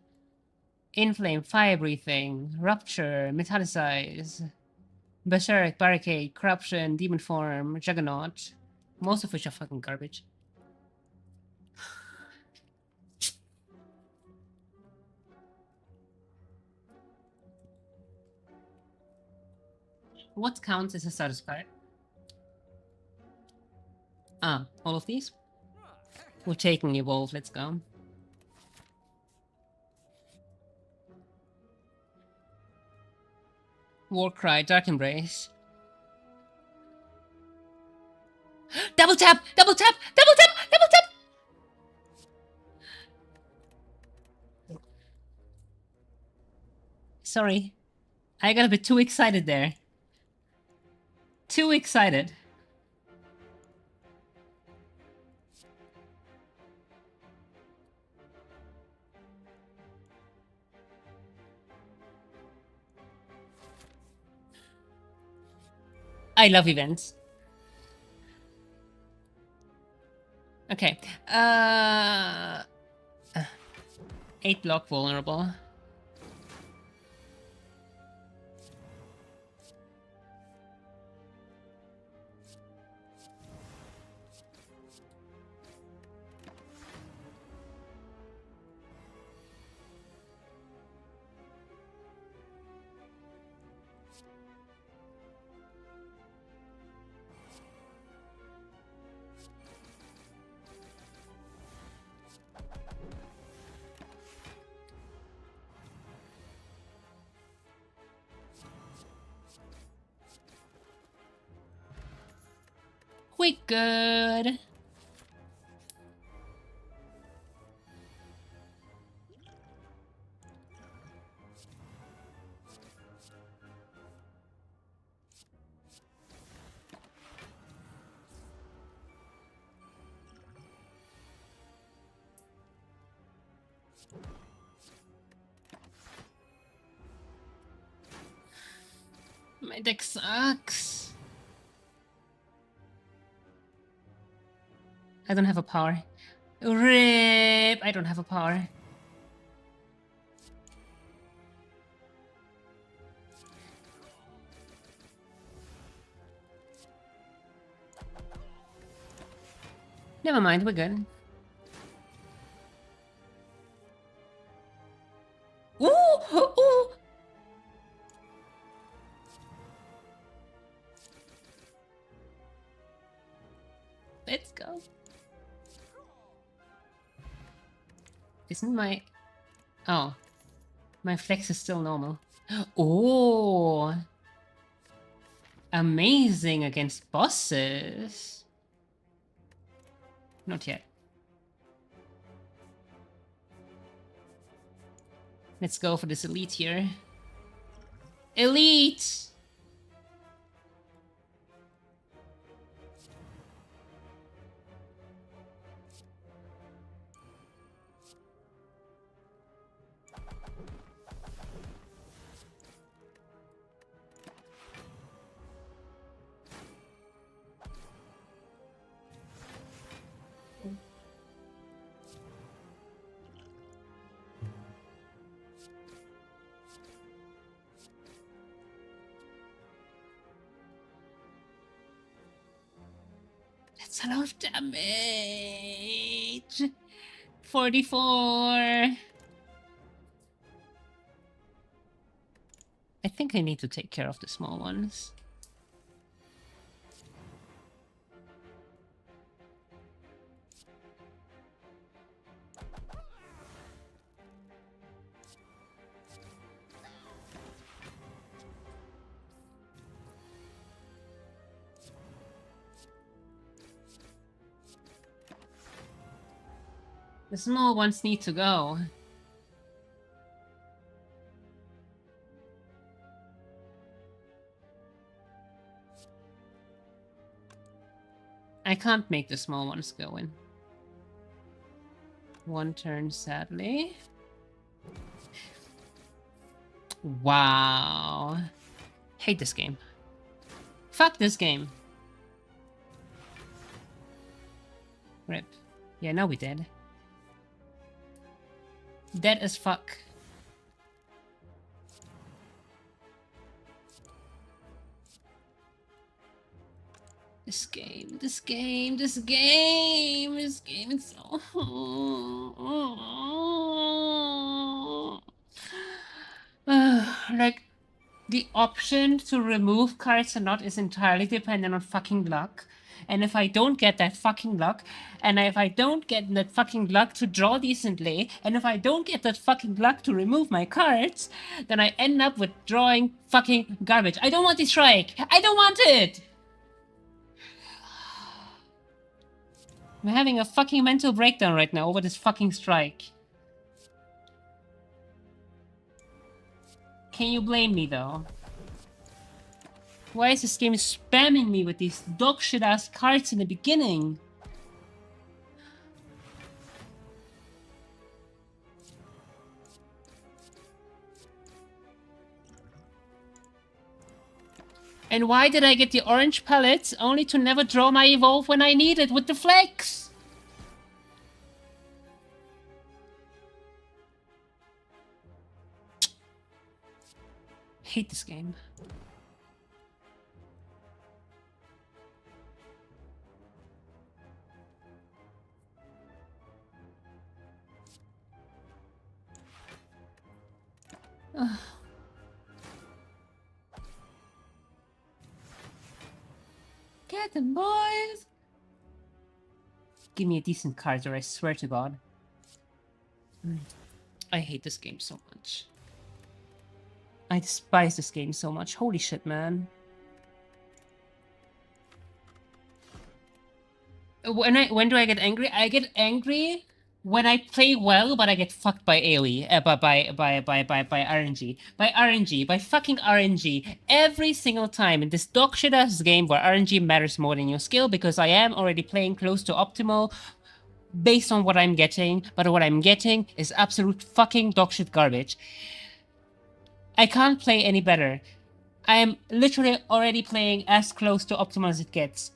Inflame, Fire Breathing, Rupture, Metallicize, Berserk, Barricade, Corruption, Demon Form, Juggernaut. Most of which are fucking garbage. What counts as a status card? Ah, all of these? We're taking Evolve, let's go. Warcry, Dark Embrace. Double tap! Double tap! Double tap! Double tap! Sorry. I got a bit too excited there. Too excited. I love events. Okay. 8 block vulnerable. We good. My deck sucks. I don't have a power. RIP! I don't have a power. Never mind, we're good. Ooh! Ooh! Let's go. Isn't my... Oh. My flex is still normal. Oh! Amazing against bosses. Not yet. Let's go for this elite here. Elite! That's a lot of damage. 44. I think I need to take care of the small ones. The small ones need to go. I can't make the small ones go in. One turn, sadly. Wow. Hate this game. Fuck this game. Rip. Yeah, now we dead. Dead as fuck. This game is so... like, the option to remove cards or not is entirely dependent on fucking luck. And if I don't get that fucking luck, and if I don't get that fucking luck to draw decently, and if I don't get that fucking luck to remove my cards, then I end up with drawing fucking garbage. I don't want this strike! I don't want it! I'm having a fucking mental breakdown right now over this fucking strike. Can you blame me, though? Why is this game spamming me with these dog shit ass cards in the beginning? And why did I get the orange pellets only to never draw my evolve when I need it with the flex? Hate this game. Ugh. Get them, boys! Give me a decent card or I swear to God. I hate this game so much. I despise this game so much. Holy shit, man. When do I get angry? I get angry when I play well, but I get fucked by AoE, by RNG. By fucking RNG. Every single time in this dog shit ass game where RNG matters more than your skill, because I am already playing close to optimal based on what I'm getting, but what I'm getting is absolute fucking dog shit garbage. I can't play any better. I am literally already playing as close to optimal as it gets.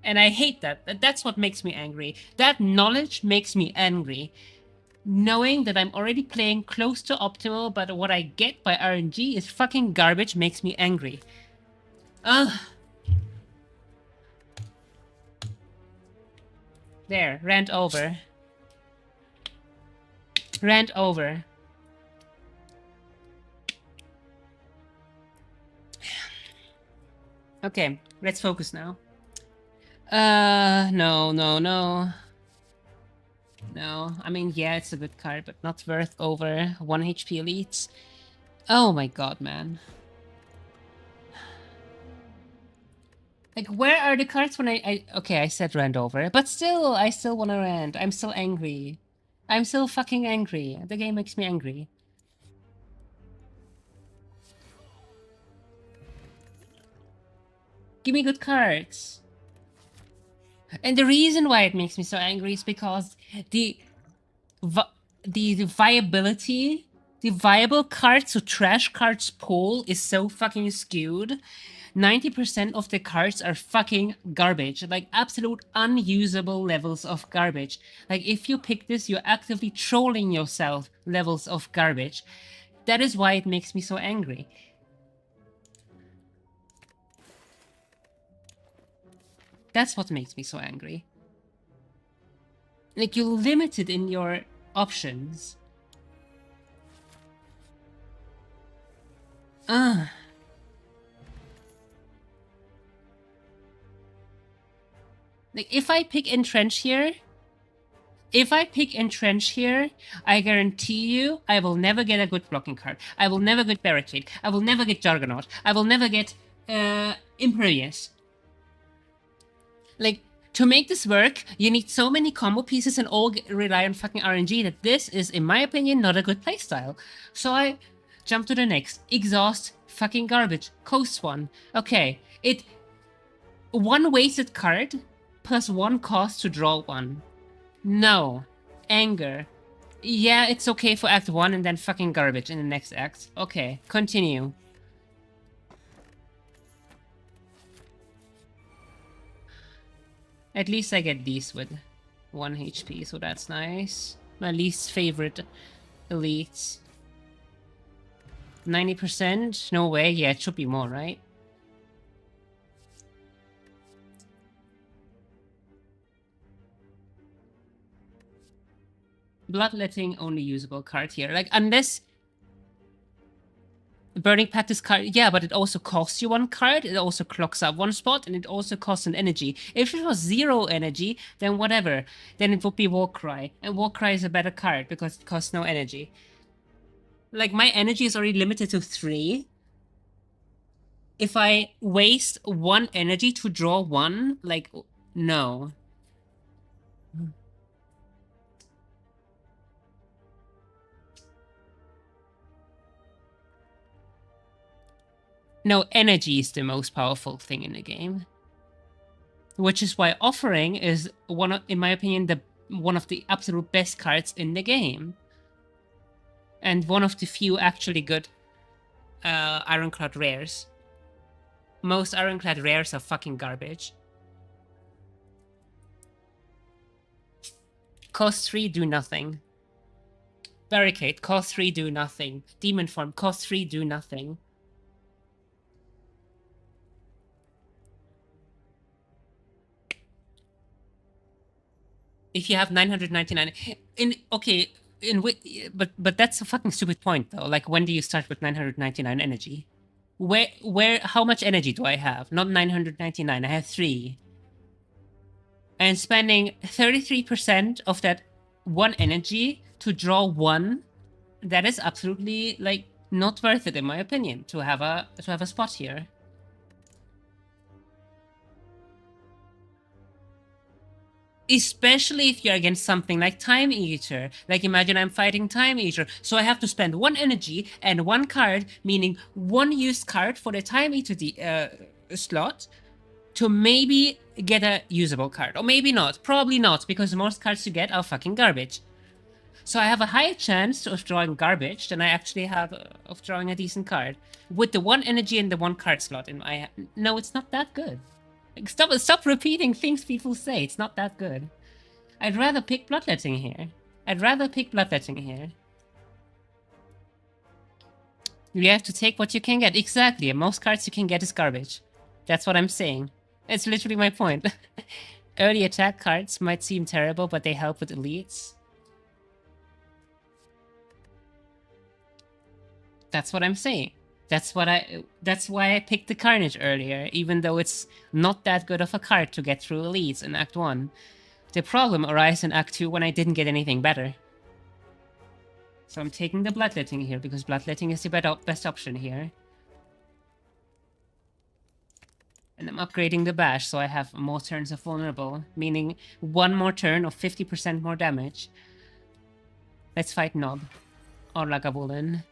And I hate that. That's what makes me angry. That knowledge makes me angry. Knowing that I'm already playing close to optimal, but what I get by RNG is fucking garbage makes me angry. Ugh. There, rant over. Rant over. Okay, let's focus now. No. No, I mean, yeah, it's a good card, but not worth over 1 HP elites. Oh my god, man. Like, where are the cards when okay, I said rant over, but still, I still wanna rant. I'm still angry. I'm still fucking angry. The game makes me angry. Give me good cards. And the reason why it makes me so angry is because the viability, the viable cards to trash cards pool is so fucking skewed. 90% of the cards are fucking garbage, like absolute unusable levels of garbage. Like, if you pick this, you're actively trolling yourself levels of garbage. That is why it makes me so angry. That's what makes me so angry. Like, you're limited in your options. Ugh. Like, if I pick Entrench here, I guarantee you I will never get a good blocking card. I will never get Barricade. I will never get Juggernaut. I will never get Impervious. Like, to make this work, you need so many combo pieces and all rely on fucking RNG that this is, in my opinion, not a good playstyle. So I jump to the next. Exhaust, fucking garbage. Coast one. Okay, one wasted card plus one cost to draw one. No. Anger. Yeah, it's okay for Act 1 and then fucking garbage in the next act. Okay, continue. At least I get these with 1 HP, so that's nice. My least favorite elites. 90%? No way. Yeah, it should be more, right? Bloodletting, only usable card here. Like, unless... Burning Pact is card... Yeah, but it also costs you one card, it also clocks up one spot, and it also costs an energy. If it was 0 energy, then whatever. Then it would be Warcry. And Warcry is a better card, because it costs no energy. Like, my energy is already limited to 3. If I waste 1 energy to draw 1, like, no. No, energy is the most powerful thing in the game. Which is why Offering is, in my opinion, one of the absolute best cards in the game. And one of the few actually good Ironclad rares. Most Ironclad rares are fucking garbage. Cost 3, do nothing. Barricade, cost 3, do nothing. Demon Form, cost 3, do nothing. If you have 999... But that's a fucking stupid point, though. Like, when do you start with 999 energy? How much energy do I have? Not 999, I have 3. And spending 33% of that 1 energy to draw 1, that is absolutely, like, not worth it, in my opinion, to have a spot here. Especially if you're against something like Time Eater. Like, imagine I'm fighting Time Eater, so I have to spend 1 energy and 1 card, meaning 1 used card for the Time Eater slot, to maybe get a usable card. Or maybe not. Probably not, because most cards you get are fucking garbage. So I have a higher chance of drawing garbage than I actually have of drawing a decent card. With the 1 energy and the 1 card slot in my hand. No, it's not that good. Like, stop repeating things people say. It's not that good. I'd rather pick Bloodletting here. You have to take what you can get. Exactly. Most cards you can get is garbage. That's what I'm saying. It's literally my point. Early attack cards might seem terrible, but they help with elites. That's what I'm saying. That's why I picked the Carnage earlier, even though it's not that good of a card to get through elites in Act 1. The problem arises in Act 2 when I didn't get anything better. So I'm taking the Bloodletting here, because Bloodletting is the best option here. And I'm upgrading the Bash, so I have more turns of Vulnerable, meaning 1 more turn of 50% more damage. Let's fight Nob. Or Lagavulin.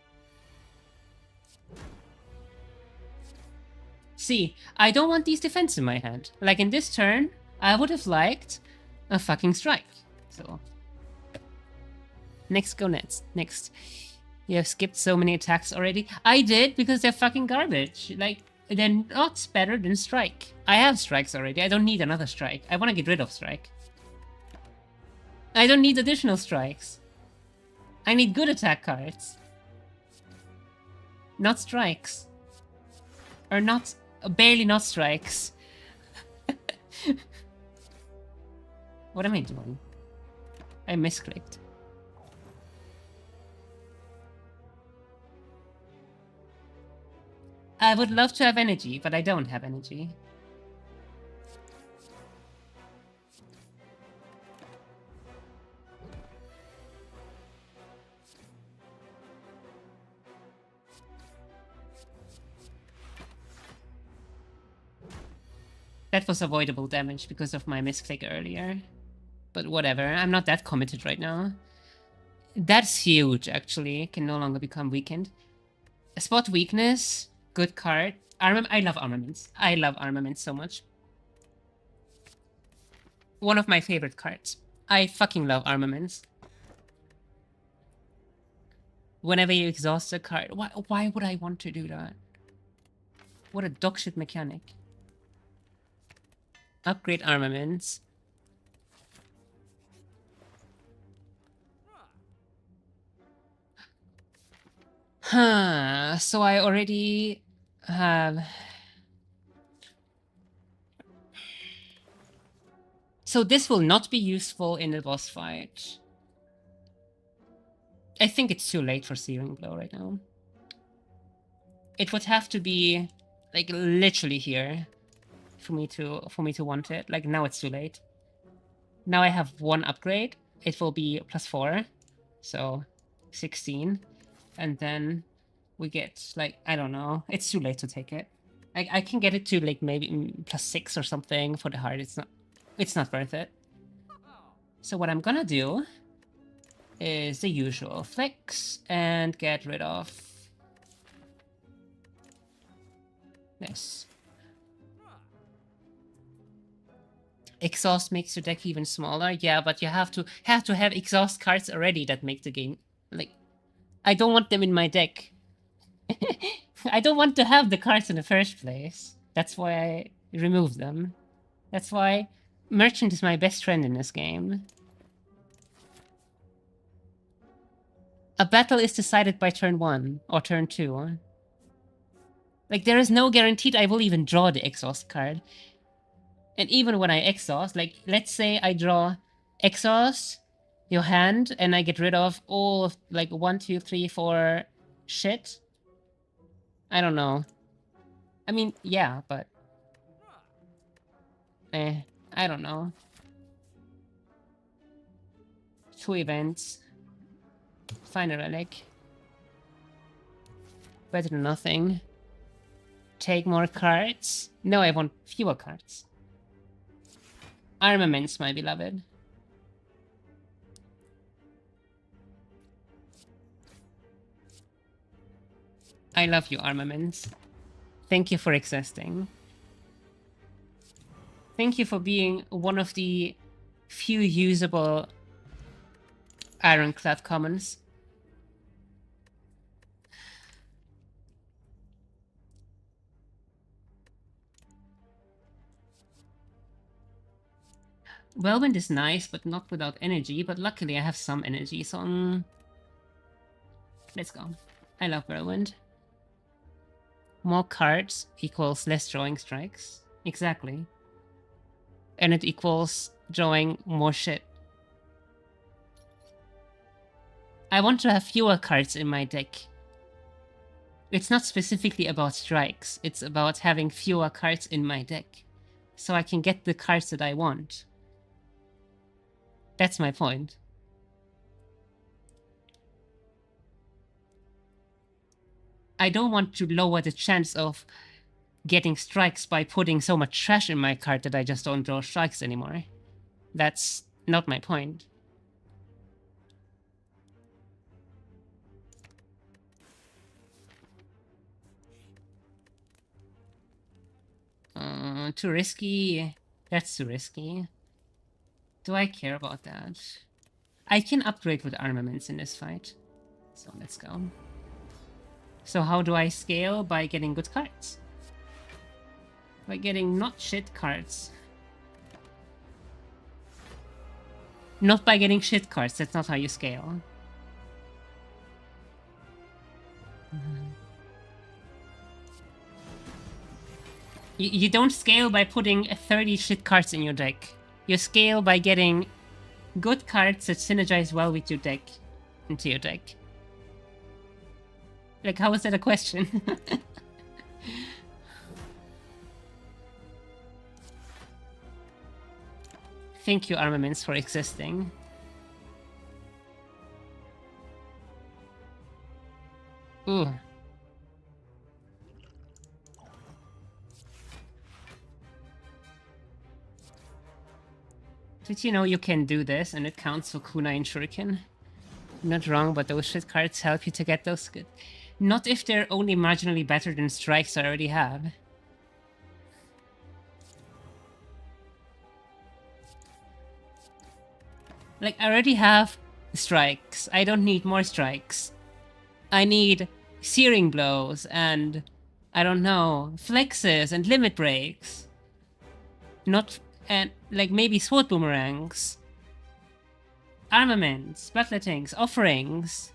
See, I don't want these defense in my hand. Like, in this turn, I would have liked a fucking strike. So, next, go next. You have skipped so many attacks already. I did, because they're fucking garbage. Like, they're not better than strike. I have strikes already. I don't need another strike. I want to get rid of strike. I don't need additional strikes. I need good attack cards. Not strikes. Or not... barely not strikes. What am I doing? I misclicked. I would love to have energy, but I don't have energy. That was avoidable damage because of my misclick earlier. But whatever, I'm not that committed right now. That's huge, actually. Can no longer become weakened. Spot weakness, good card. I love armaments. I love armaments so much. One of my favorite cards. I fucking love armaments. Whenever you exhaust a card. Why would I want to do that? What a dogshit mechanic. Upgrade armaments. Huh, so I already have... So this will not be useful in the boss fight. I think it's too late for Searing Blow right now. It would have to be, like, literally here for me to want it. Like, now it's too late. Now I have one upgrade. It will be +4, so 16. And then we get, like, I don't know. It's too late to take it. I can get it to, like, maybe +6 or something for the heart. It's not worth it. So what I'm gonna do is the usual flex and get rid of this. Exhaust makes your deck even smaller. Yeah, but you have to have exhaust cards already that make the game, like, I don't want them in my deck. I don't want to have the cards in the first place. That's why I remove them. That's why Merchant is my best friend in this game. A battle is decided by turn 1 or turn 2. Like, there is no guaranteed I will even draw the exhaust card. And even when I exhaust, like, let's say I draw exhaust, your hand, and I get rid of all of, like, 1, 2, 3, 4 shit. I don't know. I mean, yeah, but... I don't know. 2 events. Find a relic. Better than nothing. Take more cards. No, I want fewer cards. Armaments, my beloved. I love you, armaments. Thank you for existing. Thank you for being one of the few usable ironclad commons. Whirlwind is nice, but not without energy, but luckily I have some energy, so... let's go. I love Whirlwind. More cards equals less drawing strikes. Exactly. And it equals drawing more shit. I want to have fewer cards in my deck. It's not specifically about strikes, it's about having fewer cards in my deck. So I can get the cards that I want. That's my point. I don't want to lower the chance of getting strikes by putting so much trash in my card that I just don't draw strikes anymore. That's not my point. Too risky. That's too risky. Do I care about that? I can upgrade with armaments in this fight. So let's go. So how do I scale? By getting good cards. By getting not shit cards. Not by getting shit cards, that's not how you scale. You don't scale by putting 30 shit cards in your deck. You scale by getting good cards that synergize well with your deck into your deck. Like, how is that a question? Thank you, Armaments, for existing. Ooh. Did you know you can do this and it counts for Kunai and Shuriken? Not wrong, but those shit cards help you to get those good. Not if they're only marginally better than strikes I already have. Like, I already have strikes. I don't need more strikes. I need searing blows and, I don't know, flexes and limit breaks. Not, and like maybe sword boomerangs. Armaments, backlettings, offerings.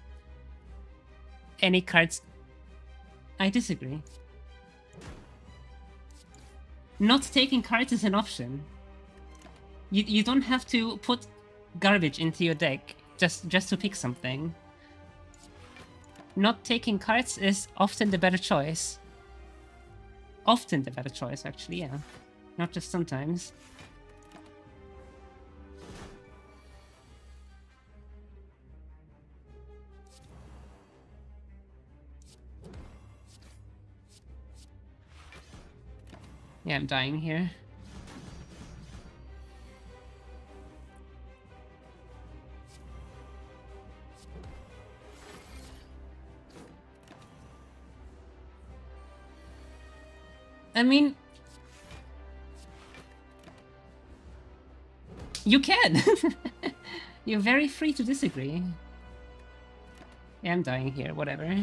Any cards? I disagree. Not taking cards is an option. You don't have to put garbage into your deck just to pick something. Not taking cards is often the better choice. Often the better choice, actually, yeah. Not just sometimes. Yeah, I'm dying here. I mean, you can. You're very free to disagree. Yeah, I'm dying here, whatever.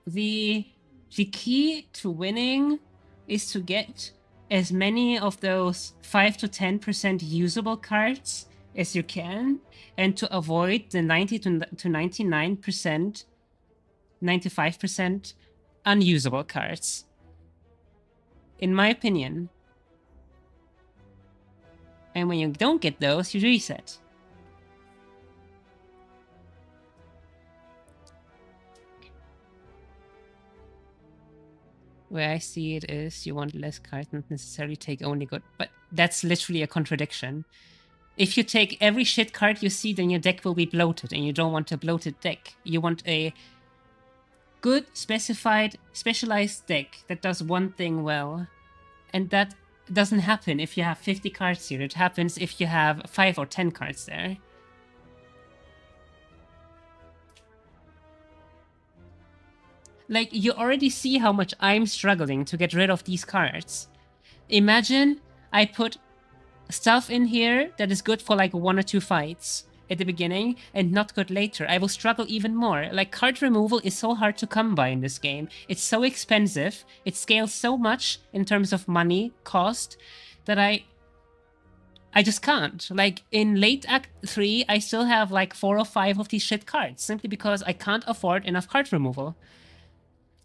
The key to winning is to get as many of those 5 to 10% usable cards as you can, and to avoid the 90 to 99%, 95% unusable cards. In my opinion. And when you don't get those, you reset. Where I see it is you want less cards, not necessarily take only good. But that's literally a contradiction. If you take every shit card you see, then your deck will be bloated, and you don't want a bloated deck. You want a good, specified, specialized deck that does one thing well. And that doesn't happen if you have 50 cards here. It happens if you have 5 or 10 cards there. Like, you already see how much I'm struggling to get rid of these cards. Imagine I put stuff in here that is good for like 1 or 2 fights at the beginning and not good later. I will struggle even more. Like, card removal is so hard to come by in this game. It's so expensive. It scales so much in terms of money, cost, that I just can't. Like, in late Act 3, I still have like 4 or 5 of these shit cards, simply because I can't afford enough card removal.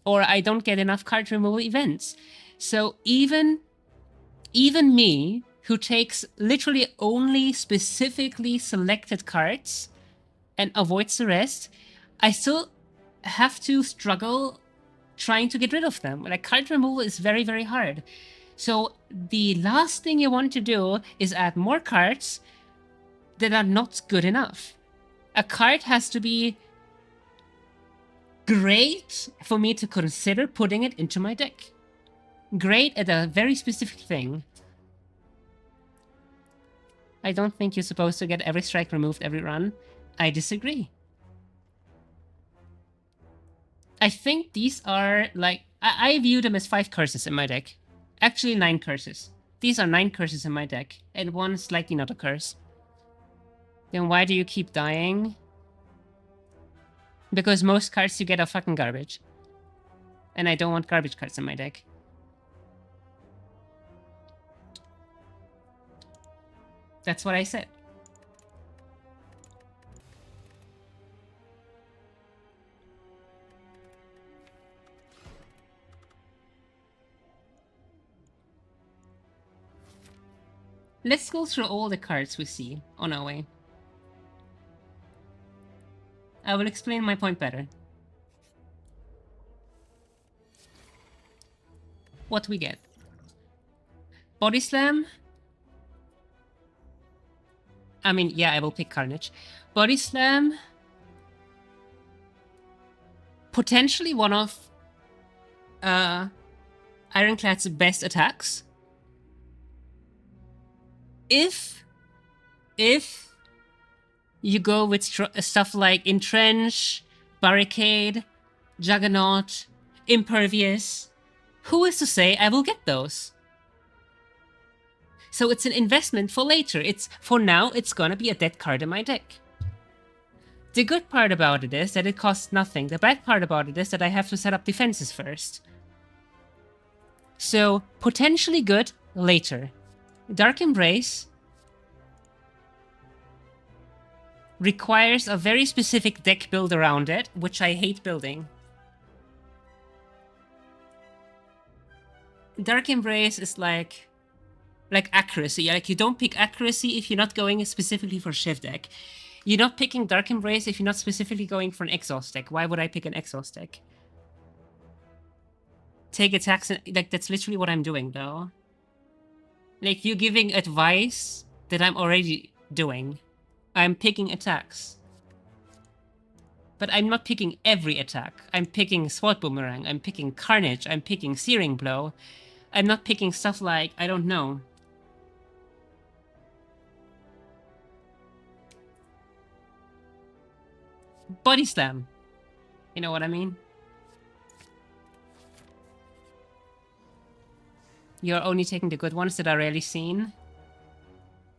Or I don't get enough card removal events. So even me, who takes literally only specifically selected cards and avoids the rest, I still have to struggle trying to get rid of them. Like, card removal is very, very hard. So the last thing you want to do is add more cards that are not good enough. A card has to be great for me to consider putting it into my deck. Great at a very specific thing. I don't think you're supposed to get every strike removed every run. I disagree. I think these are like... I view them as 5 curses in my deck. Actually, 9 curses. These are 9 curses in my deck, and 1 slightly not a curse. Then why do you keep dying? Because most cards you get are fucking garbage. And I don't want garbage cards in my deck. That's what I said. Let's go through all the cards we see on our way. I will explain my point better. What we get? Body Slam. I mean, yeah, I will pick Carnage. Body Slam. Potentially one of Ironclad's best attacks. If you go with stuff like Entrench, Barricade, Juggernaut, Impervious, who is to say I will get those? So it's an investment for later. For now, it's gonna be a dead card in my deck. The good part about it is that it costs nothing. The bad part about it is that I have to set up defenses first. So, potentially good later. Dark Embrace requires a very specific deck build around it, which I hate building. Dark Embrace is like accuracy. Like, you don't pick accuracy if you're not going specifically for Shiv deck. You're not picking Dark Embrace if you're not specifically going for an Exhaust deck. Why would I pick an Exhaust deck? Take attacks, like, that's literally what I'm doing, though. Like, you're giving advice that I'm already doing. I'm picking attacks. But I'm not picking every attack. I'm picking Sword Boomerang, I'm picking Carnage, I'm picking Searing Blow. I'm not picking stuff like, I don't know. Body Slam. You know what I mean? You're only taking the good ones that are rarely seen.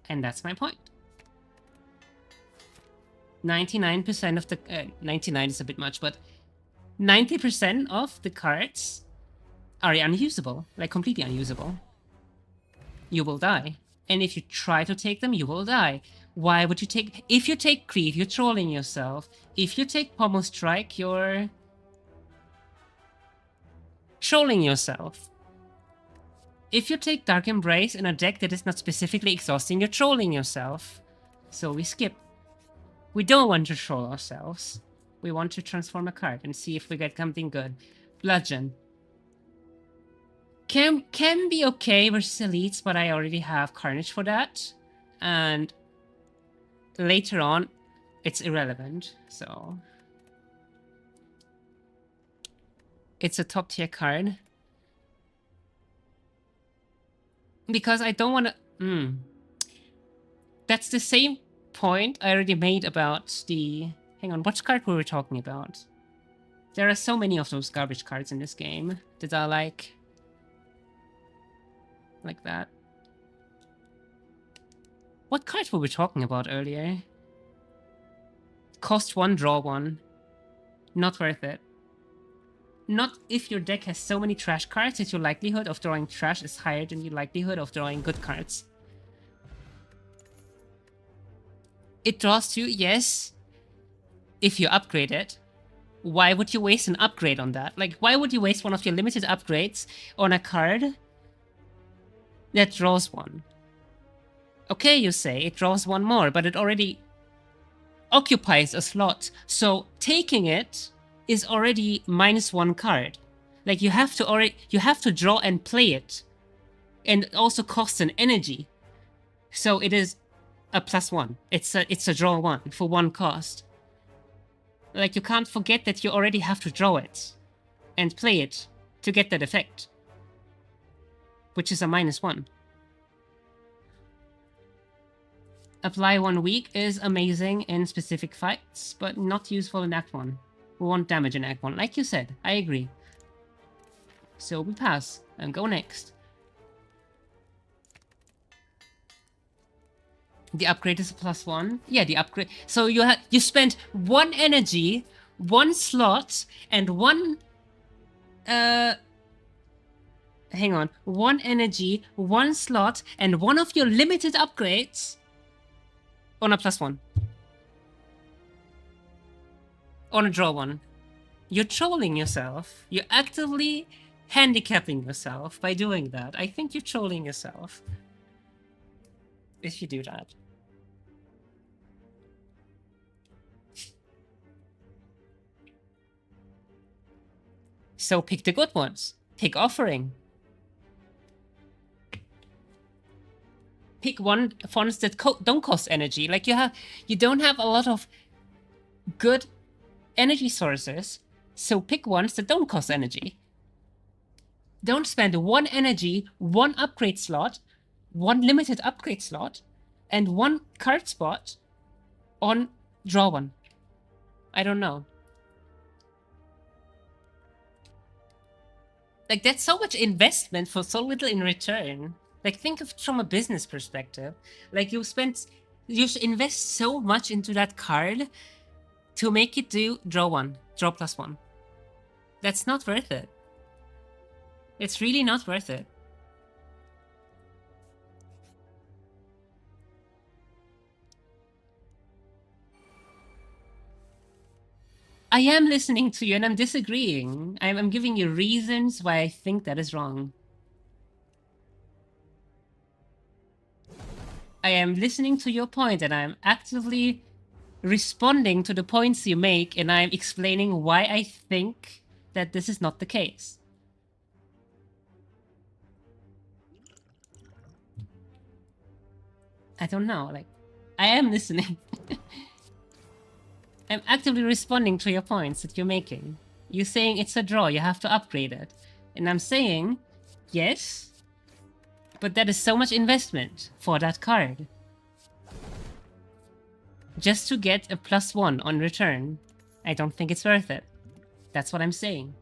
And that's my point. 99% of the... 99 is a bit much, but 90% of the cards are unusable. Like, completely unusable. You will die. And if you try to take them, you will die. Why would you take... If you take Grief, you're trolling yourself. If you take Pommel Strike, you're... trolling yourself. If you take Dark Embrace in a deck that is not specifically exhausting, you're trolling yourself. So we skip. We don't want to troll ourselves. We want to transform a card and see if we get something good. Bludgeon. Can be okay versus elites, but I already have Carnage for that. And later on, it's irrelevant, so... It's a top tier card. Because I don't want to... That's the same point I already made about the... Hang on, which card were we talking about? There are so many of those garbage cards in this game that are like that. What card were we talking about earlier? Cost 1, draw 1. Not worth it. Not if your deck has so many trash cards that your likelihood of drawing trash is higher than your likelihood of drawing good cards. It draws 2, yes, if you upgrade it. Why would you waste an upgrade on that? Like, why would you waste one of your limited upgrades on a card that draws 1? Okay, you say, it draws 1 more, but it already occupies a slot. So taking it is already -1 card. Like, you have to draw and play it. And it also costs an energy. So it is a +1. It's a draw 1 for 1 cost. Like, you can't forget that you already have to draw it and play it to get that effect, which is a -1. Apply 1 week is amazing in specific fights, but not useful in Act 1. We want damage in Act 1, like you said, I agree. So we pass and go next. The upgrade is a +1. Yeah, the upgrade. So you spent 1 energy, 1 slot, and 1... hang on. 1 energy, 1 slot, and 1 of your limited upgrades on a +1. On a draw 1. You're trolling yourself. You're actively handicapping yourself by doing that. I think you're trolling yourself. if you do that. So pick the good ones. Pick Offering. Pick one fonts that don't cost energy. Like you don't have a lot of good energy sources, so pick ones that don't cost energy. Don't spend one energy, one upgrade slot, one limited upgrade slot, and one card spot on draw one. I don't know. Like, that's so much investment for so little in return. Like, think of it from a business perspective. Like, you invest so much into that card to make it do draw one, draw plus one. That's not worth it. It's really not worth it. I am listening to you and I'm disagreeing. I'm giving you reasons why I think that is wrong. I am listening to your point and I'm actively responding to the points you make, and I'm explaining why I think that this is not the case. I don't know, like, I am listening. I'm actively responding to your points that you're making. You're saying it's a draw, you have to upgrade it. And I'm saying, yes, but that is so much investment for that card. Just to get a +1 on return, I don't think it's worth it. That's what I'm saying.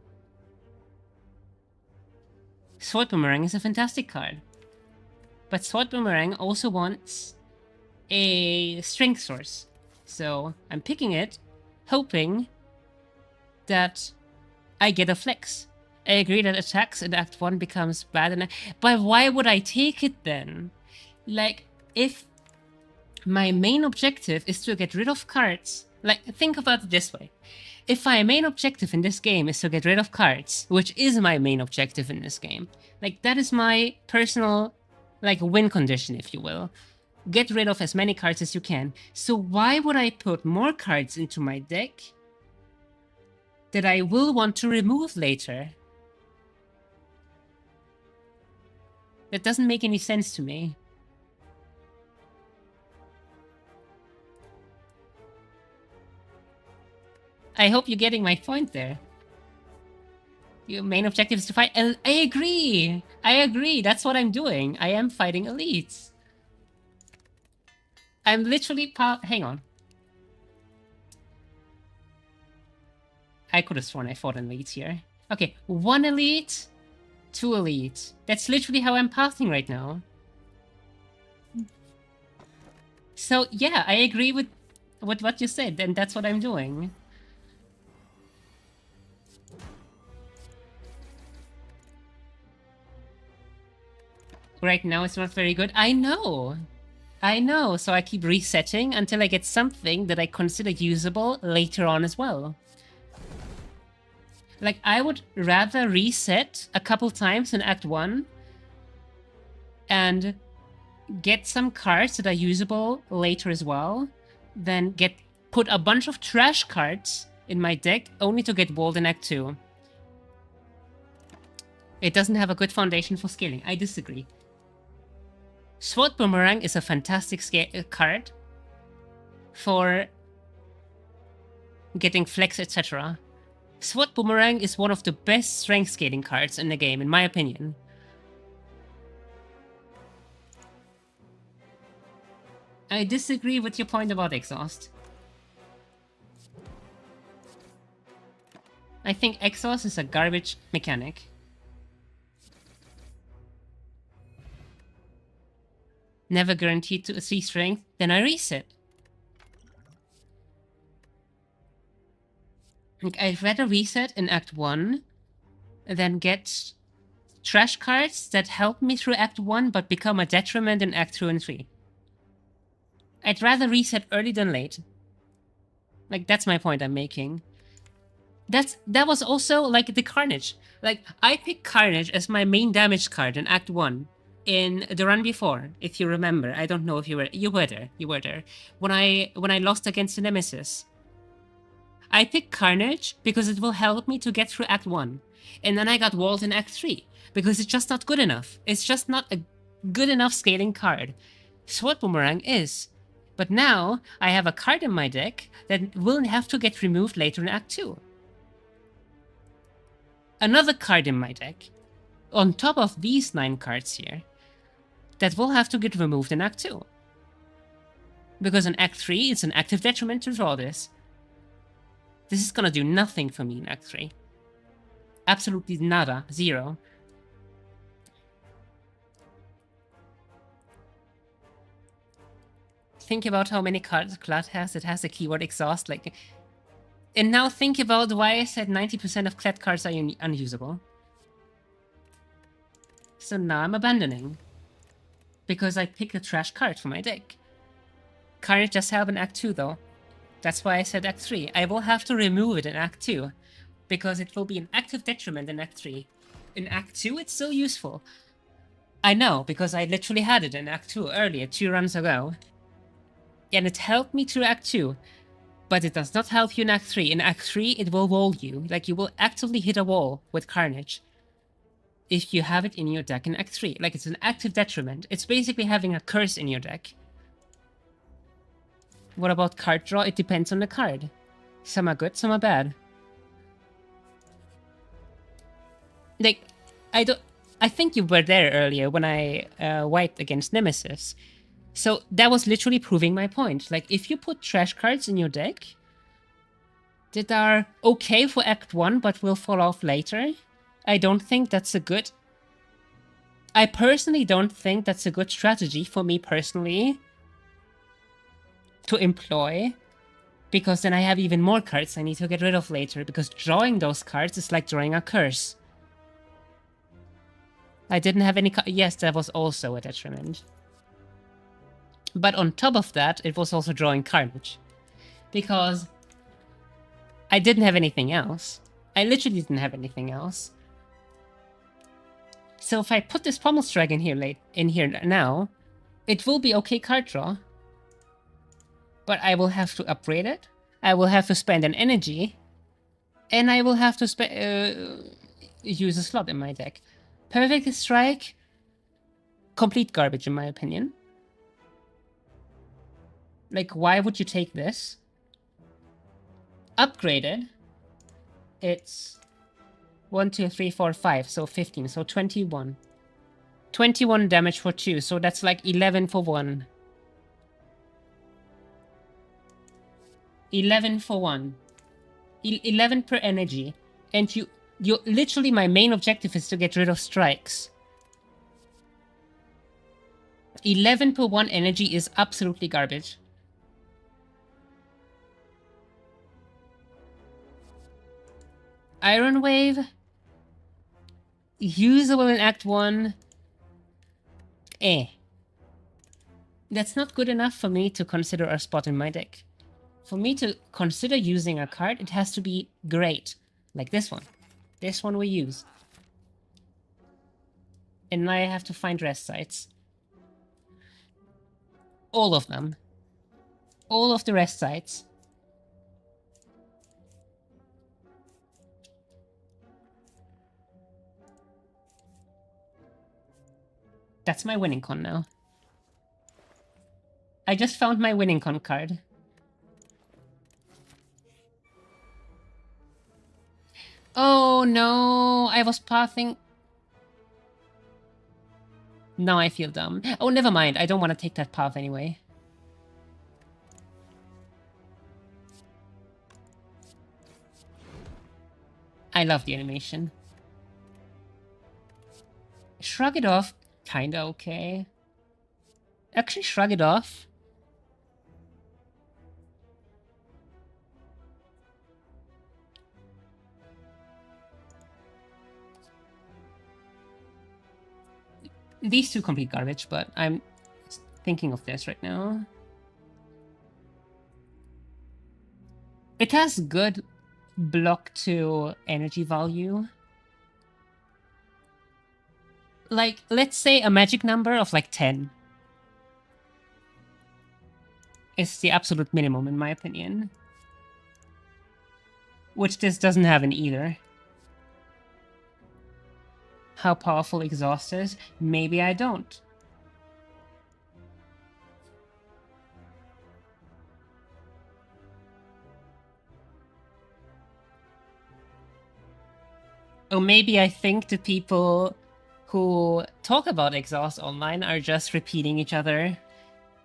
Sword Boomerang is a fantastic card. But Sword Boomerang also wants a strength source. So I'm picking it, hoping that I get a flex. I agree that attacks in Act 1 becomes bad, but why would I take it then? Like, if my main objective is to get rid of cards, like, think about it this way. If my main objective in this game is to get rid of cards, which is my main objective in this game, like, that is my personal, like, win condition, if you will. Get rid of as many cards as you can. So why would I put more cards into my deck that I will want to remove later? That doesn't make any sense to me. I hope you're getting my point there. Your main objective is to fight. I agree. I agree. That's what I'm doing. I am fighting elites. I'm literally hang on. I could have sworn I fought an elite here. Okay, 1 elite, 2 elite. That's literally how I'm pathing right now. So yeah, I agree with what you said, and that's what I'm doing. Right now it's not very good. I know. I know, so I keep resetting until I get something that I consider usable later on as well. Like, I would rather reset a couple times in Act 1 and get some cards that are usable later as well than put a bunch of trash cards in my deck only to get walled in Act 2. It doesn't have a good foundation for scaling. I disagree. Sword Boomerang is a fantastic card for getting flex, etc. Sword Boomerang is one of the best strength scaling cards in the game, in my opinion. I disagree with your point about Exhaust. I think Exhaust is a garbage mechanic. Never guaranteed to see strength, then I reset. Like, I'd rather reset in Act 1 than get trash cards that help me through Act 1 but become a detriment in Act 2 and 3. I'd rather reset early than late. Like, that's my point I'm making. That was also, like, the Carnage. Like, I picked Carnage as my main damage card in Act 1. in the run before, if you remember, I don't know if you were there. When I lost against the Nemesis, I picked Carnage because it will help me to get through Act 1. And then I got Walled in Act 3 because it's just not good enough. It's just not a good enough scaling card. Sword Boomerang is. But now I have a card in my deck that will have to get removed later in Act 2. Another card in my deck, on top of these 9 cards here, that will have to get removed in Act 2. Because in Act 3, it's an active detriment to draw this. This is gonna do nothing for me in Act 3. Absolutely nada. Zero. Think about how many cards Clad has. It has the keyword exhaust, like... And now think about why I said 90% of Clad cards are unusable. So now I'm abandoning. Because I picked a trash card for my deck. Carnage just help in Act 2 though. That's why I said Act 3. I will have to remove it in Act 2. Because it will be an active detriment in Act 3. In Act 2 it's still useful. I know, because I literally had it in Act 2 earlier, 2 runs ago. And it helped me through Act 2. But it does not help you in Act 3. In Act 3 it will wall you. Like, you will actively hit a wall with Carnage. If you have it in your deck in Act 3. Like, it's an active detriment. It's basically having a curse in your deck. What about card draw? It depends on the card. Some are good, some are bad. Like, I think you were there earlier when I wiped against Nemesis. So that was literally proving my point. Like, if you put trash cards in your deck that are okay for Act 1 but will fall off later, I don't think that's a good... I personally don't think that's a good strategy for me personally to employ, because then I have even more cards I need to get rid of later, because drawing those cards is like drawing a curse. I didn't have any... Yes, that was also a detriment. But on top of that, it was also drawing Carnage. Because I didn't have anything else. I literally didn't have anything else. So if I put this Pommel Strike in here now, it will be okay card draw. But I will have to upgrade it. I will have to spend an energy. And I will have to use a slot in my deck. Perfect Strike, complete garbage in my opinion. Like, why would you take this? Upgraded, it's 1, 2, 3, 4, 5, so 15, so 21. 21 damage for 2, so that's like 11 for 1. 11 for 1. 11 per energy. And you literally, my main objective is to get rid of strikes. 11 per 1 energy is absolutely garbage. Iron Wave, usable in Act 1, That's not good enough for me to consider a spot in my deck. For me to consider using a card, it has to be great, like this one. This one we use. And now I have to find rest sites. All of them. All of the rest sites. That's my winning con now. I just found my winning con card. Oh no, I was pathing. Now I feel dumb. Oh, never mind. I don't want to take that path anyway. I love the animation. Shrug It Off, kinda okay. Actually, Shrug It Off. These two complete garbage, but I'm thinking of this right now. It has good block to energy value. Like, let's say a magic number of like 10 is the absolute minimum, in my opinion. Which this doesn't have in either. How powerful exhaust is? Maybe I don't. Or maybe I think the people who talk about exhaust online are just repeating each other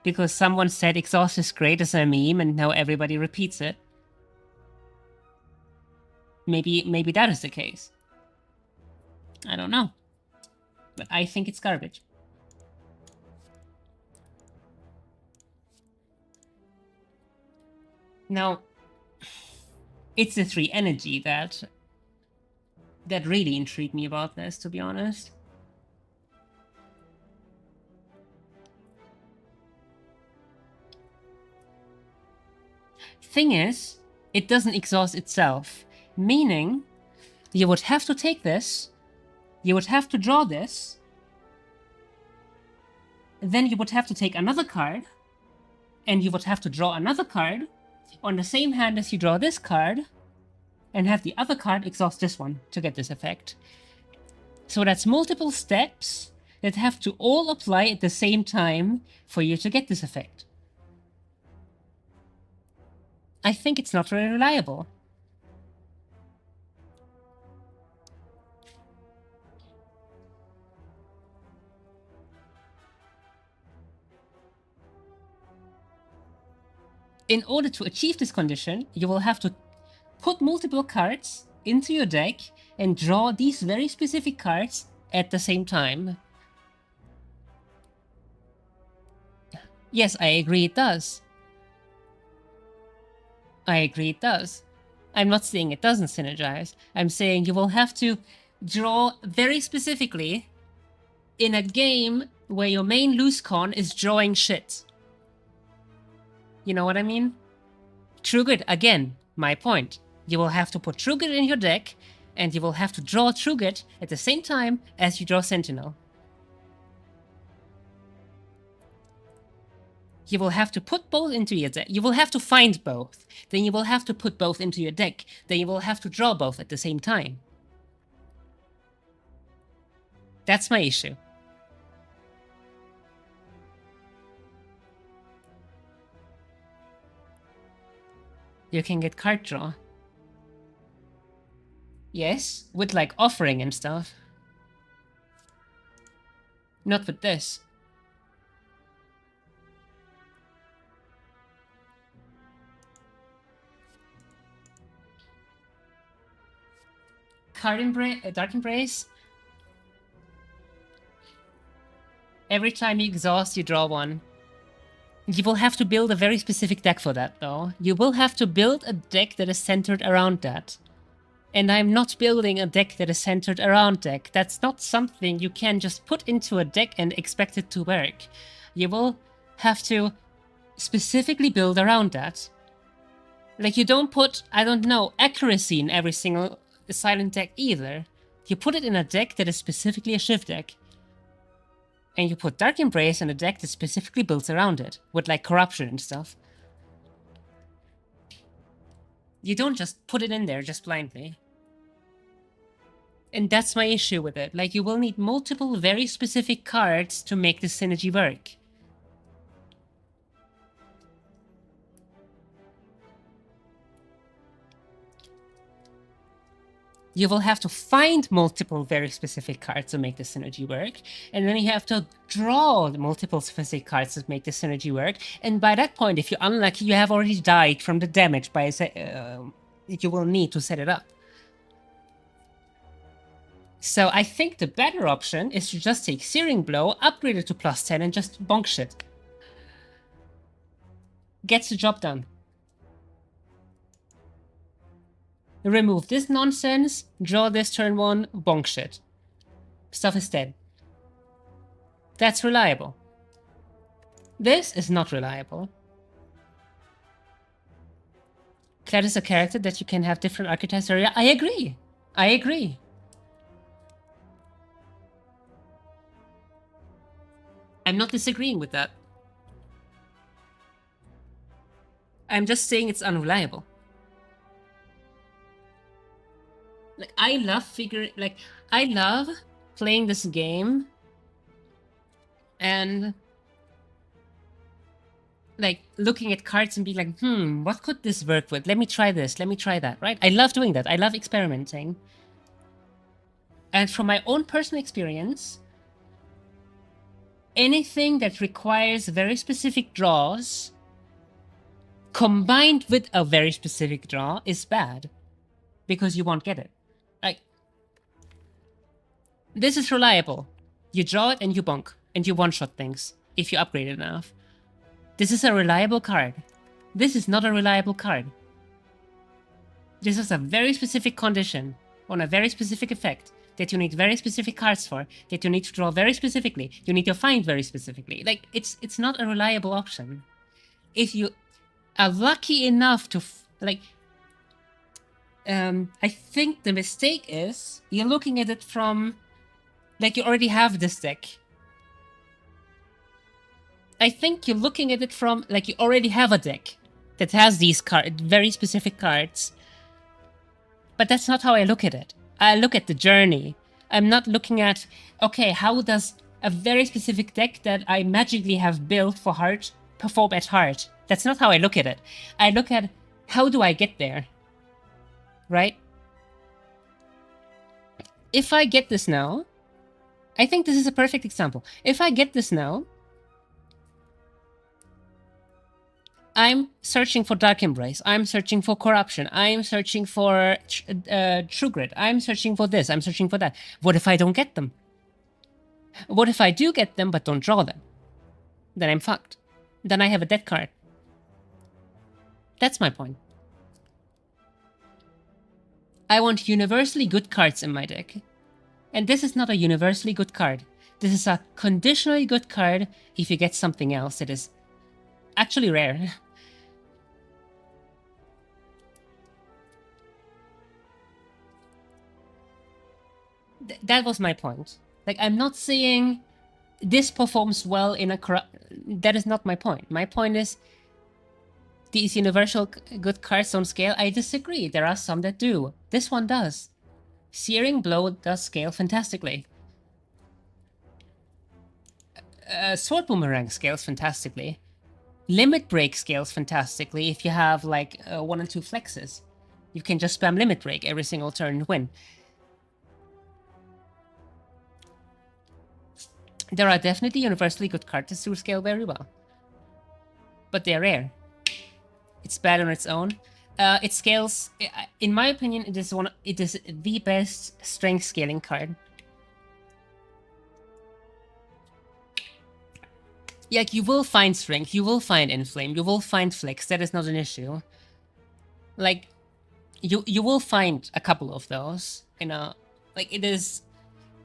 because someone said exhaust is great as a meme and now everybody repeats it. Maybe that is the case. I don't know. But I think it's garbage. Now, it's the 3 energy that really intrigued me about this, to be honest. Thing is, it doesn't exhaust itself, meaning you would have to take this, you would have to draw this, then you would have to take another card, and you would have to draw another card on the same hand as you draw this card, and have the other card exhaust this one to get this effect. So that's multiple steps that have to all apply at the same time for you to get this effect. I think it's not very reliable. In order to achieve this condition, you will have to put multiple cards into your deck and draw these very specific cards at the same time. Yes, I agree it does. I agree it does. I'm not saying it doesn't synergize. I'm saying you will have to draw very specifically in a game where your main loose con is drawing shit. You know what I mean? True Grit, again, my point. You will have to put True Grit in your deck, and you will have to draw True Grit at the same time as you draw Sentinel. You will have to put both into your deck. You will have to find both. Then you will have to put both into your deck. Then you will have to draw both at the same time. That's my issue. You can get card draw. Yes, with like offering and stuff. Not with this. Dark Embrace. Every time you exhaust, you draw one. You will have to build a very specific deck for that, though. You will have to build a deck that is centered around that. And I'm not building a deck that is centered around deck. That's not something you can just put into a deck and expect it to work. You will have to specifically build around that. Like, you don't put, I don't know, accuracy in every single silent deck either. You put it in a deck that is specifically a Shiv deck. And you put Dark Embrace in a deck that specifically builds around it, with like corruption and stuff. You don't just put it in there just blindly. And that's my issue with it. Like, you will need multiple very specific cards to make this synergy work. You will have to find multiple very specific cards to make the synergy work, and then you have to draw multiple specific cards to make the synergy work, and by that point, if you're unlucky, you have already died from the damage by you will need to set it up. So I think the better option is to just take Searing Blow, upgrade it to +10, and just bonk shit. Gets the job done. Remove this nonsense, draw this turn 1, bonk shit. Stuff is dead. That's reliable. This is not reliable. Clad is a character that you can have different archetypes. I agree. I agree. I'm not disagreeing with that. I'm just saying it's unreliable. Like, I love playing this game and like looking at cards and being like, what could this work with? Let me try this, let me try that, right? I love doing that. I love experimenting. And from my own personal experience, anything that requires very specific draws combined with a very specific draw is bad, because you won't get it. Like, this is reliable. You draw it and you bonk, and you one-shot things, if you upgrade it enough. This is a reliable card. This is not a reliable card. This is a very specific condition on a very specific effect that you need very specific cards for, that you need to draw very specifically, you need to find very specifically. Like, it's not a reliable option. If you are lucky enough to, I think the mistake is you're looking at it from, like, you already have this deck. I think you're looking at it from, like, you already have a deck that has these very specific cards. But that's not how I look at it. I look at the journey. I'm not looking at, okay, how does a very specific deck that I magically have built for Heart perform at Heart? That's not how I look at it. I look at, how do I get there? Right? If I get this now, I think this is a perfect example. If I get this now, I'm searching for Dark Embrace, I'm searching for Corruption, I'm searching for True Grit, I'm searching for this, I'm searching for that. What if I don't get them? What if I do get them but don't draw them? Then I'm fucked. Then I have a dead card. That's my point. I want universally good cards in my deck. And this is not a universally good card. This is a conditionally good card if you get something else that is actually rare. That was my point. Like, I'm not saying this performs well in a that is not my point. My point is, these universal good cards don't scale. I disagree. There are some that do. This one does. Searing Blow does scale fantastically. Sword Boomerang scales fantastically. Limit Break scales fantastically if you have, like, 1 and 2 flexes. You can just spam Limit Break every single turn and win. There are definitely universally good cards who scale very well. But they're rare. It's bad on its own. It scales, in my opinion, it is the best strength scaling card. Like, you will find strength, you will find inflame, you will find flex, that is not an issue. Like, you will find a couple of those, you know. Like, it is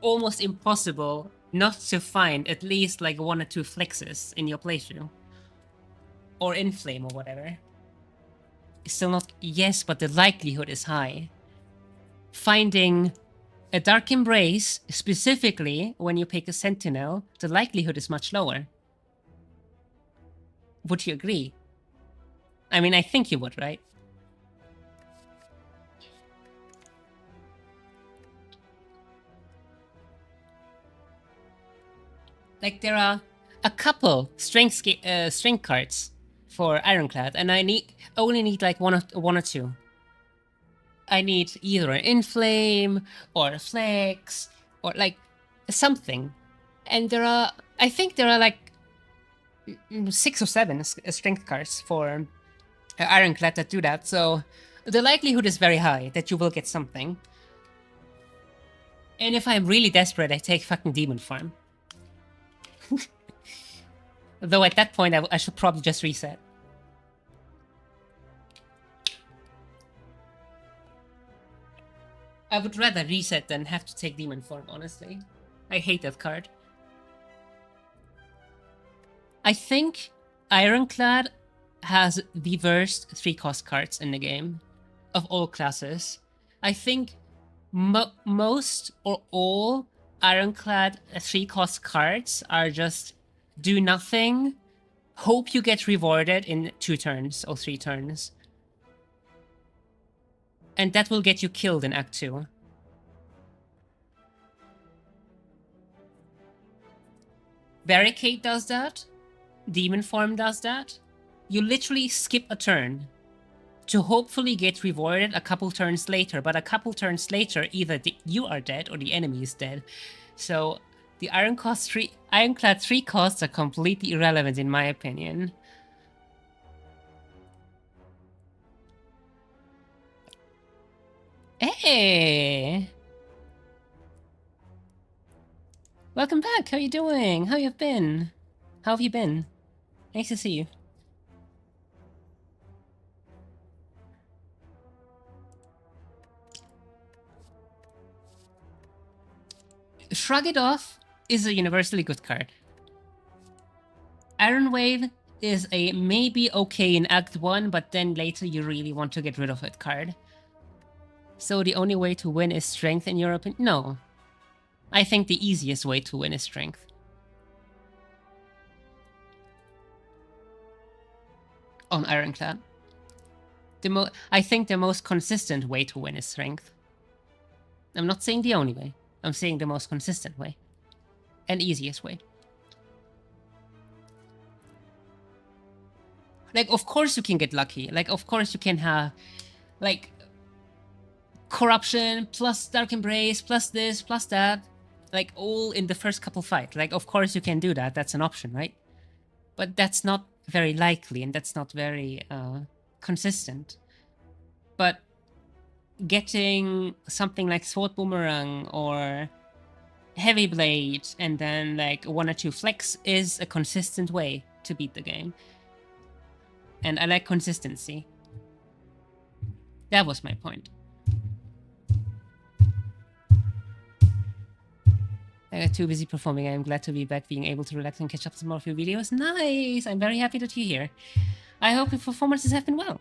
almost impossible not to find at least, like, 1 or 2 flexes in your playthrough. Or inflame or whatever. It's still not, yes, but the likelihood is high. Finding a Dark Embrace, specifically when you pick a Sentinel, the likelihood is much lower. Would you agree? I mean, I think you would, right? Like, there are a couple strength cards for Ironclad, and I only need like one or two. I need either an Inflame or a Flex or like something. And I think there are like 6 or 7 strength cards for Ironclad that do that, so the likelihood is very high that you will get something. And if I'm really desperate, I take fucking Demon Farm. Though at that point, I should probably just reset. I would rather reset than have to take Demon Form, honestly. I hate that card. I think Ironclad has the worst 3-cost cards in the game, of all classes. I think most or all Ironclad 3-cost cards are just do nothing, hope you get rewarded in 2 turns or 3 turns. And that will get you killed in Act 2. Barricade does that. Demon Form does that. You literally skip a turn to hopefully get rewarded a couple turns later, but a couple turns later, either you are dead or the enemy is dead. So the Ironclad 3 costs are completely irrelevant in my opinion. Hey! Welcome back, how you doing? How you been? How have you been? Nice to see you. Shrug It Off is a universally good card. Iron Wave is a maybe okay in Act 1, but then later you really want to get rid of that card. So the only way to win is Strength in your opinion? No. I think the easiest way to win is Strength. On Ironclad. I think the most consistent way to win is Strength. I'm not saying the only way. I'm saying the most consistent way. And easiest way. Like, of course you can get lucky. Like, of course you can have, like, Corruption, plus Dark Embrace, plus this, plus that. Like, all in the first couple fights. Like, of course you can do that. That's an option, right? But that's not very likely, and that's not very consistent. But getting something like Sword Boomerang or Heavy Blade and then like 1 or 2 flex is a consistent way to beat the game. And I like consistency. That was my point. I got too busy performing. I'm glad to be back, being able to relax and catch up some more of your videos. Nice! I'm very happy that you're here. I hope your performances have been well.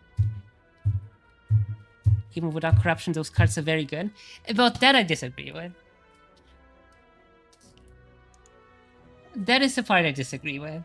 Even without corruption, those cards are very good. About that I disagree with. That is the part I disagree with.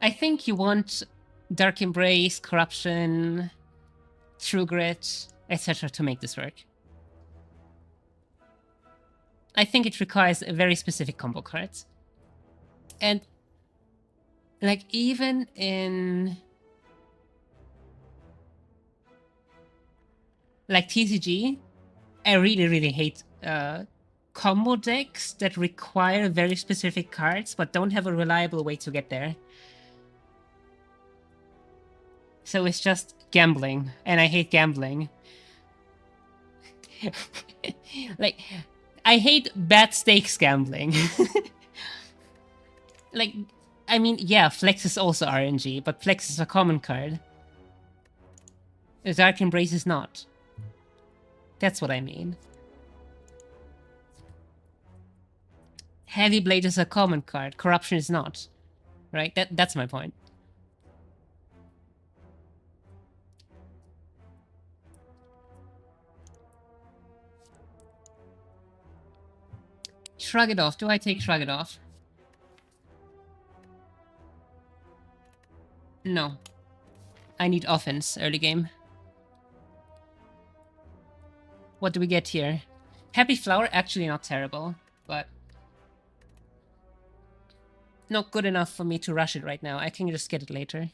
I think you want Dark Embrace, Corruption, True Grit, etc. to make this work. I think it requires a very specific combo cards. And like even in like TCG, I really hate combo decks that require very specific cards but don't have a reliable way to get there. So it's just gambling, and I hate gambling. Like, I hate bad stakes gambling. Like, I mean, yeah, Flex is also RNG, but Flex is a common card. The Dark Embrace is not. That's what I mean. Heavy Blade is a common card, Corruption is not. Right? That's my point. Shrug It Off. Do I take Shrug It Off? No. I need offense early game. What do we get here? Happy Flower, actually not terrible, but not good enough for me to rush it right now. I can just get it later.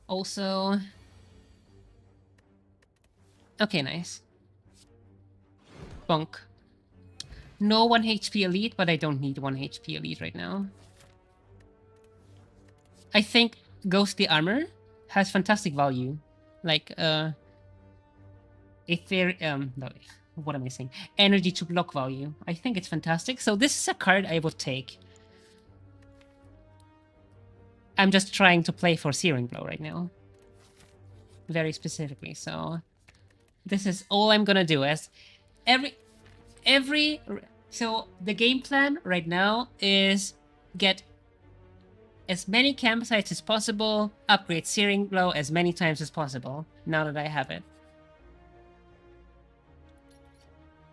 Also... Okay, nice. Bonk. No 1 HP Elite, but I don't need 1 HP Elite right now. I think Ghostly Armor has fantastic value. Like, what am I saying? Energy to block value. I think it's fantastic. So this is a card I would take. I'm just trying to play for Searing Blow right now. Very specifically, so... This is all I'm gonna do. As so the game plan right now is get as many campsites as possible, upgrade Searing Blow as many times as possible, now that I have it.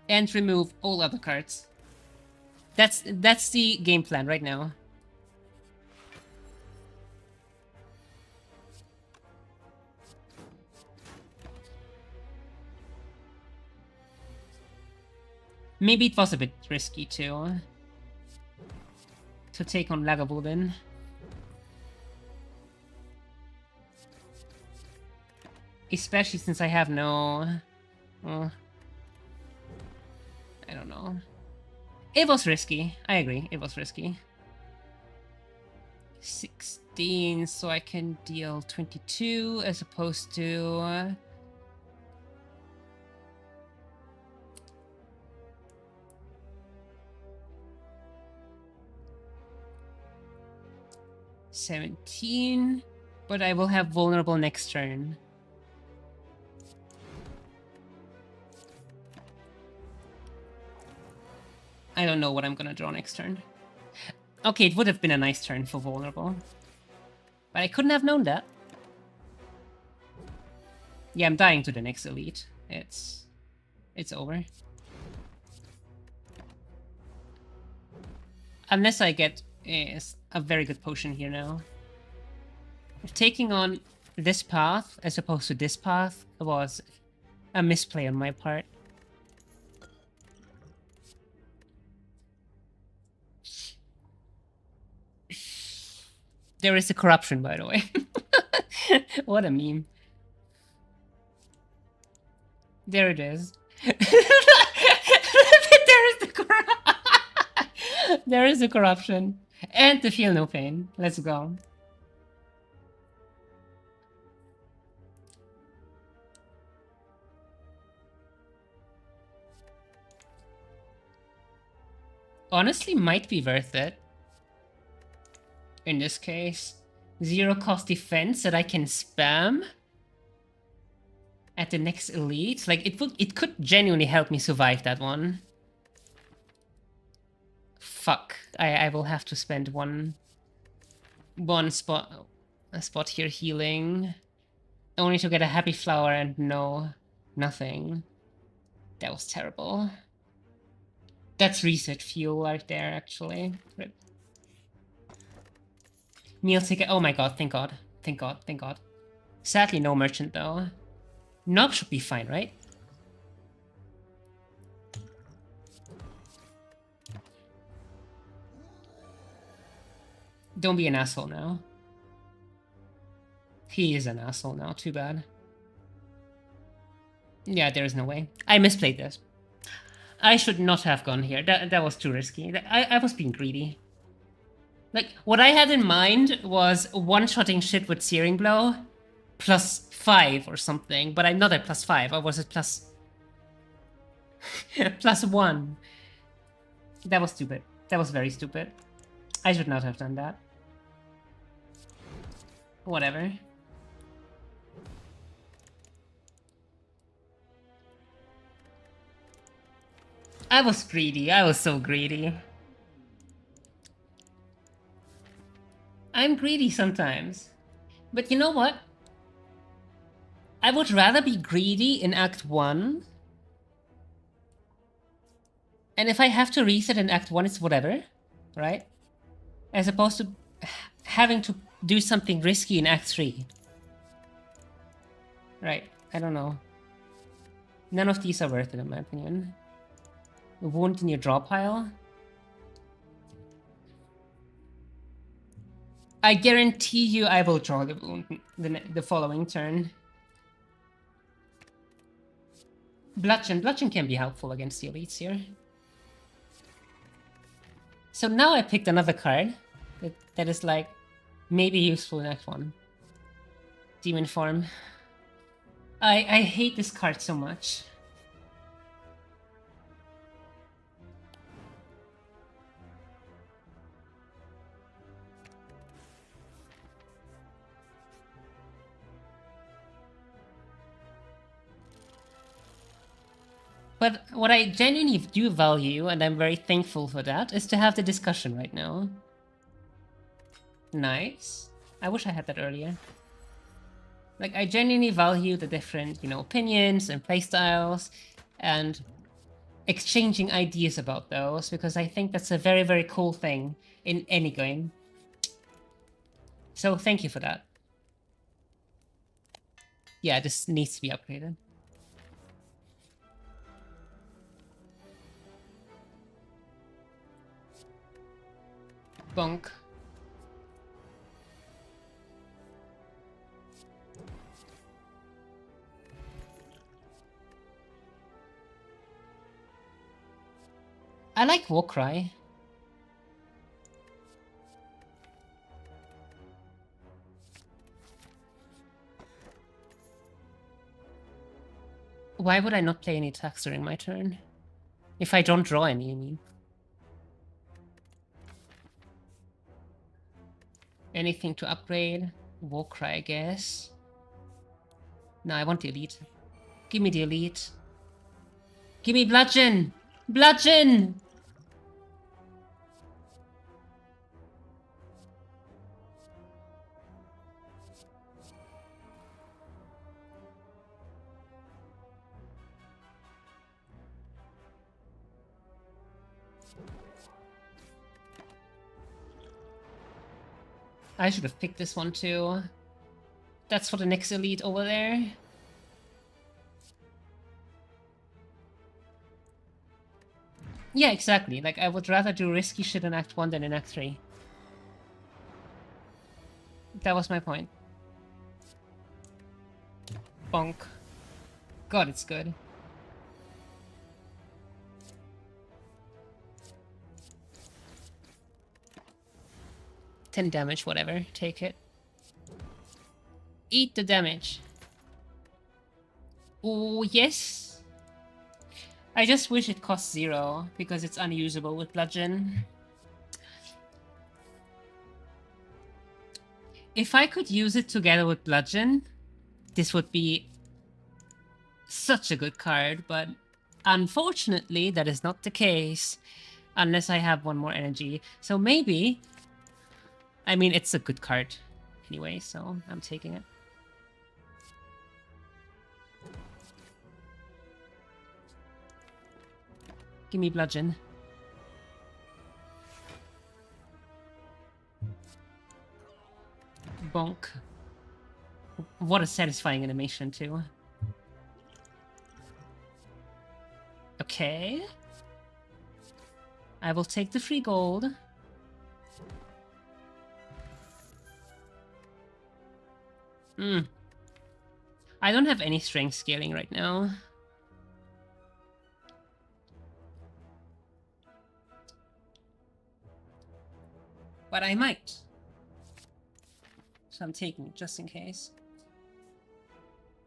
And remove all other cards. That's the game plan right now. Maybe it was a bit risky to take on Lagavulin. Especially since I have no... I don't know. It was risky. I agree. It was risky. 16, so I can deal 22 as opposed to... 17, but I will have vulnerable next turn. I don't know what I'm gonna draw next turn. Okay, it would have been a nice turn for vulnerable. But I couldn't have known that. Yeah, I'm dying to the next elite. It's over. Unless I get a very good potion here now. Taking on this path as opposed to this path was a misplay on my part. There is a corruption, by the way. What a meme. There it is. There is the corruption. And to feel no pain. Let's go. Honestly, might be worth it. In this case. 0 cost defense that I can spam at the next elite. Like, it could genuinely help me survive that one. Fuck. I will have to spend a spot here healing. Only to get a happy flower and nothing. That was terrible. That's reset fuel right there, actually. Rip. Meal ticket. Oh my god, thank god. Thank god, thank god. Sadly, no merchant, though. Nob should be fine, right? Don't be an asshole now. He is an asshole now, too bad. Yeah, there is no way. I misplayed this. I should not have gone here. That was too risky. I was being greedy. Like, what I had in mind was one-shotting shit with Searing Blow plus 5 or something, but I'm not at plus 5. I was at plus... plus 1. That was stupid. That was very stupid. I should not have done that. Whatever. I was greedy. I was so greedy. I'm greedy sometimes. But you know what? I would rather be greedy in Act 1. And if I have to reset in Act 1, it's whatever. Right? As opposed to having to do something risky in Act 3. Right. I don't know. None of these are worth it, in my opinion. A wound in your draw pile? I guarantee you I will draw the wound the following turn. Bludgeon. Bludgeon can be helpful against the elites here. So now I picked another card that is like maybe useful in Act 1. Demon Form. I hate this card so much. But what I genuinely do value, and I'm very thankful for that, is to have the discussion right now. Nice. I wish I had that earlier. Like, I genuinely value the different, opinions and playstyles, and exchanging ideas about those, because I think that's a very, very cool thing in any game. So thank you for that. Yeah, this needs to be upgraded. Bonk. I like Warcry. Why would I not play any attacks during my turn? If I don't draw any, I mean. Anything to upgrade? Warcry, I guess. No, I want the elite. Give me the elite. Give me Bludgeon! Bludgeon! I should have picked this one too. That's for the next elite over there. Yeah, exactly. Like, I would rather do risky shit in Act 1 than in Act 3. That was my point. Bonk. God, it's good. $10 damage, whatever. Take it. Eat the damage. Oh, yes. I just wish it cost 0, because it's unusable with Bludgeon. If I could use it together with Bludgeon, this would be such a good card, but unfortunately, that is not the case. Unless I have one more energy. So maybe... I mean, it's a good card anyway, so I'm taking it. Give me Bludgeon. Bonk. What a satisfying animation, too. Okay. I will take the free gold. I don't have any strength scaling right now. But I might. So I'm taking it just in case.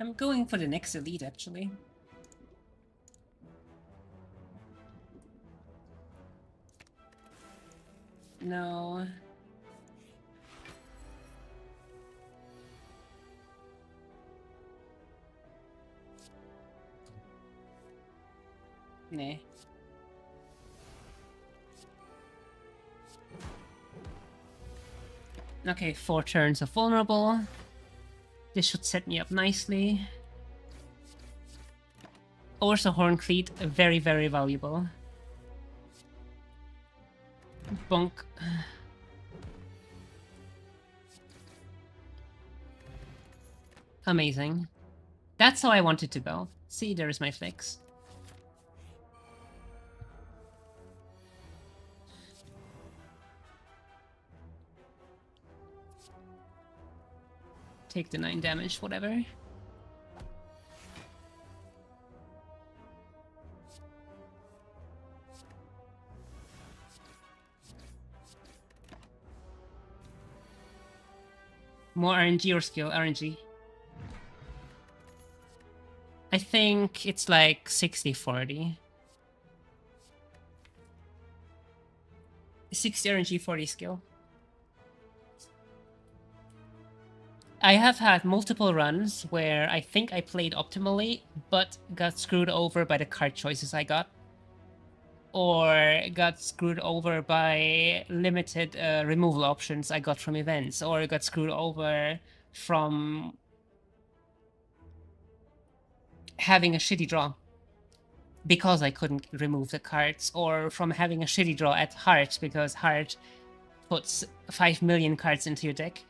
I'm going for the next elite, actually. No. Nah. Okay, 4 turns of vulnerable. This should set me up nicely. Also, Horn Cleat, very, very valuable. Bonk. Amazing. That's how I wanted to go. See, there is my flex. Take the 9 damage, whatever. More RNG or skill? RNG. I think it's like 60-40. 60 RNG, 40 skill. I have had multiple runs where I think I played optimally, but got screwed over by the card choices I got. Or got screwed over by limited removal options I got from events, or got screwed over from having a shitty draw because I couldn't remove the cards, or from having a shitty draw at Heart because Heart puts 5 million cards into your deck.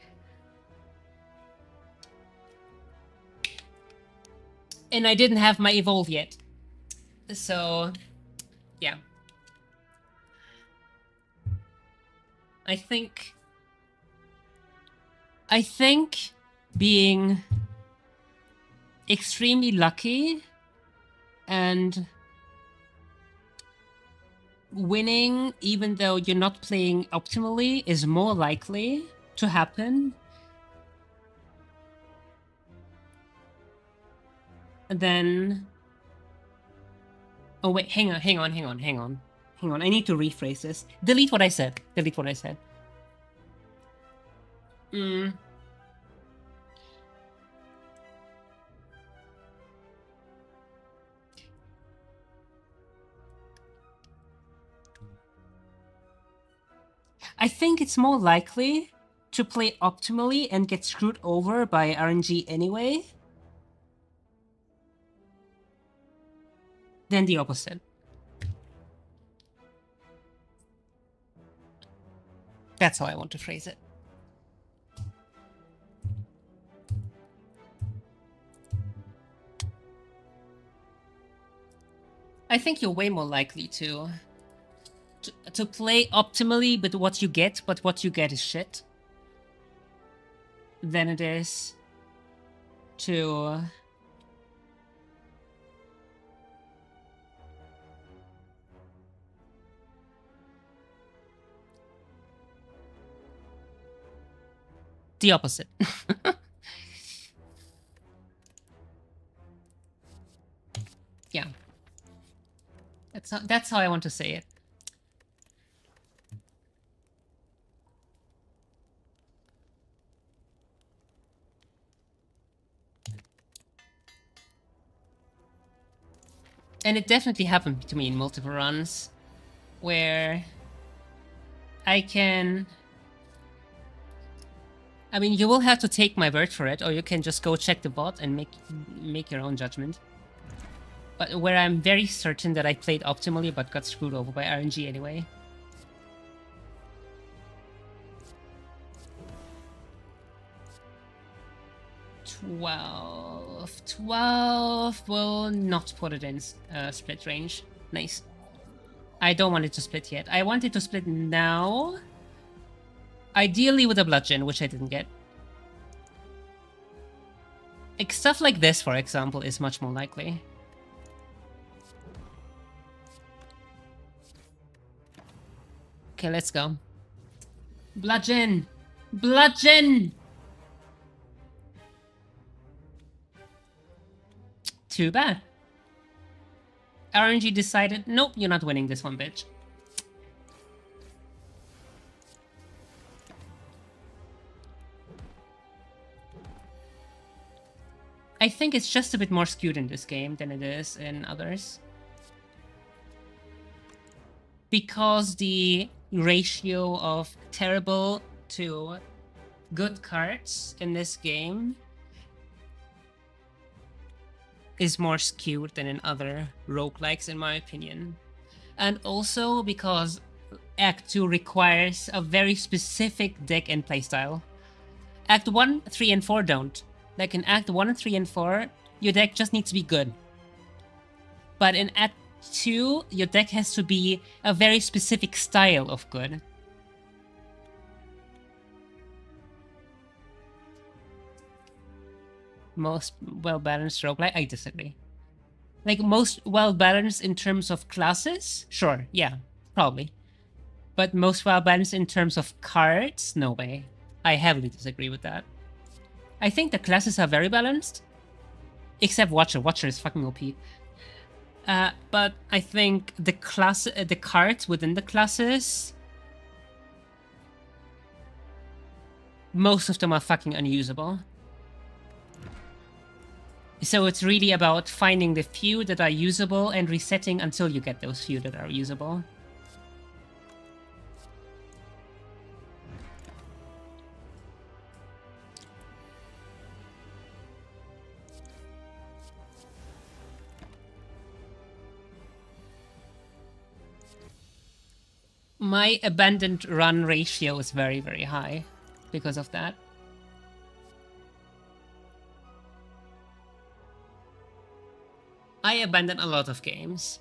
And I didn't have my Evolve yet. So, yeah. I think being extremely lucky and winning even though you're not playing optimally is more likely to happen than... Oh wait, hang on. I need to rephrase this. Delete what I said. I think it's more likely to play optimally and get screwed over by RNG anyway than the opposite. That's how I want to phrase it. I think you're way more likely to play optimally with what you get, but what you get is shit, than it is to the opposite. Yeah. That's how I want to say it. And it definitely happened to me in multiple runs where I can... I mean, you will have to take my word for it, or you can just go check the bot and make your own judgment. But where I'm very certain that I played optimally but got screwed over by RNG anyway. $12 will not put it in split range. Nice. I don't want it to split yet. I want it to split now. Ideally with a bludgeon, which I didn't get. Like, stuff like this, for example, is much more likely. Okay, let's go. Bludgeon! Bludgeon! Too bad. RNG decided, nope, you're not winning this one, bitch. I think it's just a bit more skewed in this game than it is in others. Because the ratio of terrible to good cards in this game is more skewed than in other roguelikes, in my opinion. And also because Act 2 requires a very specific deck and playstyle. Act 1, 3, and 4 don't. Like in Act 1, 3, and 4, your deck just needs to be good. But in Act 2, your deck has to be a very specific style of good. Most well-balanced roguelike? I disagree. Like, most well-balanced in terms of classes? Sure, yeah, probably. But most well-balanced in terms of cards? No way. I heavily disagree with that. I think the classes are very balanced. Except Watcher. Watcher is fucking OP. But I think the cards within the classes... most of them are fucking unusable. So it's really about finding the few that are usable and resetting until you get those few that are usable. My abandoned run ratio is very, very high because of that. I abandon a lot of games.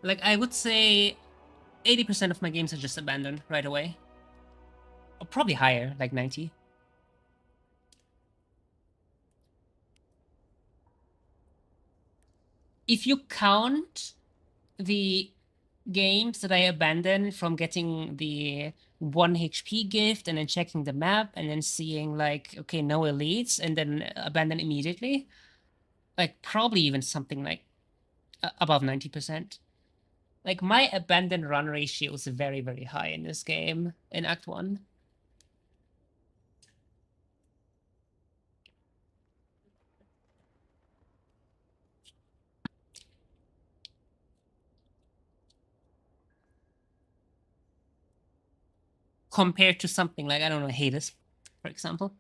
Like, I would say 80% of my games are just abandoned right away. Or probably higher, like 90. If you count the games that I abandoned from getting the 1 HP gift and then checking the map and then seeing like, okay, no elites and then abandon immediately, like probably even something like above 90%. Like my abandoned run ratio is very, very high in this game in Act 1. Compared to something like, I don't know, Hades, for example.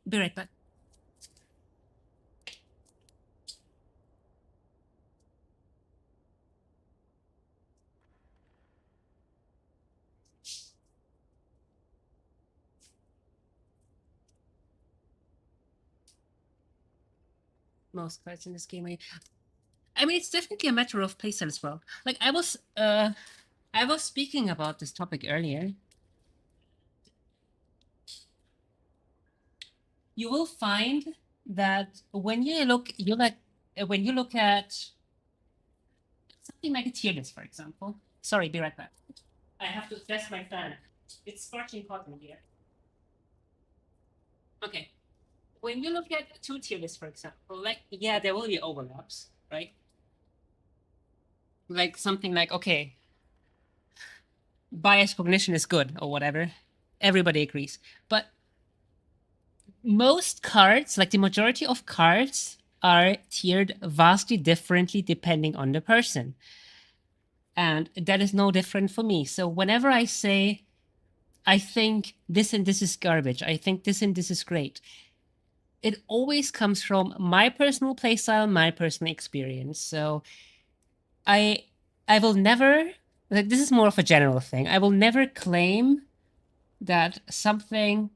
Be right back. Most cards in this game. I mean, it's definitely a matter of playstyle as well. Like I was speaking about this topic earlier. You will find that when you look at something like a tier list, for example. Sorry, be right back. I have to test my fan. It's scorching hot in here. Okay. When you look at two tier lists, for example, like yeah, there will be overlaps, right? Like something like, okay, bias cognition is good or whatever. Everybody agrees. But most cards, like the majority of cards, are tiered vastly differently depending on the person. And that is no different for me. So whenever I say, I think this and this is garbage, I think this and this is great, it always comes from my personal playstyle, my personal experience. So I will never, like, this is more of a general thing. I will never claim that something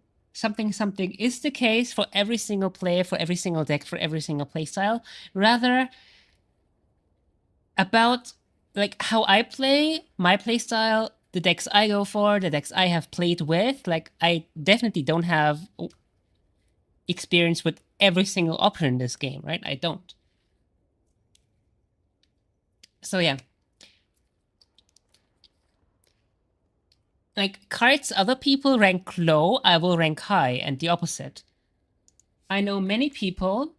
is the case for every single player, for every single deck, for every single playstyle. Rather, about like how I play, my playstyle, the decks I go for, the decks I have played with. Like I definitely don't have experience with every single option in this game, right? I don't. So yeah. Like cards other people rank low, I will rank high, and the opposite. I know many people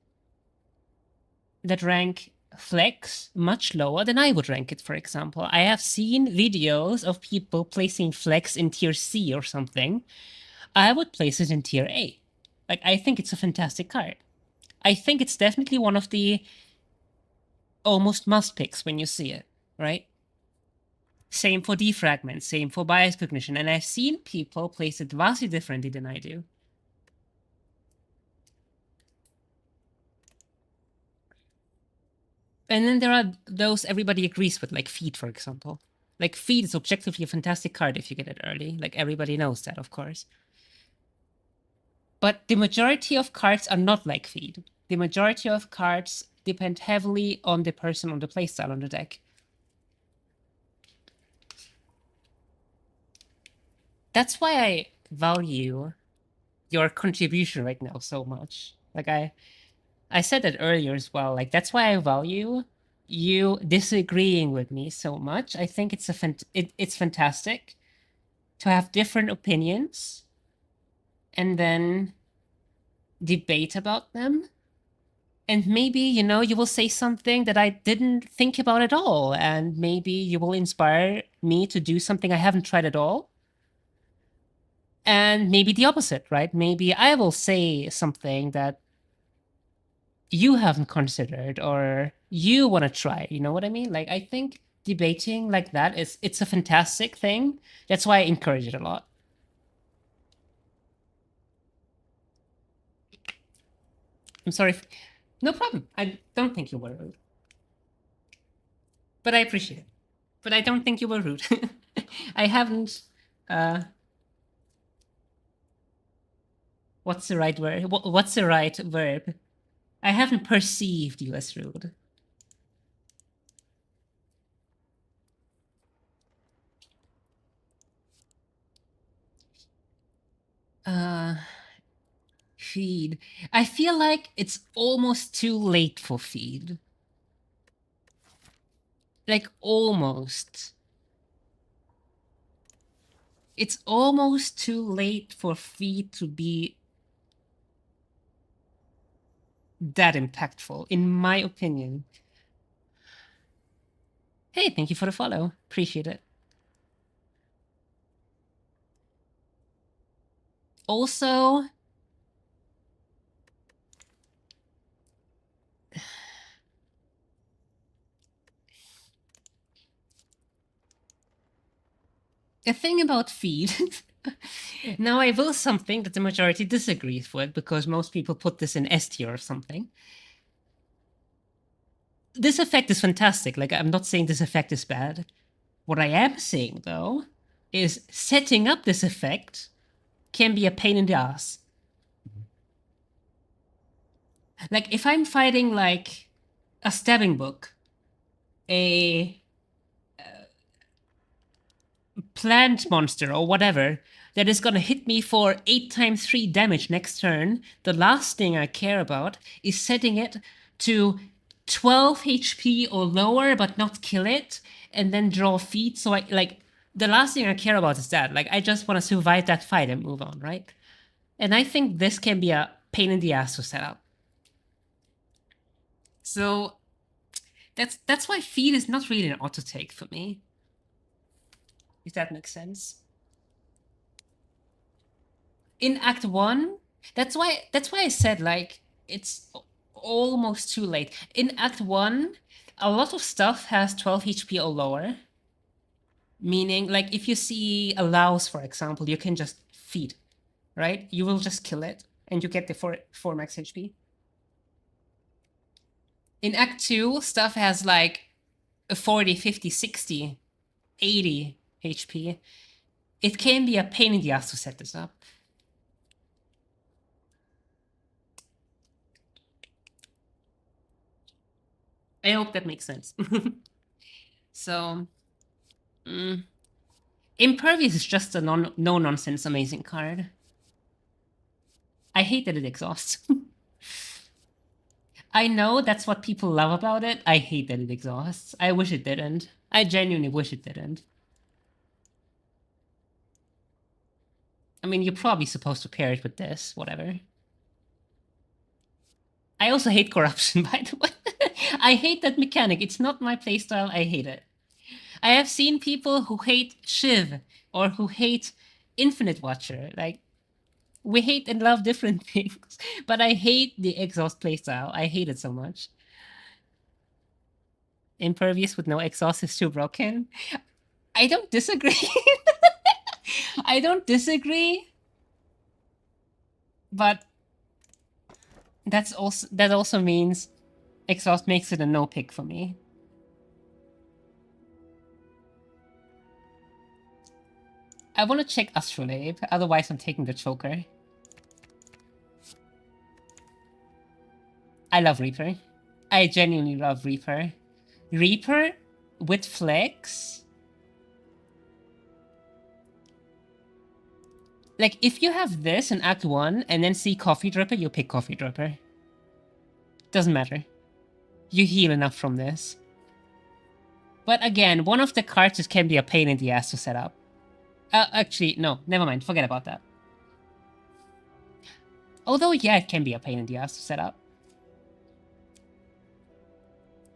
that rank Flex much lower than I would rank it, for example. I have seen videos of people placing Flex in tier C or something. I would place it in tier A. Like, I think it's a fantastic card. I think it's definitely one of the almost must picks when you see it, right? Same for defragment, same for bias cognition, and I've seen people place it vastly differently than I do. And then there are those everybody agrees with, like Feed, for example. Like Feed is objectively a fantastic card if you get it early. Like everybody knows that, of course. But the majority of cards are not like Feed. The majority of cards depend heavily on the person, on the playstyle on the deck. That's why I value your contribution right now so much. Like I said that earlier as well. Like that's why I value you disagreeing with me so much. I think it's it's fantastic to have different opinions and then debate about them And maybe, you know, you will say something that I didn't think about at all. And maybe you will inspire me to do something I haven't tried at all. And maybe the opposite, right? Maybe I will say something that you haven't considered or you want to try. You know what I mean? Like, I think debating like that it's a fantastic thing. That's why I encourage it a lot. I'm sorry. No problem. I don't think you were rude. But I appreciate it. But I don't think you were rude. I haven't. What's the right word? What's the right verb? I haven't perceived you as rude. Feed. I feel like it's almost too late for feed. Like, almost. It's almost too late for feed to be that impactful, in my opinion. Hey, thank you for the follow. Appreciate it. Also, a thing about feed. Now, I will something that the majority disagrees with because most people put this in S tier or something. This effect is fantastic. Like, I'm not saying this effect is bad. What I am saying, though, is setting up this effect can be a pain in the ass. Like, if I'm fighting, like, a stabbing book, a plant monster, or whatever, that is gonna hit me for 8 times 3 damage next turn, the last thing I care about is setting it to 12 HP or lower, but not kill it, and then draw feet. So the last thing I care about is that. Like, I just want to survive that fight and move on, right? And I think this can be a pain in the ass to set up. So that's why feed is not really an auto take for me. If that makes sense. In Act 1, that's why I said, like, it's almost too late. In Act 1, a lot of stuff has 12 HP or lower. Meaning, like, if you see a louse, for example, you can just feed, right? You will just kill it, and you get the 4 max HP. In Act 2, stuff has, like, 40, 50, 60, 80 HP. It can be a pain in the ass to set this up. I hope that makes sense. So, Impervious is just a no-nonsense amazing card. I hate that it exhausts. I know that's what people love about it. I hate that it exhausts. I wish it didn't. I genuinely wish it didn't. I mean, you're probably supposed to pair it with this, whatever. I also hate corruption, by the way. I hate that mechanic. It's not my playstyle. I hate it. I have seen people who hate Shiv or who hate Infinite Watcher. Like, we hate and love different things, but I hate the exhaust playstyle. I hate it so much. Impervious with no exhaust is too broken. I don't disagree. I don't disagree, but that also means exhaust makes it a no pick for me. I want to check Astrolabe, otherwise I'm taking the Choker. I love Reaper. I genuinely love Reaper. Reaper with Flex. Like, if you have this in Act 1 and then see Coffee Dripper, you pick Coffee Dripper. Doesn't matter. You heal enough from this. But again, one of the cards can be a pain in the ass to set up. Actually, no, never mind. Forget about that. Although, yeah, it can be a pain in the ass to set up.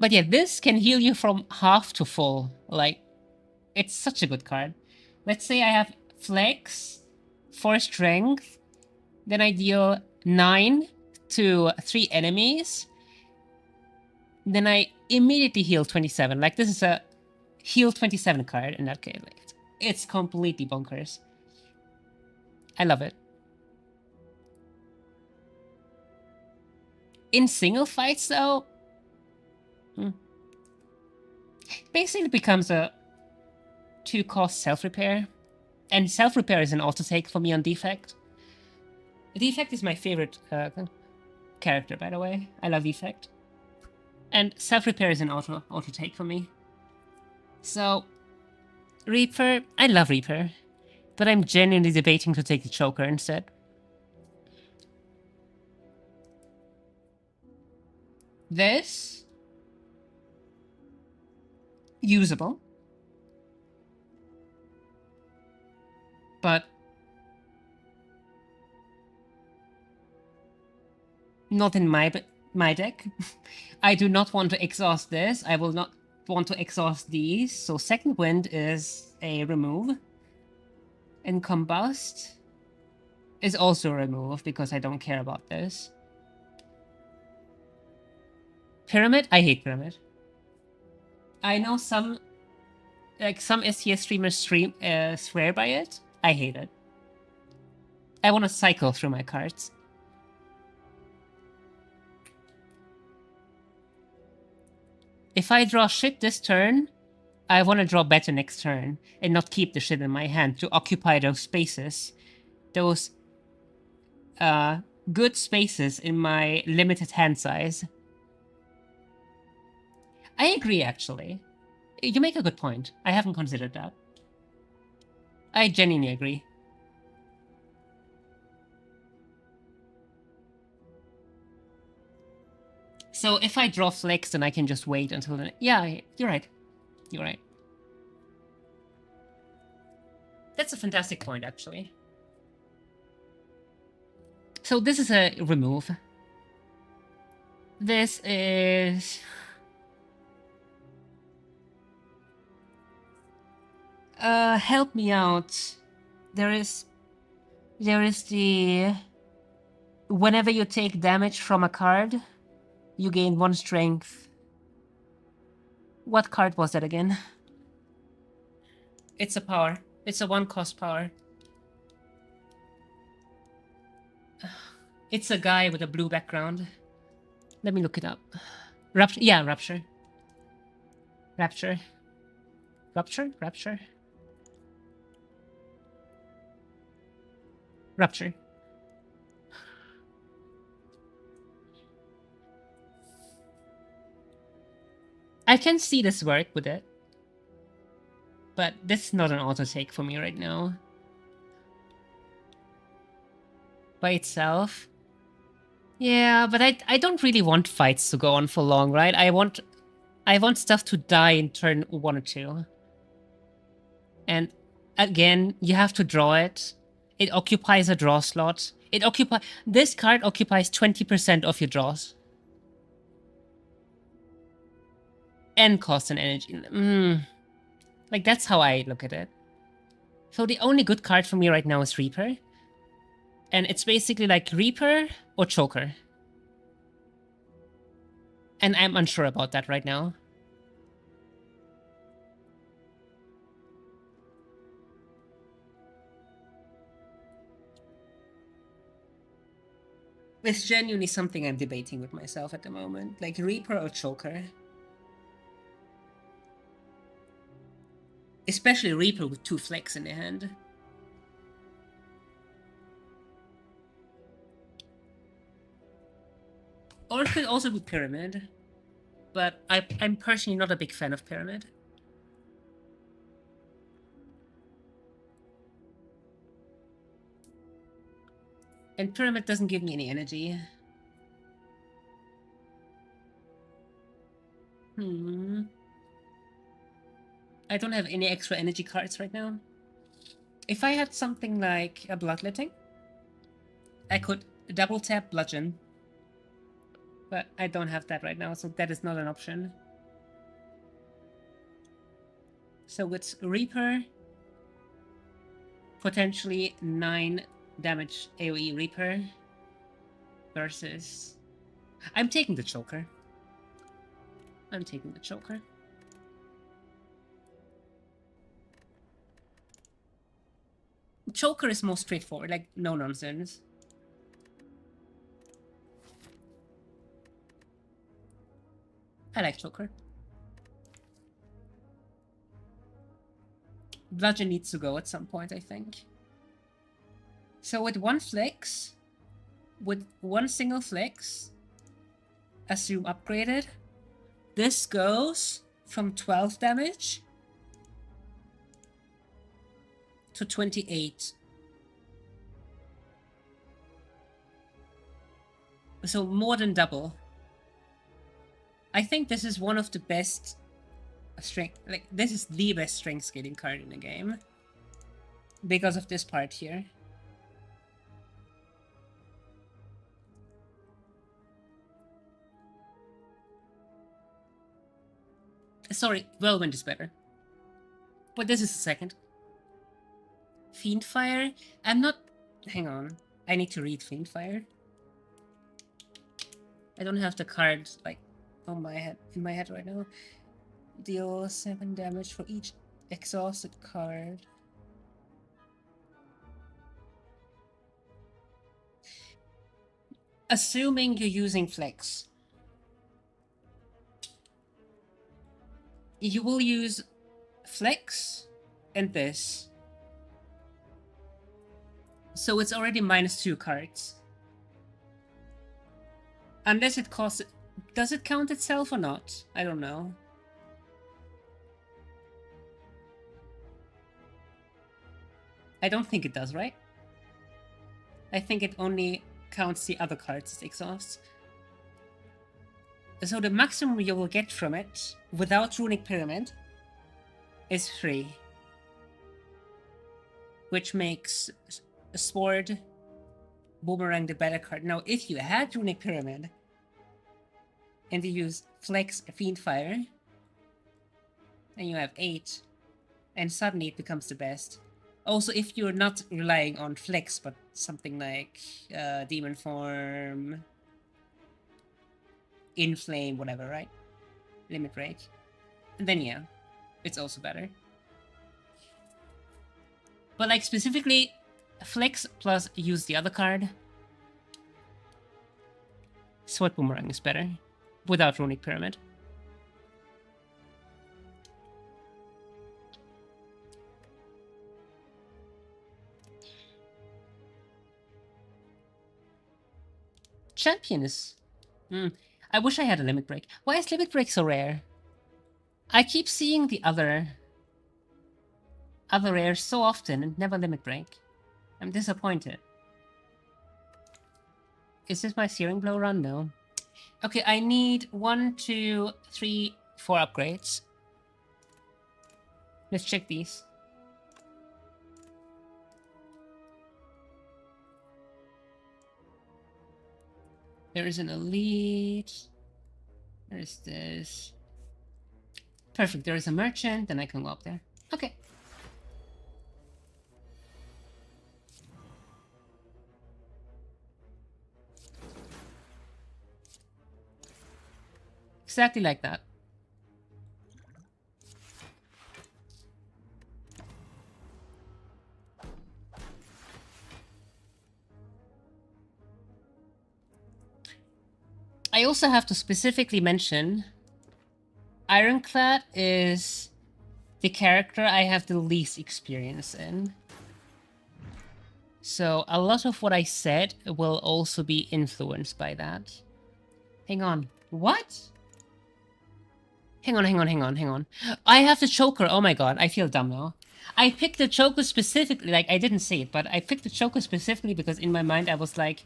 But yeah, this can heal you from half to full. Like, it's such a good card. Let's say I have Flex, 4 Strength, then I deal 9 to 3 enemies, then I immediately heal 27. Like, this is a heal 27 card in that case. Like, it's completely bonkers. I love it. In single fights, though, basically becomes a 2-cost self-repair. And self-repair is an auto-take for me on Defect. Defect is my favorite character, by the way. I love Defect. And self-repair is an auto-take for me. So, Reaper, I love Reaper. But I'm genuinely debating to take the Choker instead. This... usable. But... not in my deck. I do not want to exhaust this. I will not want to exhaust these. So Second Wind is a remove. And Combust is also a remove because I don't care about this. Pyramid? I hate Pyramid. I know some STS streamers swear by it. I hate it. I want to cycle through my cards. If I draw shit this turn, I want to draw better next turn and not keep the shit in my hand to occupy those spaces. Those good spaces in my limited hand size. I agree, actually. You make a good point. I haven't considered that. I genuinely agree. So if I draw Flex, then I can just wait until the... Yeah, you're right. You're right. That's a fantastic point, actually. So this is a remove. This is... help me out. There is the... Whenever you take damage from a card, you gain 1 strength. What card was that again? It's a power. It's a 1-cost power. It's a guy with a blue background. Let me look it up. Rapture? Yeah, Rapture. Rapture. Rapture? Rapture? Rapture. I can see this work with it. But this is not an auto-take for me right now. By itself. Yeah, but I don't really want fights to go on for long, right? I want stuff to die in turn 1 or 2. And again, you have to draw it. It occupies a draw slot. This card occupies 20% of your draws. And costs an energy. Like, that's how I look at it. So the only good card for me right now is Reaper. And it's basically like Reaper or Choker. And I'm unsure about that right now. It's genuinely something I'm debating with myself at the moment. Like Reaper or Choker. Especially Reaper with 2 Flex in their hand. Or it could also be Pyramid. But I'm personally not a big fan of Pyramid. And Pyramid doesn't give me any energy. I don't have any extra energy cards right now. If I had something like a Bloodletting, I could double tap Bludgeon. But I don't have that right now, so that is not an option. So it's Reaper, potentially 9 damage AoE Reaper versus... I'm taking the Choker. I'm taking the Choker. Choker is more straightforward, like no nonsense. I like Choker. Bludgeon needs to go at some point, I think. So with one flex, with one single flex, assume upgraded, this goes from 12 damage to 28. So more than double. I think this is one of the best strength, like this is the best strength scaling card in the game because of this part here. Sorry, Whirlwind is better, but this is the second. Fiendfire? I'm not... Hang on. I need to read Fiendfire. I don't have the card, like, on my head, in my head right now. Deal 7 damage for each exhausted card. Assuming you're using Flex. You will use Flex and this. So it's already -2 cards. Unless it costs... Does it count itself or not? I don't know. I don't think it does, right? I think it only counts the other cards as exhaust. So the maximum you will get from it, without Runic Pyramid, is 3. Which makes Sword Boomerang the better card. Now, if you had Runic Pyramid, and you use Flex Fiendfire, and you have 8, and suddenly it becomes the best. Also, if you're not relying on Flex, but something like Demon Form, Inflame, whatever, right? Limit Break. And then yeah, it's also better. But like specifically, Flex plus use the other card. Sword Boomerang is better, without Runic Pyramid. Champion is... I wish I had a Limit Break. Why is Limit Break so rare? I keep seeing the other rares so often and never Limit Break. I'm disappointed. Is this my Searing Blow run? No. Okay, I need 1, 2, 3, 4 upgrades. Let's check these. There is an elite. There is this. Perfect, there is a merchant, then I can go up there. Okay. Exactly like that. I also have to specifically mention Ironclad is the character I have the least experience in. So a lot of what I said will also be influenced by that. Hang on. What? Hang on. I have the Choker. Oh my god, I feel dumb now. I picked the Choker specifically, like, I didn't say it, but I picked the Choker specifically because in my mind I was like,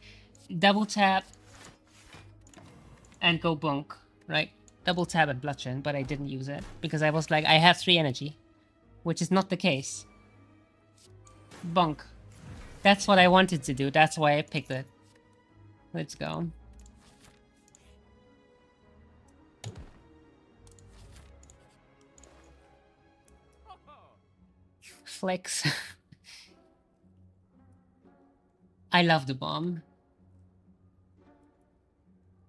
double tap and go bunk, right? Double tap and bludgeon, but I didn't use it because I was like, I have 3 energy, which is not the case. Bunk. That's what I wanted to do, that's why I picked it. Let's go. flex. I love the bomb.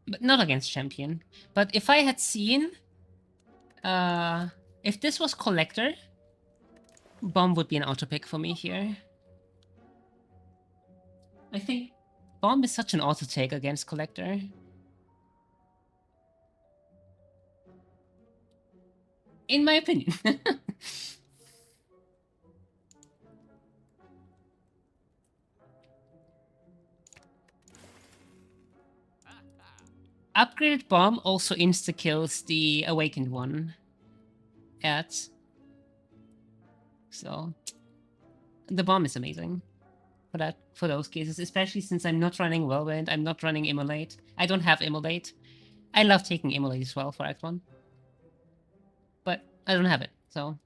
But not against champion. But if I had seen... if this was collector, bomb would be an auto pick for me here. I think bomb is such an auto take against collector. In my opinion. Upgraded bomb also insta-kills the awakened one. So the bomb is amazing for those cases, especially since I'm not running Whirlwind, I'm not running Immolate. I don't have Immolate. I love taking Immolate as well for Act 1. But I don't have it, so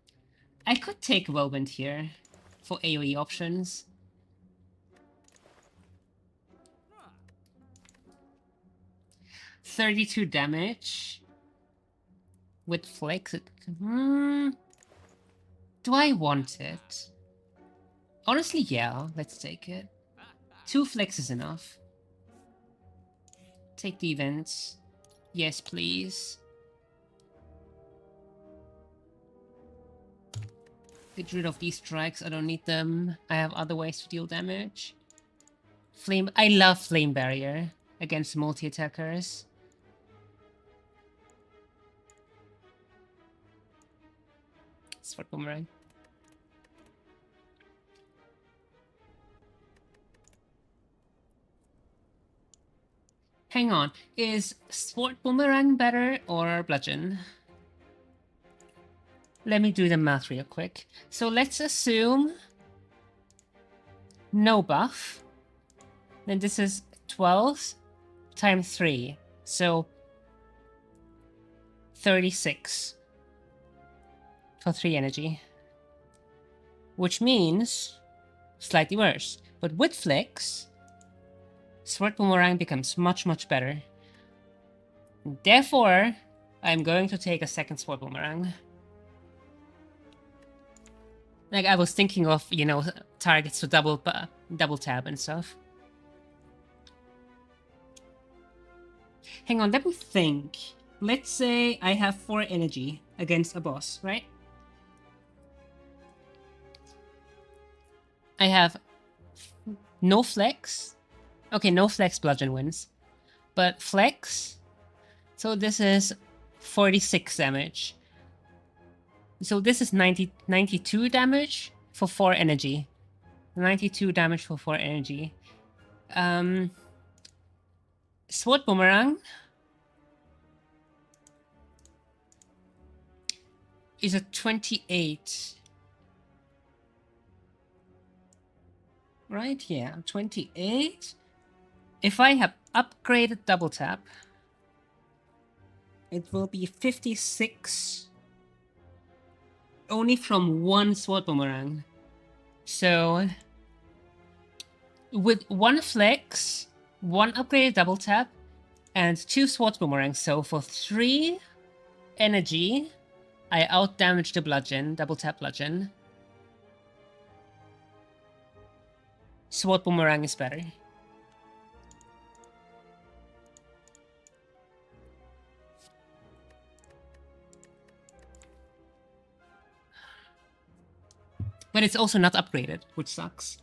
I could take Whirlwind here for AoE options. $32 damage with Flex. Do I want it? Honestly, yeah, let's take it. 2 Flex is enough. Take the events. Yes, please. Get rid of these strikes, I don't need them. I have other ways to deal damage. Flame, I love Flame Barrier against multi-attackers. Sword Boomerang. Hang on, is Sword Boomerang better or Bludgeon? Let me do the math real quick. So let's assume no buff. Then this is 12 times 3. So 36 for 3 energy. Which means slightly worse. But with Flex, Sword Boomerang becomes much, much better. Therefore, I'm going to take a second Sword Boomerang. Like, I was thinking of, you know, targets to double tap and stuff. Hang on, let me think. Let's say I have 4 energy against a boss, right? I have no Flex. Okay, no Flex, Bludgeon wins. But Flex, so this is 46 damage. So this is 92 damage for 4 energy. 92 damage for 4 energy. Sword Boomerang is a 28. Right? Yeah, 28. If I have upgraded double tap, it will be 56 only from 1 Sword Boomerang. So with 1 Flex, 1 upgraded double tap, and 2 Sword Boomerangs, so for 3 energy, I outdamage the Bludgeon, double tap Bludgeon. Sword Boomerang is better. But it's also not upgraded, which sucks.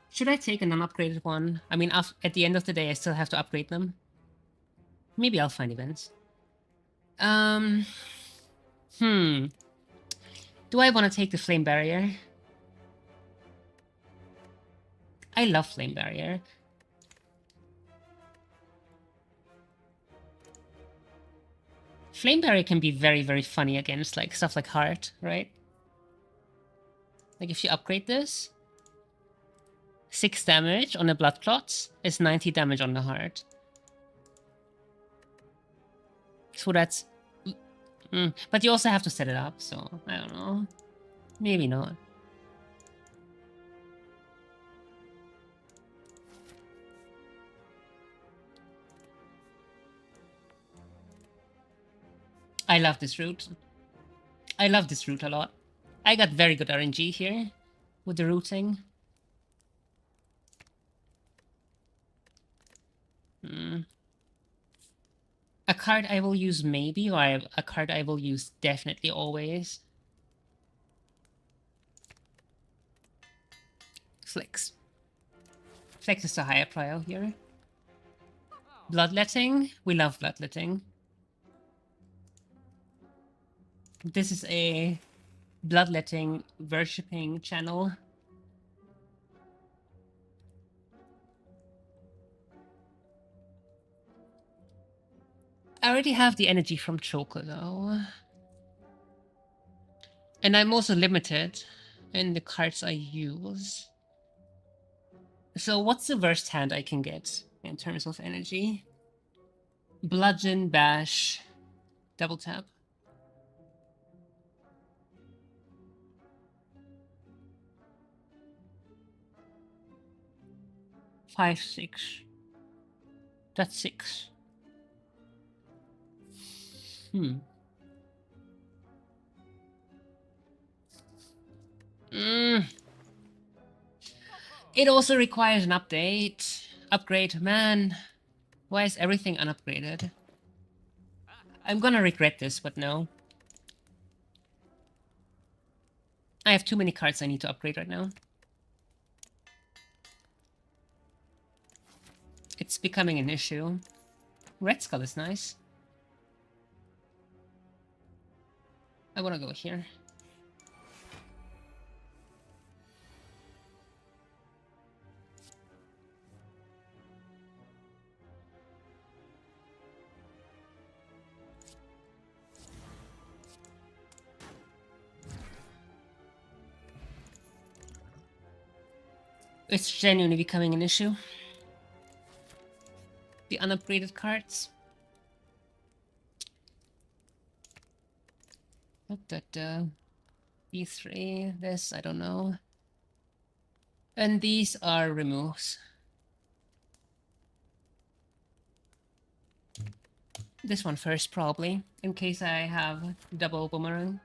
Should I take a non-upgraded one? I mean, at the end of the day, I still have to upgrade them. Maybe I'll find events. Do I want to take the Flame Barrier? I love Flame Barrier. Flame Barrier can be very, very funny against like stuff like Heart, right? Like if you upgrade this, 6 damage on the Blood Clots is 90 damage on the Heart. So that's... But you also have to set it up, so I don't know. Maybe not. I love this route. I love this route a lot. I got very good RNG here with the routing. A card I will use maybe, or a card I will use definitely always. Flex. Flex is the higher prio here. Bloodletting. We love bloodletting. This is a bloodletting worshipping channel. I already have the energy from Choker though. And I'm also limited in the cards I use. So what's the worst hand I can get in terms of energy? Bludgeon, bash, double tap. Five, 6. That's 6. It also requires an upgrade. Man, why is everything unupgraded? I'm gonna regret this, but no. I have too many cards I need to upgrade right now. It's becoming an issue. Red Skull is nice. I wanna go here. It's genuinely becoming an issue. The unupgraded cards. These 3, this, I don't know. And these are removes. This one first, probably, in case I have double boomerang.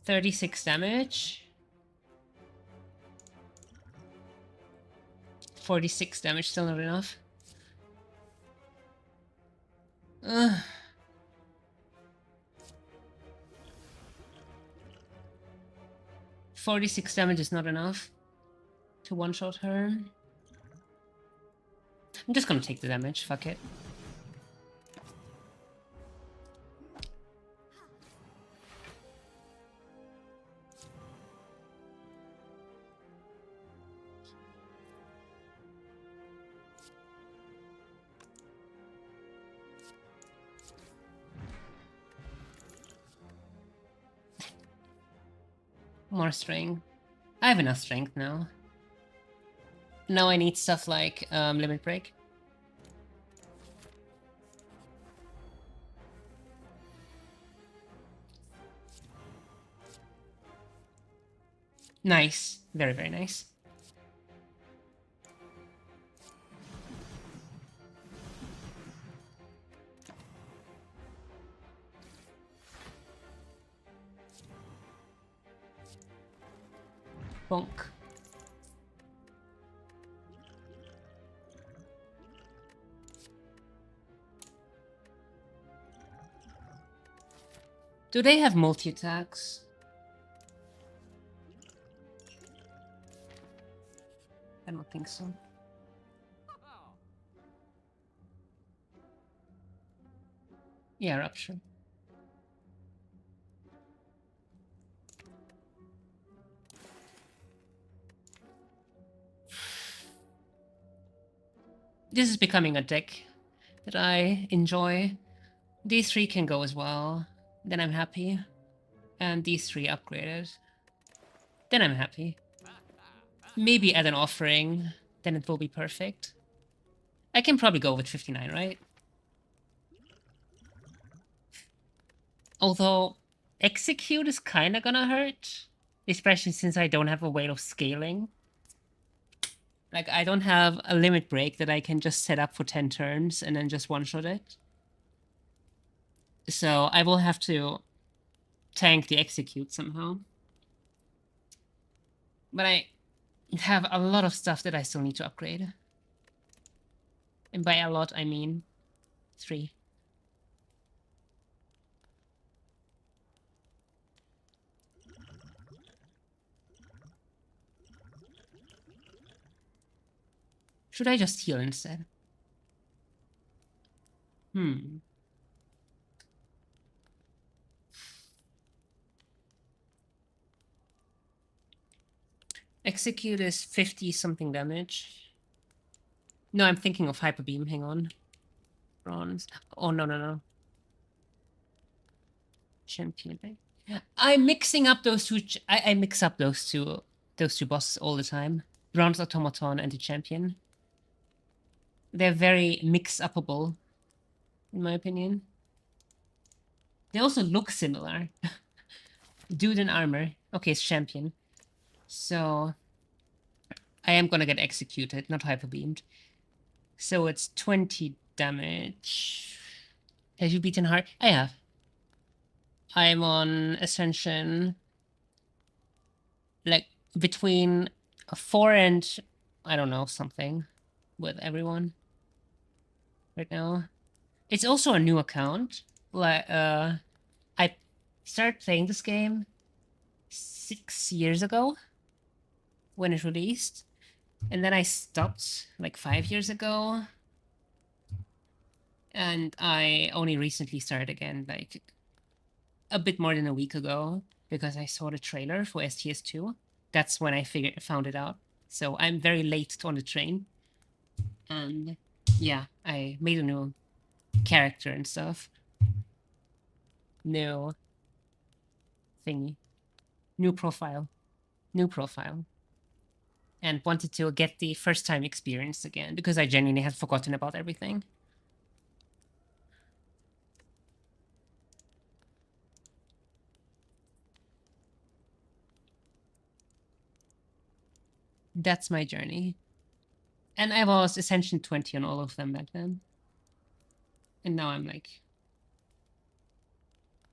36 damage. 46 damage, still not enough. 46 damage is not enough to one-shot her. I'm just gonna take the damage, fuck it. More strength. I have enough strength now. Now I need stuff like Limit Break. Nice. Very, very nice. Bonk. Do they have multi-attacks? I don't think so. Yeah, Rupture. This is becoming a deck that I enjoy. These 3 can go as well. Then I'm happy. And these 3 upgraded. Then I'm happy. Maybe add an offering. Then it will be perfect. I can probably go with 59, right? Although, execute is kinda gonna hurt. Especially since I don't have a way of scaling. Like, I don't have a limit break that I can just set up for 10 turns and then just one-shot it. So I will have to tank the execute somehow. But I have a lot of stuff that I still need to upgrade. And by a lot, I mean 3. Should I just heal instead? Execute is 50 something damage. No, I'm thinking of Hyper Beam. Hang on. Bronze. Oh, no. Champion. I'm mixing up those two. I mix up those two bosses all the time. Bronze Automaton and the Champion. They're very mix-upable, in my opinion. They also look similar. Dude in armor. Okay, it's Champion. So I am gonna get executed, not hyper beamed. So it's 20 damage. Have you beaten hard? I have. I'm on Ascension, like between 4 and I don't know, something with everyone right now. It's also a new account. Like I started playing this game 6 years ago when it released, and then I stopped like 5 years ago, and I only recently started again, like a bit more than a week ago, because I saw the trailer for STS2. That's when I found it out. So I'm very late on the train, and yeah, I made a new character and stuff. New thingy, new profile, and wanted to get the first time experience again because I genuinely had forgotten about everything. That's my journey. And I was Ascension 20 on all of them back then. And now I'm like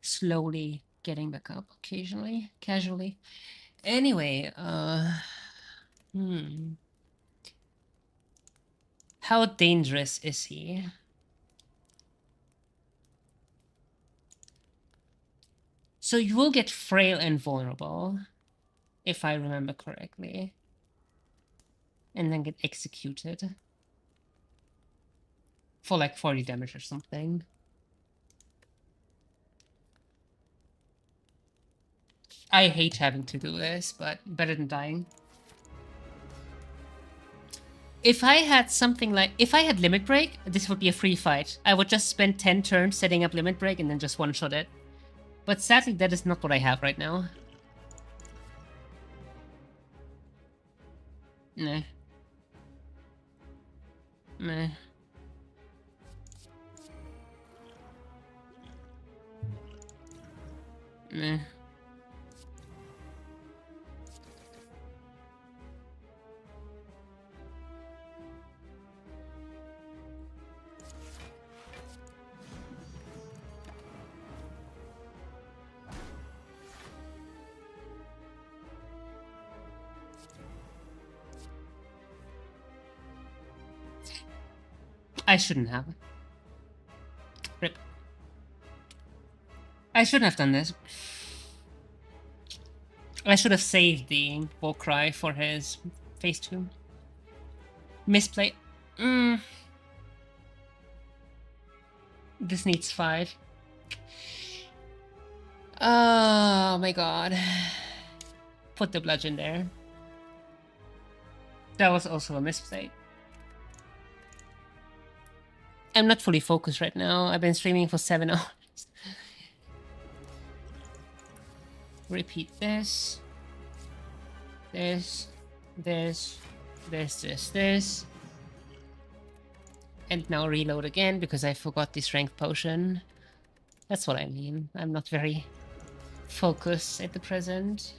slowly getting back up occasionally, casually. Anyway, how dangerous is he? So you will get frail and vulnerable, if I remember correctly. And then get executed. For like 40 damage or something. I hate having to do this, but better than dying. If I had something like... If I had Limit Break, this would be a free fight. I would just spend 10 turns setting up Limit Break and then just one-shot it. But sadly, that is not what I have right now. Nah. Meh. Meh. I shouldn't have. Rip. I shouldn't have done this. I should have saved the war cry for his phase 2. Misplay. This needs 5. Oh my god. Put the bludgeon there. That was also a misplay. I'm not fully focused right now. I've been streaming for 7 hours. Repeat this. This. And now reload again because I forgot the strength potion. That's what I mean. I'm not very focused at the present.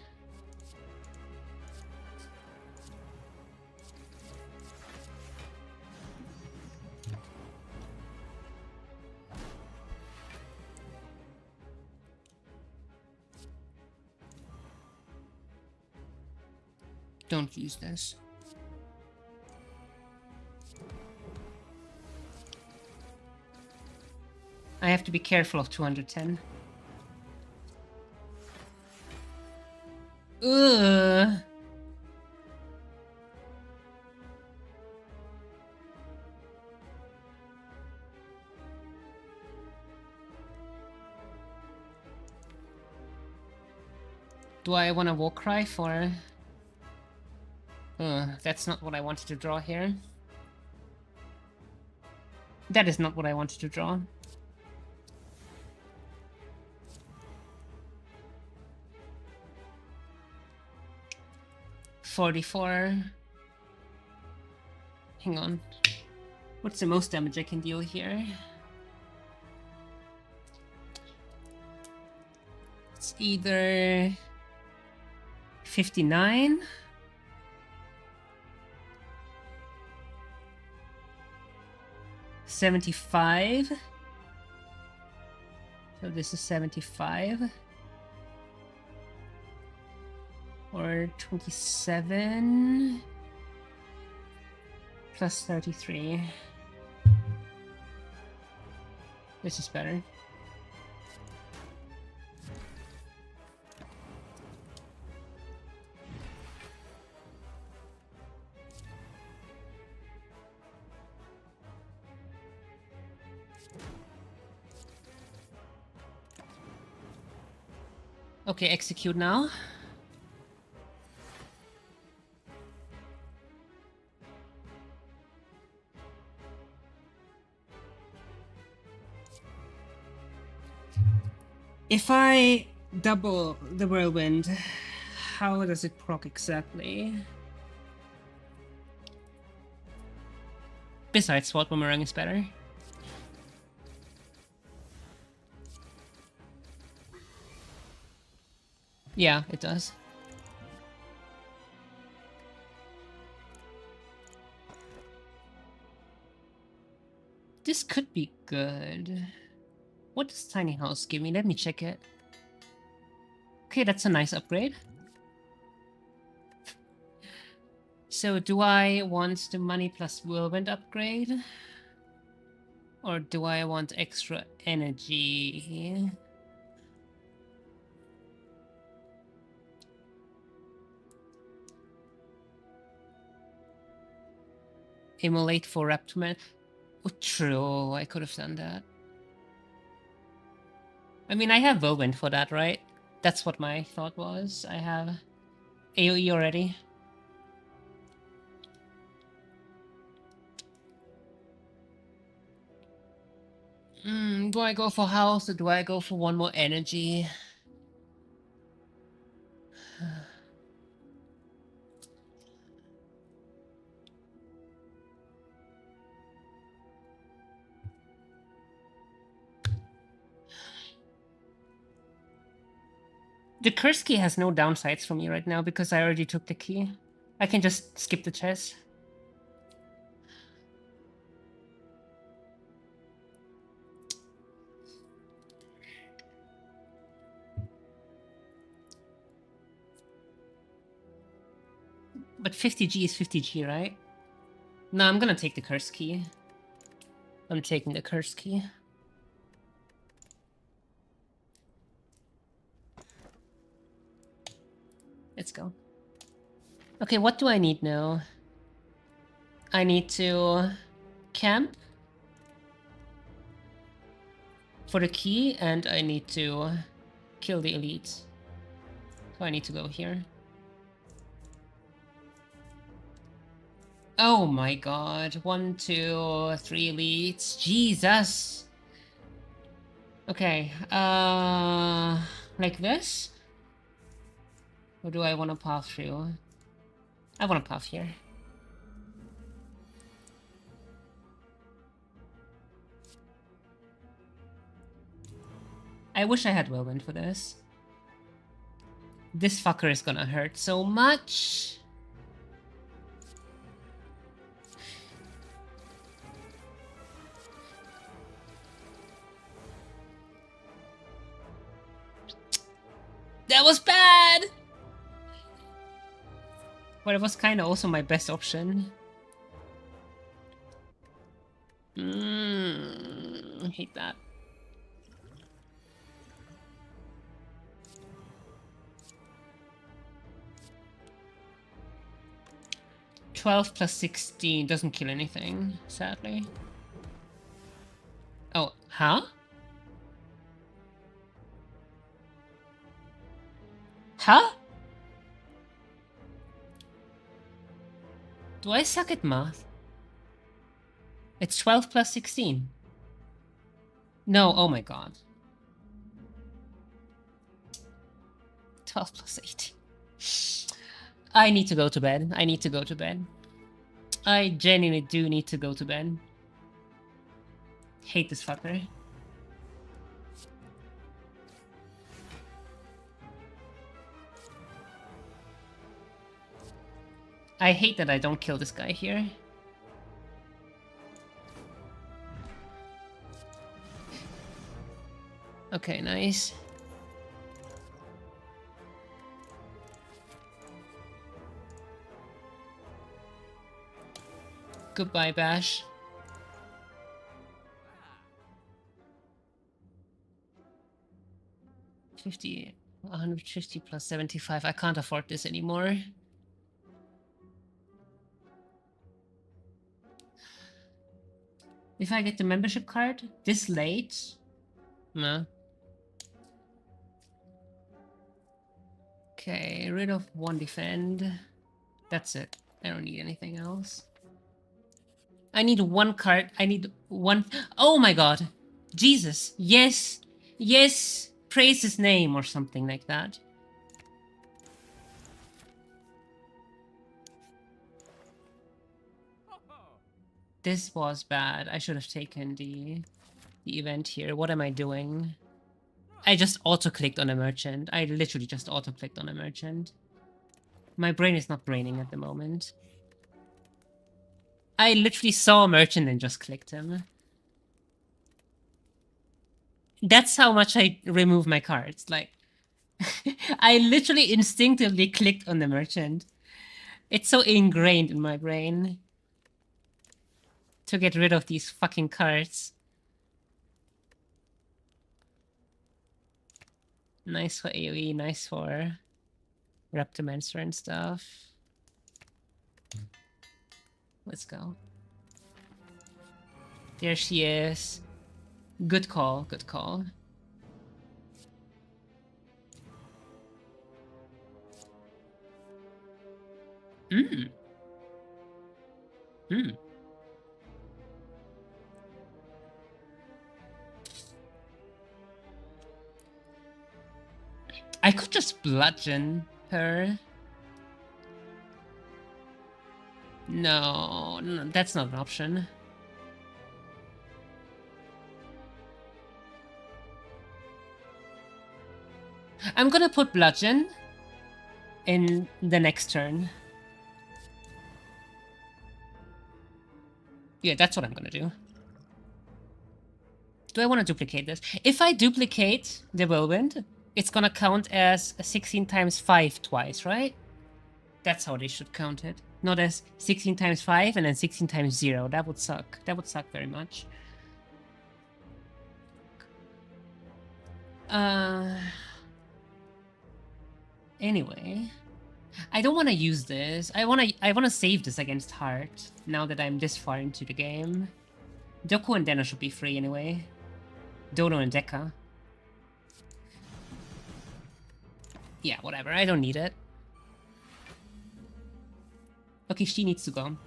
Don't use this. I have to be careful of 210. Ugh. Do I want a war cry for... that's not what I wanted to draw here. That is not what I wanted to draw. $44. Hang on. What's the most damage I can deal here? It's either 59, 75. So this is 75. Or 27 plus 33. This is better. Okay, execute now. If I double the whirlwind, how does it proc exactly? Besides, Sword Boomerang is better. Yeah, it does. This could be good. What does Tiny House give me? Let me check it. Okay, that's a nice upgrade. So do I want the money plus whirlwind upgrade? Or do I want extra energy? Immolate for Raptorman. Oh, true, I could have done that. I mean, I have whirlwind for that, right? That's what my thought was. I have AoE already. Do I go for house or do I go for one more energy? The curse key has no downsides for me right now because I already took the key. I can just skip the chest. But 50G is 50G, right? No, I'm gonna take the curse key. I'm taking the curse key. Let's go. Okay, what do I need now? I need to camp for the key, and I need to kill the elites. So I need to go here. Oh my god. 1, 2, 3 elites. Jesus! Okay, like this? Or do I want to path through? I want to path here. I wish I had whirlwind for this. This fucker is gonna hurt so much. That was bad! But it was kind of also my best option. I hate that. $12 plus 16 doesn't kill anything, sadly. Oh, huh? Huh? Do I suck at math? It's 12 plus 16. No, oh my god. 12 plus 18. I need to go to bed. I need to go to bed. I genuinely do need to go to bed. Hate this fucker. I hate that I don't kill this guy here. Okay, nice. Goodbye, Bash. $50, 150 plus 75. I can't afford this anymore. If I get the membership card this late, no. Okay, rid of one defend. That's it. I don't need anything else. I need one card. I need one. Oh my god. Jesus. Yes. Yes. Praise his name or something like that. This was bad. I should have taken the event here. What am I doing? I just auto-clicked on a merchant. I literally just auto-clicked on a merchant. My brain is not braining at the moment. I literally saw a merchant and just clicked him. That's how much I remove my cards. Like, I literally instinctively clicked on the merchant. It's so ingrained in my brain to get rid of these fucking cards. Nice for AoE, nice for Reptomancer and stuff. Let's go. There she is. Good call, good call. I could just bludgeon her. No, that's not an option. I'm gonna put bludgeon in the next turn. Yeah, that's what I'm gonna do. Do I want to duplicate this? If I duplicate the whirlwind, it's gonna count as 16 times 5 twice, right? That's how they should count it. Not as 16 times 5 and then 16 times 0. That would suck. That would suck very much. Anyway, I don't want to use this. I want to save this against Heart now that I'm this far into the game. Doku and Dena should be free anyway. Dono and Deka. Yeah, whatever. I don't need it. Okay, she needs to go.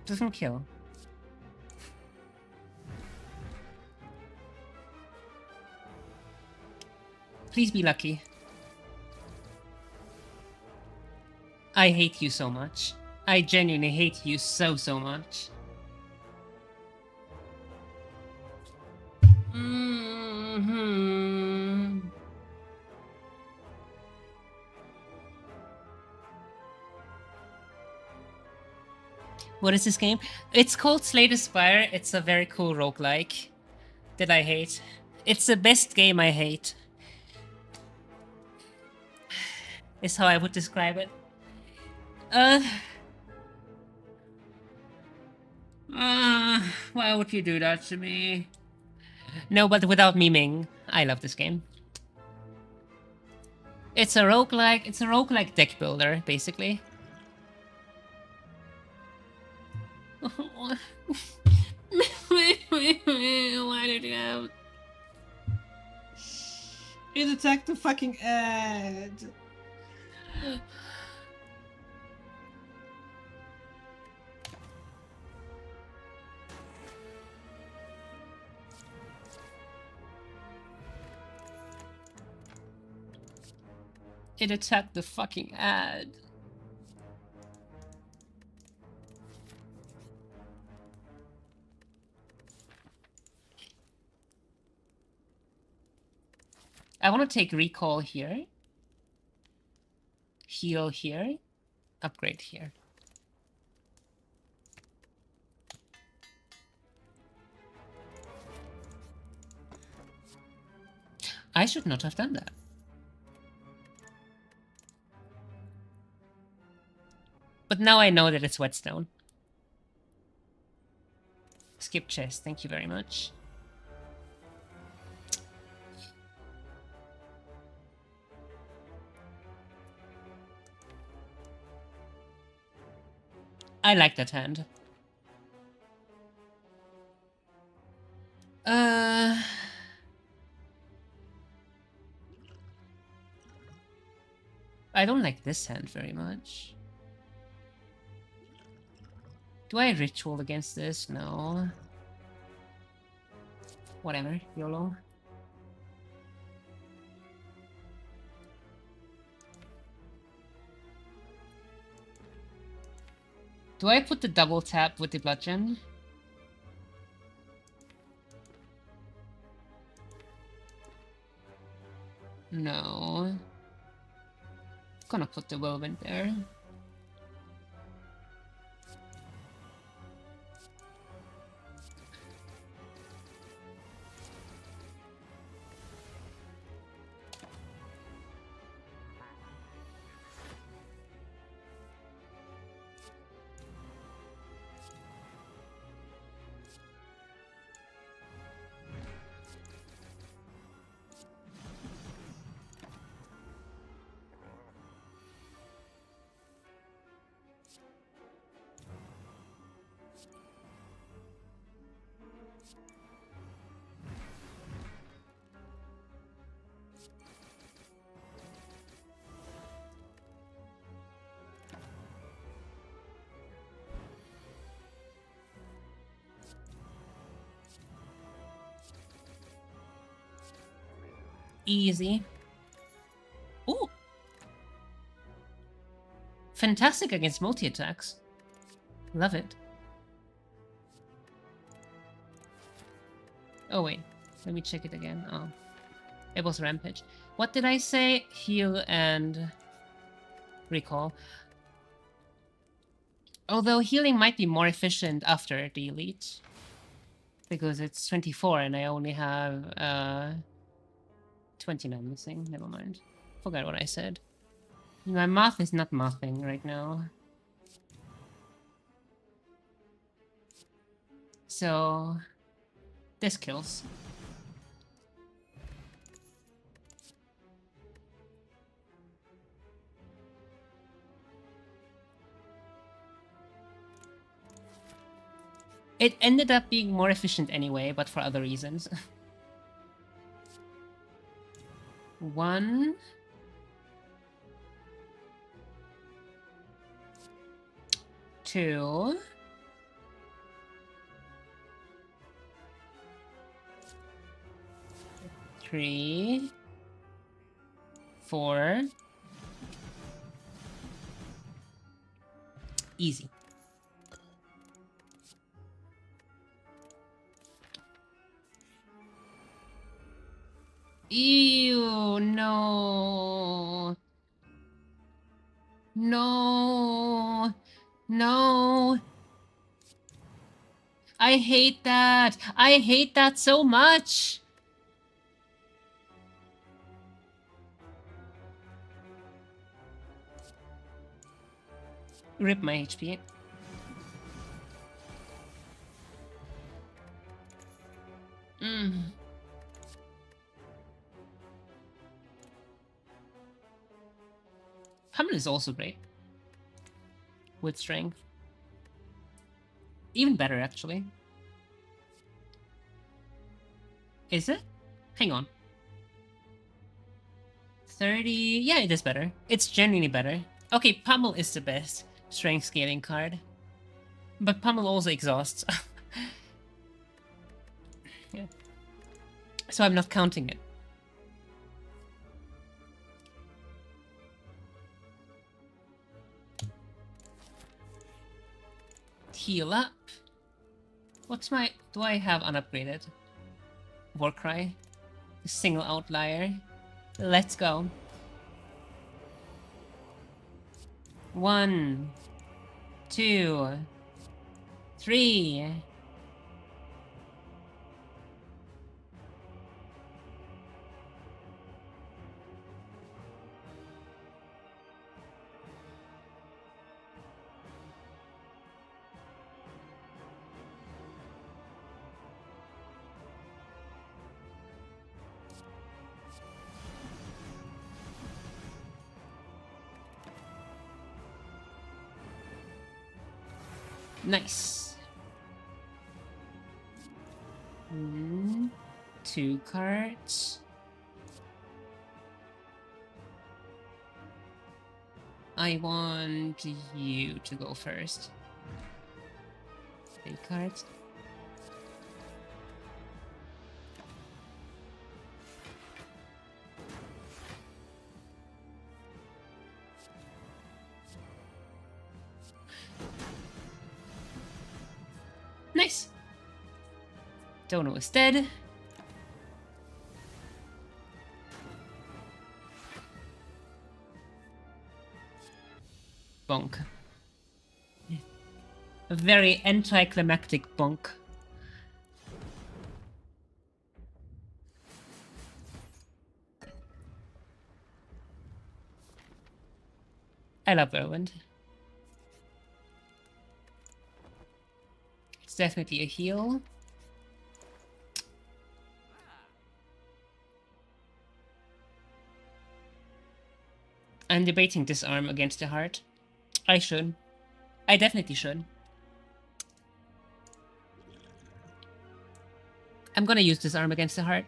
Doesn't kill. Please be lucky. I hate you so much. I genuinely hate you so much. What is this game? It's called Spire. It's a very cool roguelike that I hate. It's the best game I hate. Is how I would describe it. Why would you do that to me? No, but without memeing, I love this game. It's a roguelike deck builder, basically. Why did you have... It attacked the fucking ad. It attacked the fucking ad. I want to take recall here. Heal here. Upgrade here. I should not have done that. But now I know that it's whetstone. Skip chest, thank you very much. I like that hand. I don't like this hand very much. Do I ritual against this? No. Whatever, YOLO. Do I put the double tap with the bludgeon? No. Gonna put the whirlwind there. Easy. Ooh! Fantastic against multi-attacks. Love it. Oh wait, let me check it again. Oh, it was Rampage. What did I say? Heal and recall. Although healing might be more efficient after the elite. Because it's 24 and I only have 29 missing. Never mind. Forgot what I said. My math is not mathing right now. So this kills. It ended up being more efficient anyway, but for other reasons. 1, 2, 3, 4. Easy. Ew, no. No. No. I hate that. I hate that so much. Rip my HP. Pummel is also great. With strength. Even better, actually. Is it? Hang on. 30... Yeah, it is better. It's genuinely better. Okay, Pummel is the best strength scaling card. But Pummel also exhausts. Yeah. So I'm not counting it. Heal up. What's my... Do I have unupgraded? Warcry. A single outlier. Let's go. 1, 2, 3. Nice. 2 cards. I want you to go first. 3 cards. Nice. Dono is dead. Bonk. A very anticlimactic bonk. I love Whirlwind. It's definitely a heal. I'm debating Disarm against the heart. I should. I definitely should. I'm gonna use Disarm against the heart.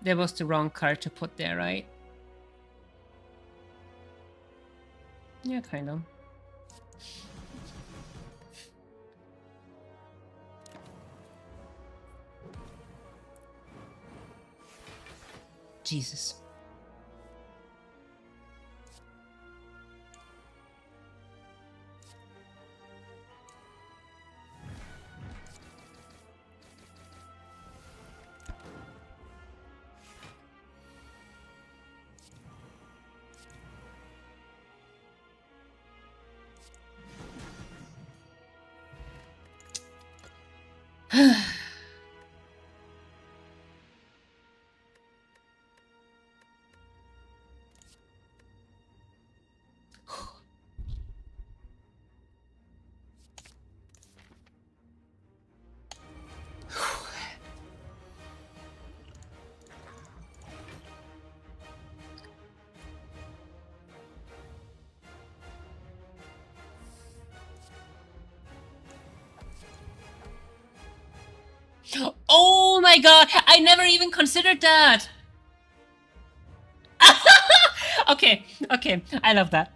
That was the wrong card to put there, right? Yeah, kind of. Jesus. Oh my god! I never even considered that! Okay, okay. I love that.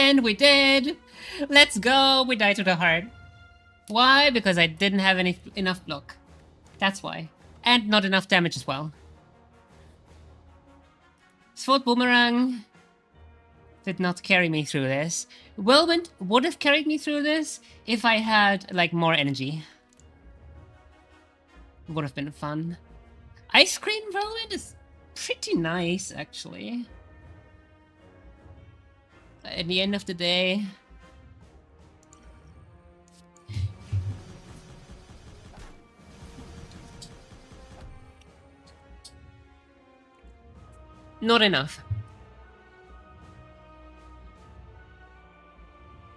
And we did! Let's go! We died to the heart. Why? Because I didn't have enough block. That's why. And not enough damage as well. Sword Boomerang did not carry me through this. Whirlwind would have carried me through this if I had, like, more energy. Would have been fun. Ice Cream Whirlwind is pretty nice, actually. At the end of the day... not enough.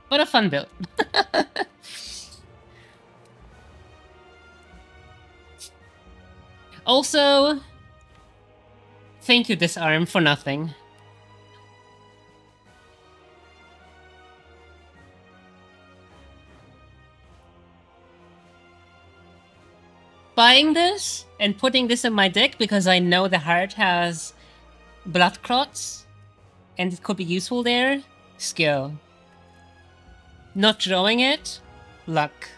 But a fun build. Also, thank you, Disarm, for nothing. Buying this and putting this in my deck because I know the heart has blood clots and it could be useful there, skill. Not drawing it, luck.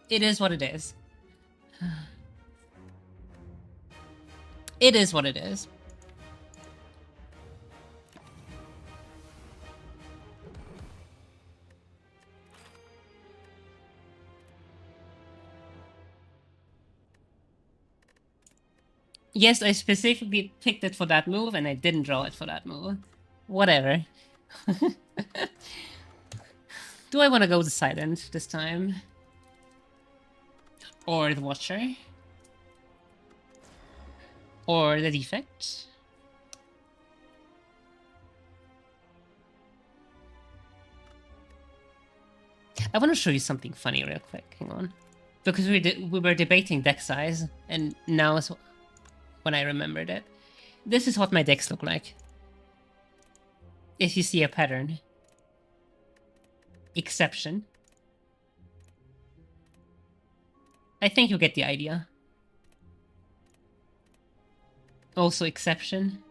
It is what it is. It is what it is. Yes, I specifically picked it for that move, and I didn't draw it for that move. Whatever. Do I want to go to Silent this time? Or the Watcher? Or the Defect? I want to show you something funny real quick. Hang on. Because we were debating deck size, and now is when I remembered it. This is what my decks look like. If you see a pattern. Exception. I think you get the idea. Also exception.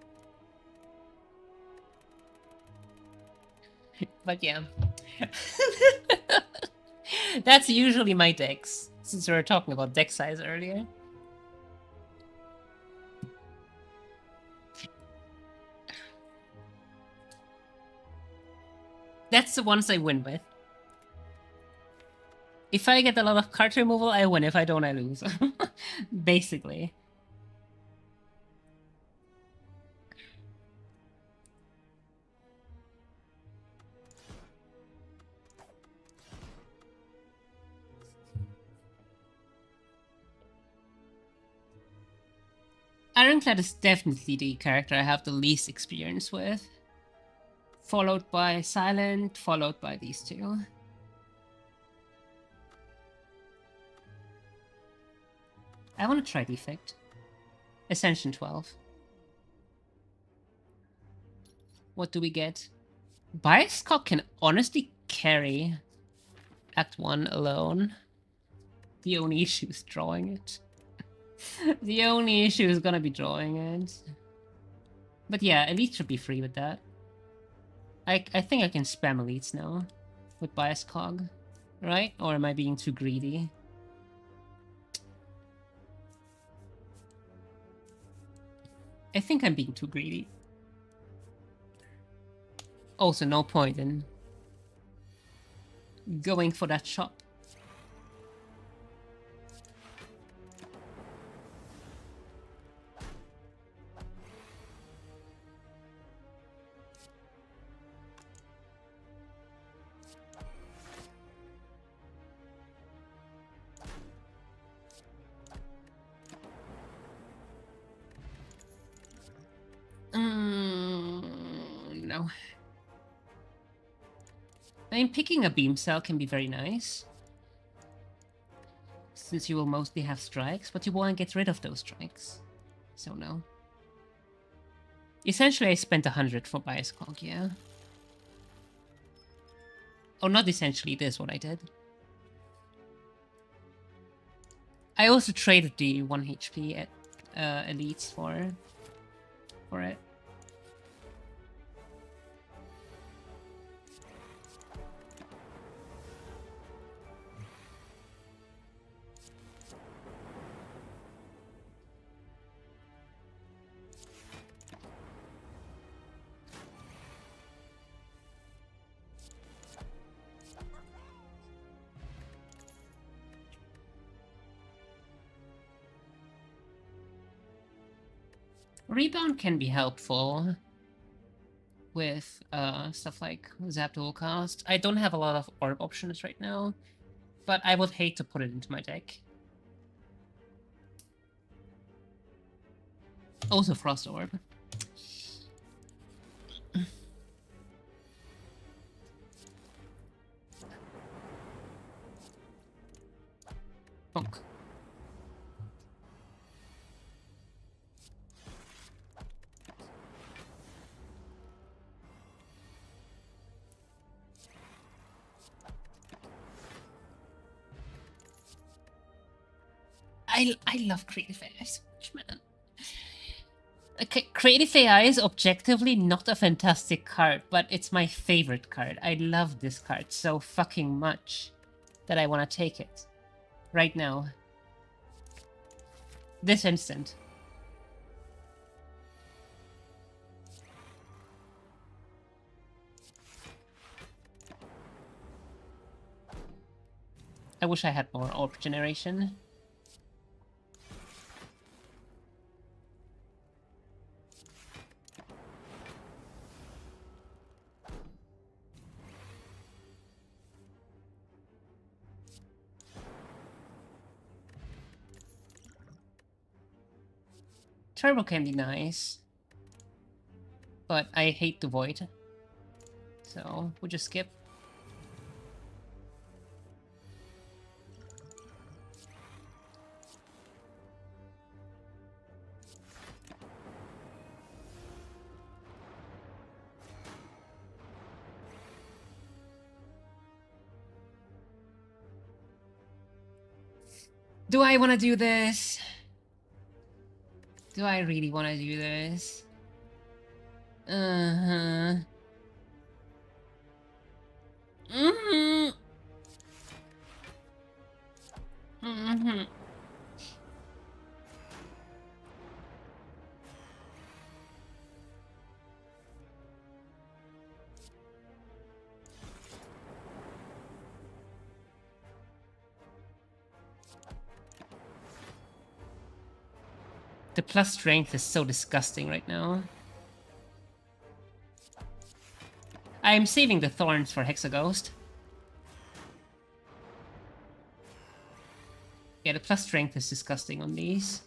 But yeah. That's usually my decks, since we were talking about deck size earlier. That's the ones I win with. If I get a lot of card removal, I win. If I don't, I lose. Basically. Ironclad is definitely the character I have the least experience with. Followed by Silent, followed by these two. I want to try Defect. Ascension 12. What do we get? Biascock can honestly carry Act 1 alone. The only issue is drawing it. The only issue is gonna be drawing it. But yeah, Elite should be free with that. I think I can spam Elites now with Biascog, right? Or am I being too greedy? I think I'm being too greedy. Also, no point in going for that shot. No. I mean, picking a beam cell can be very nice, since you will mostly have strikes, but you want to get rid of those strikes. So no. Essentially, I spent 100 for Biascog, yeah. Oh, not essentially, this is what I did. I also traded the 1 HP at Elites for it. Rebound can be helpful with stuff like Zap Dual Cast. I don't have a lot of orb options right now, but I would hate to put it into my deck. Also Frost Orb. Bonk. I love Creative AI so much, man. Okay, Creative AI is objectively not a fantastic card, but it's my favorite card. I love this card so fucking much that I want to take it. Right now. This instant. I wish I had more orb generation. Turbo can be nice, but I hate the void, so we'll just skip. Do I want to do this? Do I really want to do this? Uh-huh. Mm-hmm. Mm-hmm. The plus strength is so disgusting right now. I'm saving the thorns for Hexaghost. Yeah, the plus strength is disgusting on these.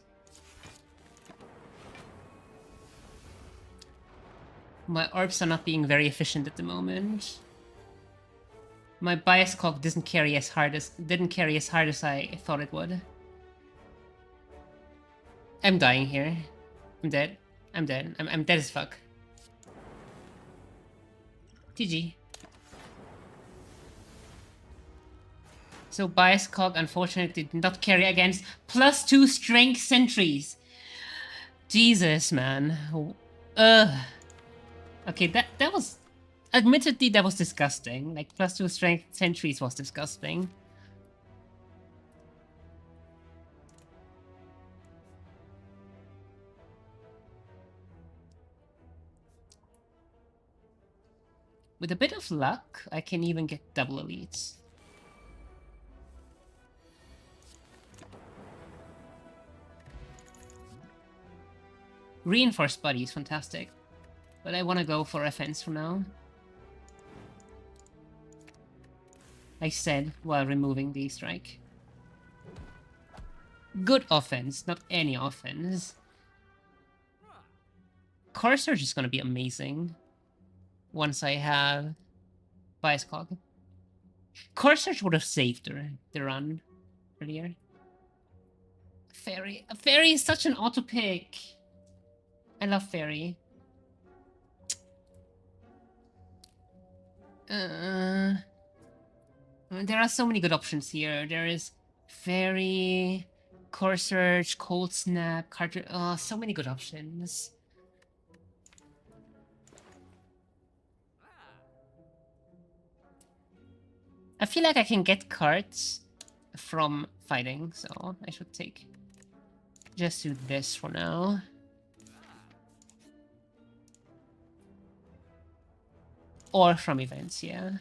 My orbs are not being very efficient at the moment. My bias cog didn't carry as hard as I thought it would. I'm dying here. I'm dead. I'm dead. I'm dead as fuck. GG. So bias cog unfortunately did not carry against +2 strength sentries. Jesus, man. Ugh. Okay, that was... Admittedly, that was disgusting. Like, +2 strength sentries was disgusting. With a bit of luck, I can even get double elites. Reinforced body is fantastic, but I want to go for offense for now. I said while removing the strike. Good offense, not any offense. Core Surge is going to be amazing once I have Bias Cog. Core Surge would have saved the run earlier. Fairy. Fairy is such an auto pick. I love Fairy. There are so many good options here. There is Fairy, Core Surge, Cold Snap, Carter. Oh, so many good options. I feel like I can get cards from fighting, so I should just do this for now. Or from events, yeah.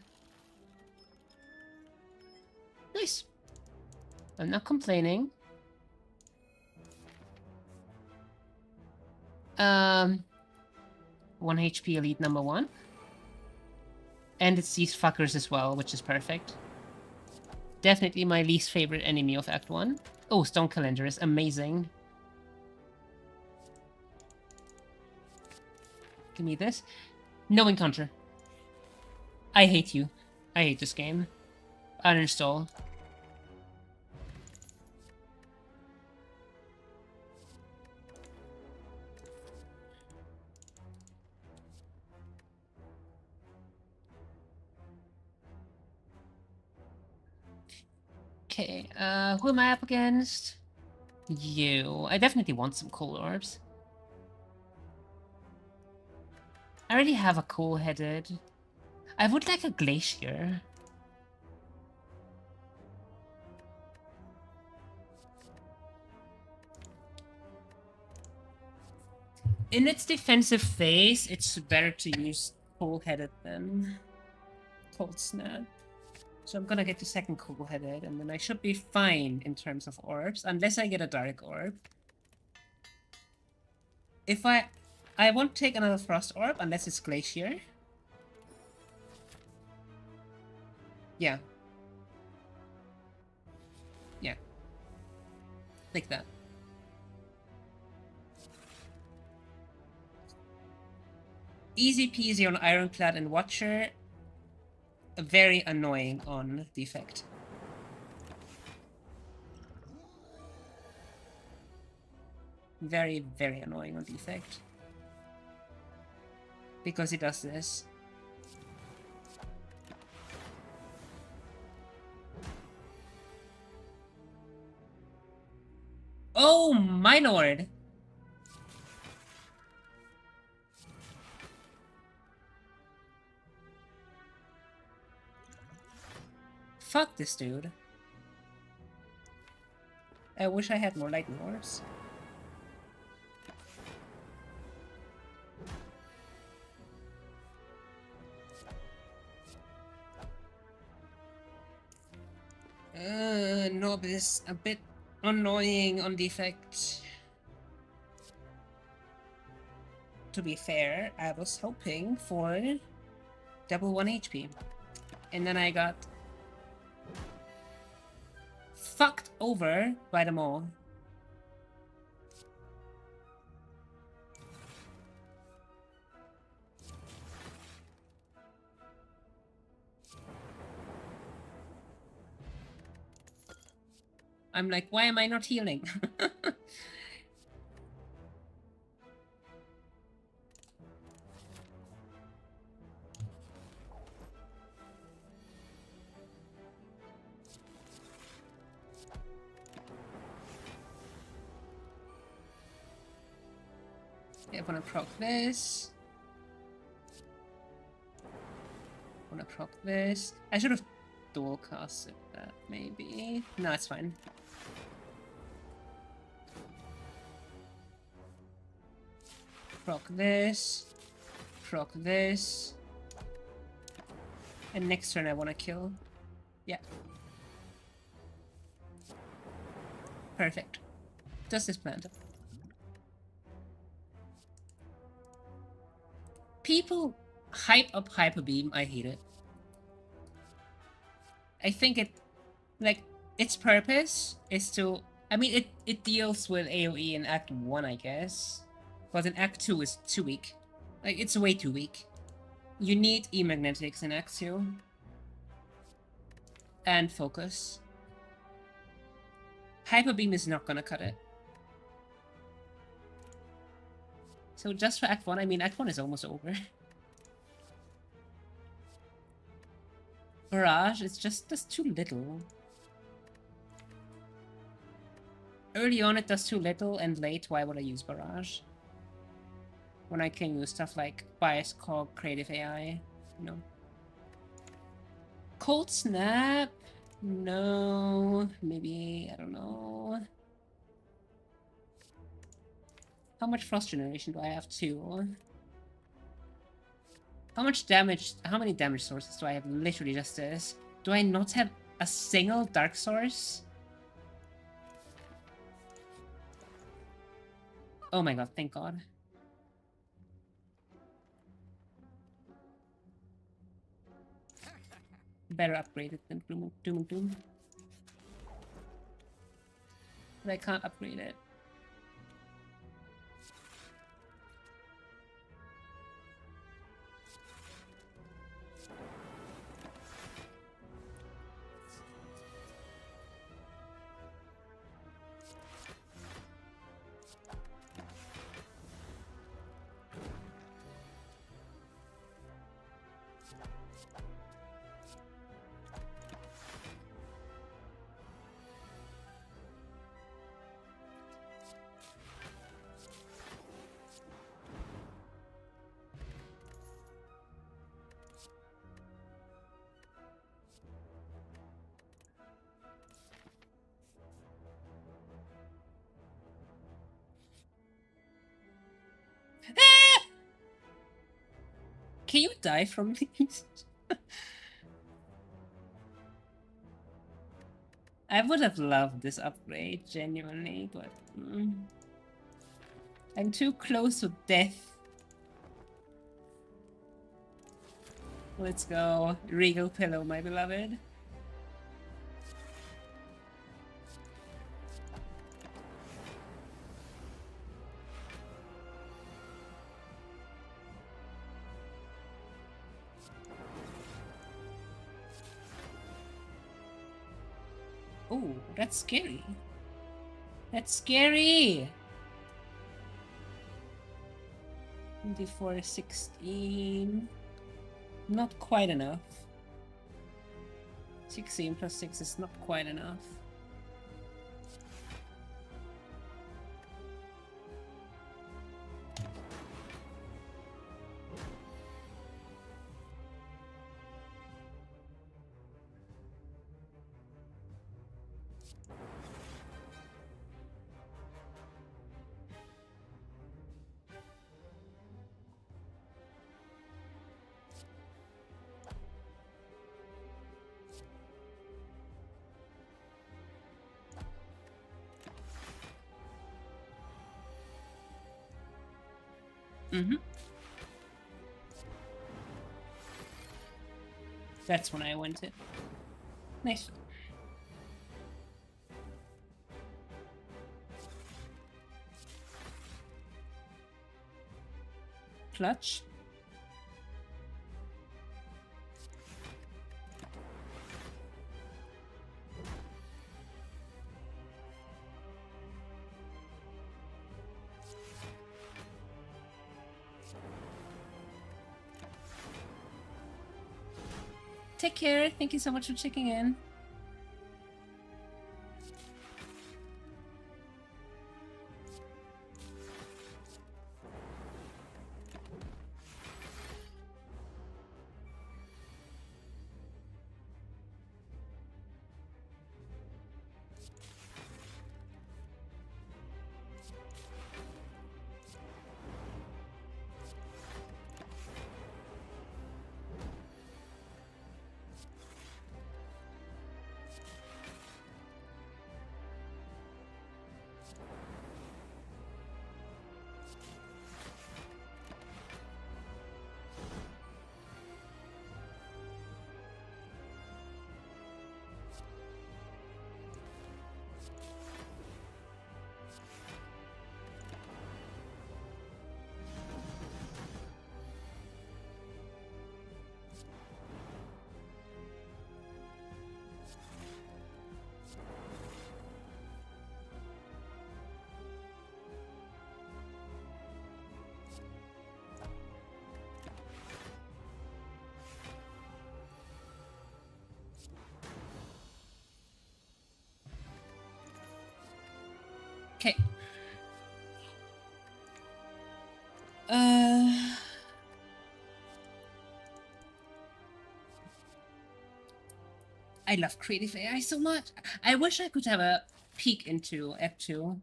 Nice. I'm not complaining. 1 HP elite number 1. And it's these fuckers as well, which is perfect. Definitely my least favorite enemy of Act 1. Oh, Stone Calendar is amazing. Give me this. No encounter. I hate you. I hate this game. Uninstall. Okay, who am I up against? You. I definitely want some cool orbs. I already have a cool-headed. I would like a glacier. In its defensive phase, it's better to use cool-headed than cold snap. So I'm gonna get the second cool-headed, and then I should be fine in terms of orbs, unless I get a dark orb. If I won't take another frost orb unless it's glacier. Yeah. Yeah. Like that. Easy peasy on Ironclad and Watcher. Very annoying on Defect. Very, very annoying on Defect. Because he does this. Oh, my lord! Fuck this dude. I wish I had more lightning orbs. Nob is a bit annoying on Defect. To be fair, I was hoping for double 1 HP. And then I got fucked over by them all. I'm like, why am I not healing? Yeah, I'm gonna proc this. I'm gonna proc this. I should have dual casted that, maybe. No, it's fine. Proc this. Proc this. And next turn I wanna kill. Yeah. Perfect. Just this plant. People hype up Hyper Beam, I hate it. I think it, like, its purpose is to, I mean, it deals with AoE in Act 1, I guess. But in Act 2 it's too weak. Like, it's way too weak. You need E-Magnetics in Act 2. And Focus. Hyper Beam is not gonna cut it. So just for Act 1, I mean, Act 1 is almost over. Barrage, it's just does too little. Early on it does too little, and late, why would I use Barrage? When I can use stuff like Bias Cog, Creative AI, you know. Cold Snap? No, maybe, I don't know. How much Frost Generation do I have? 2. How much damage, how many damage sources do I have? Literally just this. Do I not have a single Dark Source? Oh my god, thank god. Better upgraded than Doom and Doom. But I can't upgrade it. Can you die from these? I would have loved this upgrade, genuinely, but I'm too close to death. Let's go. Regal Pillow, my beloved. Oh, that's scary. That's scary! 24, 16. Not quite enough. 16 plus 6 is not quite enough. That's when I went it. Nice. Clutch. Take care. Thank you so much for checking in. Okay. I love creative AI so much. I wish I could have a peek into Act 2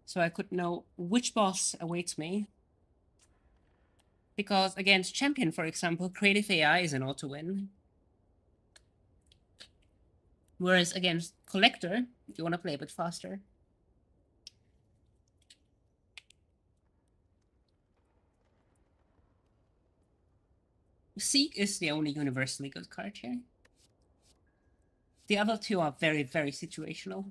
so I could know which boss awaits me. Because against Champion, for example, creative AI is an auto-win. Whereas against Collector, you want to play a bit faster. Seek is the only universally good card here. The other two are very, very situational.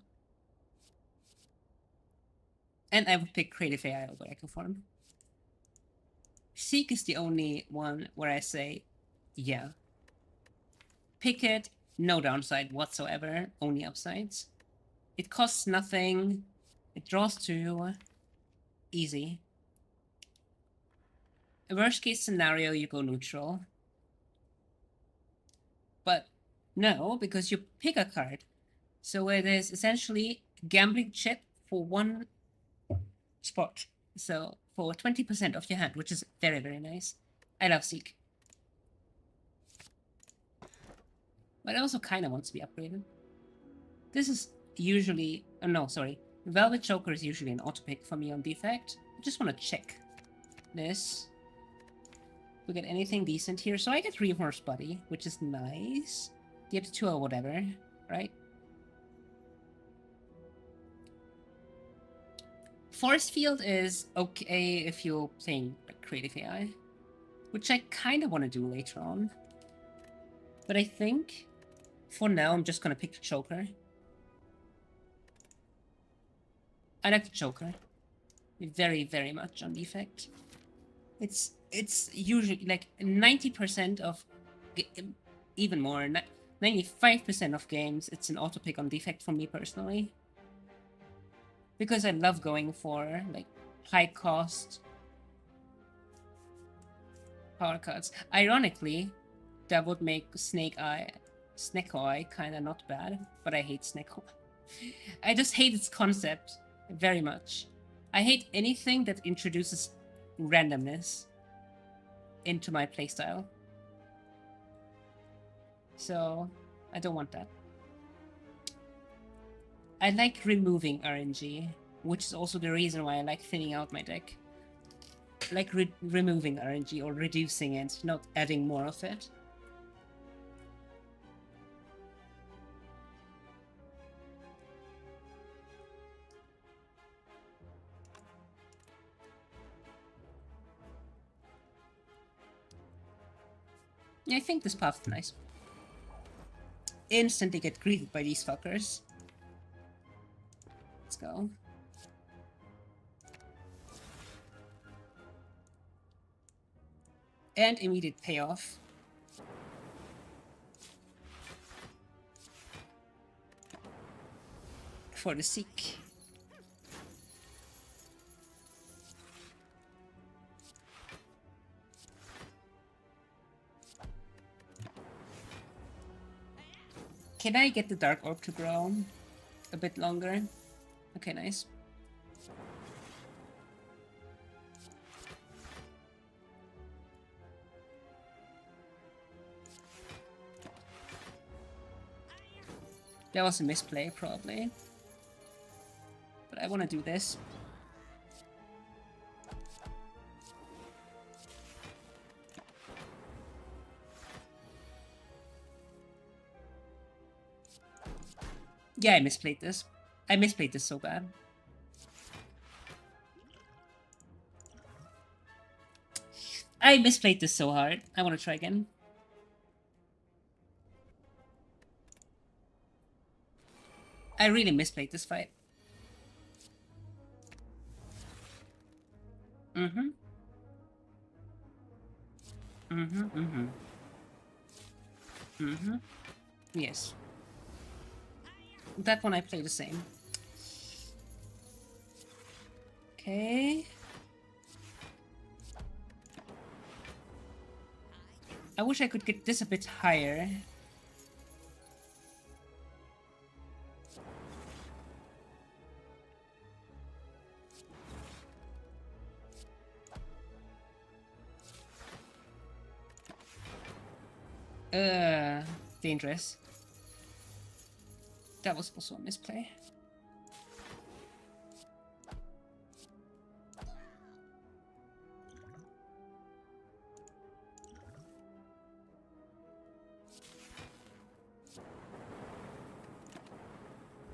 And I would pick Creative AI over Ecoform. Seek is the only one where I say, yeah. Pick it, no downside whatsoever, only upsides. It costs nothing. It draws 2. Easy. A worst case scenario, you go neutral. But no, because you pick a card. So it is essentially gambling chip for 1 spot. So for 20% of your hand, which is very, very nice. I love Seek. But I also kind of want to be upgraded. This is usually... Oh, no, sorry. Velvet Choker is usually an auto pick for me on defect. I just want to check this. We get anything decent here. So I get Reinforced Body, which is nice. The other 2 or whatever, right? Force Field is okay if you're playing like, Creative AI, which I kind of want to do later on. But I think for now I'm just going to pick the Choker. I like the Choker. Very, very much on defect. It's usually like 90% of, even more, 95% of games, it's an auto pick on defect for me personally. Because I love going for like high cost power cards. Ironically, that would make Snake Eye kind of not bad, but I hate Snake Eye. I just hate its concept very much. I hate anything that introduces randomness into my playstyle. So, I don't want that. I like removing RNG, which is also the reason why I like thinning out my deck. I like removing RNG or reducing it, not adding more of it. Yeah, I think this path is nice. Instantly get greeted by these fuckers. Let's go. And immediate payoff. For the Seek. Can I get the Dark Orb to grow a bit longer? Okay, nice. That was a misplay, probably. But I want to do this. Yeah, I misplayed this. I misplayed this so bad. I misplayed this so hard. I want to try again. I really misplayed this fight. Mm-hmm. Mm-hmm, mm-hmm. Mm-hmm. Yes. That one I play the same. Okay. I wish I could get this a bit higher. Dangerous. That was also a misplay.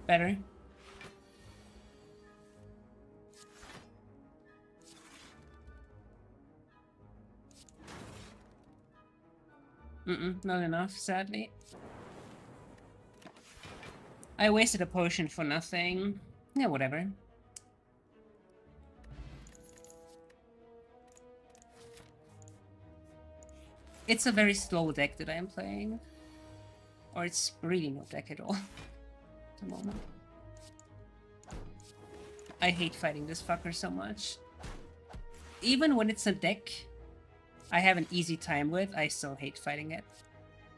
Better. Not enough, sadly. I wasted a potion for nothing. Yeah, whatever. It's a very slow deck that I am playing. Or it's really no deck at all at the moment. I hate fighting this fucker so much. Even when it's a deck I have an easy time with, I still hate fighting it.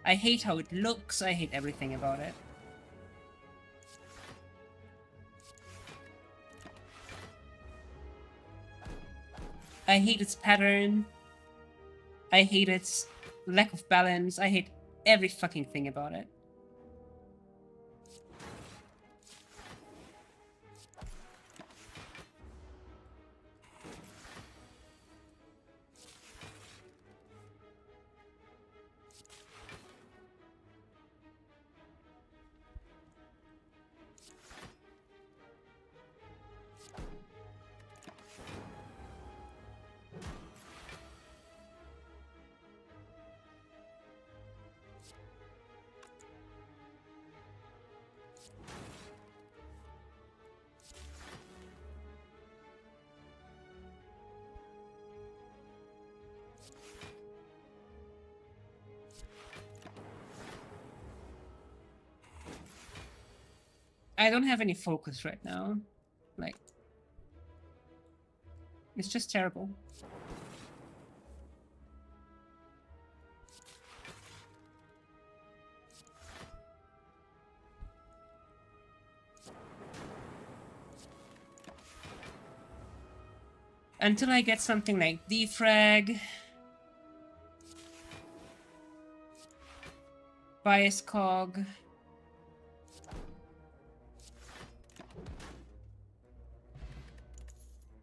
I hate how it looks, I hate everything about it. I hate its pattern. I hate its lack of balance. I hate every fucking thing about it. I don't have any focus right now. Like, it's just terrible. Until I get something like defrag, bias cog.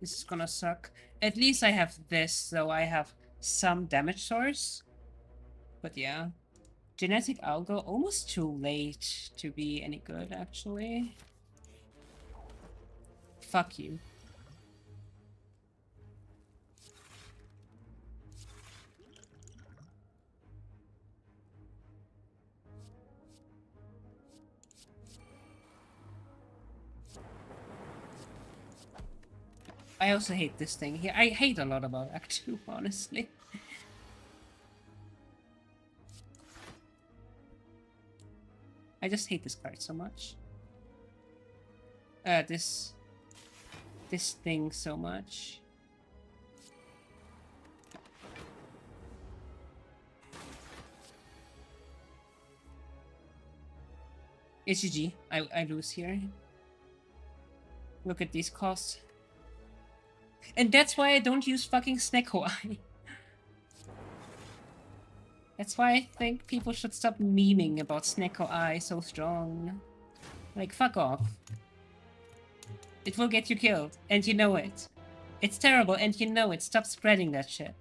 This is gonna suck. At least I have this, so I have some damage source. But yeah. Genetic algo, almost too late to be any good, actually. Fuck you. I also hate this thing here. I hate a lot about Act 2, honestly. I just hate this card so much. This thing so much. It's GG. I lose here. Look at these costs. And that's why I don't use fucking Snecko Eye. That's why I think people should stop memeing about Snecko Eye so strong. Like, fuck off. It will get you killed, and you know it. It's terrible, and you know it. Stop spreading that shit.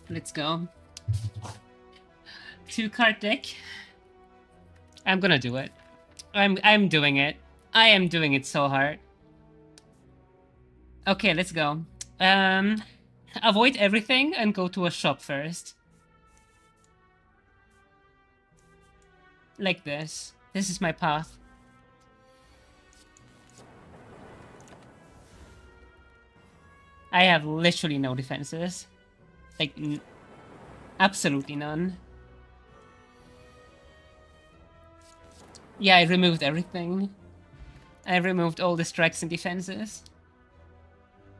Let's go. 2-card deck. I'm gonna do it. I'm doing it. I am doing it so hard. Okay, let's go. Avoid everything and go to a shop first. Like this. This is my path. I have literally no defenses. Like, absolutely none. Yeah, I removed everything. I removed all the strikes and defenses.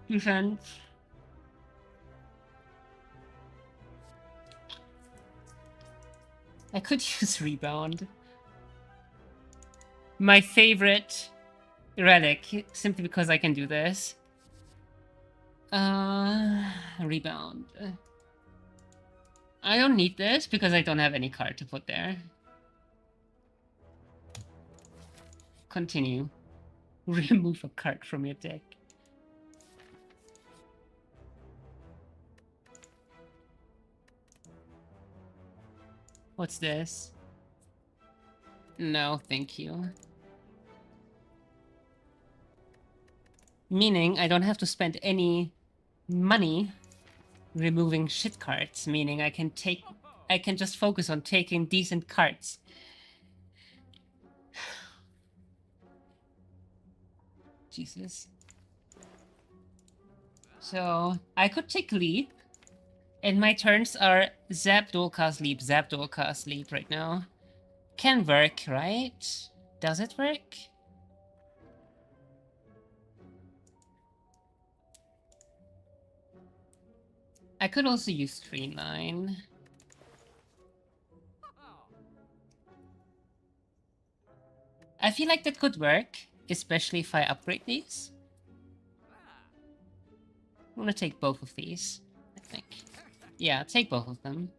Defense. I could use rebound. My favorite relic, simply because I can do this. Rebound. I don't need this because I don't have any card to put there. Continue. Remove a card from your deck. What's this? No, thank you. Meaning I don't have to spend any money removing shit cards, meaning I can just focus on taking decent cards. Jesus. So I could take leap, and my turns are zap, dual cast, leap, zap, dual cast, leap right now. Can work, right? Does it work? I could also use streamline. I feel like that could work, especially if I upgrade these. I'm gonna take both of these, I think. Yeah, take both of them.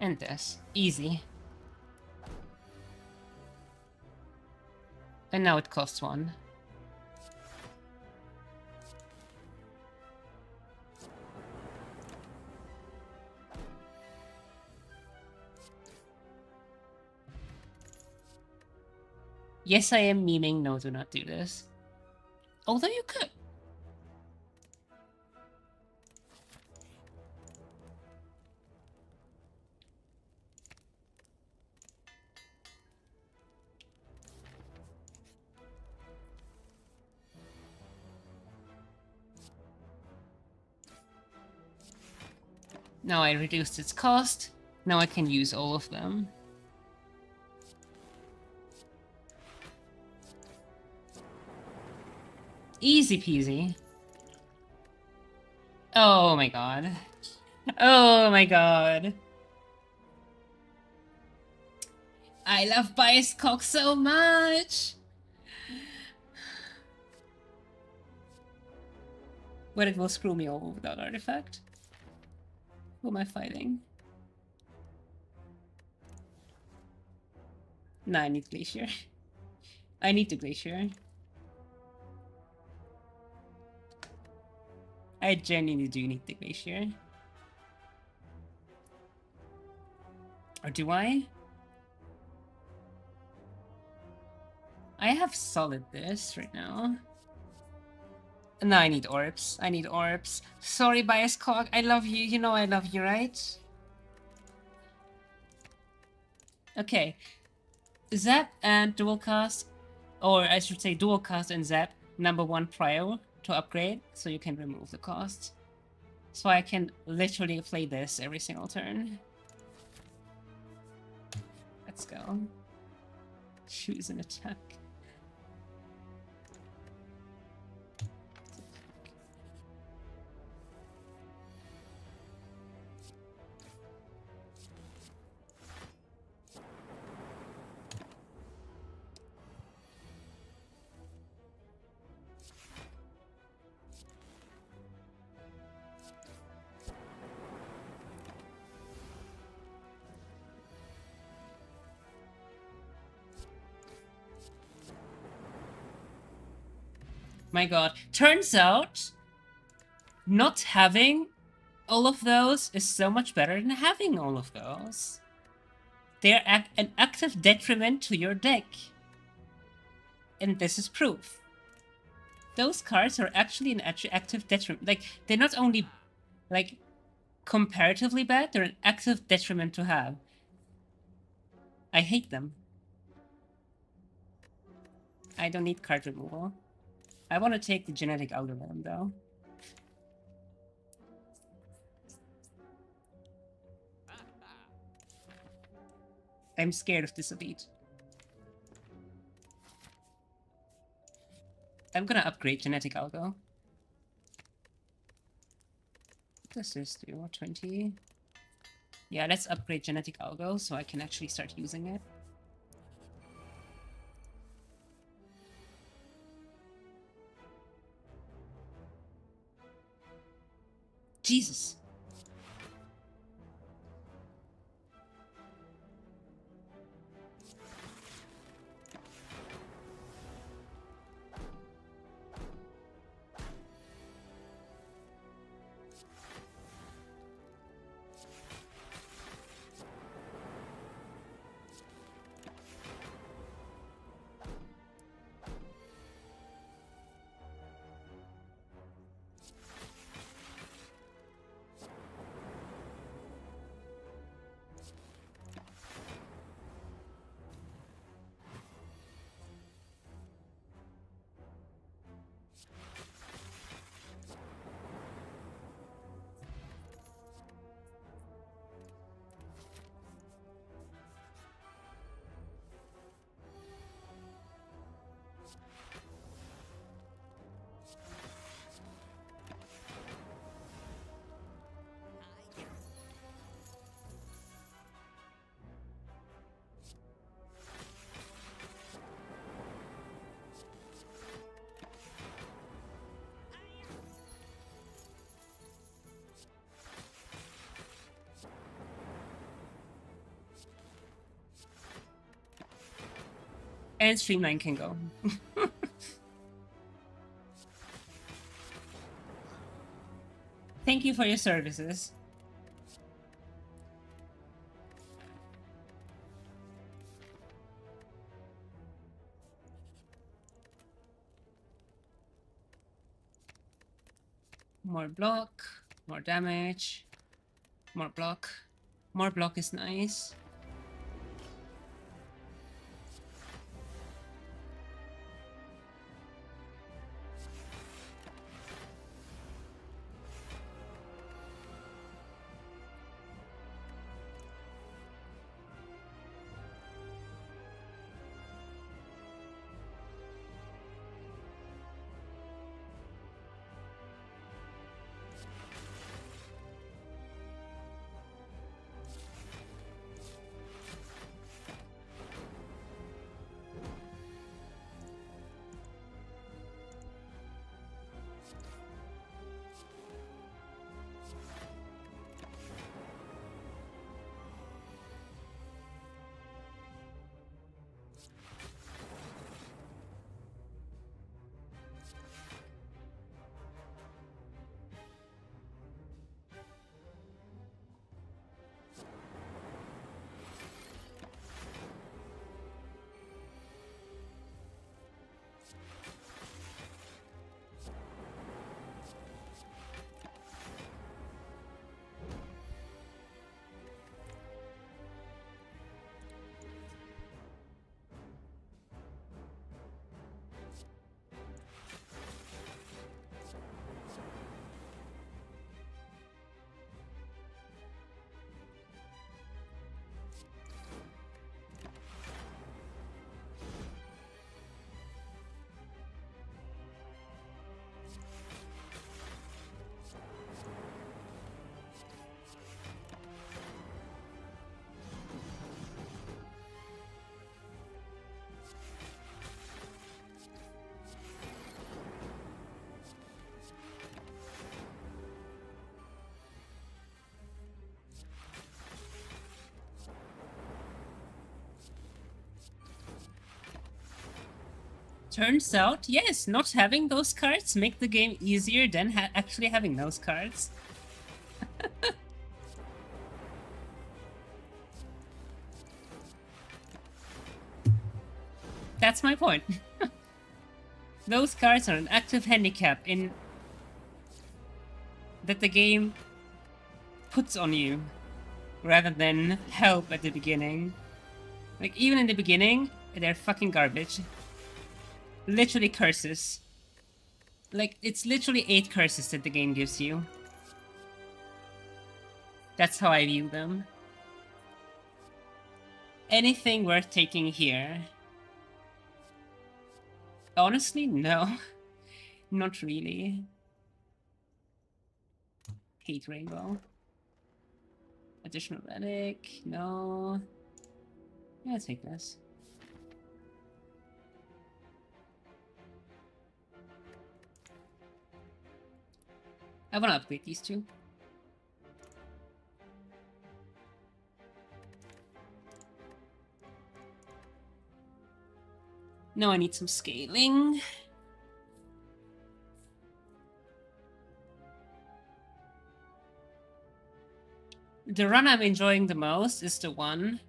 And this. Easy. And now it costs 1. Yes, I am memeing. No, do not do this. Although you could. Now I reduced its cost. Now I can use all of them. Easy peasy. Oh my god. Oh my god. I love Bias Cock so much! But it will screw me over without artifact. Who am I fighting? Nah, I need Glacier. I need the Glacier. I genuinely do need the Glacier. Or do I? I have solid this right now. No, I need orbs. I need orbs. Sorry, Bias Cog. I love you. You know I love you, right? Okay. Zap and dual cast, or I should say dual cast and zap, #1 prior to upgrade, so you can remove the cost. So I can literally play this every single turn. Let's go. Choose an attack. My god. Turns out, not having all of those is so much better than having all of those. They're an active detriment to your deck. And this is proof. Those cards are actually an active detriment. Like, they're not only, like, comparatively bad, they're an active detriment to have. I hate them. I don't need card removal. I want to take the genetic algorithm, though. I'm scared of this elite. I'm gonna upgrade genetic algo. What does this do? 20? Yeah, let's upgrade genetic algo so I can actually start using it. Jesus. And Streamline can go. Thank you for your services. More block, more damage, more block. More block is nice. Turns out, yes, not having those cards make the game easier than actually having those cards. That's my point. Those cards are an active handicap in that the game puts on you rather than help at the beginning. Like, even in the beginning, they're fucking garbage. Literally curses. Like, it's literally 8 curses that the game gives you. That's how I view them. Anything worth taking here? Honestly, no. Not really. Hate Rainbow. Additional relic, no. Yeah, take this. I want to upgrade these two. Now I need some scaling. The run I'm enjoying the most is the one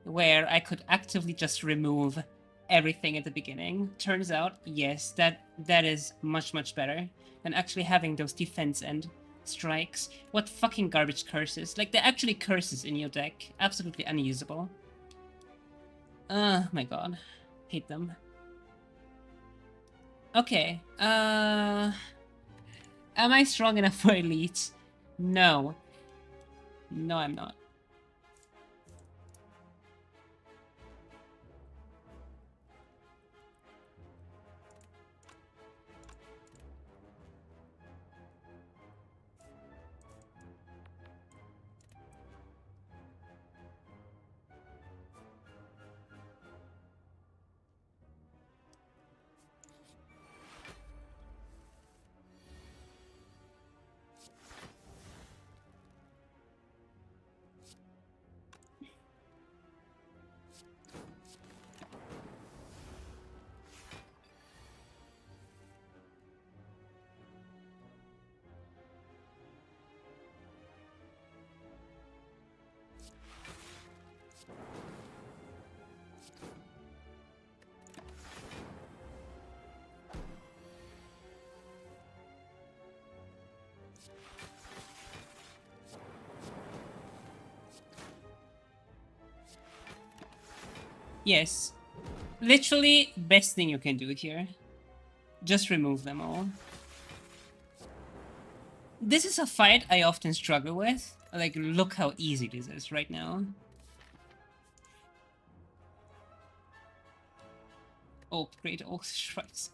where I could actively just remove everything at the beginning. Turns out, yes, that is much, much better than actually having those defense and strikes. What fucking garbage curses. Like, they're actually curses in your deck. Absolutely unusable. My god. Hate them. Okay. Am I strong enough for elite? No. No, I'm not. Yes. Literally, best thing you can do here. Just remove them all. This is a fight I often struggle with. Like, look how easy this is right now. Upgrade all strikes.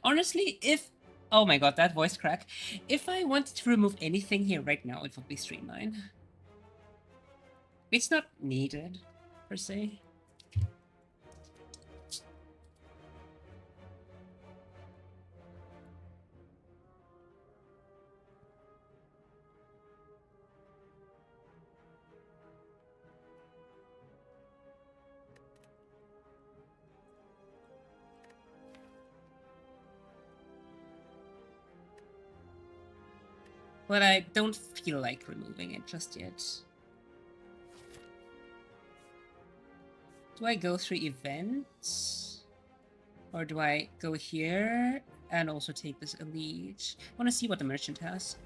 Honestly, if... Oh my god, that voice crack. If I wanted to remove anything here right now, it would be Streamline. It's not needed, per se. But I don't feel like removing it just yet. Do I go through events? Or do I go here and also take this elite? I want to see what the merchant has.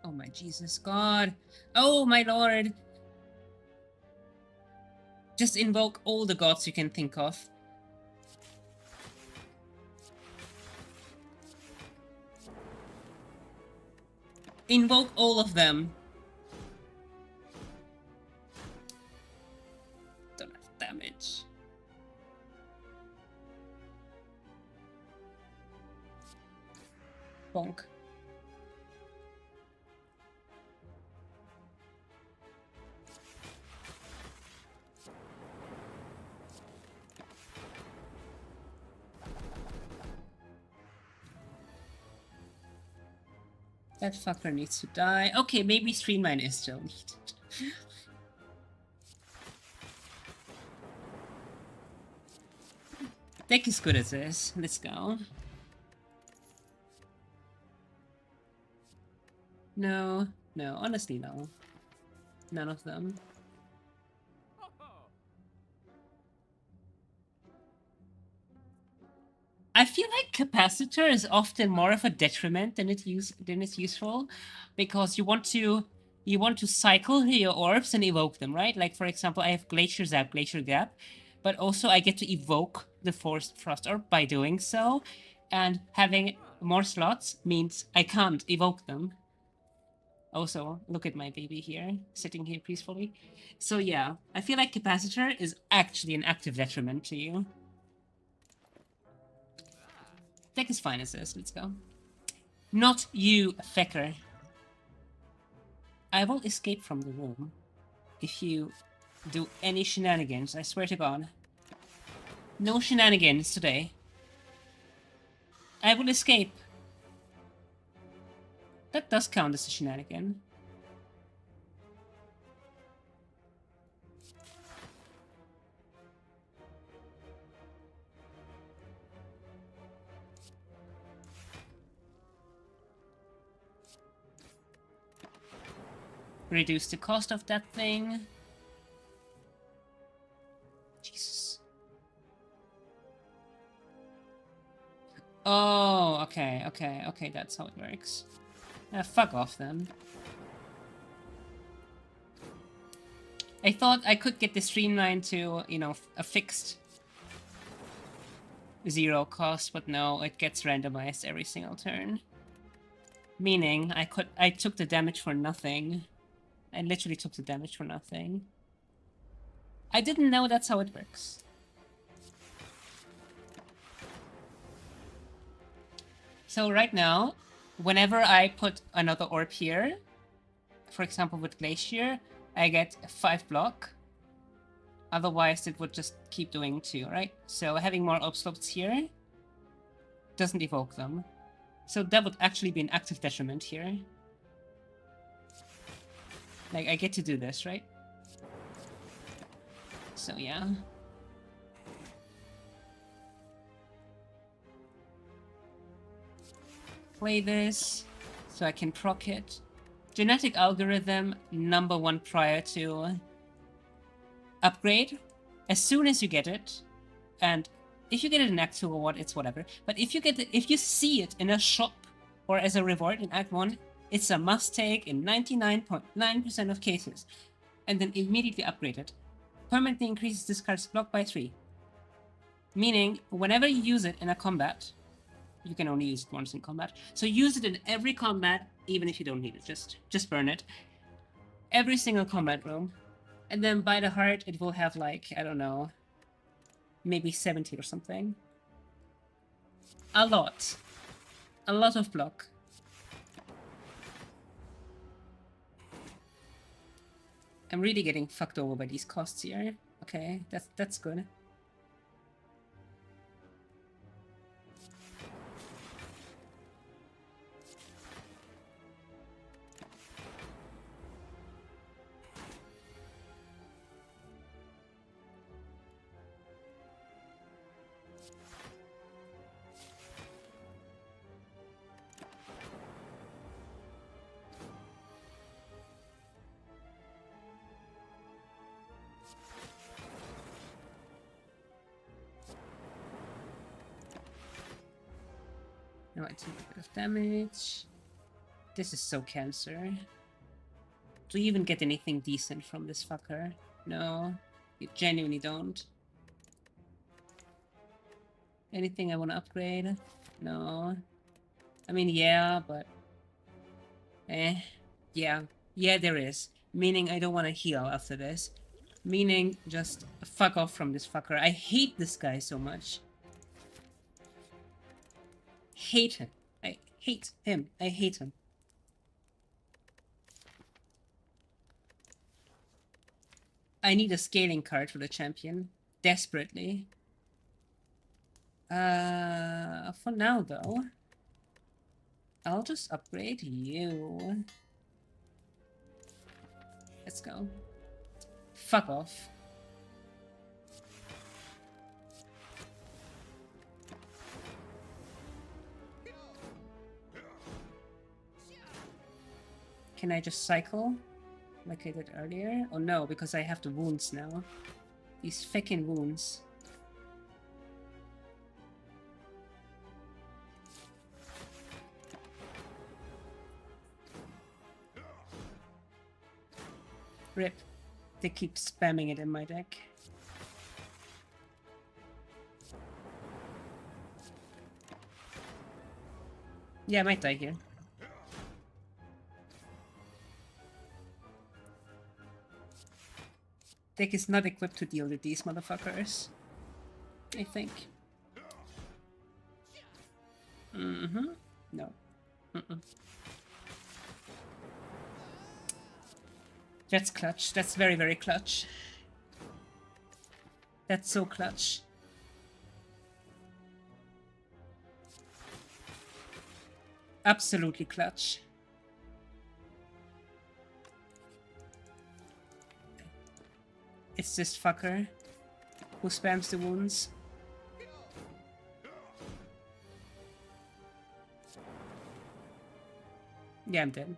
Oh my Jesus God. Oh my lord. Just invoke all the gods you can think of. Invoke all of them. Don't have damage. Bonk. That fucker needs to die. Okay, maybe Streamline is still needed. Deck is good at this. Let's go. No, no, honestly no. None of them. I feel like capacitor is often more of a detriment than it's useful, because you want to cycle your orbs and evoke them, right? Like for example, I have Glacier Zap, Glacier Gap, but also I get to evoke the Frost Orb by doing so, and having more slots means I can't evoke them. Also, look at my baby here, sitting here peacefully. So yeah, I feel like capacitor is actually an active detriment to you. Deck is fine as this, let's go. Not you, Fecker. I will escape from the room if you do any shenanigans, I swear to God. No shenanigans today. I will escape. That does count as a shenanigan. Reduce the cost of that thing. Jesus. Oh, okay, that's how it works. Fuck off then. I thought I could get the Streamline to, you know, a fixed 0 cost, but no, it gets randomized every single turn. Meaning, I took the damage for nothing. I literally took the damage for nothing. I didn't know that's how it works. So right now, whenever I put another orb here, for example with Glacier, I get 5 block. Otherwise, it would just keep doing 2, right? So having more obstacles here doesn't evoke them. So that would actually be an active detriment here. Like, I get to do this, right? So yeah. Play this so I can proc it. Genetic algorithm, number 1 prior to upgrade. As soon as you get it, and if you get it in Act 2 or what, it's whatever. But if you see it in a shop or as a reward in Act 1, it's a must take in 99.9% of cases. And then immediately upgrade it. Permanently increases this card's block by 3. Meaning, whenever you use it in a combat, you can only use it once in combat. So use it in every combat, even if you don't need it. Just burn it. Every single combat room. And then by the heart, it will have like, I don't know, maybe 70 or something. A lot. A lot of block. I'm really getting fucked over by these costs here. Okay, that's good. Now I take a bit of damage. This is so cancer. Do you even get anything decent from this fucker? No, you genuinely don't. Anything I want to upgrade? No. I mean, yeah, but... Yeah. Yeah, there is. Meaning I don't want to heal after this. Meaning just fuck off from this fucker. I hate this guy so much. Hate him. I hate him. I hate him. I need a scaling card for the champion. Desperately. For now though, I'll just upgrade you. Let's go. Fuck off. Can I just cycle? Like I did earlier? Oh no, because I have the wounds now. These fucking wounds. Rip. They keep spamming it in my deck. Yeah, I might die here. Deck is not equipped to deal with these motherfuckers, I think. No. That's clutch. That's very, very clutch. That's so clutch. Absolutely clutch. It's this fucker who spams the wounds. Yeah, I'm dead.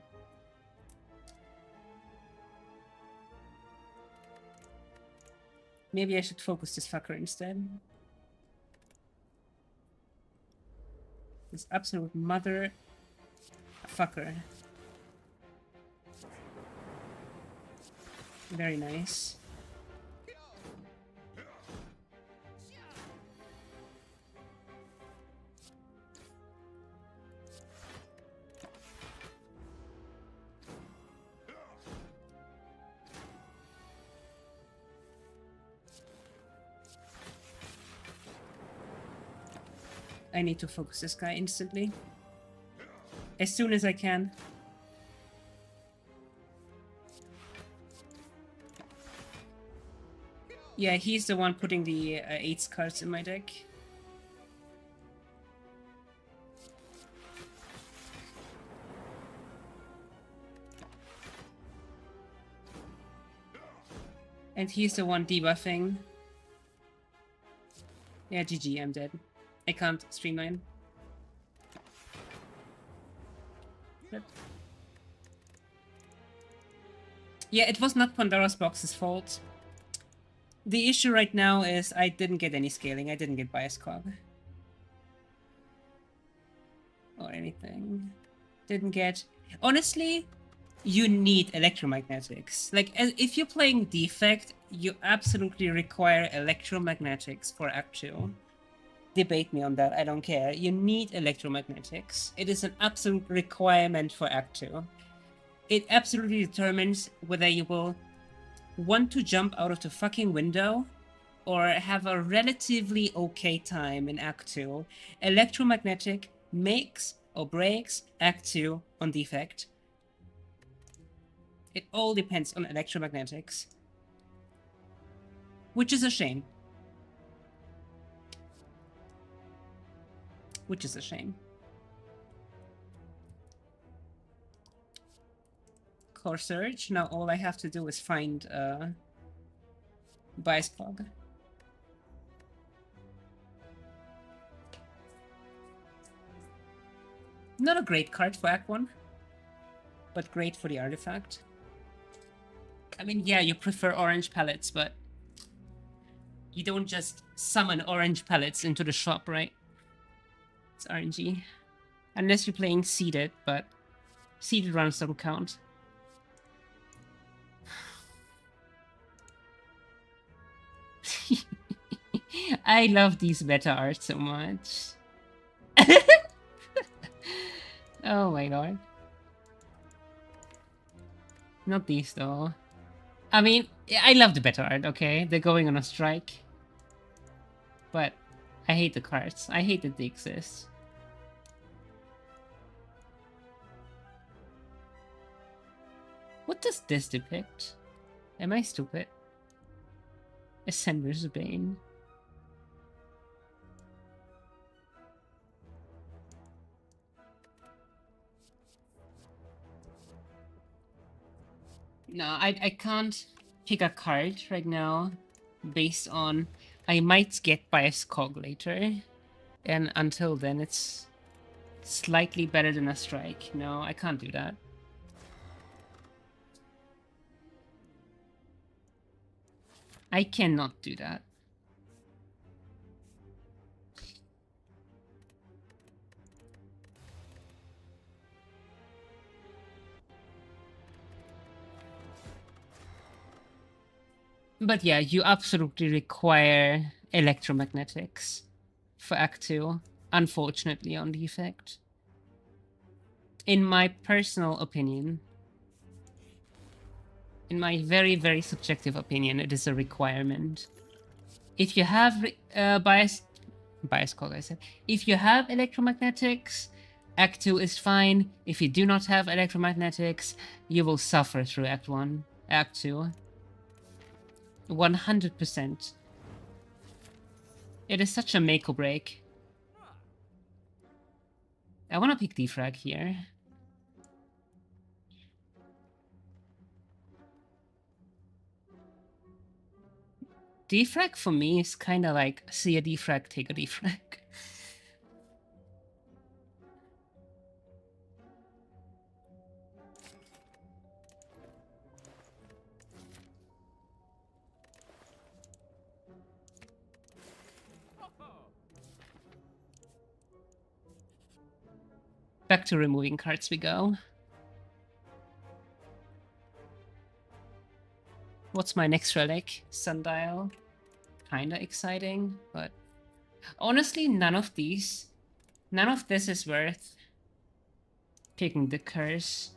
Maybe I should focus this fucker instead. This absolute mother fucker. Very nice. I need to focus this guy instantly. As soon as I can. Yeah, he's the one putting the 8s cards in my deck. And he's the one debuffing. Yeah, GG, I'm dead. I can't streamline. But... yeah, it was not Pandora's Box's fault. The issue right now is I didn't get any scaling. I didn't get bias cog. Or anything. Didn't get... honestly, you need electromagnetics. Like, if you're playing Defect, you absolutely require electromagnetics for Act 2. Debate me on that, I don't care. You need electromagnetics. It is an absolute requirement for Act 2. It absolutely determines whether you will want to jump out of the fucking window or have a relatively okay time in Act 2. Electromagnetic makes or breaks Act 2 on Defect. It all depends on electromagnetics. Which is a shame. Which is a shame. Core Surge. Now all I have to do is find Bias Cog. Not a great card for Act 1, but great for the artifact. I mean, yeah, you prefer orange pellets, but you don't just summon orange pellets into the shop, right? It's RNG. Unless you're playing seeded, but seeded runs don't count. I love these meta art so much. Oh my god. Not these though. I mean, I love the beta art, okay? They're going on a strike. But I hate the cards. I hate that they exist. What does this depict? Am I stupid? Ascender's Bane. No, I can't pick a card right now based on... I might get Bias Cog later. And until then, it's slightly better than a strike. No, I can't do that. I cannot do that. But yeah, you absolutely require electromagnetics for Act 2, unfortunately, on Defect. In my personal opinion, in my very, very subjective opinion, it is a requirement. If you have bias cog, I said. If you have electromagnetics, Act 2 is fine. If you do not have electromagnetics, you will suffer through Act 1, Act 2. 100%. It is such a make or break. I want to pick defrag here. Defrag for me is kind of like see a defrag, take a defrag. Back to removing cards we go. What's my next relic? Sundial. Kinda exciting, but honestly, none of this is worth picking the curse.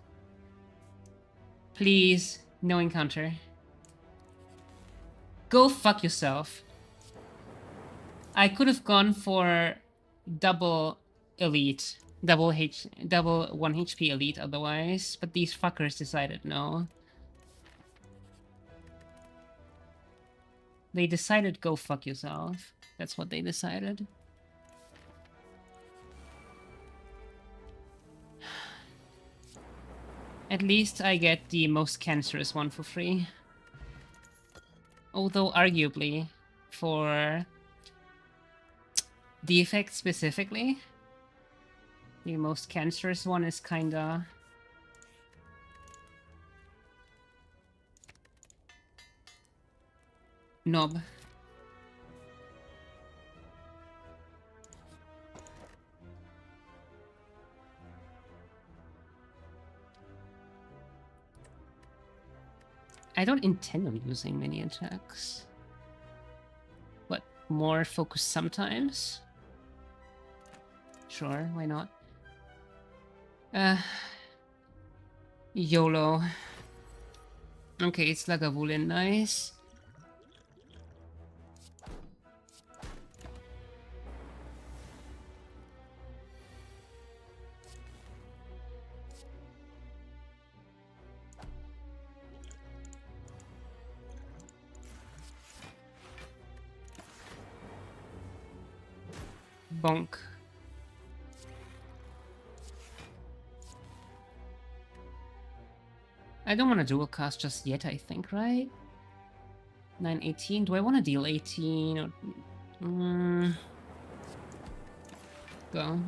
Please, no encounter. Go fuck yourself. I could have gone for double elite. Double 1 HP elite otherwise, but these fuckers decided no. They decided go fuck yourself. That's what they decided. At least I get the most cancerous one for free. Although arguably, for the effect specifically, the most cancerous one is kinda... knob. I don't intend on using many attacks. But more focus sometimes? Sure, why not? YOLO. Okay, it's like a woolen, nice. Bonk. I don't want to dual cast just yet, I think, right? 918. Do I want to deal 18 or go.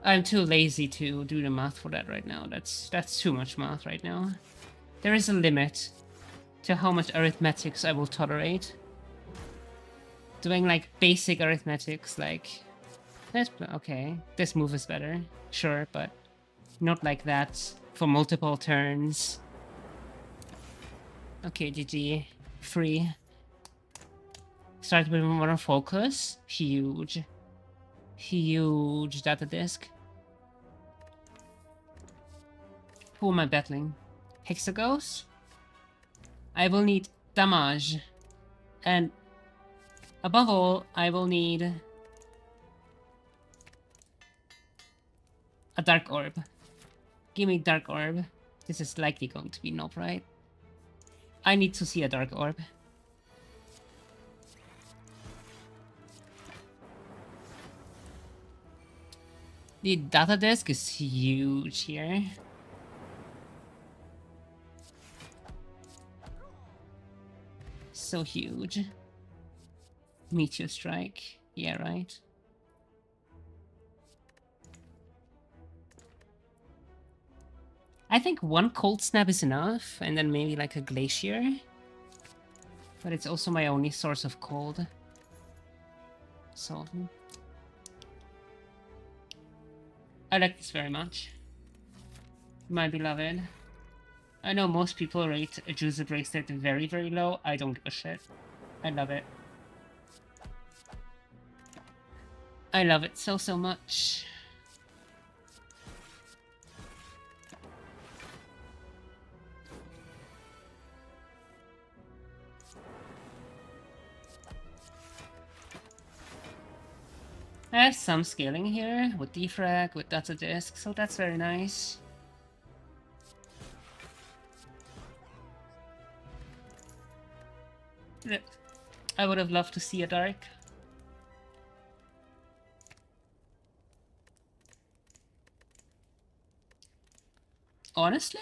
I'm too lazy to do the math for that right now. That's too much math right now. There is a limit to how much arithmetics I will tolerate. Doing like basic arithmetics, like that's okay. This move is better, sure, but not like that for multiple turns. Okay, GG. Free. Start with more focus. Huge. Huge data disk. Who am I battling? Hexagos? I will need damage. And above all, I will need a dark orb. Give me dark orb. This is likely going to be nope, right? I need to see a dark orb. The data disk is huge here. So huge. Meteor strike. Yeah, right. I think one cold snap is enough, and then maybe like a glacier. But it's also my only source of cold. So I like this very much. My beloved. I know most people rate a Juicy Bracelet very, very low. I don't give a shit. I love it. I love it so, so much. I have some scaling here with defrag, with data disk, so that's very nice. I would have loved to see a dark. Honestly?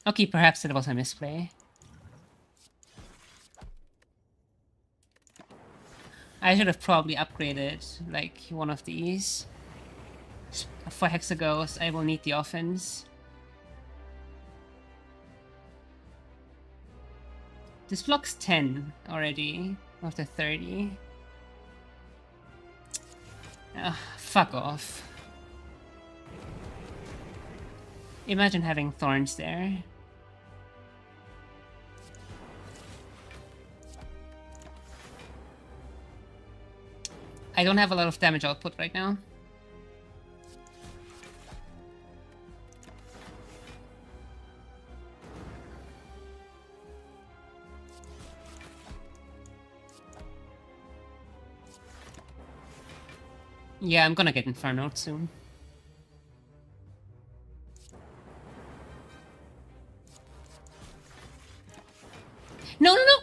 Okay, perhaps it was a misplay. I should have probably upgraded, like, one of these. For Hexagos, I will need the offense. This blocks 10 already, after 30. Ugh, fuck off. Imagine having thorns there. I don't have a lot of damage output right now. Yeah, I'm gonna get Infernoed soon. No, no, no!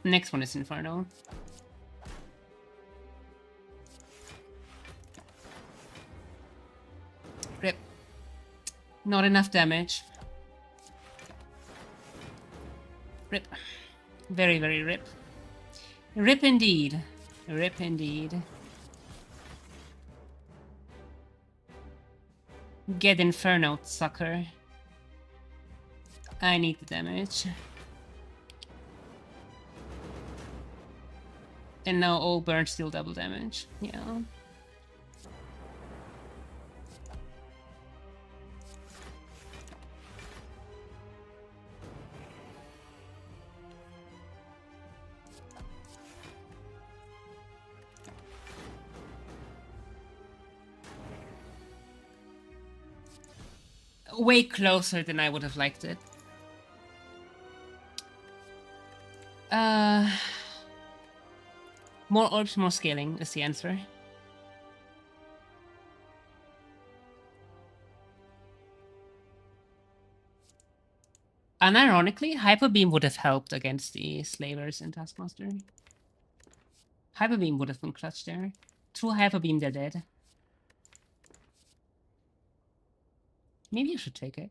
Next one is Inferno. Rip. Not enough damage. Rip. Very, very rip. Rip indeed. Rip indeed. Get Inferno, sucker. I need the damage. And now all burns still double damage. Yeah. Way closer than I would have liked it. More orbs, more scaling is the answer. Unironically, Hyper Beam would have helped against the Slavers in Taskmaster. Hyper Beam would have been clutch there. Through Hyper Beam, they're dead. Maybe you should take it.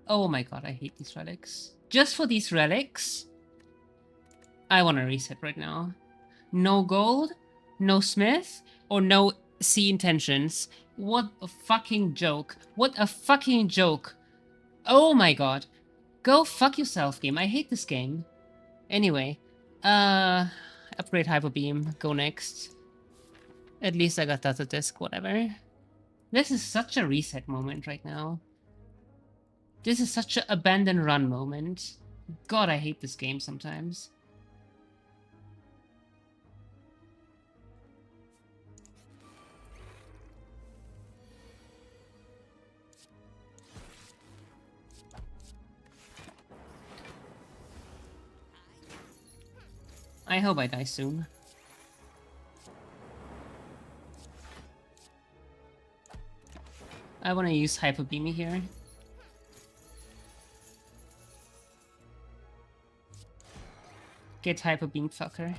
Oh my god, I hate these relics. Just for these relics, I want to reset right now. No gold, no smith, or no sea intentions. What a fucking joke. What a fucking joke. Oh my god. Go fuck yourself, game. I hate this game. Anyway, upgrade Hyper Beam. Go next. At least I got Data Disc, whatever. This is such a reset moment right now. This is such an abandon run moment. God, I hate this game sometimes. I hope I die soon. I want to use Hyper Beam here. Get Hyper Beam, fucker.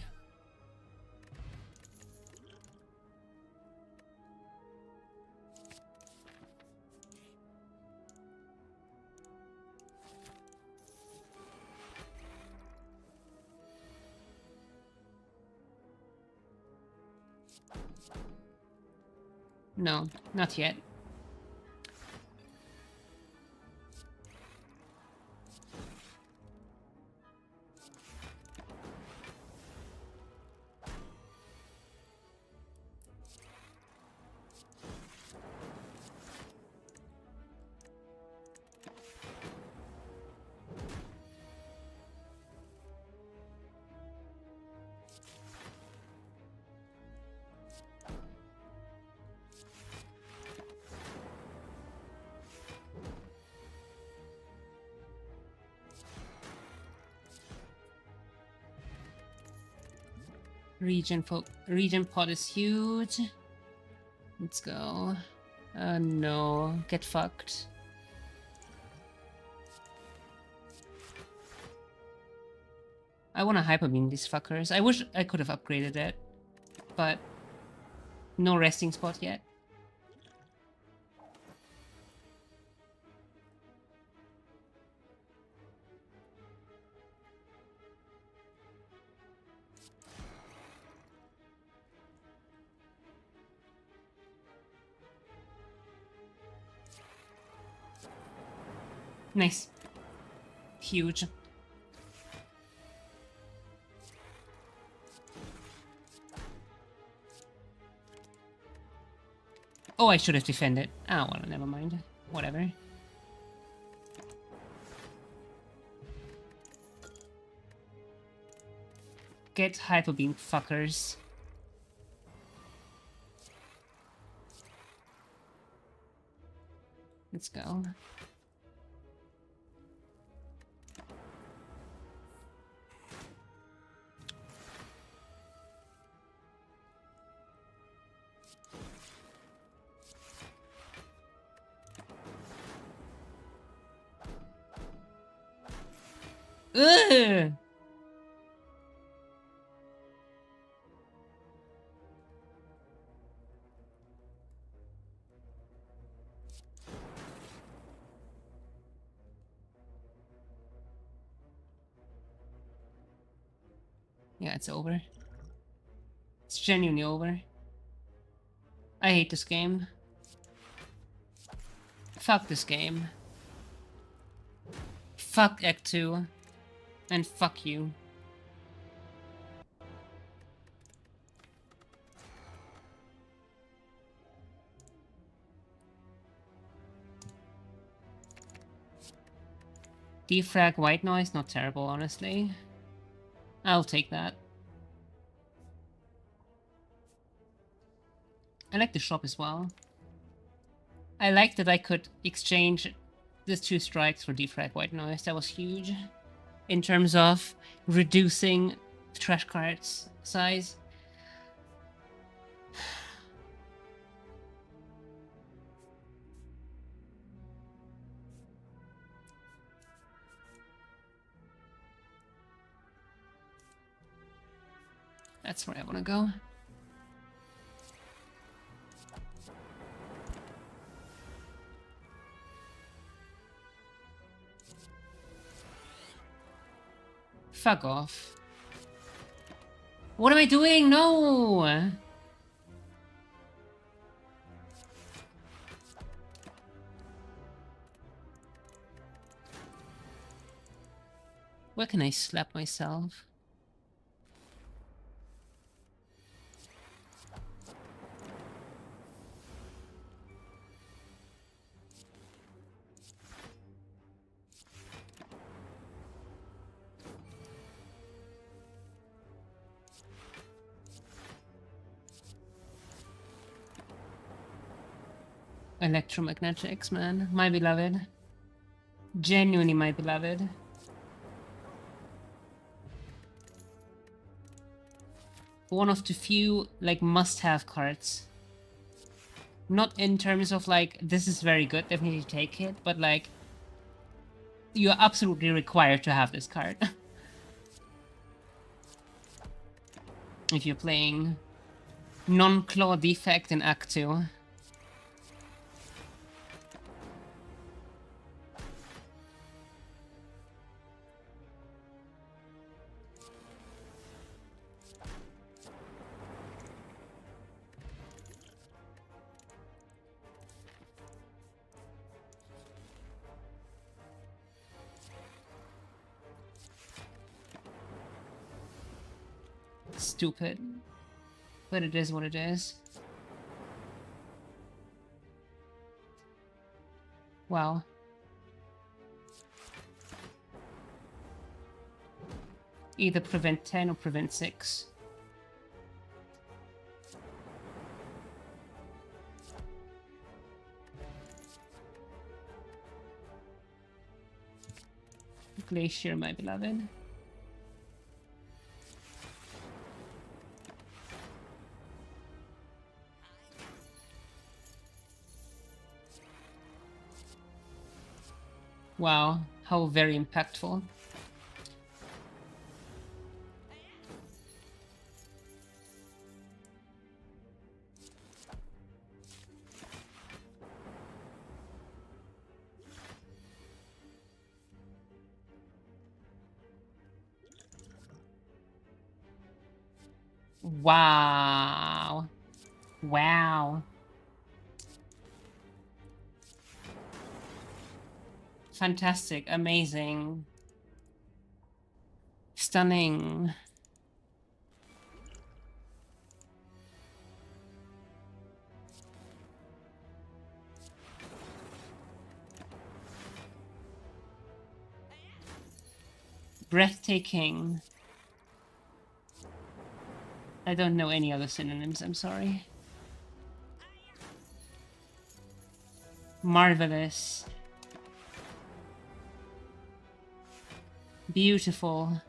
No, not yet. Region pod is huge. Let's go. No. Get fucked. I want to Hyper Beam these fuckers. I wish I could have upgraded it. But no resting spot yet. Nice. Huge. Oh, I should have defended. Ah, well, never mind. Whatever. Get Hyper Beam, fuckers. Let's go. Ugh! Yeah, it's over. It's genuinely over. I hate this game. Fuck this game. Fuck Act 2. And fuck you. Defrag white noise, not terrible, honestly. I'll take that. I like the shop as well. I like that I could exchange these 2 strikes for defrag white noise. That was huge. In terms of reducing trash cards size. That's where I want to go. Fuck off. What am I doing? No! Where can I slap myself? Electromagnetics, man. My beloved. Genuinely my beloved. One of the few, like, must-have cards. Not in terms of, like, this is very good, definitely take it, but, like, you're absolutely required to have this card. If you're playing non-claw defect in Act 2. Stupid. But it is what it is. Wow. Either prevent 10 or prevent 6. Glacier, my beloved. Wow, how very impactful. Wow. Wow. Fantastic, amazing. Stunning. Breathtaking. I don't know any other synonyms, I'm sorry. Marvelous. Beautiful.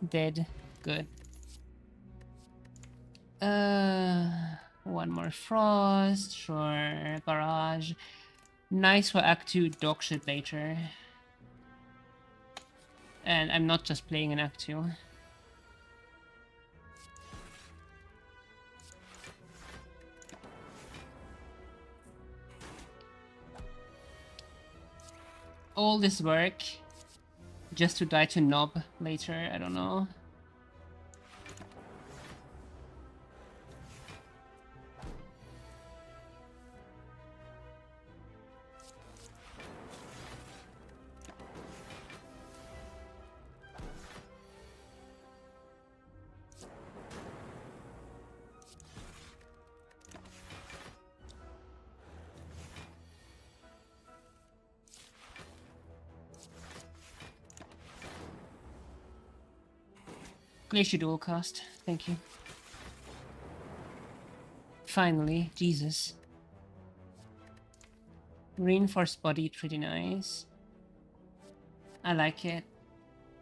Dead. Good. One more frost. Sure. Barrage. Nice for Act 2 dog shit later. And I'm not just playing in Act 2. All this work just to die to Knob later, I don't know. Glacier dual cast, thank you. Finally, Jesus. Reinforced body, pretty nice. I like it.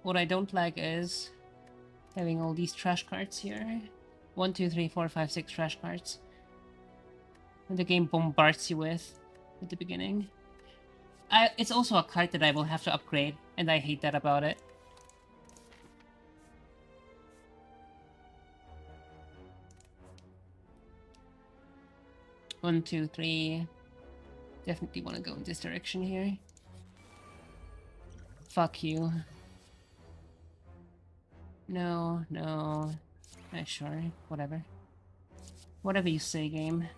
What I don't like is having all these trash cards here. 1, 2, 3, 4, 5, 6 trash cards. And the game bombards you with at the beginning. It's also a card that I will have to upgrade, and I hate that about it. One, two, three. Definitely want to go in this direction here. Fuck you. No, no. Sure, whatever. Whatever you say, game.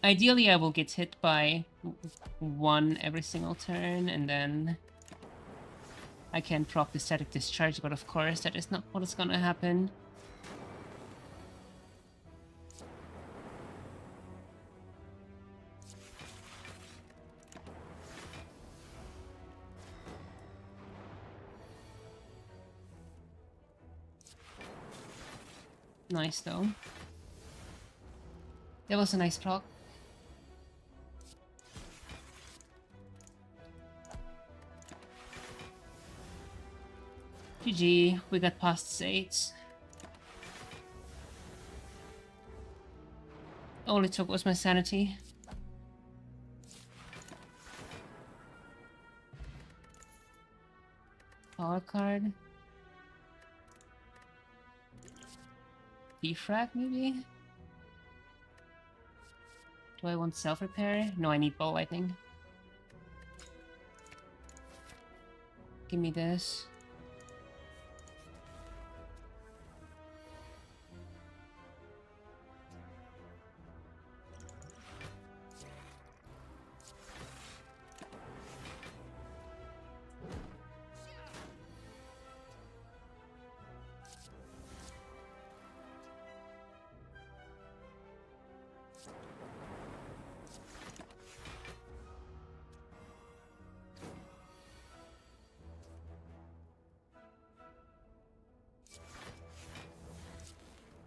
Ideally, I will get hit by one every single turn, and then I can proc the static discharge, but of course that is not what is gonna happen. Nice, though. That was a nice proc. GG, we got past 8. All it took was my sanity. Power card. Defrag, maybe? Do I want self-repair? No, I need ball lightning. Give me this.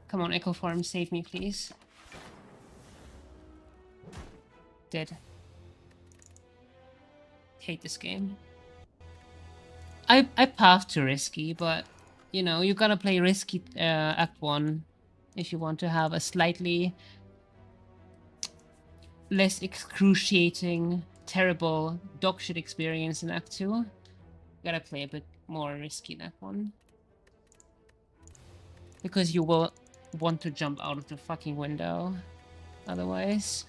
Come on, Echo Form, save me, please. Dead. Hate this game. I path to risky, but you know, you gotta play risky Act 1 if you want to have a slightly less excruciating, terrible dogshit experience in Act 2. You gotta play a bit more risky in Act 1. Because you will want to jump out of the fucking window otherwise.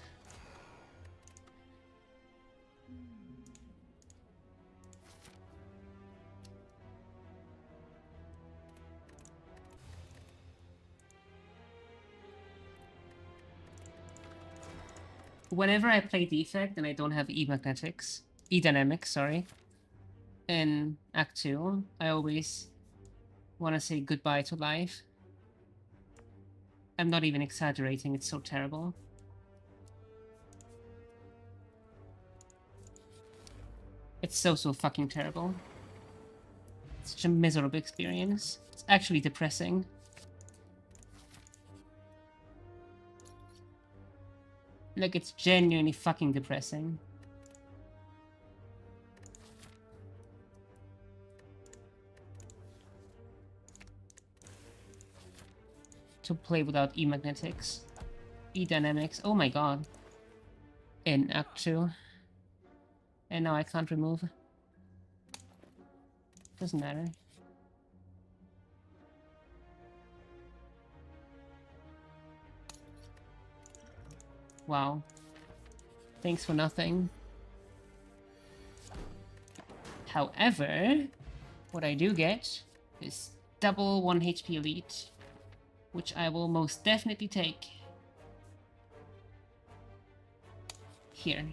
Whenever I play Defect and I don't have E-dynamics, sorry, in Act 2, I always want to say goodbye to life. I'm not even exaggerating, it's so terrible. It's so fucking terrible. It's such a miserable experience. It's actually depressing. Like, it's genuinely fucking depressing. To play without E-magnetics. E-dynamics. Oh my god. In Act 2. And now I can't remove. Doesn't matter. Wow. Thanks for nothing. However, what I do get is double 1 HP elite, which I will most definitely take. Here.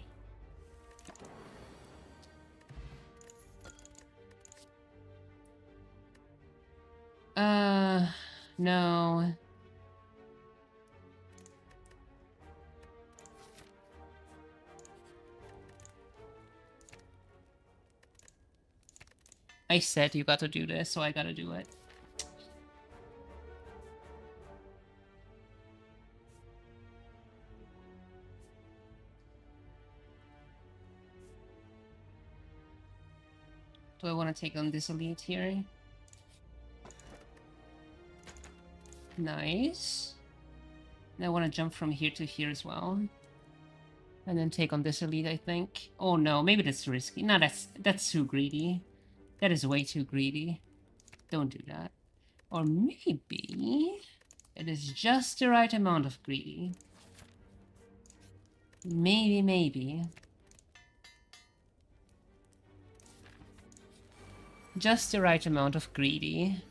No. I said you got to do this, so I gotta do it. Do I want to take on this elite here? Nice. And I want to jump from here to here as well. And then take on this elite, I think. Oh no, maybe that's risky. No, that's too greedy. That is way too greedy. Don't do that. Or maybe it is just the right amount of greedy. Maybe. Just the right amount of greedy.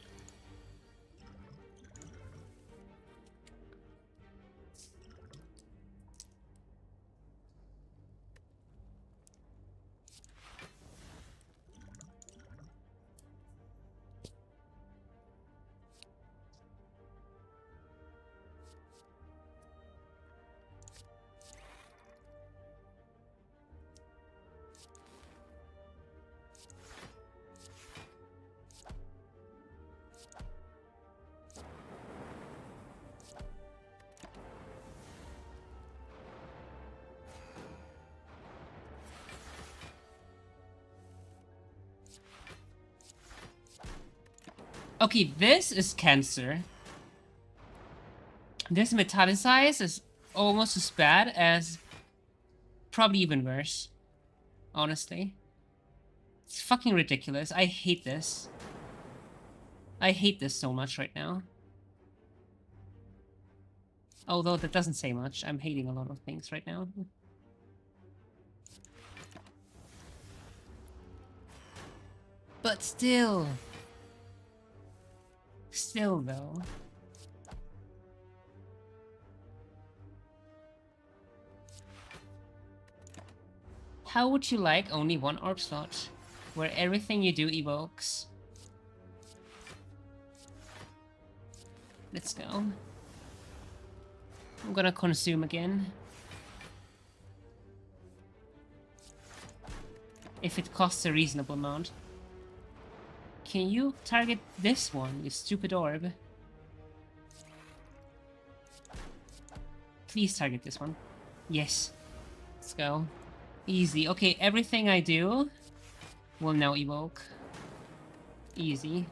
Okay, this is cancer. This metallicize is almost as bad as... probably even worse. Honestly. It's fucking ridiculous. I hate this. I hate this so much right now. Although that doesn't say much. I'm hating a lot of things right now. But still... Still, though. How would you like only one orb slot, where everything you do evokes? Let's go. I'm gonna consume again. If it costs a reasonable amount. Can you target this one, you stupid orb? Please target this one. Yes. Let's go. Easy. Okay, everything I do will now evoke. Easy.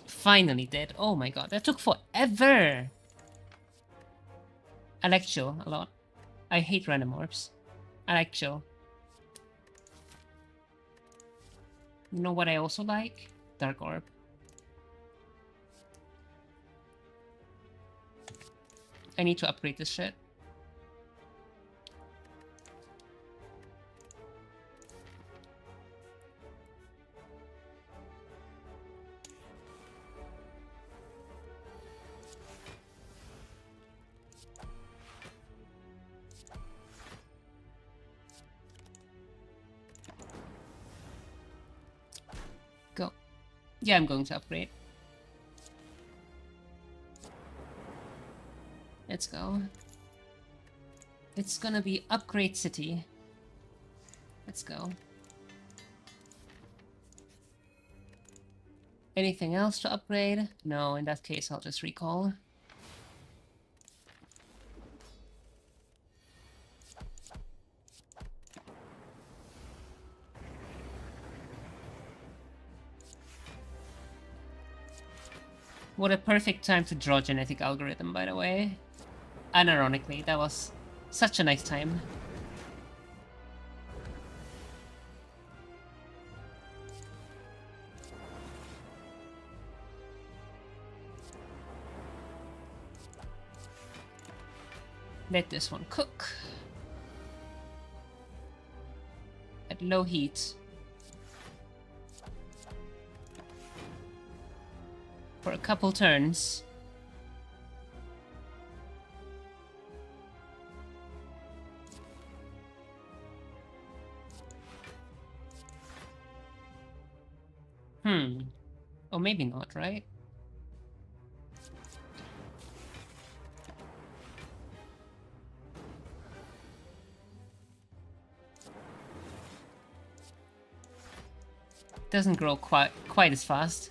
Finally dead. Oh my god, that took forever! I like chill a lot. I hate random orbs. I like chill. You know what I also like? Dark orb. I need to upgrade this shit. Go. Yeah, I'm going to upgrade. Let's go. It's gonna be Upgrade City. Let's go. Anything else to upgrade? No, in that case I'll just recall. What a perfect time to draw genetic algorithm, by the way. Unironically, that was such a nice time. Let this one cook. At low heat. For a couple turns. Or maybe not, right? Doesn't grow quite as fast.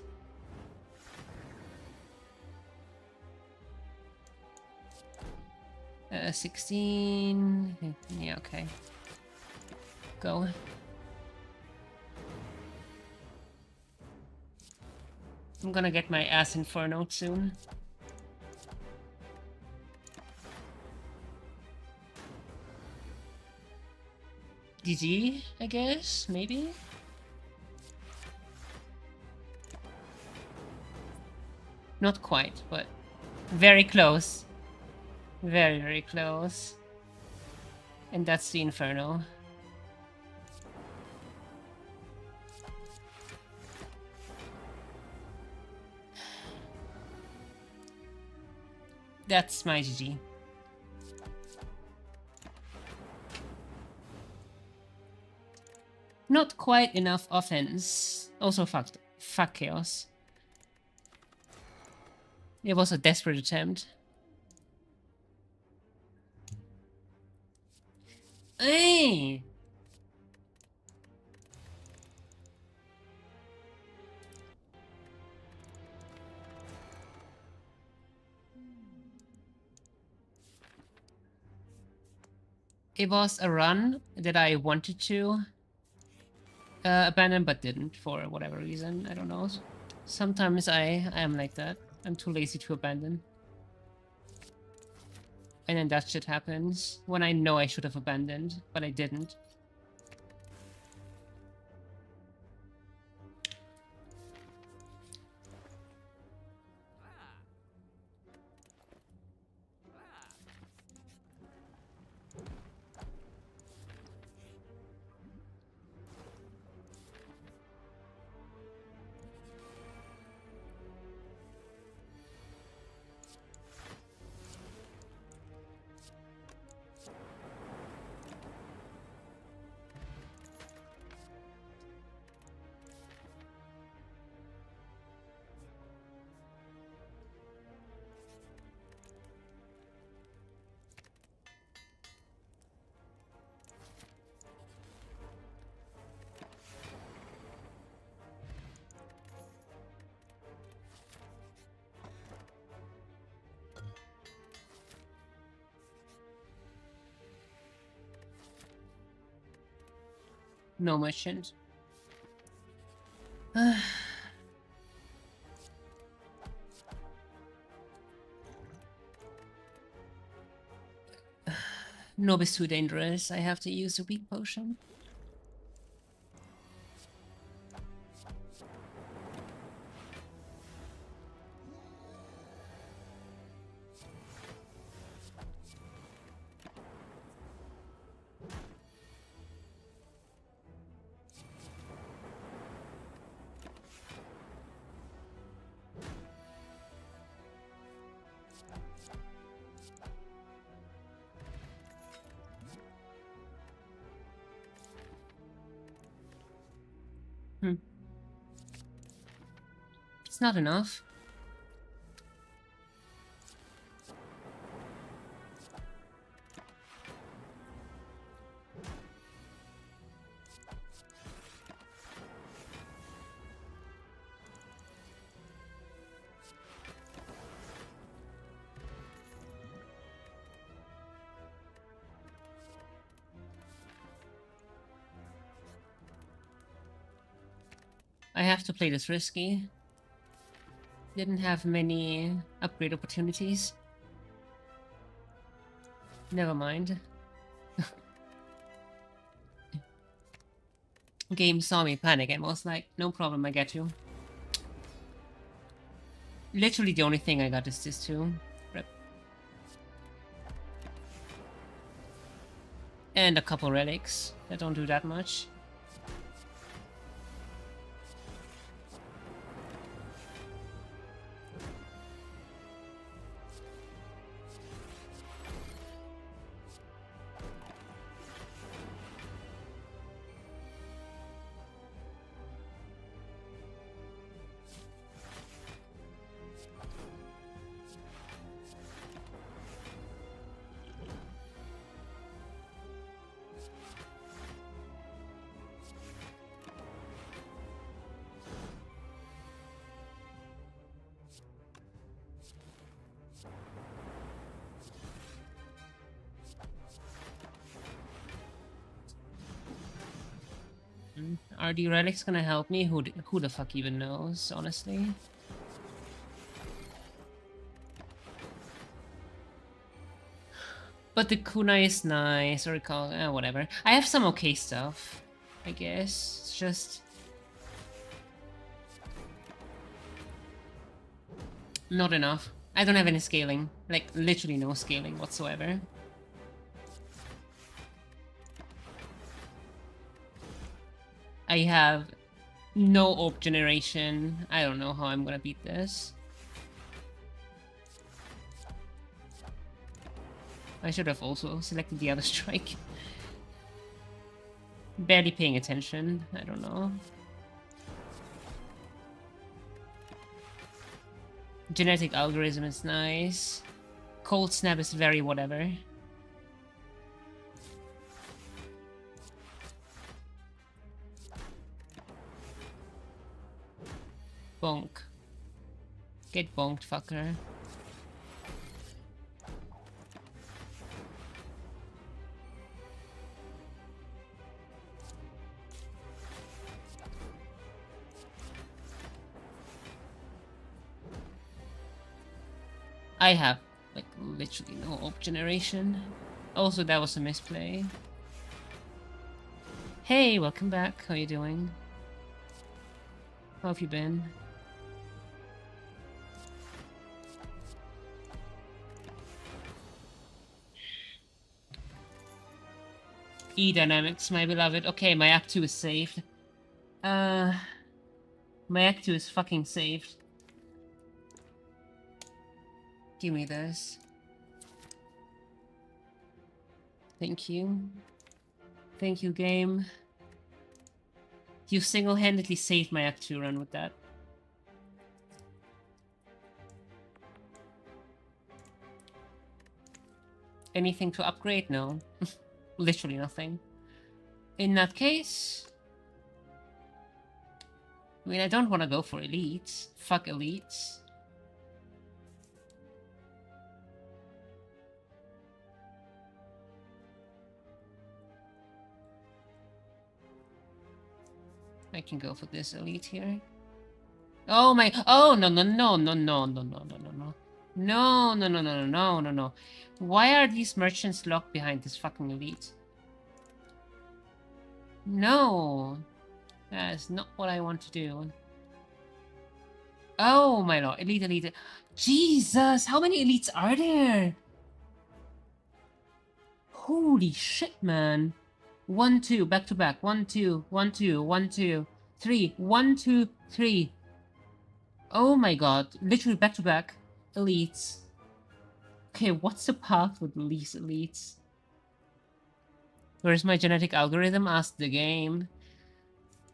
Uh, 16... Yeah, okay. Go. I'm gonna get my ass Inferno soon. GG, I guess? Maybe? Not quite, but very close. Very, very close. And that's the Inferno. That's my GG. Not quite enough offense. Also fuck Chaos. It was a desperate attempt. Hey! It was a run that I wanted to abandon but didn't for whatever reason. I don't know. Sometimes I am like that. I'm too lazy to abandon. And then that shit happens when I know I should have abandoned, but I didn't. No merchant. Nob is too dangerous. I have to use a weak potion. It's not enough. I have to play this risky. Didn't have many upgrade opportunities. Never mind. Game saw me panic and was like, no problem, I get you. Literally the only thing I got is this too. Rip. And a couple relics that don't do that much. Are the relics gonna help me? Who the fuck even knows, honestly? But the kunai is nice, or whatever. I have some okay stuff, I guess. It's just not enough. I don't have any scaling. Like, literally no scaling whatsoever. I have no orb generation. I don't know how I'm gonna beat this. I should have also selected the other strike. Barely paying attention. I don't know. Genetic algorithm is nice. Cold snap is very whatever. Bonk. Get bonked, fucker. I have, like, literally no orb generation. Also, that was a misplay. Hey, welcome back. How you doing? How have you been? E-dynamics, my beloved. Okay, my Act 2 is saved. My Act 2 is fucking saved. Give me this. Thank you. Thank you, game. You single-handedly saved my Act 2 run with that. Anything to upgrade? No. Literally nothing. In that case... I mean, I don't want to go for elites. Fuck elites. I can go for this elite here. Oh my... Oh, no, no, no, no, no, no, no, no, no, no. No, no, no, no, no, no, no, no. Why are these merchants locked behind this fucking elite? No. That is not what I want to do. Oh my lord. Elite, elite. Jesus, how many elites are there? Holy shit, man. 1, 2, back to back. 1, 2, 1, 2, 1, 2, 3. 1, 2, 3. Oh my god. Literally back to back. Elites. Okay, what's the path with these elites? Where's my genetic algorithm? Ask the game.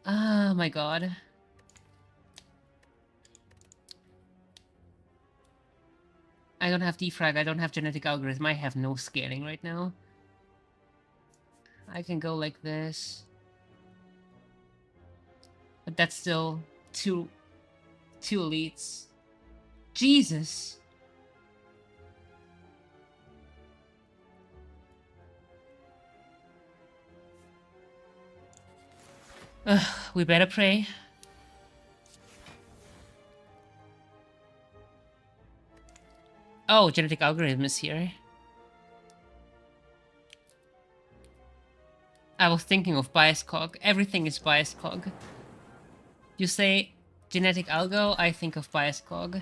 Ah, my god. I don't have defrag, I don't have genetic algorithm, I have no scaling right now. I can go like this. But that's still two elites. Jesus! Ugh, we better pray. Oh, genetic algorithm is here. I was thinking of bias cog. Everything is bias cog. You say genetic algo, I think of bias cog.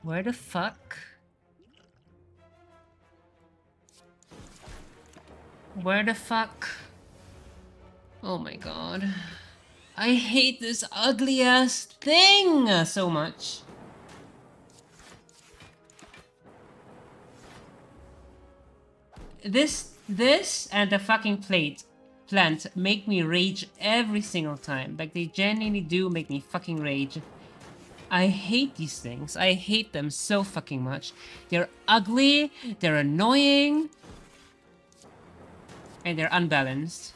Where the fuck? Where the fuck? Oh my god. I hate this ugly ass thing so much. This and the fucking plant make me rage every single time. Like, they genuinely do make me fucking rage. I hate these things. I hate them so fucking much. They're ugly, they're annoying, and they're unbalanced.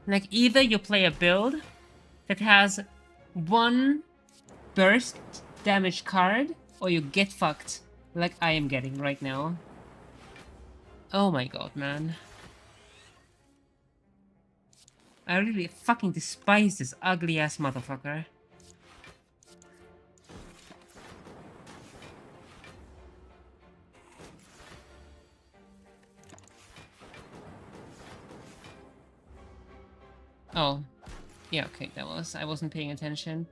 Like, either you play a build that has one burst damage card, or you get fucked, like I am getting right now. Oh my god, man. I really fucking despise this ugly-ass motherfucker. Oh. Yeah, okay, I wasn't paying attention.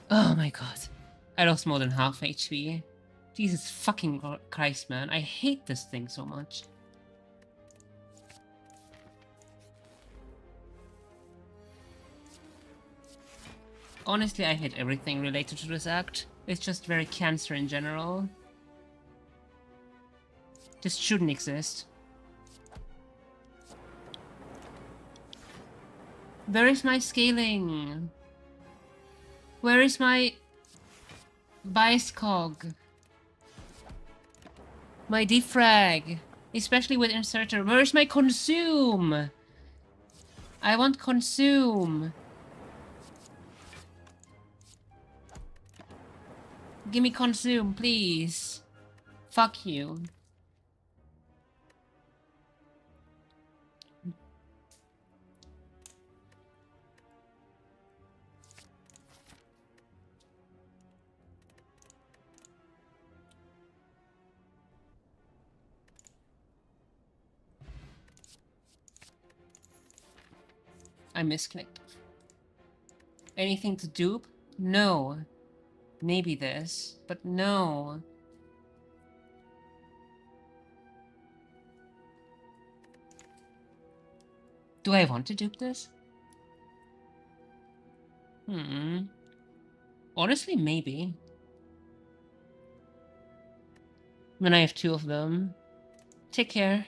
Oh my god. I lost more than half HP. Jesus fucking Christ, man. I hate this thing so much. Honestly, I hate everything related to this act. It's just very cancer in general. This shouldn't exist. Where is my scaling? Where is my bias cog? My defrag? Especially with inserter. Where is my consume? I want consume. Give me consume, please. Fuck you. I misclicked. Anything to dupe? No. Maybe this, but no. Do I want to dupe this? Honestly, maybe. When I have two of them. Take care.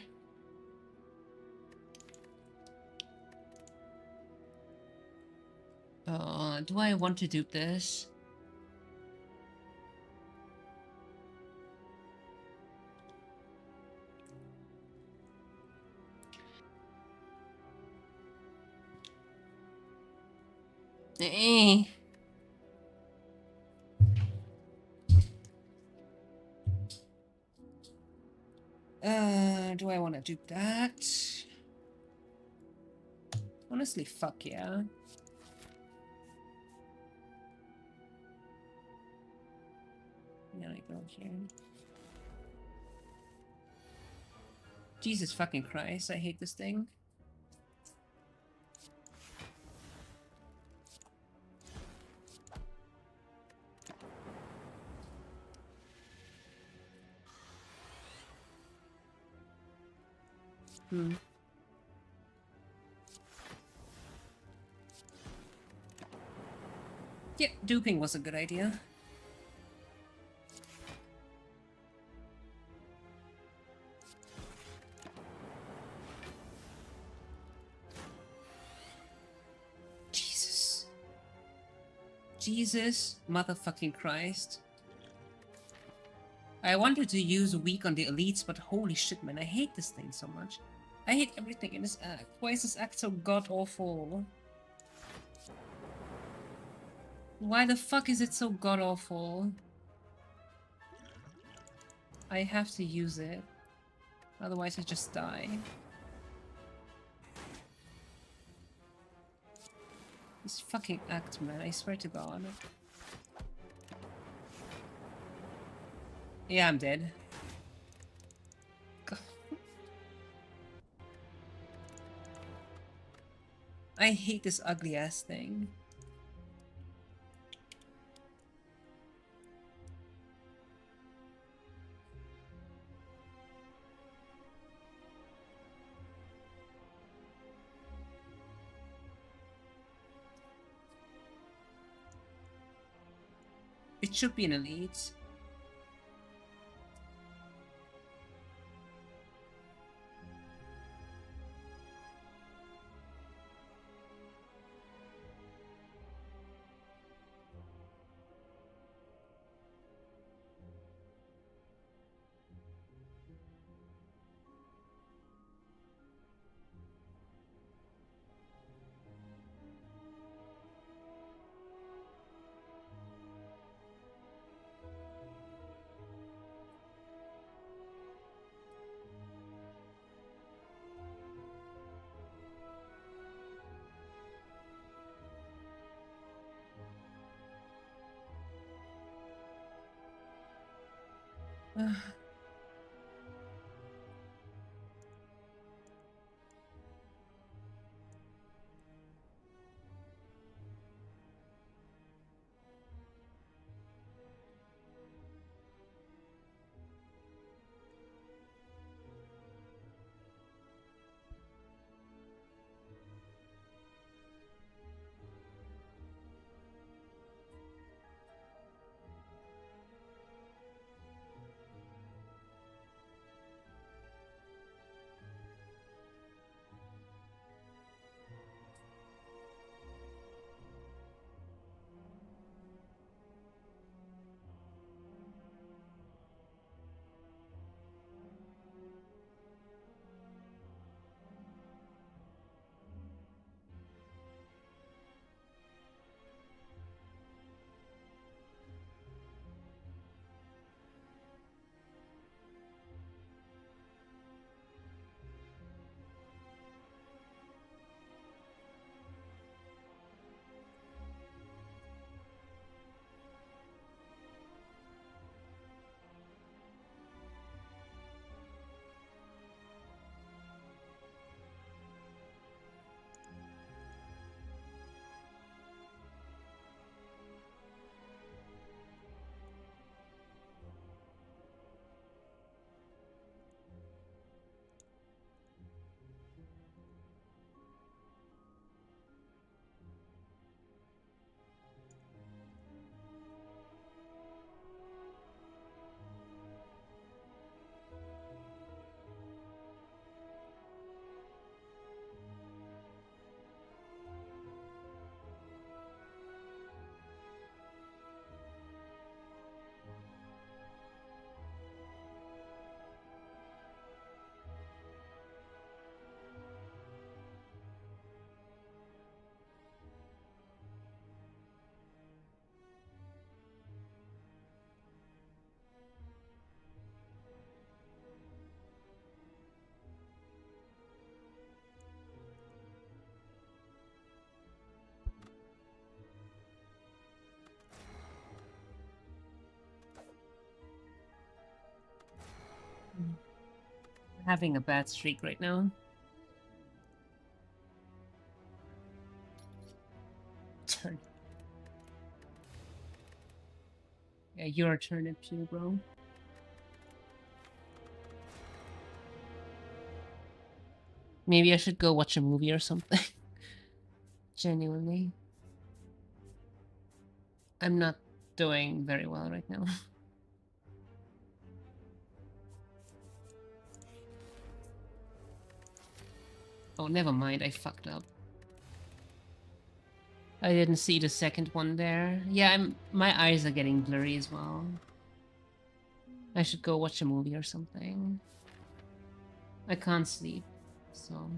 Do I want to dupe this? Eh. Do I want to dupe that? Honestly, fuck yeah. Yeah, I go here. Jesus fucking Christ, I hate this thing. Yeah, duping was a good idea. Jesus motherfucking Christ. I wanted to use weak on the elites, but holy shit, man, I hate this thing so much. I hate everything in this act. Why is this act so god-awful? Why the fuck is it so god-awful? I have to use it. Otherwise I just die. This fucking act, man, I swear to God. Yeah, I'm dead. God. I hate this ugly ass thing. It should be an elite. Having a bad streak right now. Turn. Yeah, your turnip too, bro. Maybe I should go watch a movie or something. Genuinely. I'm not doing very well right now. Oh, never mind, I fucked up. I didn't see the second one there. Yeah, my eyes are getting blurry as well. I should go watch a movie or something. I can't sleep. So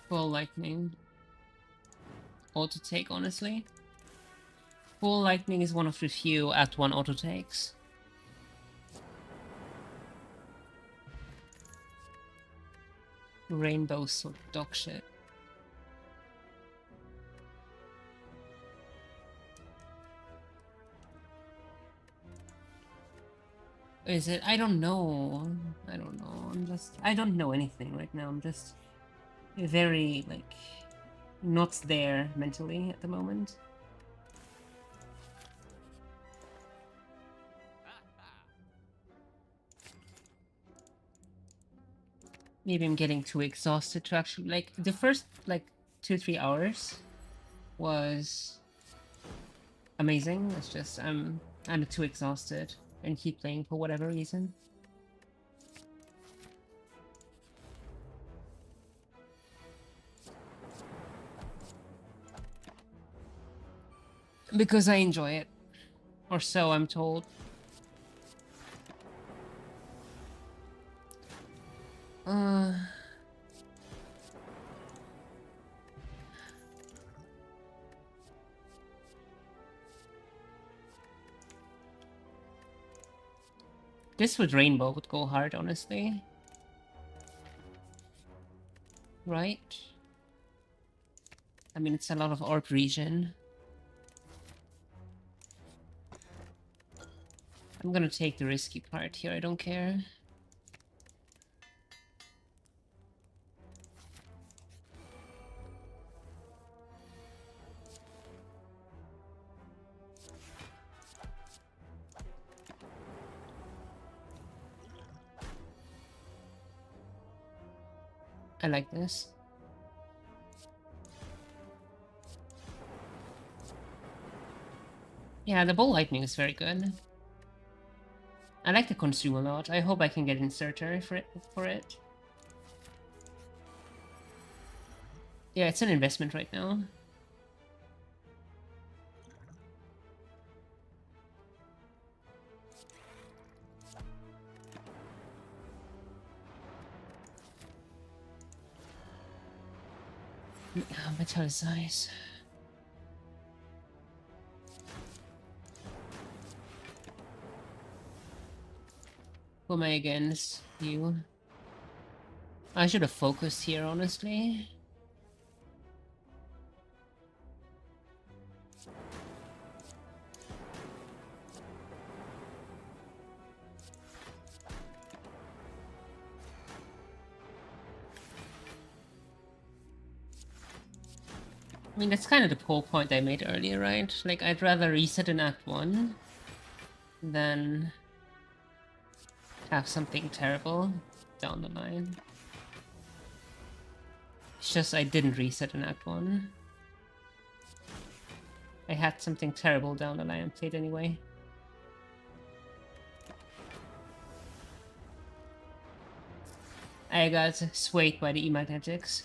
full lightning. Auto take, honestly. Full lightning is one of the few at one auto takes. Rainbow sort of dog shit. Is it? I don't know. I don't know. I don't know anything right now. I'm just very, like, not there mentally at the moment. Maybe I'm getting too exhausted to actually, like, the first, like, 2-3 hours was amazing. It's just, I'm too exhausted and keep playing for whatever reason. Because I enjoy it. Or so I'm told. This with Rainbow would go hard, honestly. Right? I mean, it's a lot of orb region. I'm gonna take the risky part here, I don't care. I like this. Yeah, the Bull Lightning is very good. I like the Consume a lot. I hope I can get Inserter for it. Yeah, it's an investment right now. Metallicize. Who am I against? You. I should have focused here, honestly. I mean, that's kind of the whole point I made earlier, right? Like, I'd rather reset in Act 1 than have something terrible down the line. It's just I didn't reset in Act 1. I had something terrible down the line and played anyway. I got swayed by the E-magnetics.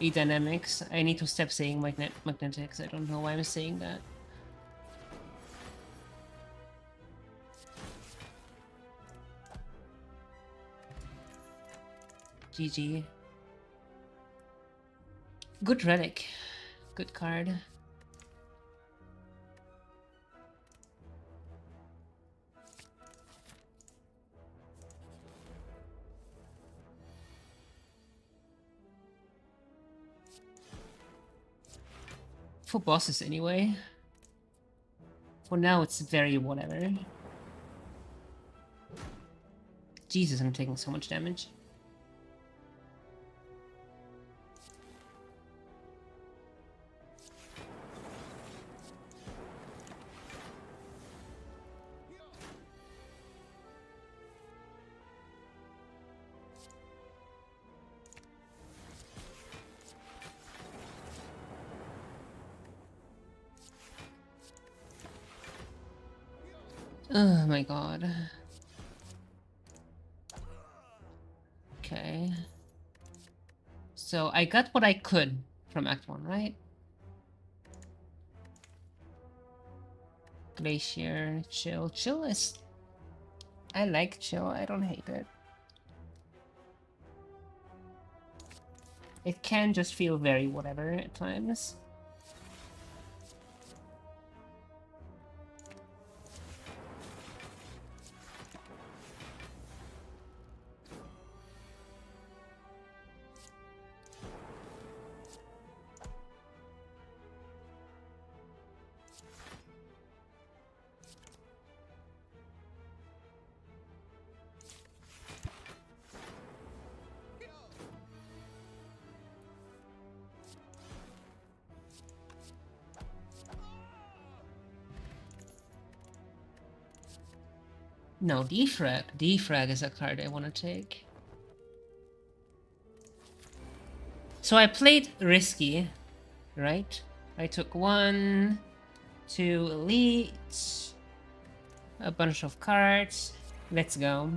E-dynamics. I need to stop saying magnetics. I don't know why I'm saying that. GG. Good relic. Good card. For bosses anyway. For now it's very whatever. Jesus, I'm taking so much damage. Oh my god. Okay. So I got what I could from Act 1, right? Glacier, chill. Chill is... I like chill, I don't hate it. It can just feel very whatever at times. No, defrag. Defrag is a card I want to take. So I played risky, right? I took 1, 2 elite, a bunch of cards. Let's go.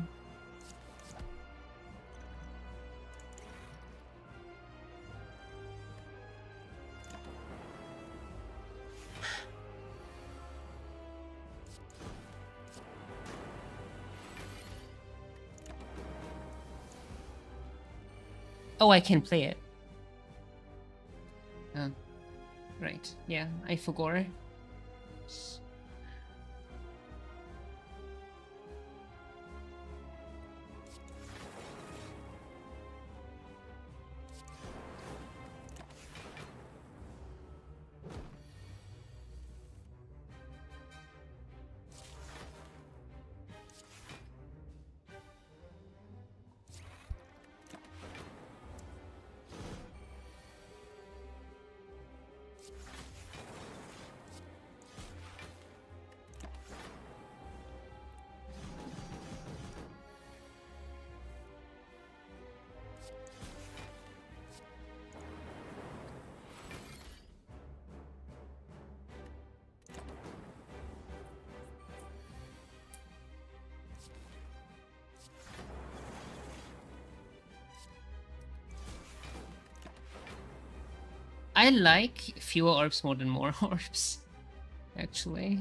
Oh, I can play it. Oh, right. Yeah, I forgot. I like fewer orbs more than more orbs, actually.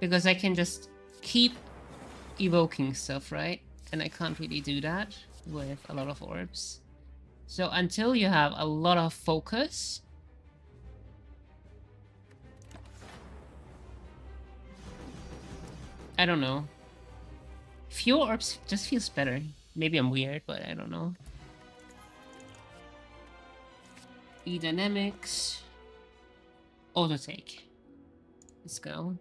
Because I can just keep evoking stuff, right? And I can't really do that with a lot of orbs. So until you have a lot of focus... I don't know. Fewer orbs just feels better. Maybe I'm weird, but I don't know. E-dynamics. Auto take. Let's go.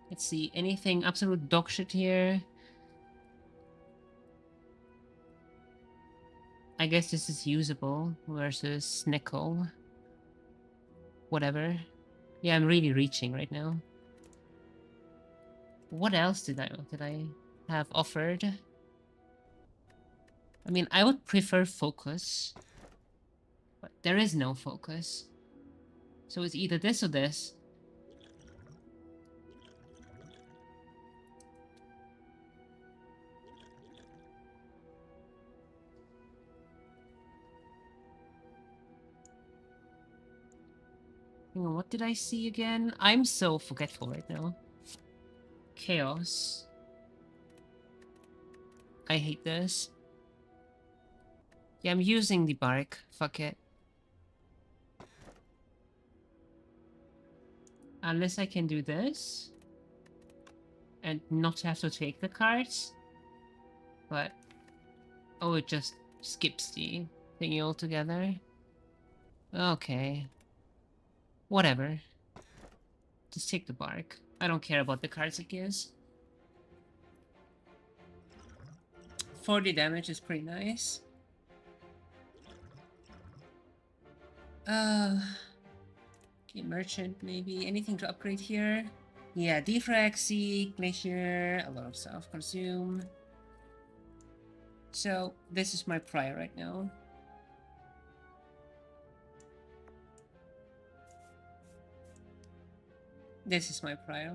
Let's see, anything absolute dog shit here? I guess this is usable versus nickel. Whatever. Yeah, I'm really reaching right now. What else did I have offered? I mean, I would prefer focus, but there is no focus. So it's either this or this. Hang on, what did I see again? I'm so forgetful right now. Chaos. I hate this. Yeah, I'm using the bark. Fuck it. Unless I can do this and not have to take the cards. But oh, it just skips the thingy altogether. Okay. Whatever. Just take the bark. I don't care about the cards it gives. 40 damage is pretty nice. Okay, merchant maybe. Anything to upgrade here? Yeah, defrag, seek, glacier, a lot of stuff. Consume. So this is my prior right now. This is my prior.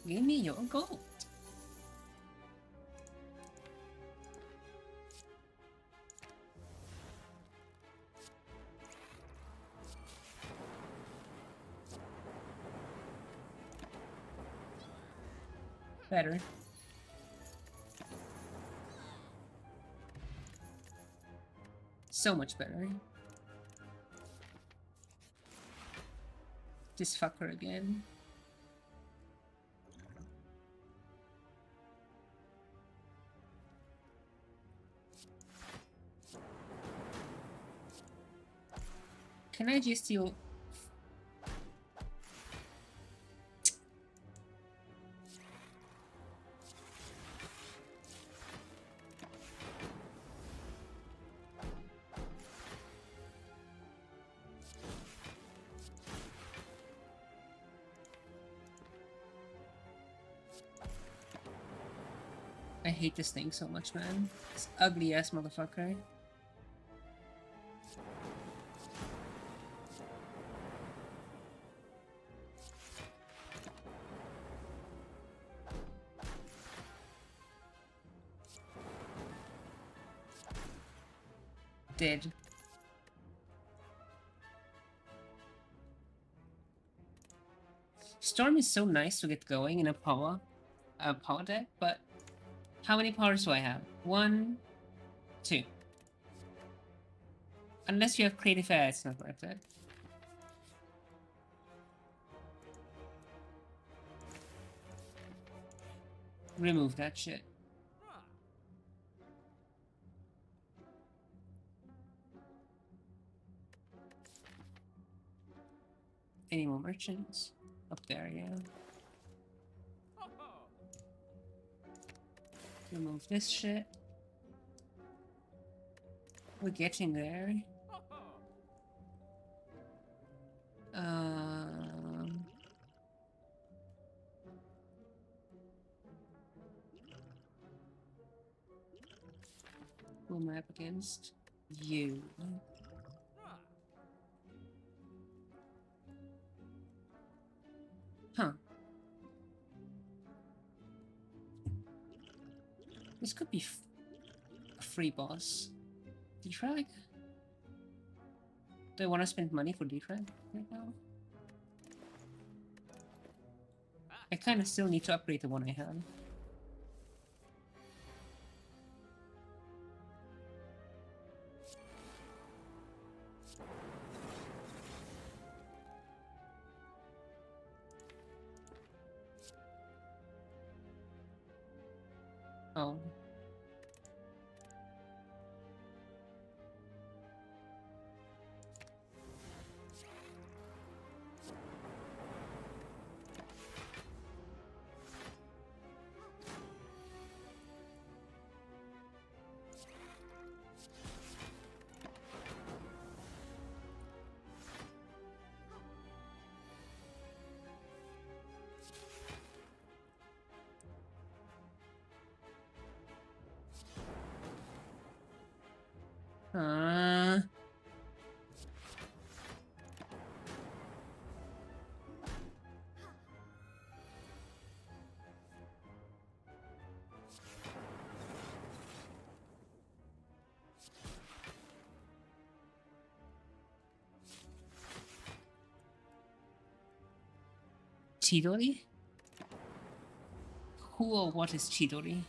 Give me your gold. Better. So much better. This fucker again. Can I just steal? I hate this thing so much, man. This ugly ass motherfucker. Dead. Storm is so nice to get going in a power deck, but how many powers do I have? 1, 2. Unless you have creative air, it's not worth it. Remove that shit. Any more merchants? Up there, yeah. Remove this shit. We're getting there. Who am I up against? You. Huh. This could be a free boss. Defrag? Do I want to spend money for defrag right now? I kind of still need to upgrade the one I have. Oh. Chidori? Who or what is Chidori?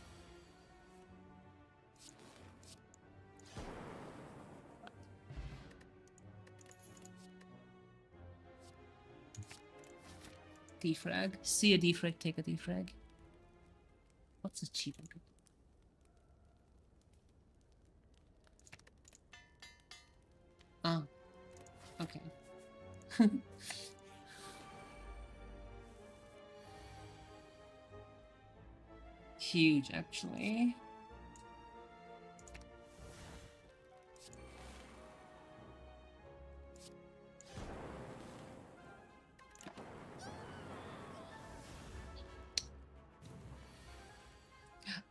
Defrag. See a defrag, take a defrag. What's a Chidori? Oh. Okay. Huge, actually.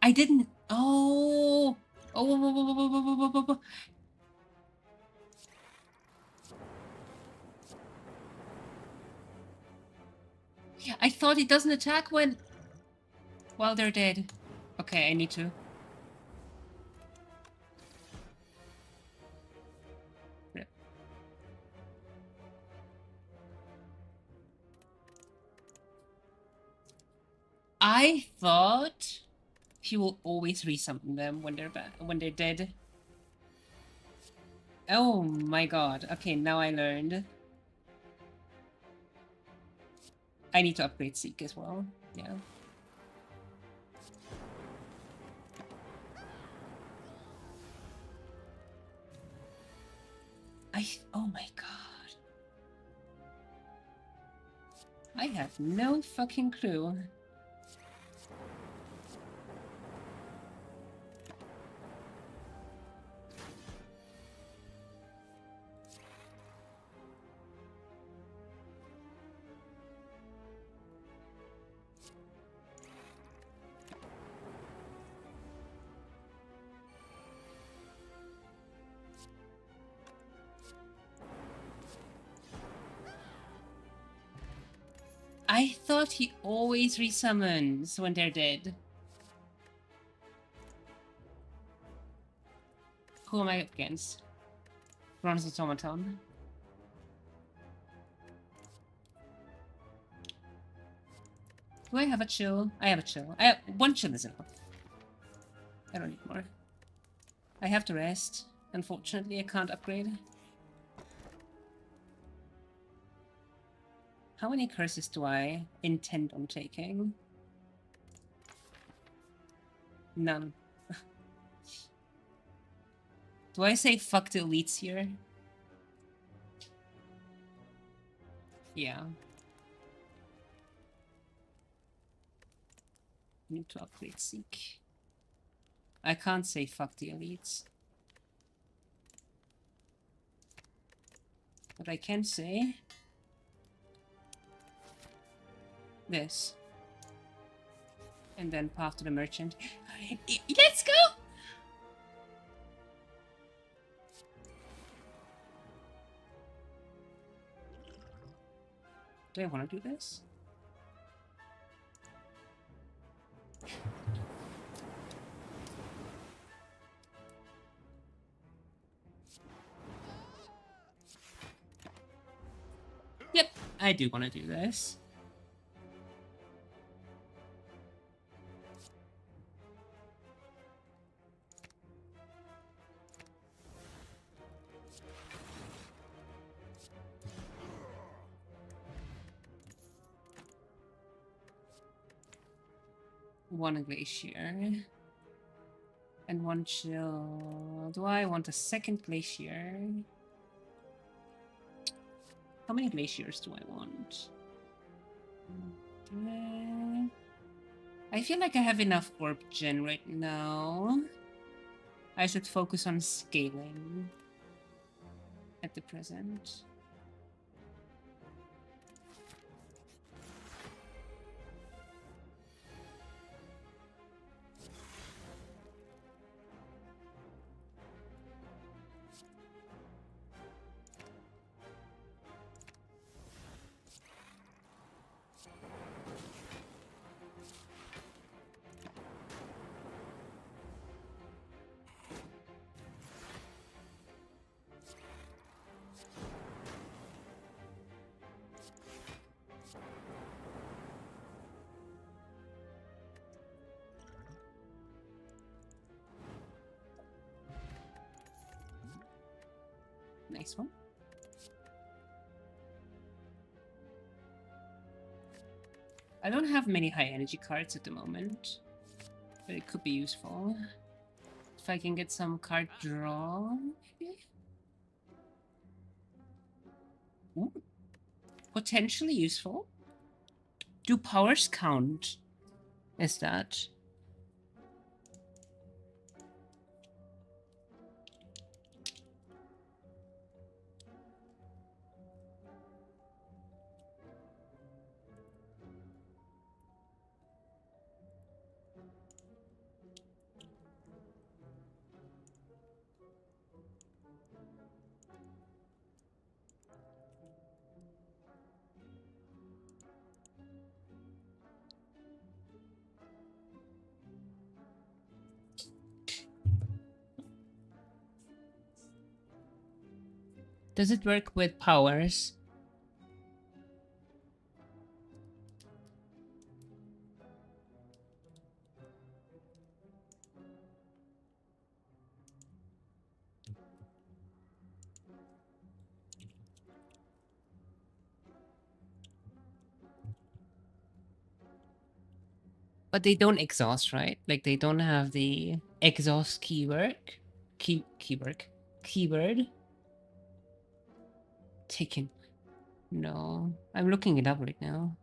I didn't. Oh. Oh. I thought it doesn't attack while they're dead. Okay, I need to. I thought he will always resummon them when they're dead. Oh my god. Okay, now I learned. I need to upgrade Seek as well. Yeah. Oh my god. I have no fucking clue. I thought he always resummons when they're dead. Who am I up against? Bronze Automaton. Do I have a chill? I have a chill. I have one chill is enough. I don't need more. I have to rest. Unfortunately, I can't upgrade. How many curses do I intend on taking? None. Do I say fuck the elites here? Yeah. Need to upgrade Seek. I can't say fuck the elites. But I can say this. And then path to the merchant. Let's go! Do I want to do this? Yep, I do want to do this. One glacier. And one chill. Do I want a second glacier? How many glaciers do I want? I feel like I have enough orb gen right now. I should focus on scaling at the present. Nice one. I don't have many high energy cards at the moment, but it could be useful. If I can get some card draw, maybe? Ooh. Potentially useful. Do powers count? Is that? Does it work with powers? But they don't exhaust, right? Like they don't have the exhaust keyword. Keyword. Taken. No. I'm looking it up right now.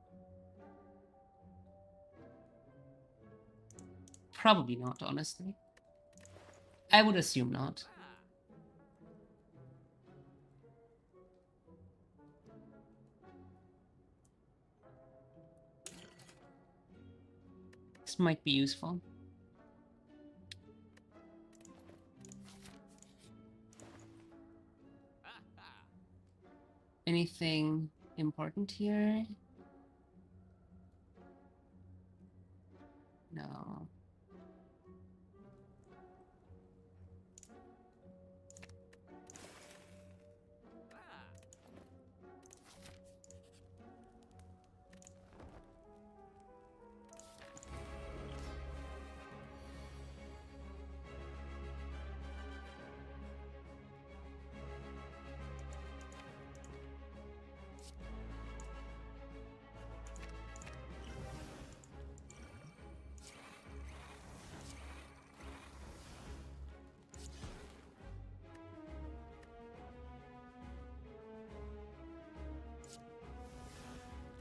Probably not, honestly. I would assume not. This might be useful. Anything important here? No.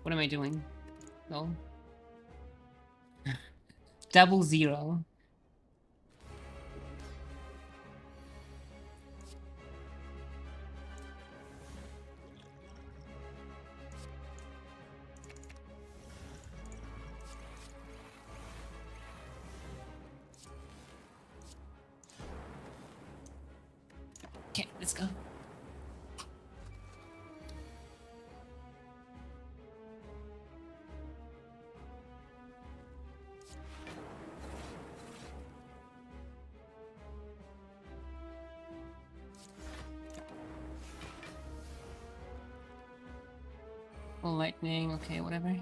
What am I doing? No. 000. Okay, let's go. Well, lightning, okay, whatever.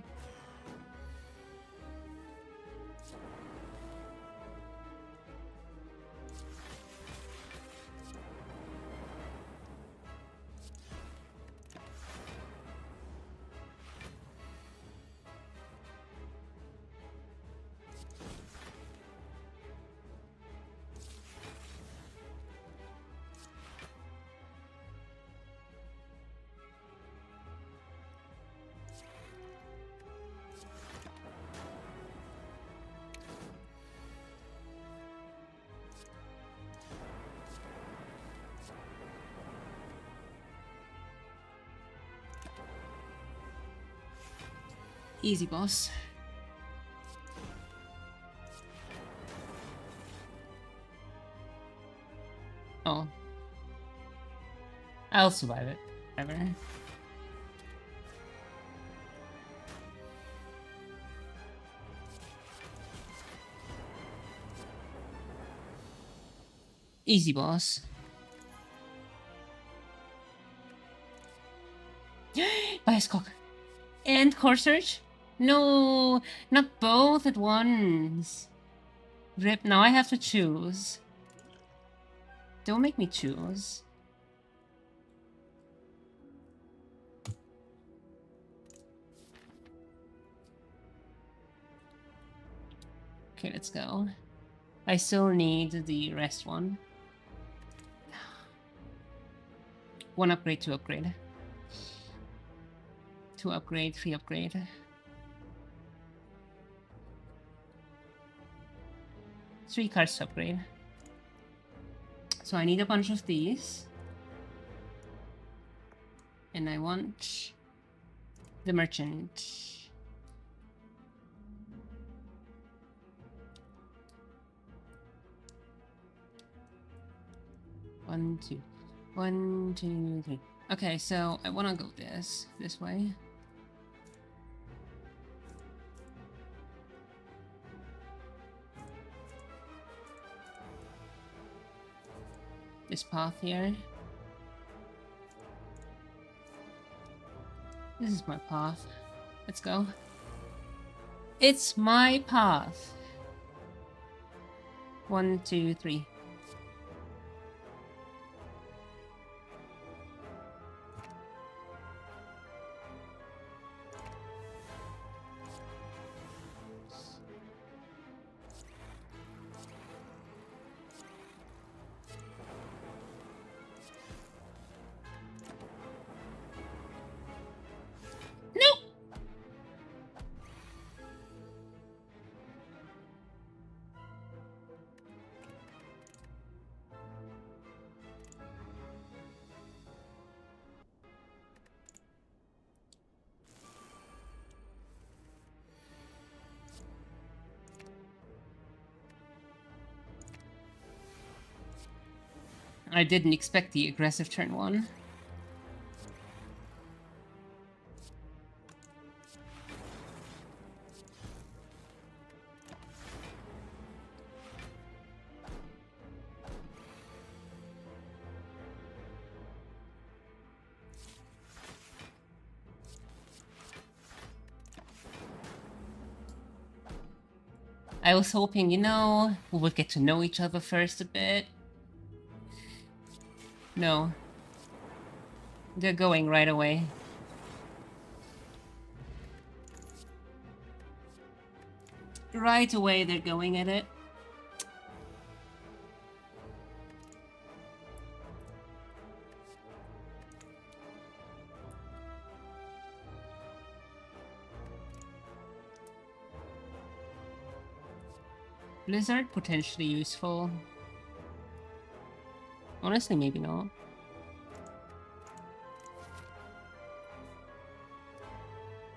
Easy, boss. Oh. I'll survive it. Whatever. Easy, boss. Bioscock. And core search? No, not both at once. Rip, now I have to choose. Don't make me choose. Okay, let's go. I still need the rest one. One upgrade, two upgrade. Two upgrade, three upgrade. Three cards to upgrade. So I need a bunch of these. And I want the merchant. One, two. One, two, three. Okay, so I want to go this way. This path here. This is my path. Let's go. It's my path. One, two, three. I didn't expect the aggressive turn one. I was hoping, you know, we would get to know each other first a bit. No. They're going right away. Right away, they're going at it. Blizzard, potentially useful. Honestly, maybe not.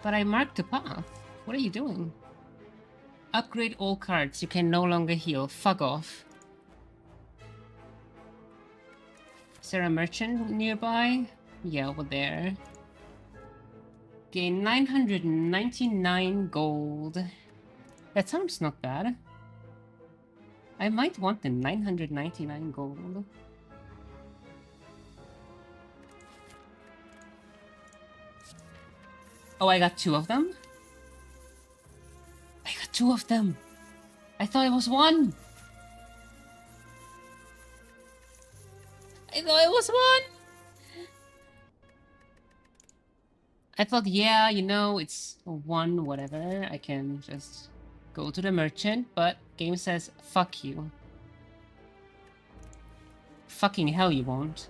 But I marked the path. What are you doing? Upgrade all cards. You can no longer heal. Fuck off. Is there a merchant nearby? Yeah, over there. Gain 999 gold. That sounds not bad. I might want the 999 gold. Oh, I got two of them? I got two of them! I thought it was one! I thought it was one! I thought, yeah, you know, it's one, whatever. I can just go to the merchant, but game says, fuck you. Fucking hell you won't.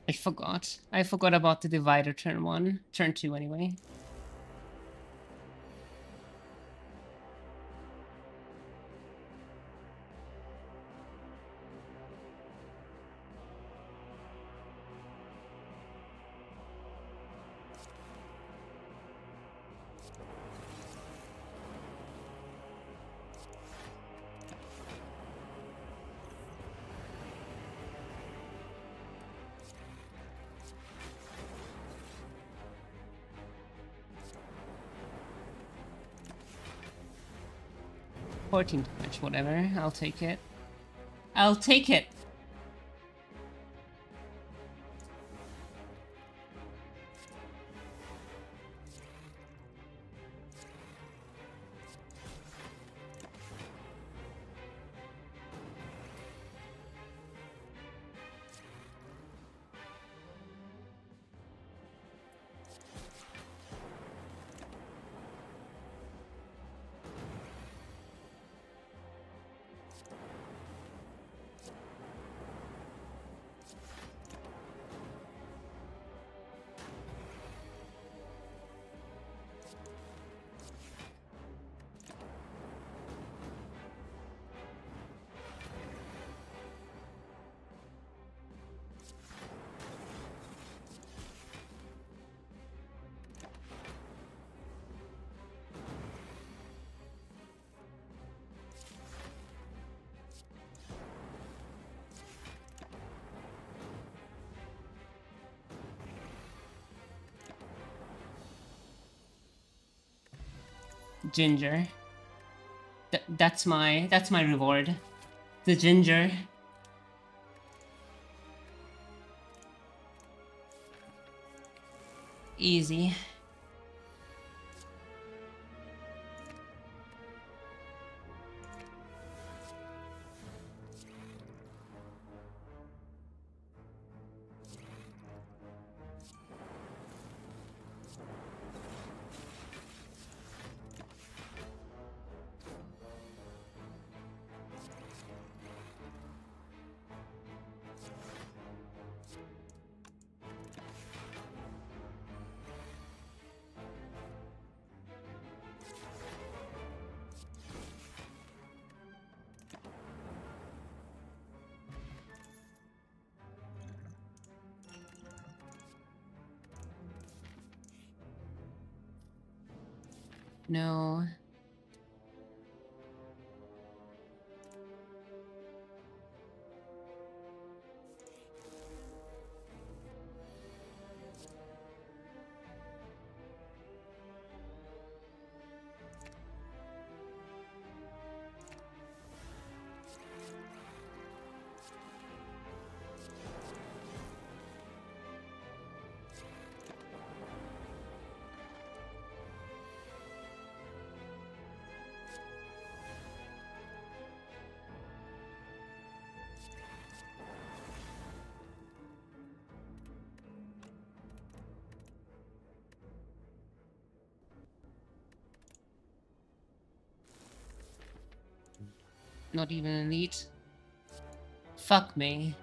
I forgot. I forgot about the divider turn 1. Turn 2 anyway. 14 damage, whatever. I'll take it. I'll take it! Ginger. That's my reward. The ginger. Easy. No. Not even elite. Fuck me.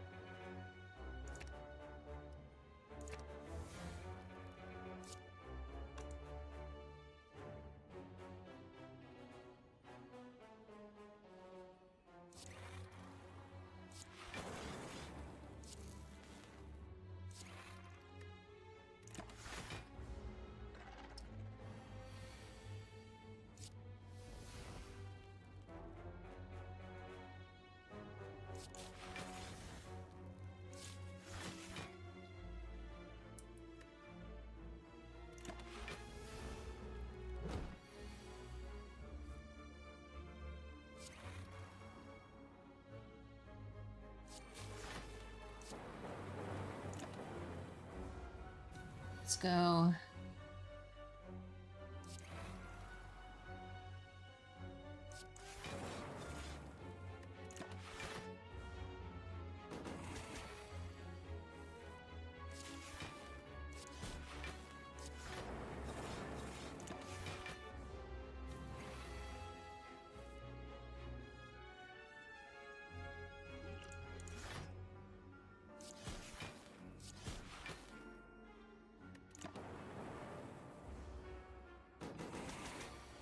Let's go.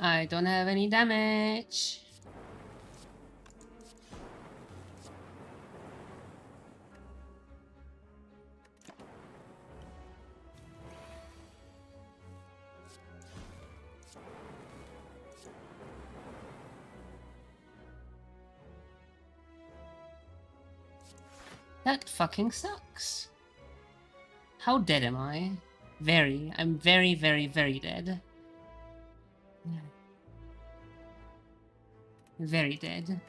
I don't have any damage. That fucking sucks. How dead am I? Very. I'm very, very, very dead. Very dead.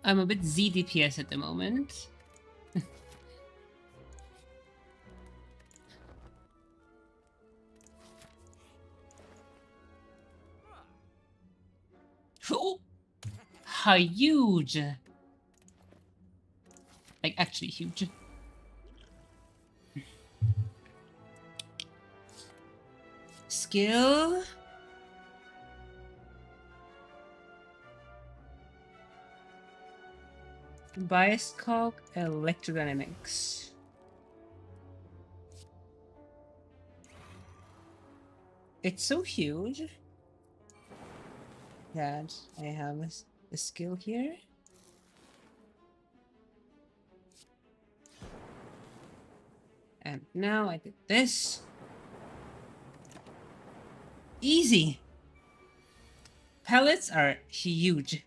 I'm a bit Z DPS at the moment. Oh, how huge! Like, actually huge. Skill. Bias cog, electrodynamics. It's so huge that I have a skill here. And now I did this. Easy! Pellets are huge.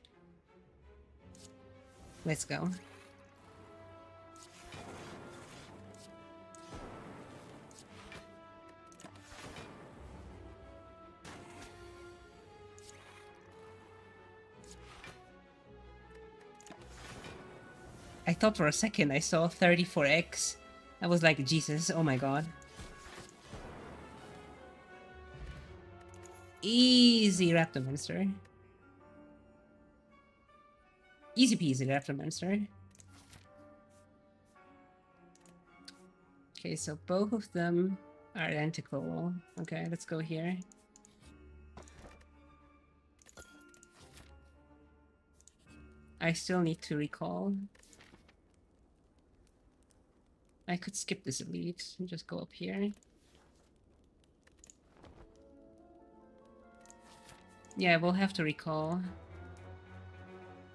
Let's go. I thought for a second I saw 34x. I was like, Jesus, oh my god. Easy Raptor Monster. Easy peasy Raptor Monster. Okay, so both of them are identical. Okay, let's go here. I still need to recall. I could skip this elite and just go up here. Yeah, we'll have to recall.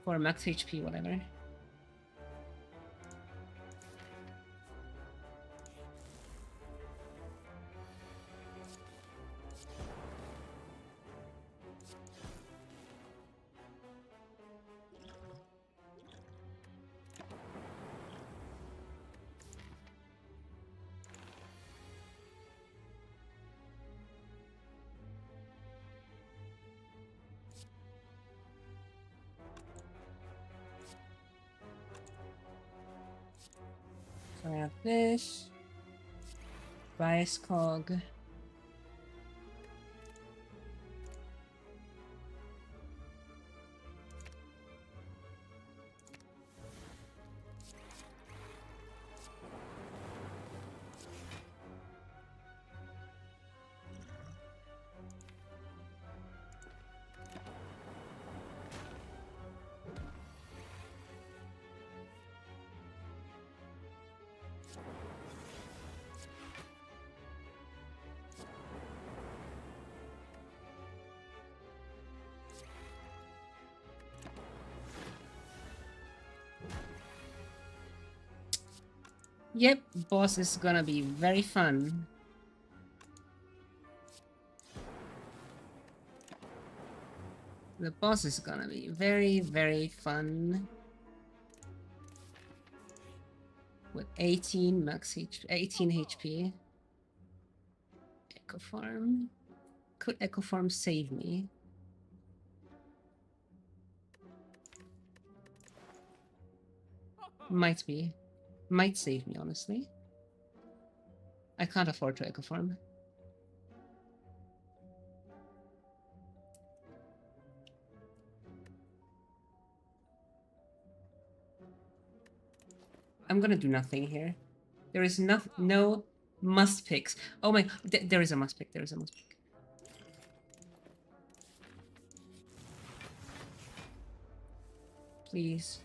For max HP, whatever. So I have this. Bias cog. Yep, boss is gonna be very fun. The boss is gonna be very, very fun. With 18 max HP, 18 HP. Echo Farm. Could Echo Farm save me? Might be. Might save me, honestly. I can't afford to Echo Farm. I'm gonna do nothing here. There is no must picks. Oh my, there is a must pick. There is a must pick. Please.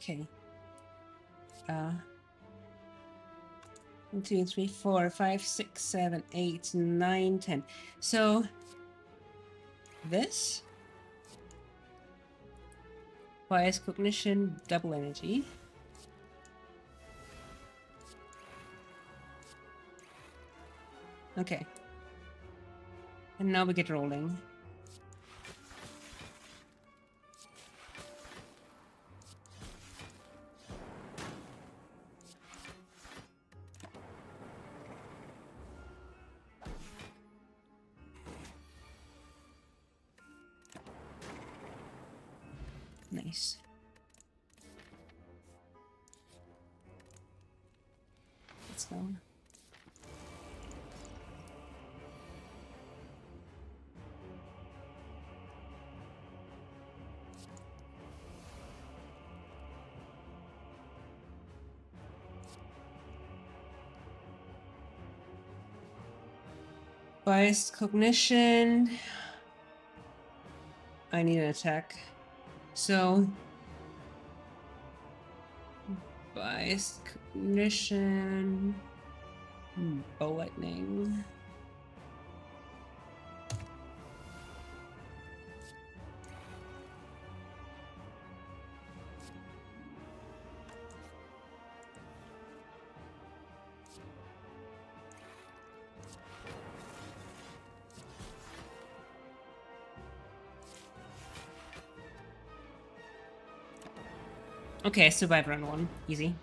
Okay. 1, 2, 3, 4, 5, 6, 7, 8, 9, 10. So this bias cognition, double energy. Okay. And now we get rolling. Nice. Let's go. Biased cognition. I need an attack. So biased cognition. Bow lightning. Okay, survive round 1. Easy.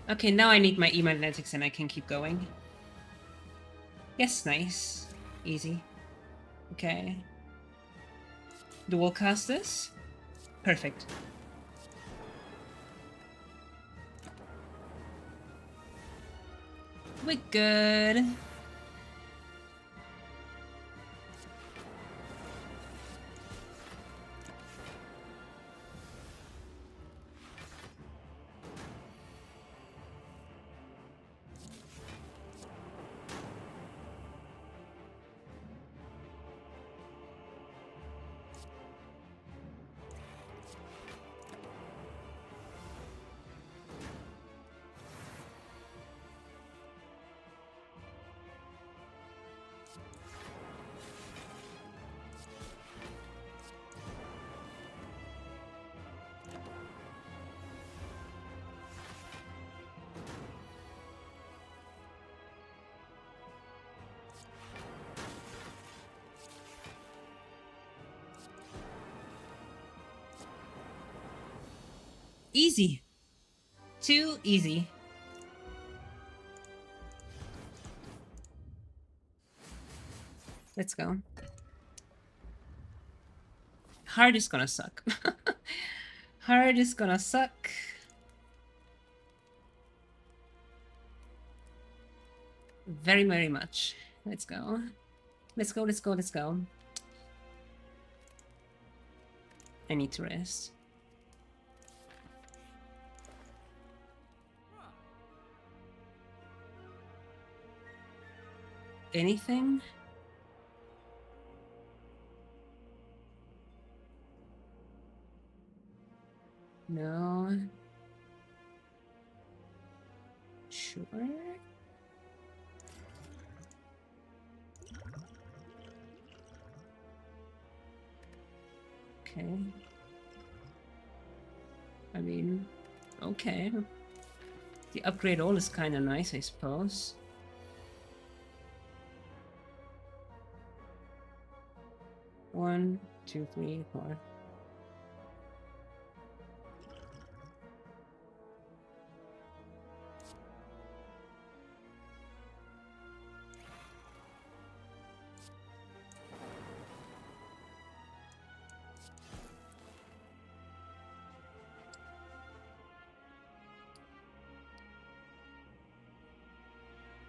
Okay, now I need my E-magnetics and I can keep going. Yes, nice. Easy. Okay. Dual cast this? Perfect. We're good. Easy. Too easy. Let's go. Hard is gonna suck. Hard is gonna suck. Very, very much. Let's go. Let's go, let's go, let's go. I need to rest. anything? No. Sure. Okay. I mean, okay. The upgrade all is kind of nice, I suppose. One, two, three, four.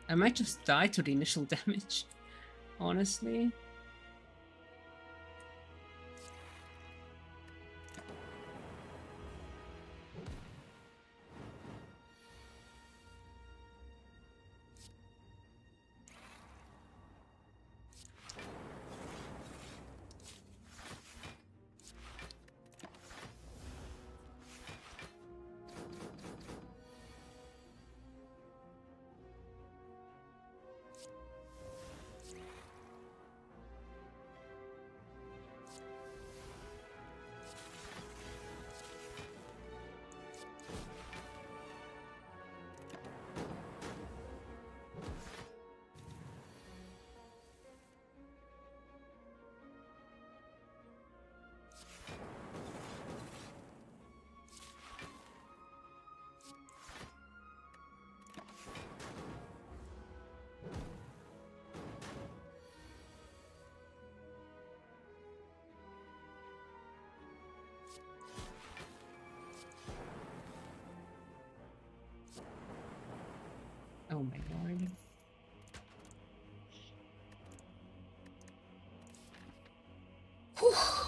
I might just die to the initial damage, honestly. Oh my lord. Whew.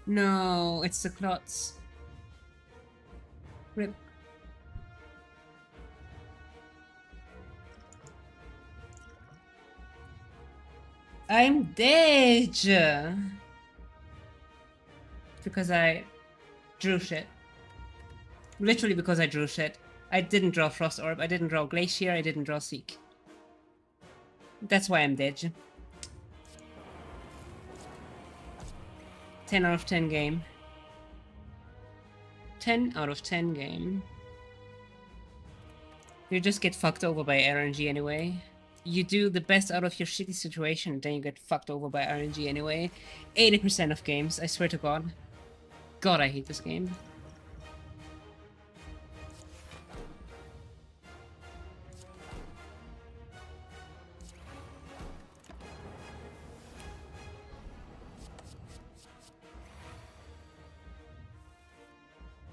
No, it's the clots. Rip. I'm dead! Because I drew shit. Literally because I drew shit. I didn't draw Frost Orb, I didn't draw Glacier, I didn't draw Seek. That's why I'm dead. 10 out of 10 game. 10 out of 10 game. You just get fucked over by RNG anyway. You do the best out of your shitty situation, then you get fucked over by RNG anyway. 80% of games, I swear to God. God, I hate this game.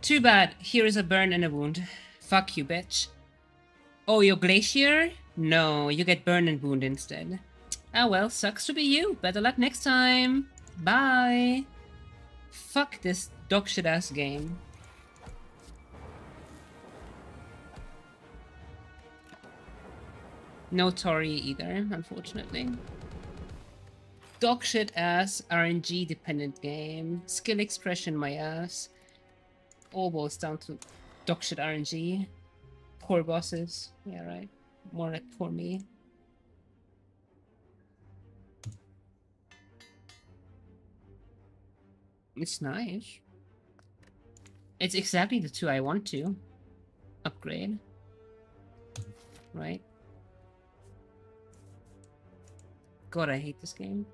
Too bad. Here is a burn and a wound. Fuck you, bitch. Oh, your Glacier? No, you get burn and wound instead. Ah well, sucks to be you. Better luck next time. Bye. Fuck this dog shit ass game. No Tori either, unfortunately. Dog shit ass RNG dependent game. Skill expression my ass. All boils down to dog shit RNG. Poor bosses. Yeah, right. More like poor me. It's nice. It's exactly the two I want to upgrade. Right? God, I hate this game.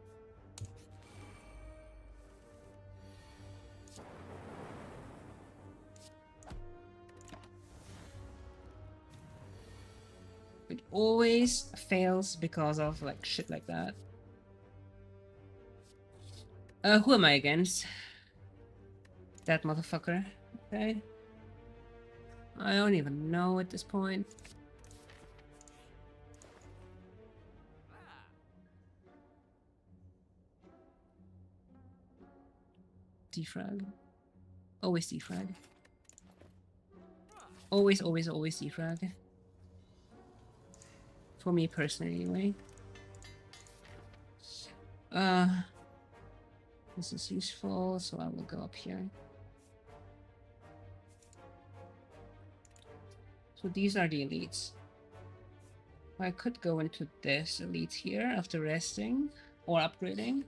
always fails because of like shit like that. Who am I against? That motherfucker. Okay. I don't even know at this point. Defrag. Always defrag. Always, always, always defrag. For me personally, anyway. This is useful, so I will go up here. So these are the elites. I could go into this elite here after resting or upgrading.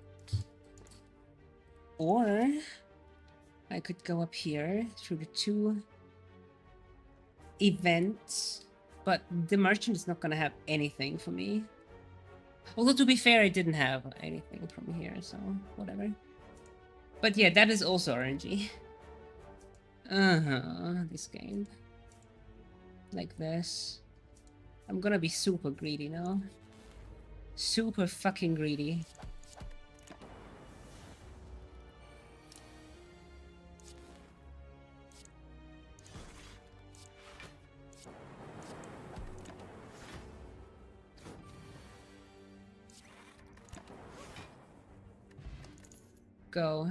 Or I could go up here through the 2 events, but the merchant is not gonna have anything for me. Although to be fair, I didn't have anything from here, so whatever. But yeah, that is also RNG. This game. Like this. I'm gonna be super greedy now. Super fucking greedy. Go.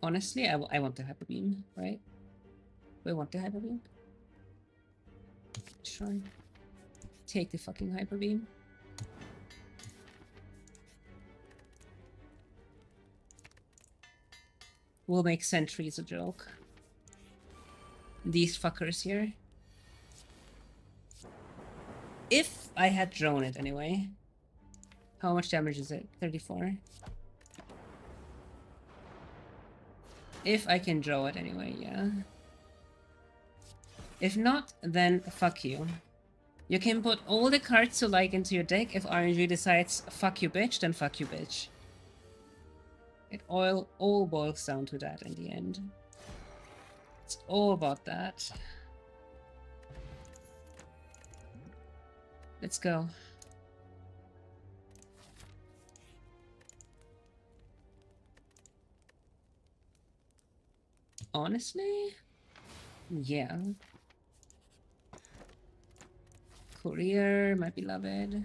Honestly, I want the hyper beam, right? We want the hyper beam. Sure. Take the fucking hyper beam. We'll make sentries a joke. These fuckers here. If I had drawn it anyway. How much damage is it? 34. If I can draw it anyway, yeah. If not, then fuck you. You can put all the cards you like into your deck. If RNG decides fuck you bitch, then fuck you bitch. It all boils down to that in the end. It's all about that. Let's go. Honestly? Yeah. Courier, my beloved.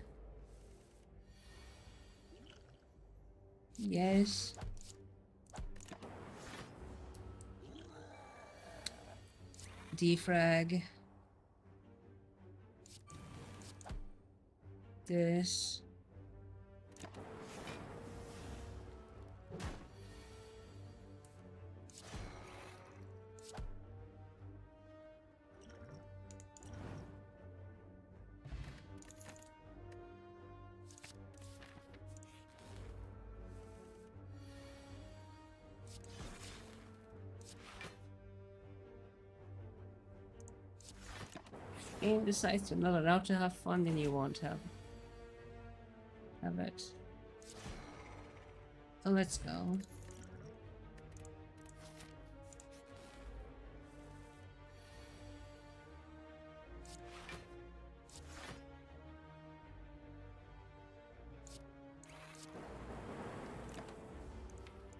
Yes. Defrag. This. Game decides you're not allowed to have fun, then you won't have it. So let's go.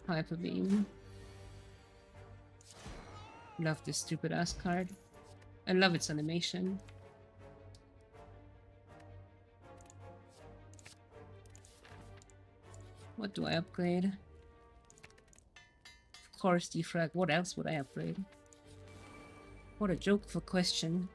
Hyper beam. Love this stupid ass card. I love its animation. What do I upgrade? Of course, defrag. What else would I upgrade? What a joke of a question.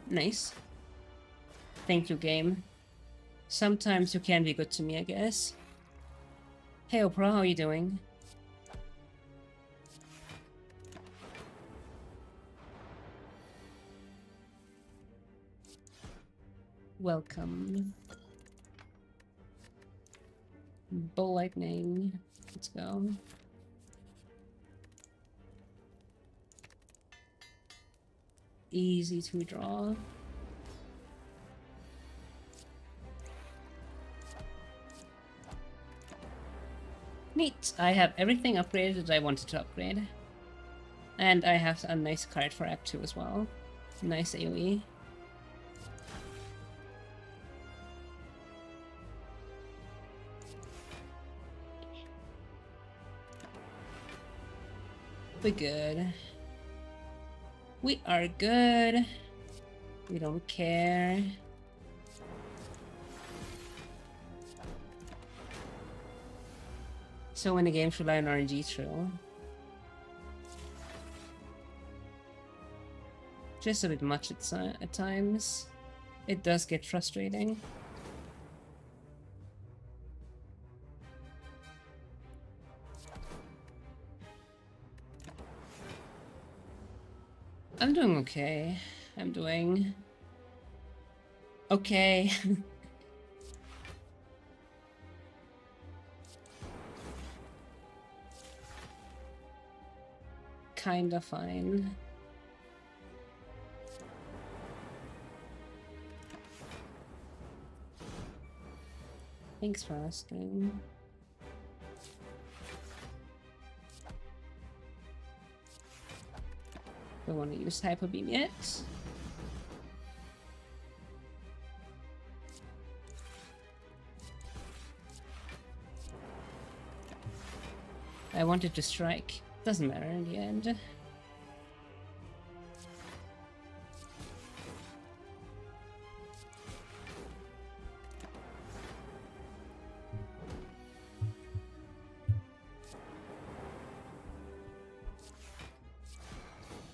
Nice. Thank you, game. Sometimes you can be good to me, I guess. Hey, Oprah, how are you doing? Welcome. Bow lightning. Let's go. Easy to draw. Neat. I have everything upgraded that I wanted to upgrade. And I have a nice card for Act 2 as well. Nice AoE. We're good. We are good. We don't care. So when the games rely on RNG, true. Just a bit much at times. It does get frustrating. I'm doing okay. I'm doing okay. Kinda fine. Thanks for asking. Don't want to use Hyper Beam yet. I wanted to strike. Doesn't matter in the end.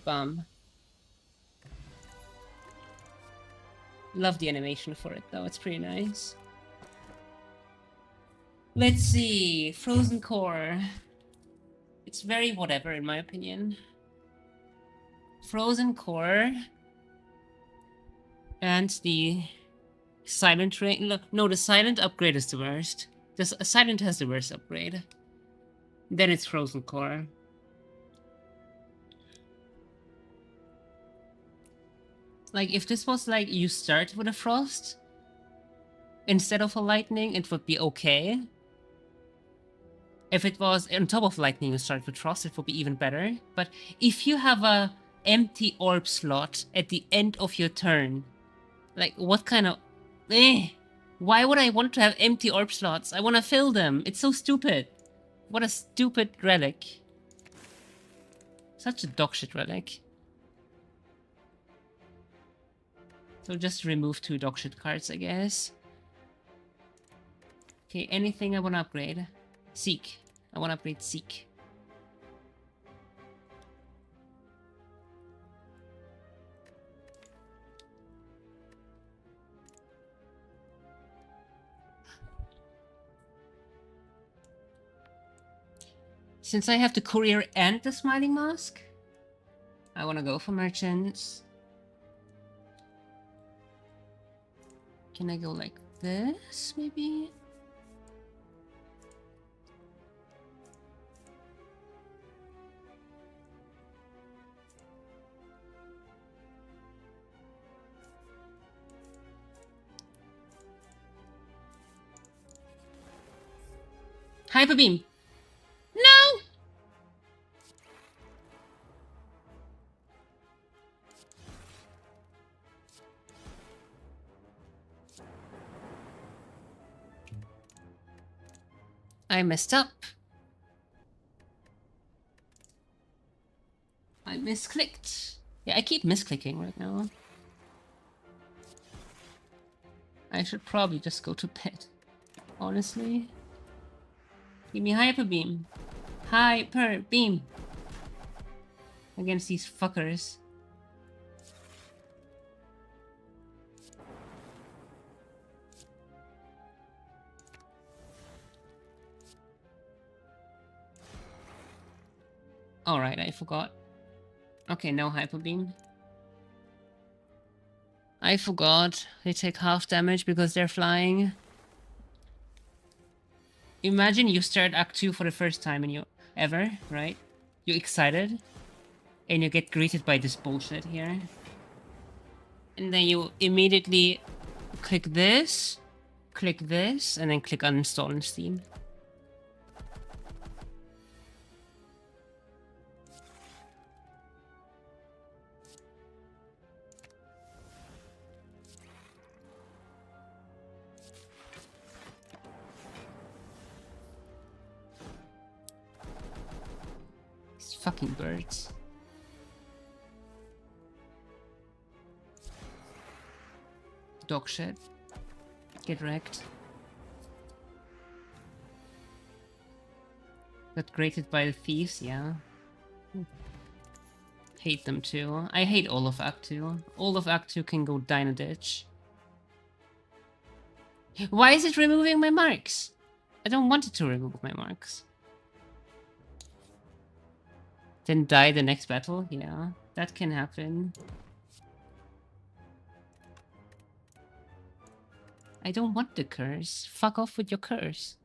Bum. Love the animation for it though, it's pretty nice. Let's see, Frozen Core. It's very whatever in my opinion. Frozen Core and the Silent Ring. Look, no, the Silent upgrade is the worst. The Silent has the worst upgrade. Then it's Frozen Core. Like, if this was like you start with a Frost instead of a Lightning, it would be okay. If it was on top of Lightning you start with Frost, it would be even better. But if you have a empty orb slot at the end of your turn, like, what kind of... Why would I want to have empty orb slots? I want to fill them. It's so stupid. What a stupid relic. Such a dogshit relic. So just remove 2 dogshit cards, I guess. Okay, anything I want to upgrade? Seek. I want to upgrade Seek. Since I have the Courier and the Smiling Mask, I want to go for Merchants. Can I go like this, maybe? Hyper Beam! No! I messed up. I misclicked. Yeah, I keep misclicking right now. I should probably just go to bed. Honestly. Give me Hyper Beam. Hyper Beam. Against these fuckers. Alright, I forgot. Okay, no Hyper Beam. I forgot. They take half damage because they're flying. Imagine you start Act 2 for the first time and you ever, right? You're excited, and you get greeted by this bullshit here. And then you immediately click this, and then click uninstall in Steam. These fucking birds. Dog shit. Get wrecked. Got grated by the thieves, yeah. Hate them too. I hate all of Act 2. All of Act 2 can go die in a ditch. Why is it removing my marks? I don't want it to remove my marks. Then die the next battle? Yeah, that can happen. I don't want the curse. Fuck off with your curse.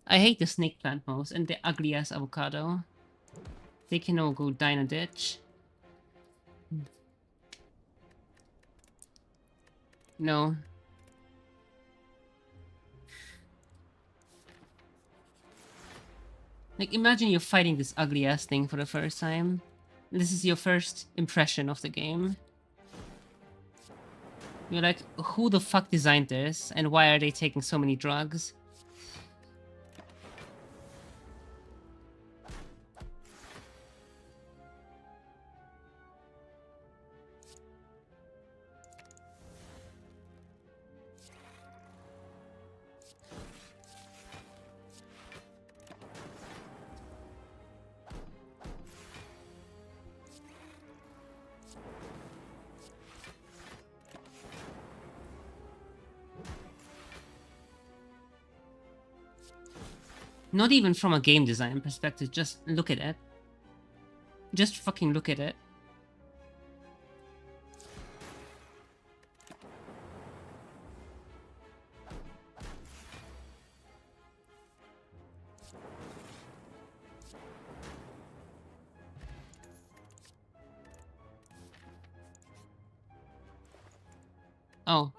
I hate the snake plant mouse and the ugly ass avocado. They can all go die in a ditch. No. Like, imagine you're fighting this ugly ass thing for the first time. This is your first impression of the game. You're like, who the fuck designed this? And why are they taking so many drugs? Not even from a game design perspective, just look at it. Just fucking look at it. Oh,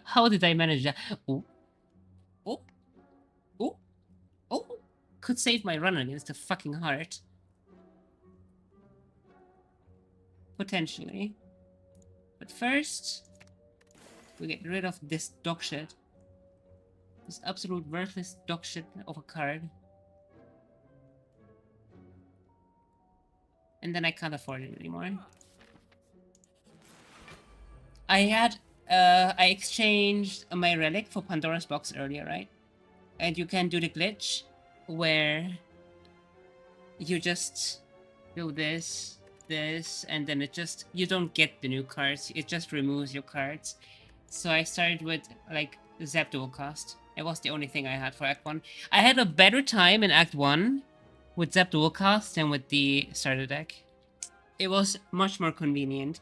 how did I manage that? Oh. Oh. Oh. Oh. Could save my run against the fucking heart. Potentially. But first, we get rid of this dog shit. This absolute worthless dog shit of a card. And then I can't afford it anymore. I exchanged my relic for Pandora's box earlier, right? And you can do the glitch where you just do this, and then it just, you don't get the new cards, it just removes your cards. So I started with, like, Zap Dual Cast. It was the only thing I had for Act 1. I had a better time in Act 1 with Zap Dual Cast than with the starter deck. It was much more convenient.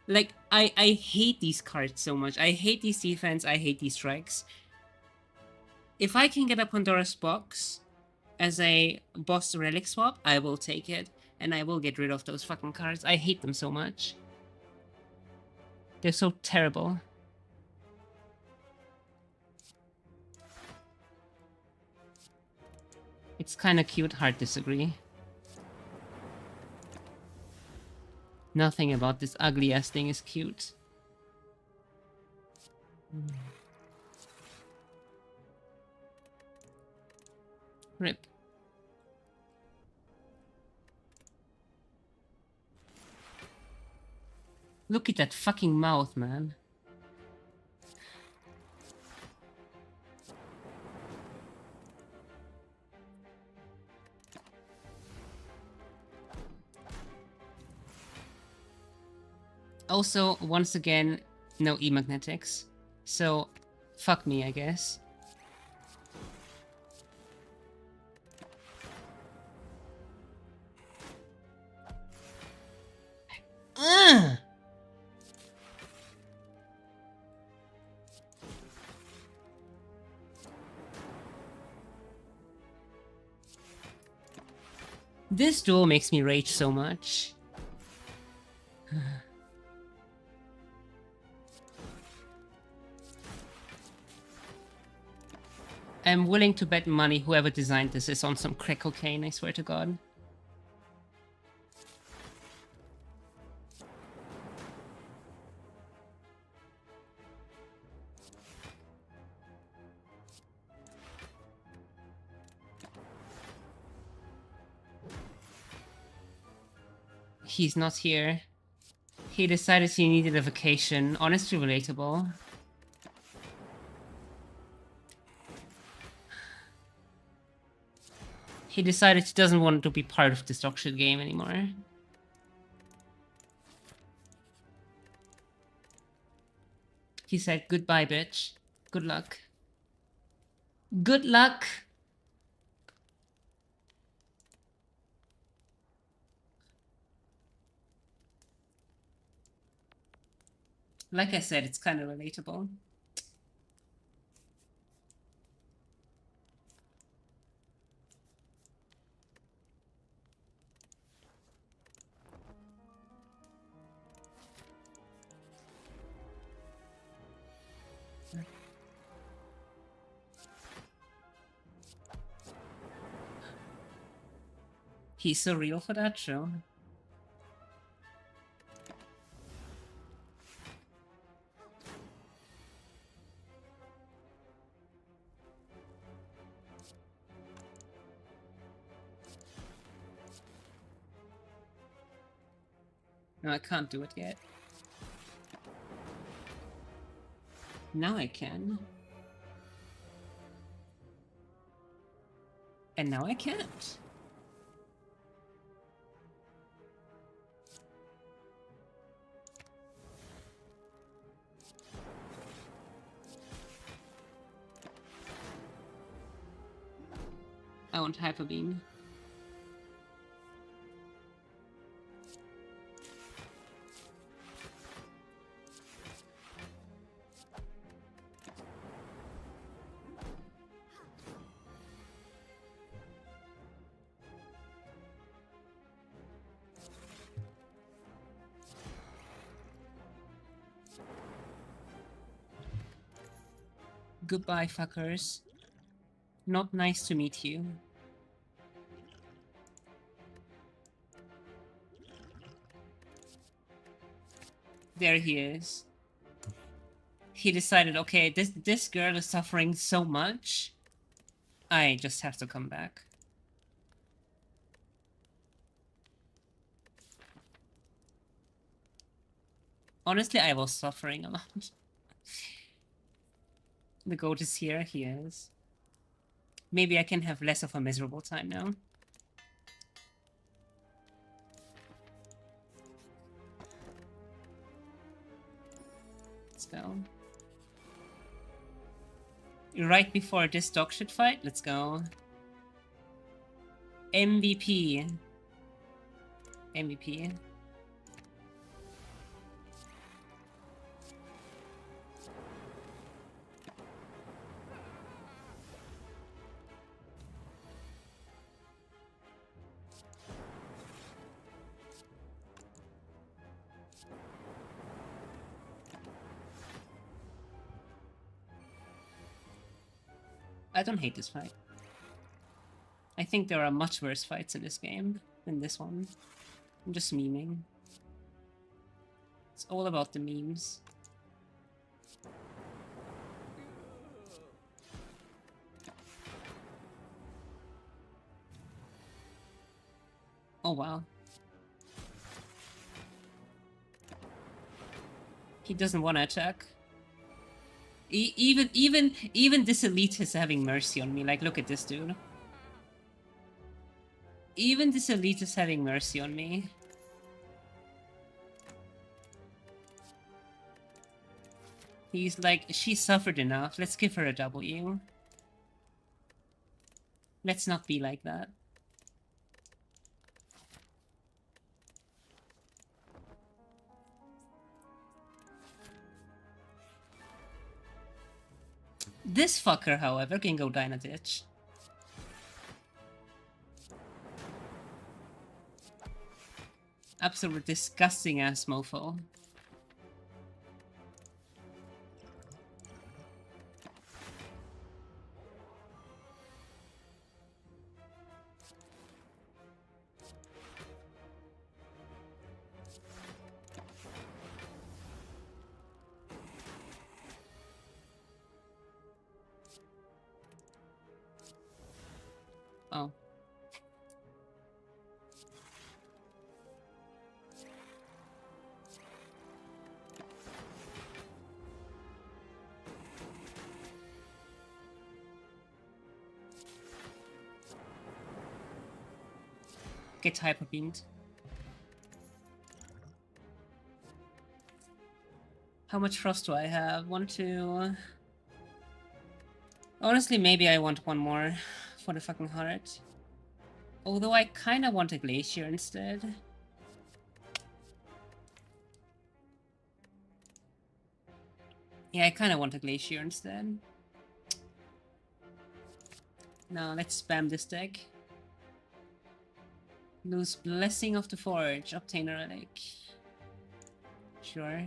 Like, I hate these cards so much. I hate these defense, I hate these strikes. If I can get a Pandora's box as a boss relic swap, I will take it. And I will get rid of those fucking cards. I hate them so much. They're so terrible. It's kinda cute, hard disagree. Nothing about this ugly ass thing is cute. Rip. Look at that fucking mouth, man. Also, once again, no E-magnetics. So, fuck me, I guess. Ugh! This duel makes me rage so much. I'm willing to bet money whoever designed this is on some crack cocaine, I swear to God. He's not here. He decided he needed a vacation. Honestly relatable. He decided he doesn't want to be part of this dog shit game anymore. He said, goodbye, bitch. Good luck. Good luck! Like I said, it's kind of relatable. He's so real for that show. No, I can't do it yet. Now I can. And now I can't. I want Hyper Beam. Goodbye, fuckers. Not nice to meet you. There he is. He decided, okay, this girl is suffering so much. I just have to come back. Honestly, I was suffering a lot. The goat is here. He is. Maybe I can have less of a miserable time now. Let's go. Right before this dog shit fight, let's go. MVP. MVP. I don't hate this fight. I think there are much worse fights in this game than this one. I'm just memeing. It's all about the memes. Oh wow. He doesn't want to attack. Even this elite is having mercy on me. Like, look at this dude. Even this elite is having mercy on me. He's like, she suffered enough. Let's give her a W. Let's not be like that. This fucker, however, can go die in a ditch. Absolutely disgusting ass mofo. Oh. Get hyper beamed. How much frost do I have? 1, 2. Honestly, maybe I want one more for the fucking heart. Although I kind of want a glacier instead. Yeah, I kind of want a glacier instead. Now let's spam this deck. Lose Blessing of the Forge. Obtain a relic. Sure.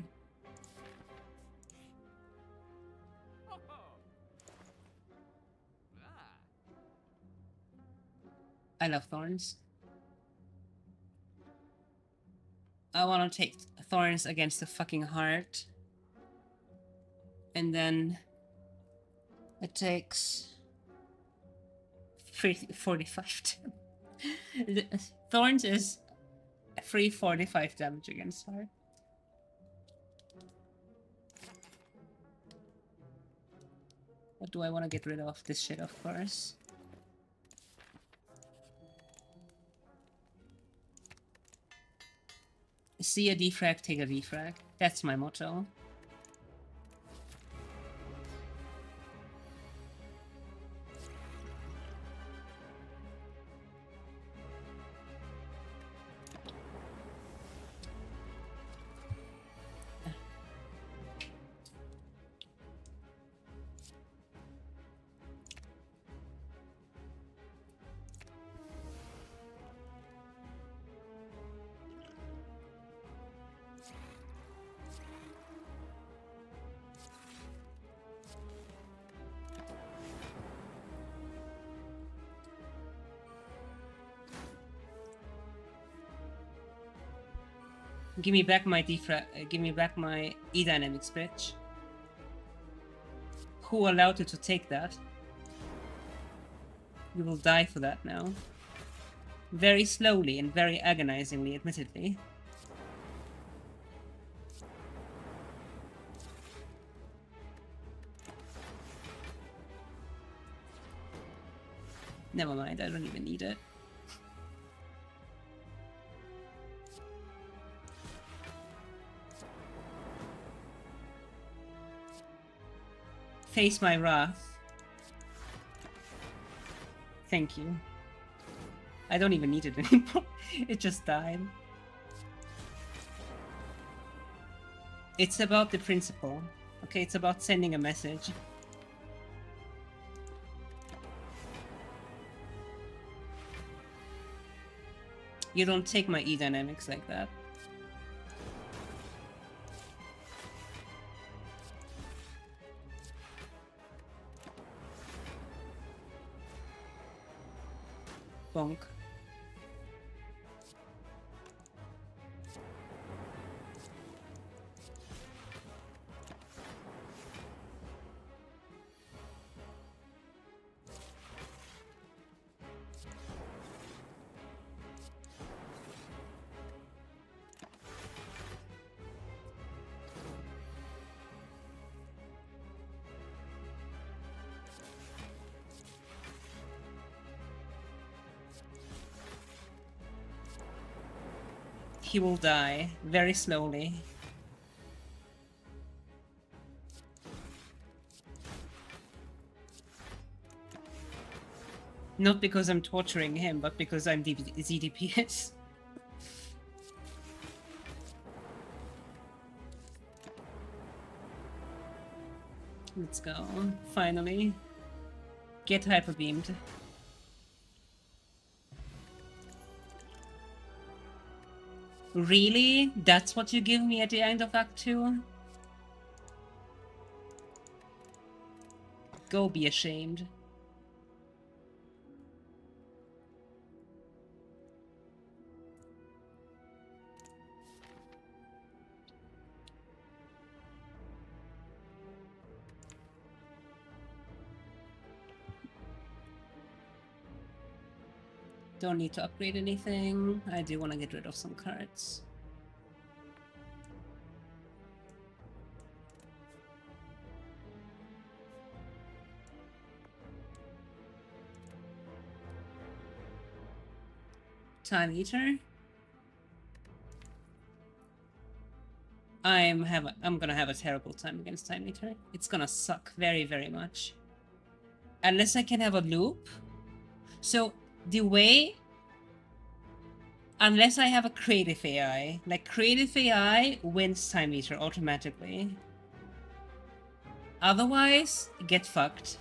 I love Thorns. I want to take Thorns against the fucking heart. And then it takes 45 damage. Thorns is 345 damage against heart. What do I want to get rid of? This shit, of course. See a defrag, take a defrag. That's my motto. Give me back my give me back my E-Dynamics, bitch. Who allowed you to take that? You will die for that now. Very slowly and very agonizingly, admittedly. Never mind, I don't even need it. Face my wrath. Thank you. I don't even need it anymore. It just died. It's about the principle. Okay, it's about sending a message. You don't take my E-Dynamics like that. Bonk. He will die very slowly. Not because I'm torturing him, but because I'm ZDPS. Let's go. Finally. Get hyper beamed. Really? That's what you give me at the end of Act 2? Go be ashamed. Don't need to upgrade anything. I do want to get rid of some cards. Time Eater. I'm gonna have a terrible time against Time Eater. It's gonna suck very, very much. Unless I can have a loop. So the way, unless I have a creative AI, like creative AI wins Time Eater automatically. Otherwise, get fucked.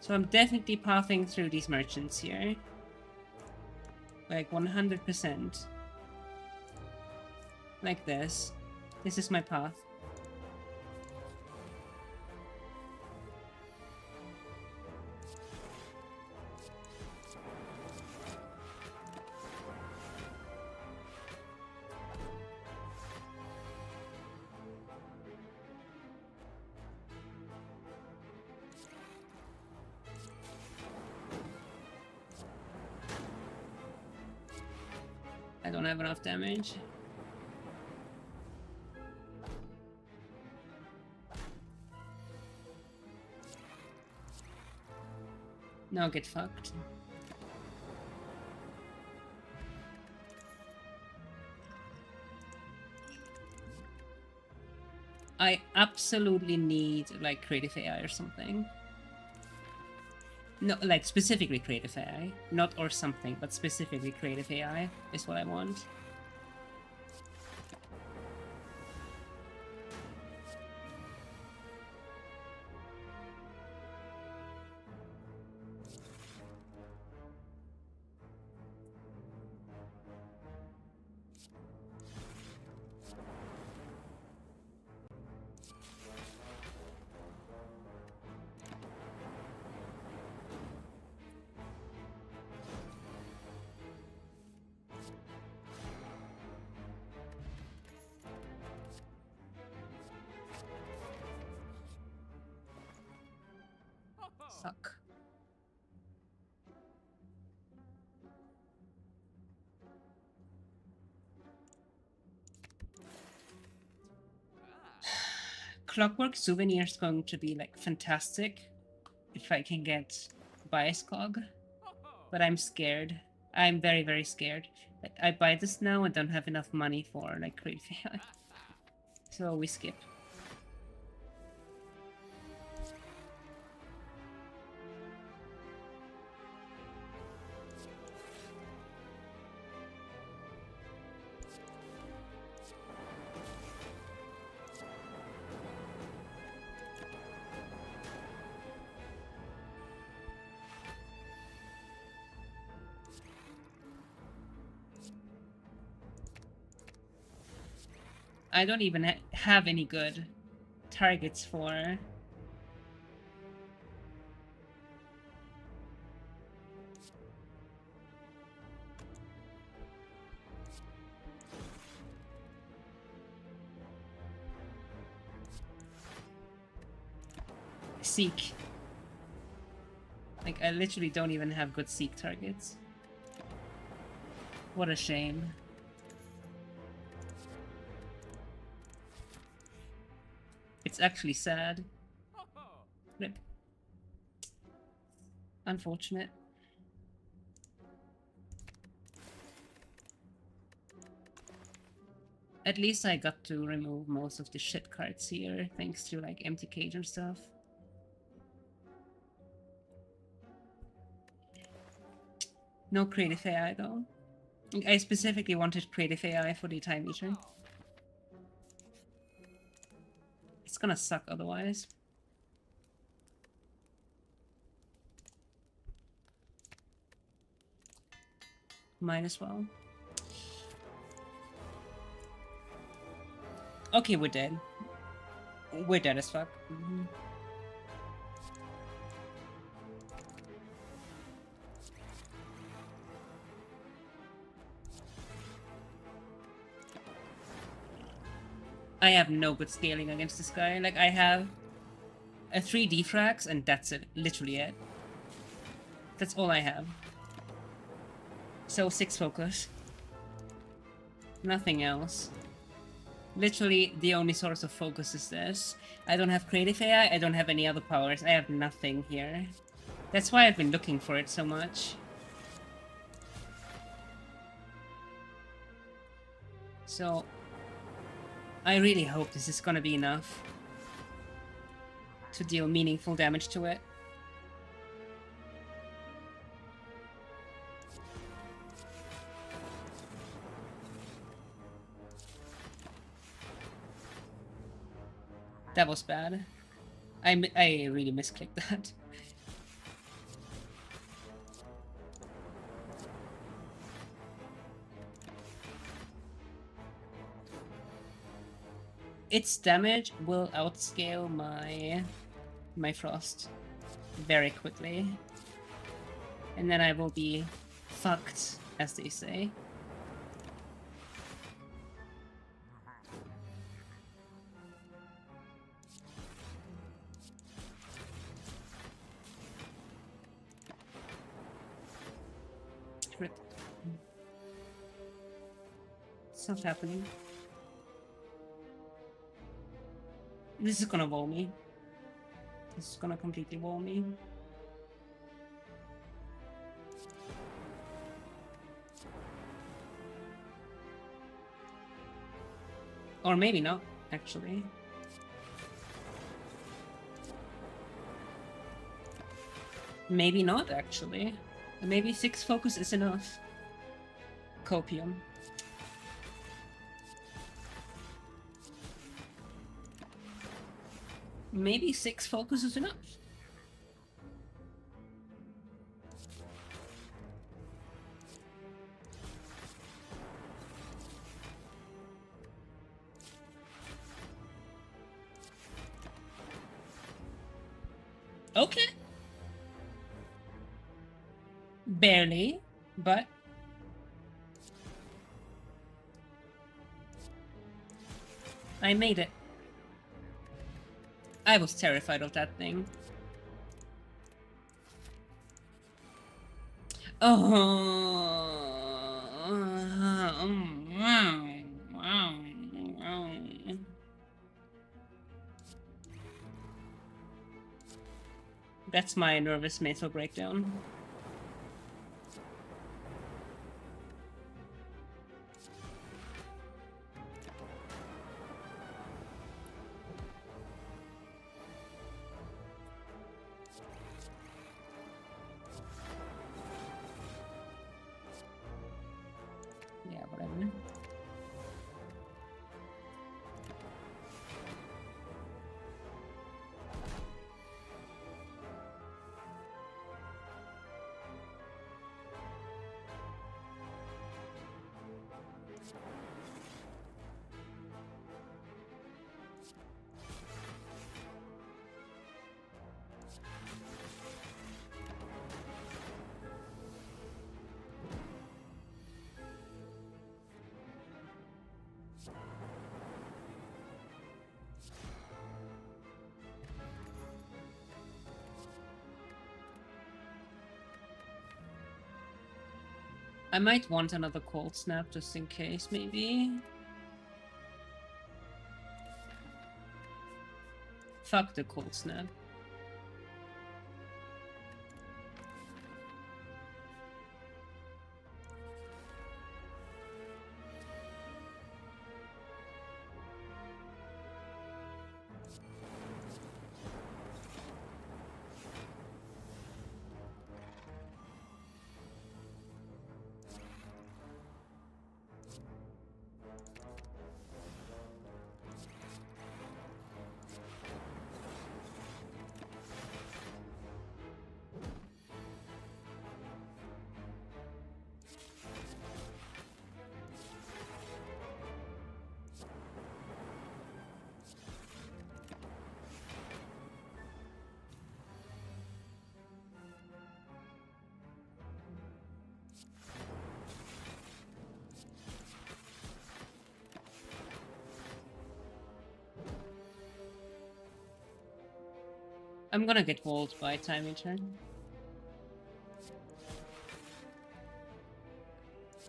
So I'm definitely pathing through these merchants here. Like 100%. Like this. This is my path. I don't have enough damage. Now get fucked. I absolutely need, like, creative AI or something. No, like, specifically creative AI. Not or something, but specifically creative AI is what I want. Suck. Clockwork Souvenir is going to be, like, fantastic if I can get Bias Cog. But I'm scared. I'm very, very scared. Like, I buy this now and don't have enough money for, like, creative AI. So we skip. I don't even have any good targets for... Seek. Like, I literally don't even have good Seek targets. What a shame. It's actually sad. Rip. Unfortunate. At least I got to remove most of the shit cards here, thanks to, like, empty cage and stuff. No creative AI though. I specifically wanted creative AI for the Time Eater. It's gonna suck otherwise. Might as well. Okay, we're dead. We're dead as fuck. I have no good scaling against this guy. Like, I have a 3D frags, and that's it. Literally it. That's all I have. So 6 focus. Nothing else. Literally, the only source of focus is this. I don't have creative AI, I don't have any other powers. I have nothing here. That's why I've been looking for it so much. So, I really hope this is gonna be enough to deal meaningful damage to it. That was bad. I really misclicked that. Its damage will outscale my frost very quickly. And then I will be fucked, as they say. It's not happening. This is gonna wall me. This is gonna completely wall me. Or maybe not, actually. Maybe not, actually. Maybe 6 focus is enough. Copium. Maybe 6 focus is enough. Okay. Barely, but... I made it. I was terrified of that thing. That's my nervous mental breakdown. Yeah, whatever. I might want another cold snap just in case, maybe. Fuck the cold snap. I'm gonna get walled by Time Eater.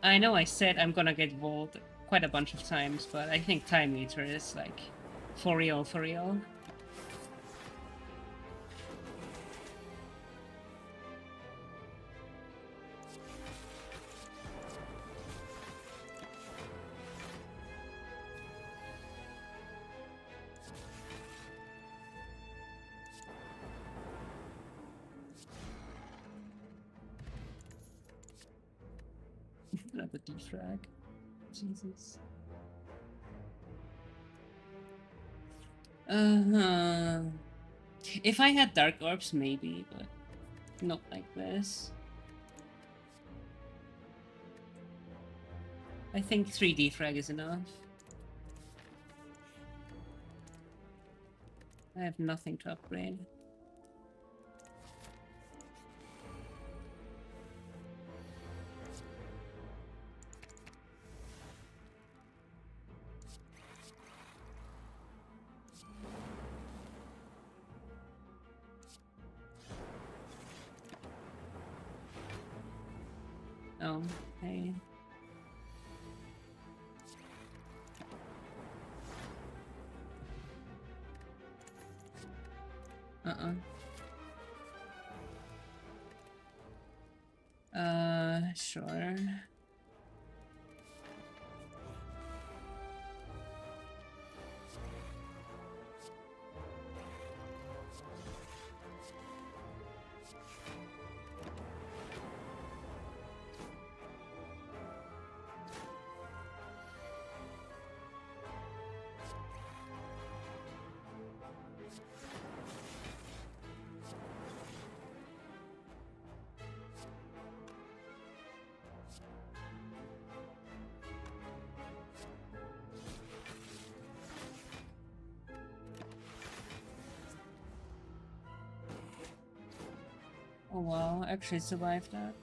I know I said I'm gonna get walled quite a bunch of times, but I think Time Eater is like for real, for real. Another defrag. Jesus. If I had Dark Orbs, maybe, but not like this. I think 3 defrag is enough. I have nothing to upgrade. Oh, hey. Sure. Oh wow, actually survived that.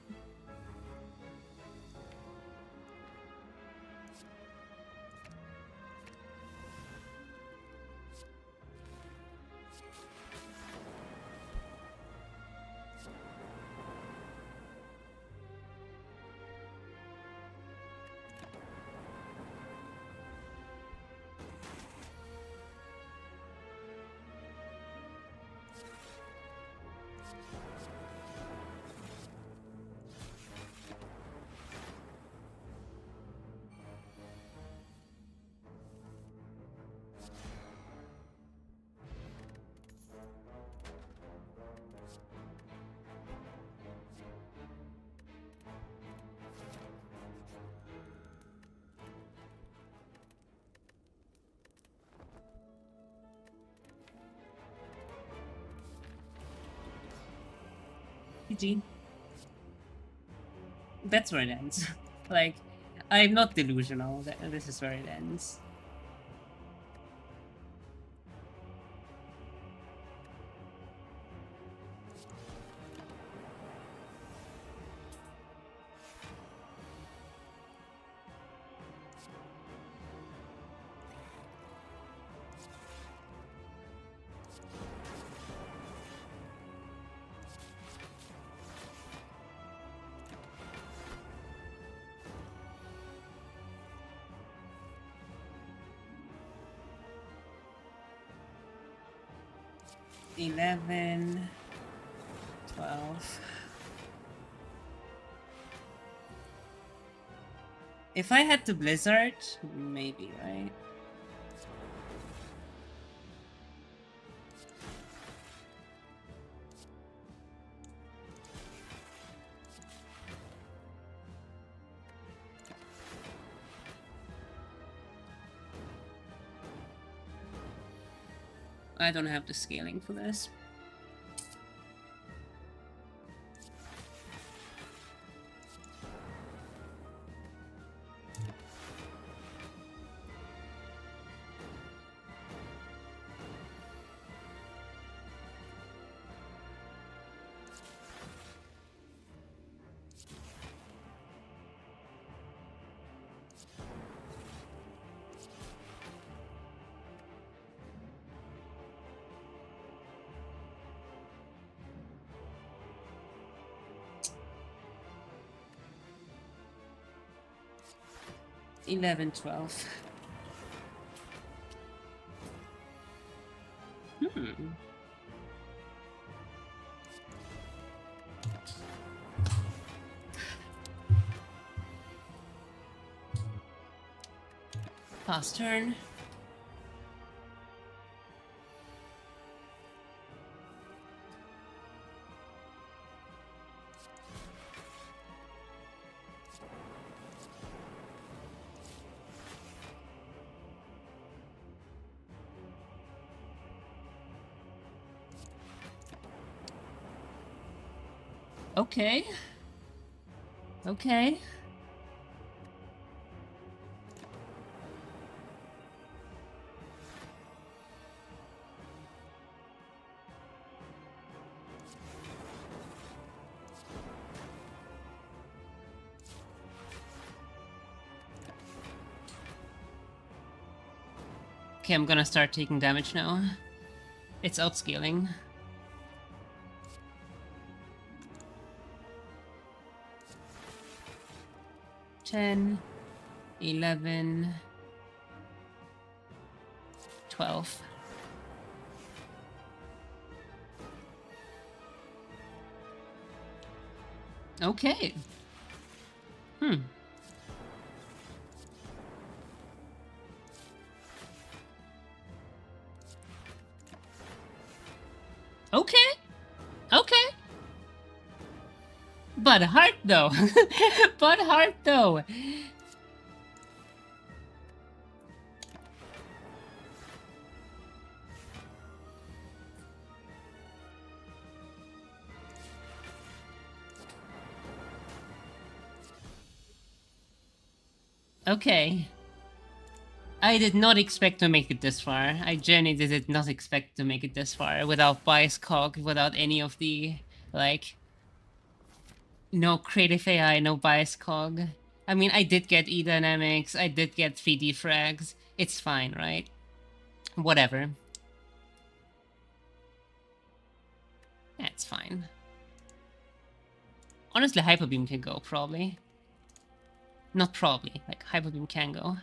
GG. That's where it ends. Like, I'm not delusional. This is where it ends. $11, $12. If I had to Blizzard, maybe, right? I don't have the scaling for this. 11, 12. Pass turn. Okay. Okay. Okay, I'm gonna start taking damage now. It's outscaling. $10, 11, 12. Okay. Okay. Okay. But heart though. But heart though. Okay. I did not expect to make it this far. I genuinely did not expect to make it this far without bias cog, without any of the, like, no creative AI, no bias cog. I mean, I did get E-dynamics, I did get 3D frags. It's fine, right? Whatever. That's fine. Honestly, Hyper Beam can go, probably. Not probably, like, Hyper Beam can go.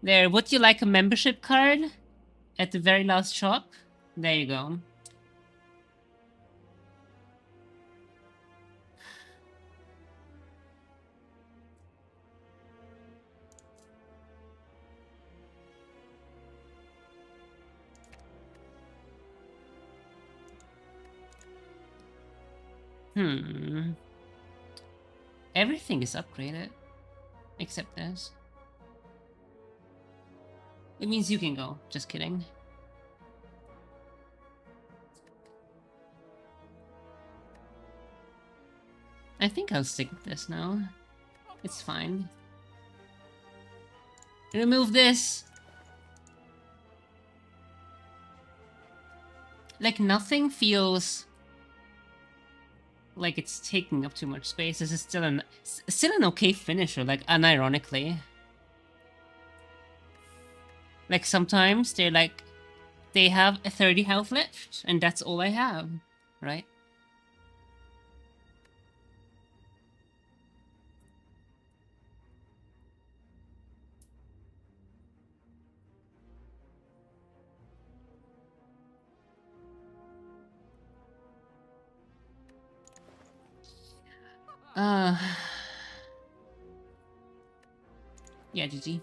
There, would you like a membership card? At the very last shop? There you go. Everything is upgraded. Except this. It means you can go. Just kidding. I think I'll stick with this now. It's fine. Remove this! Like, nothing feels like it's taking up too much space. This is still an okay finisher, like, unironically. Like, sometimes they're like, they have a 30 health left, and that's all I have, right? Yeah, GG.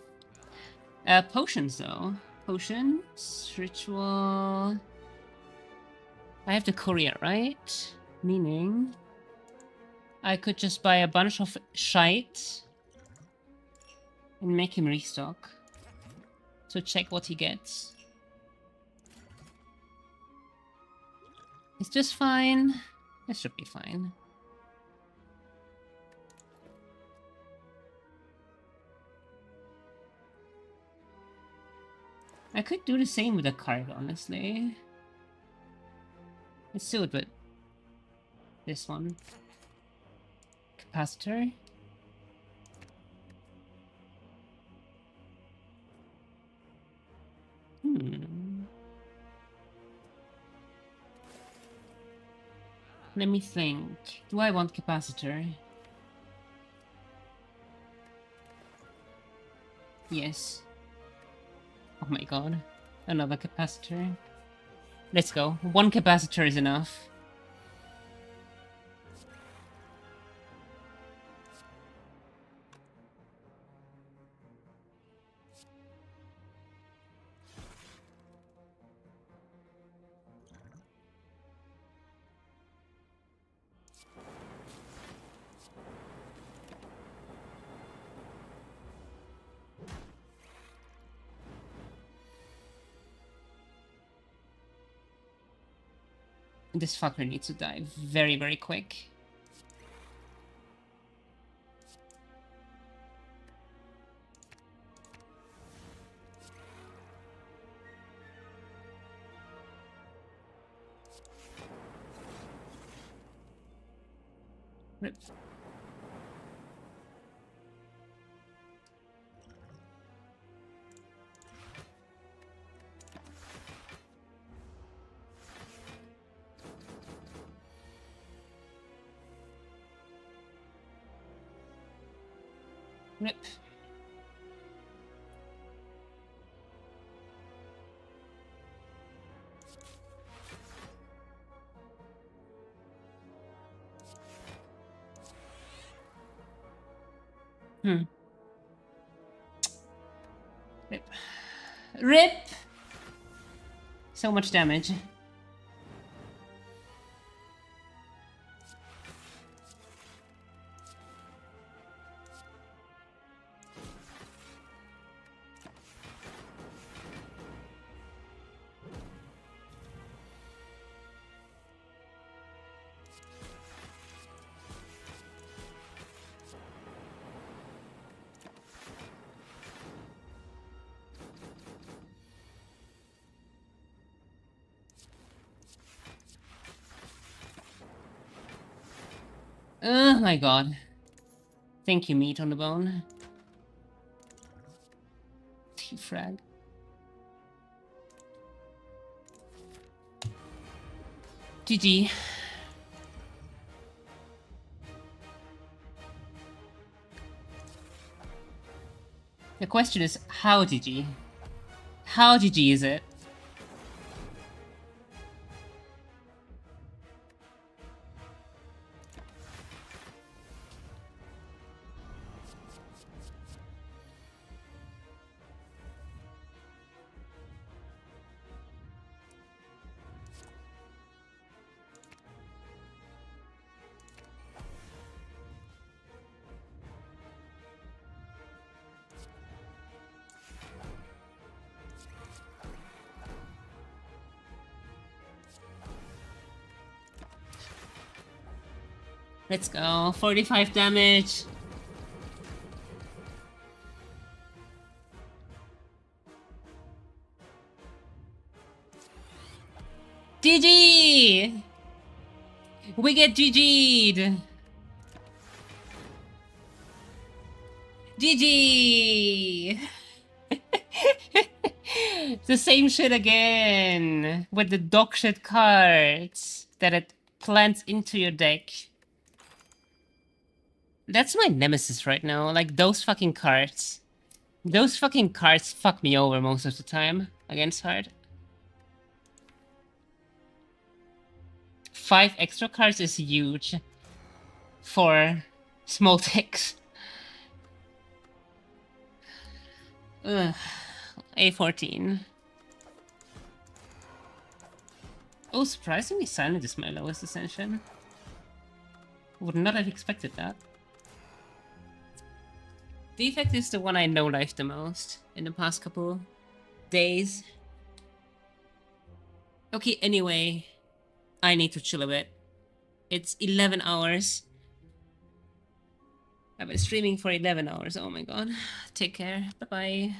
Potions, though. Potions, ritual... I have the courier, right? Meaning... I could just buy a bunch of shite... and make him restock. To check what he gets. Is this fine? This should be fine. I could do the same with a card, honestly. Let's do it with this one. Capacitor. Let me think. Do I want capacitor? Yes. Oh my god. Another capacitor. Let's go. One capacitor is enough. This fucker needs to die very, very quick. Rip. Rip. Rip. Rip! So much damage. Oh my god. Thank you, meat on the bone. T-frag. GG. The question is, how GG? How GG is it? Let's go. 45 damage. GG! We get GG'd! GG! The same shit again! With the dog shit cards that it plants into your deck. That's my nemesis right now, like those fucking cards. Those fucking cards fuck me over most of the time against hard. 5 extra cards is huge for small decks. Ugh. A14. Oh, surprisingly silent is my lowest ascension. Would not have expected that. Defect is the one I no-life the most in the past couple days. Okay, anyway, I need to chill a bit. It's 11 hours. I've been streaming for 11 hours, oh my god. Take care, bye-bye.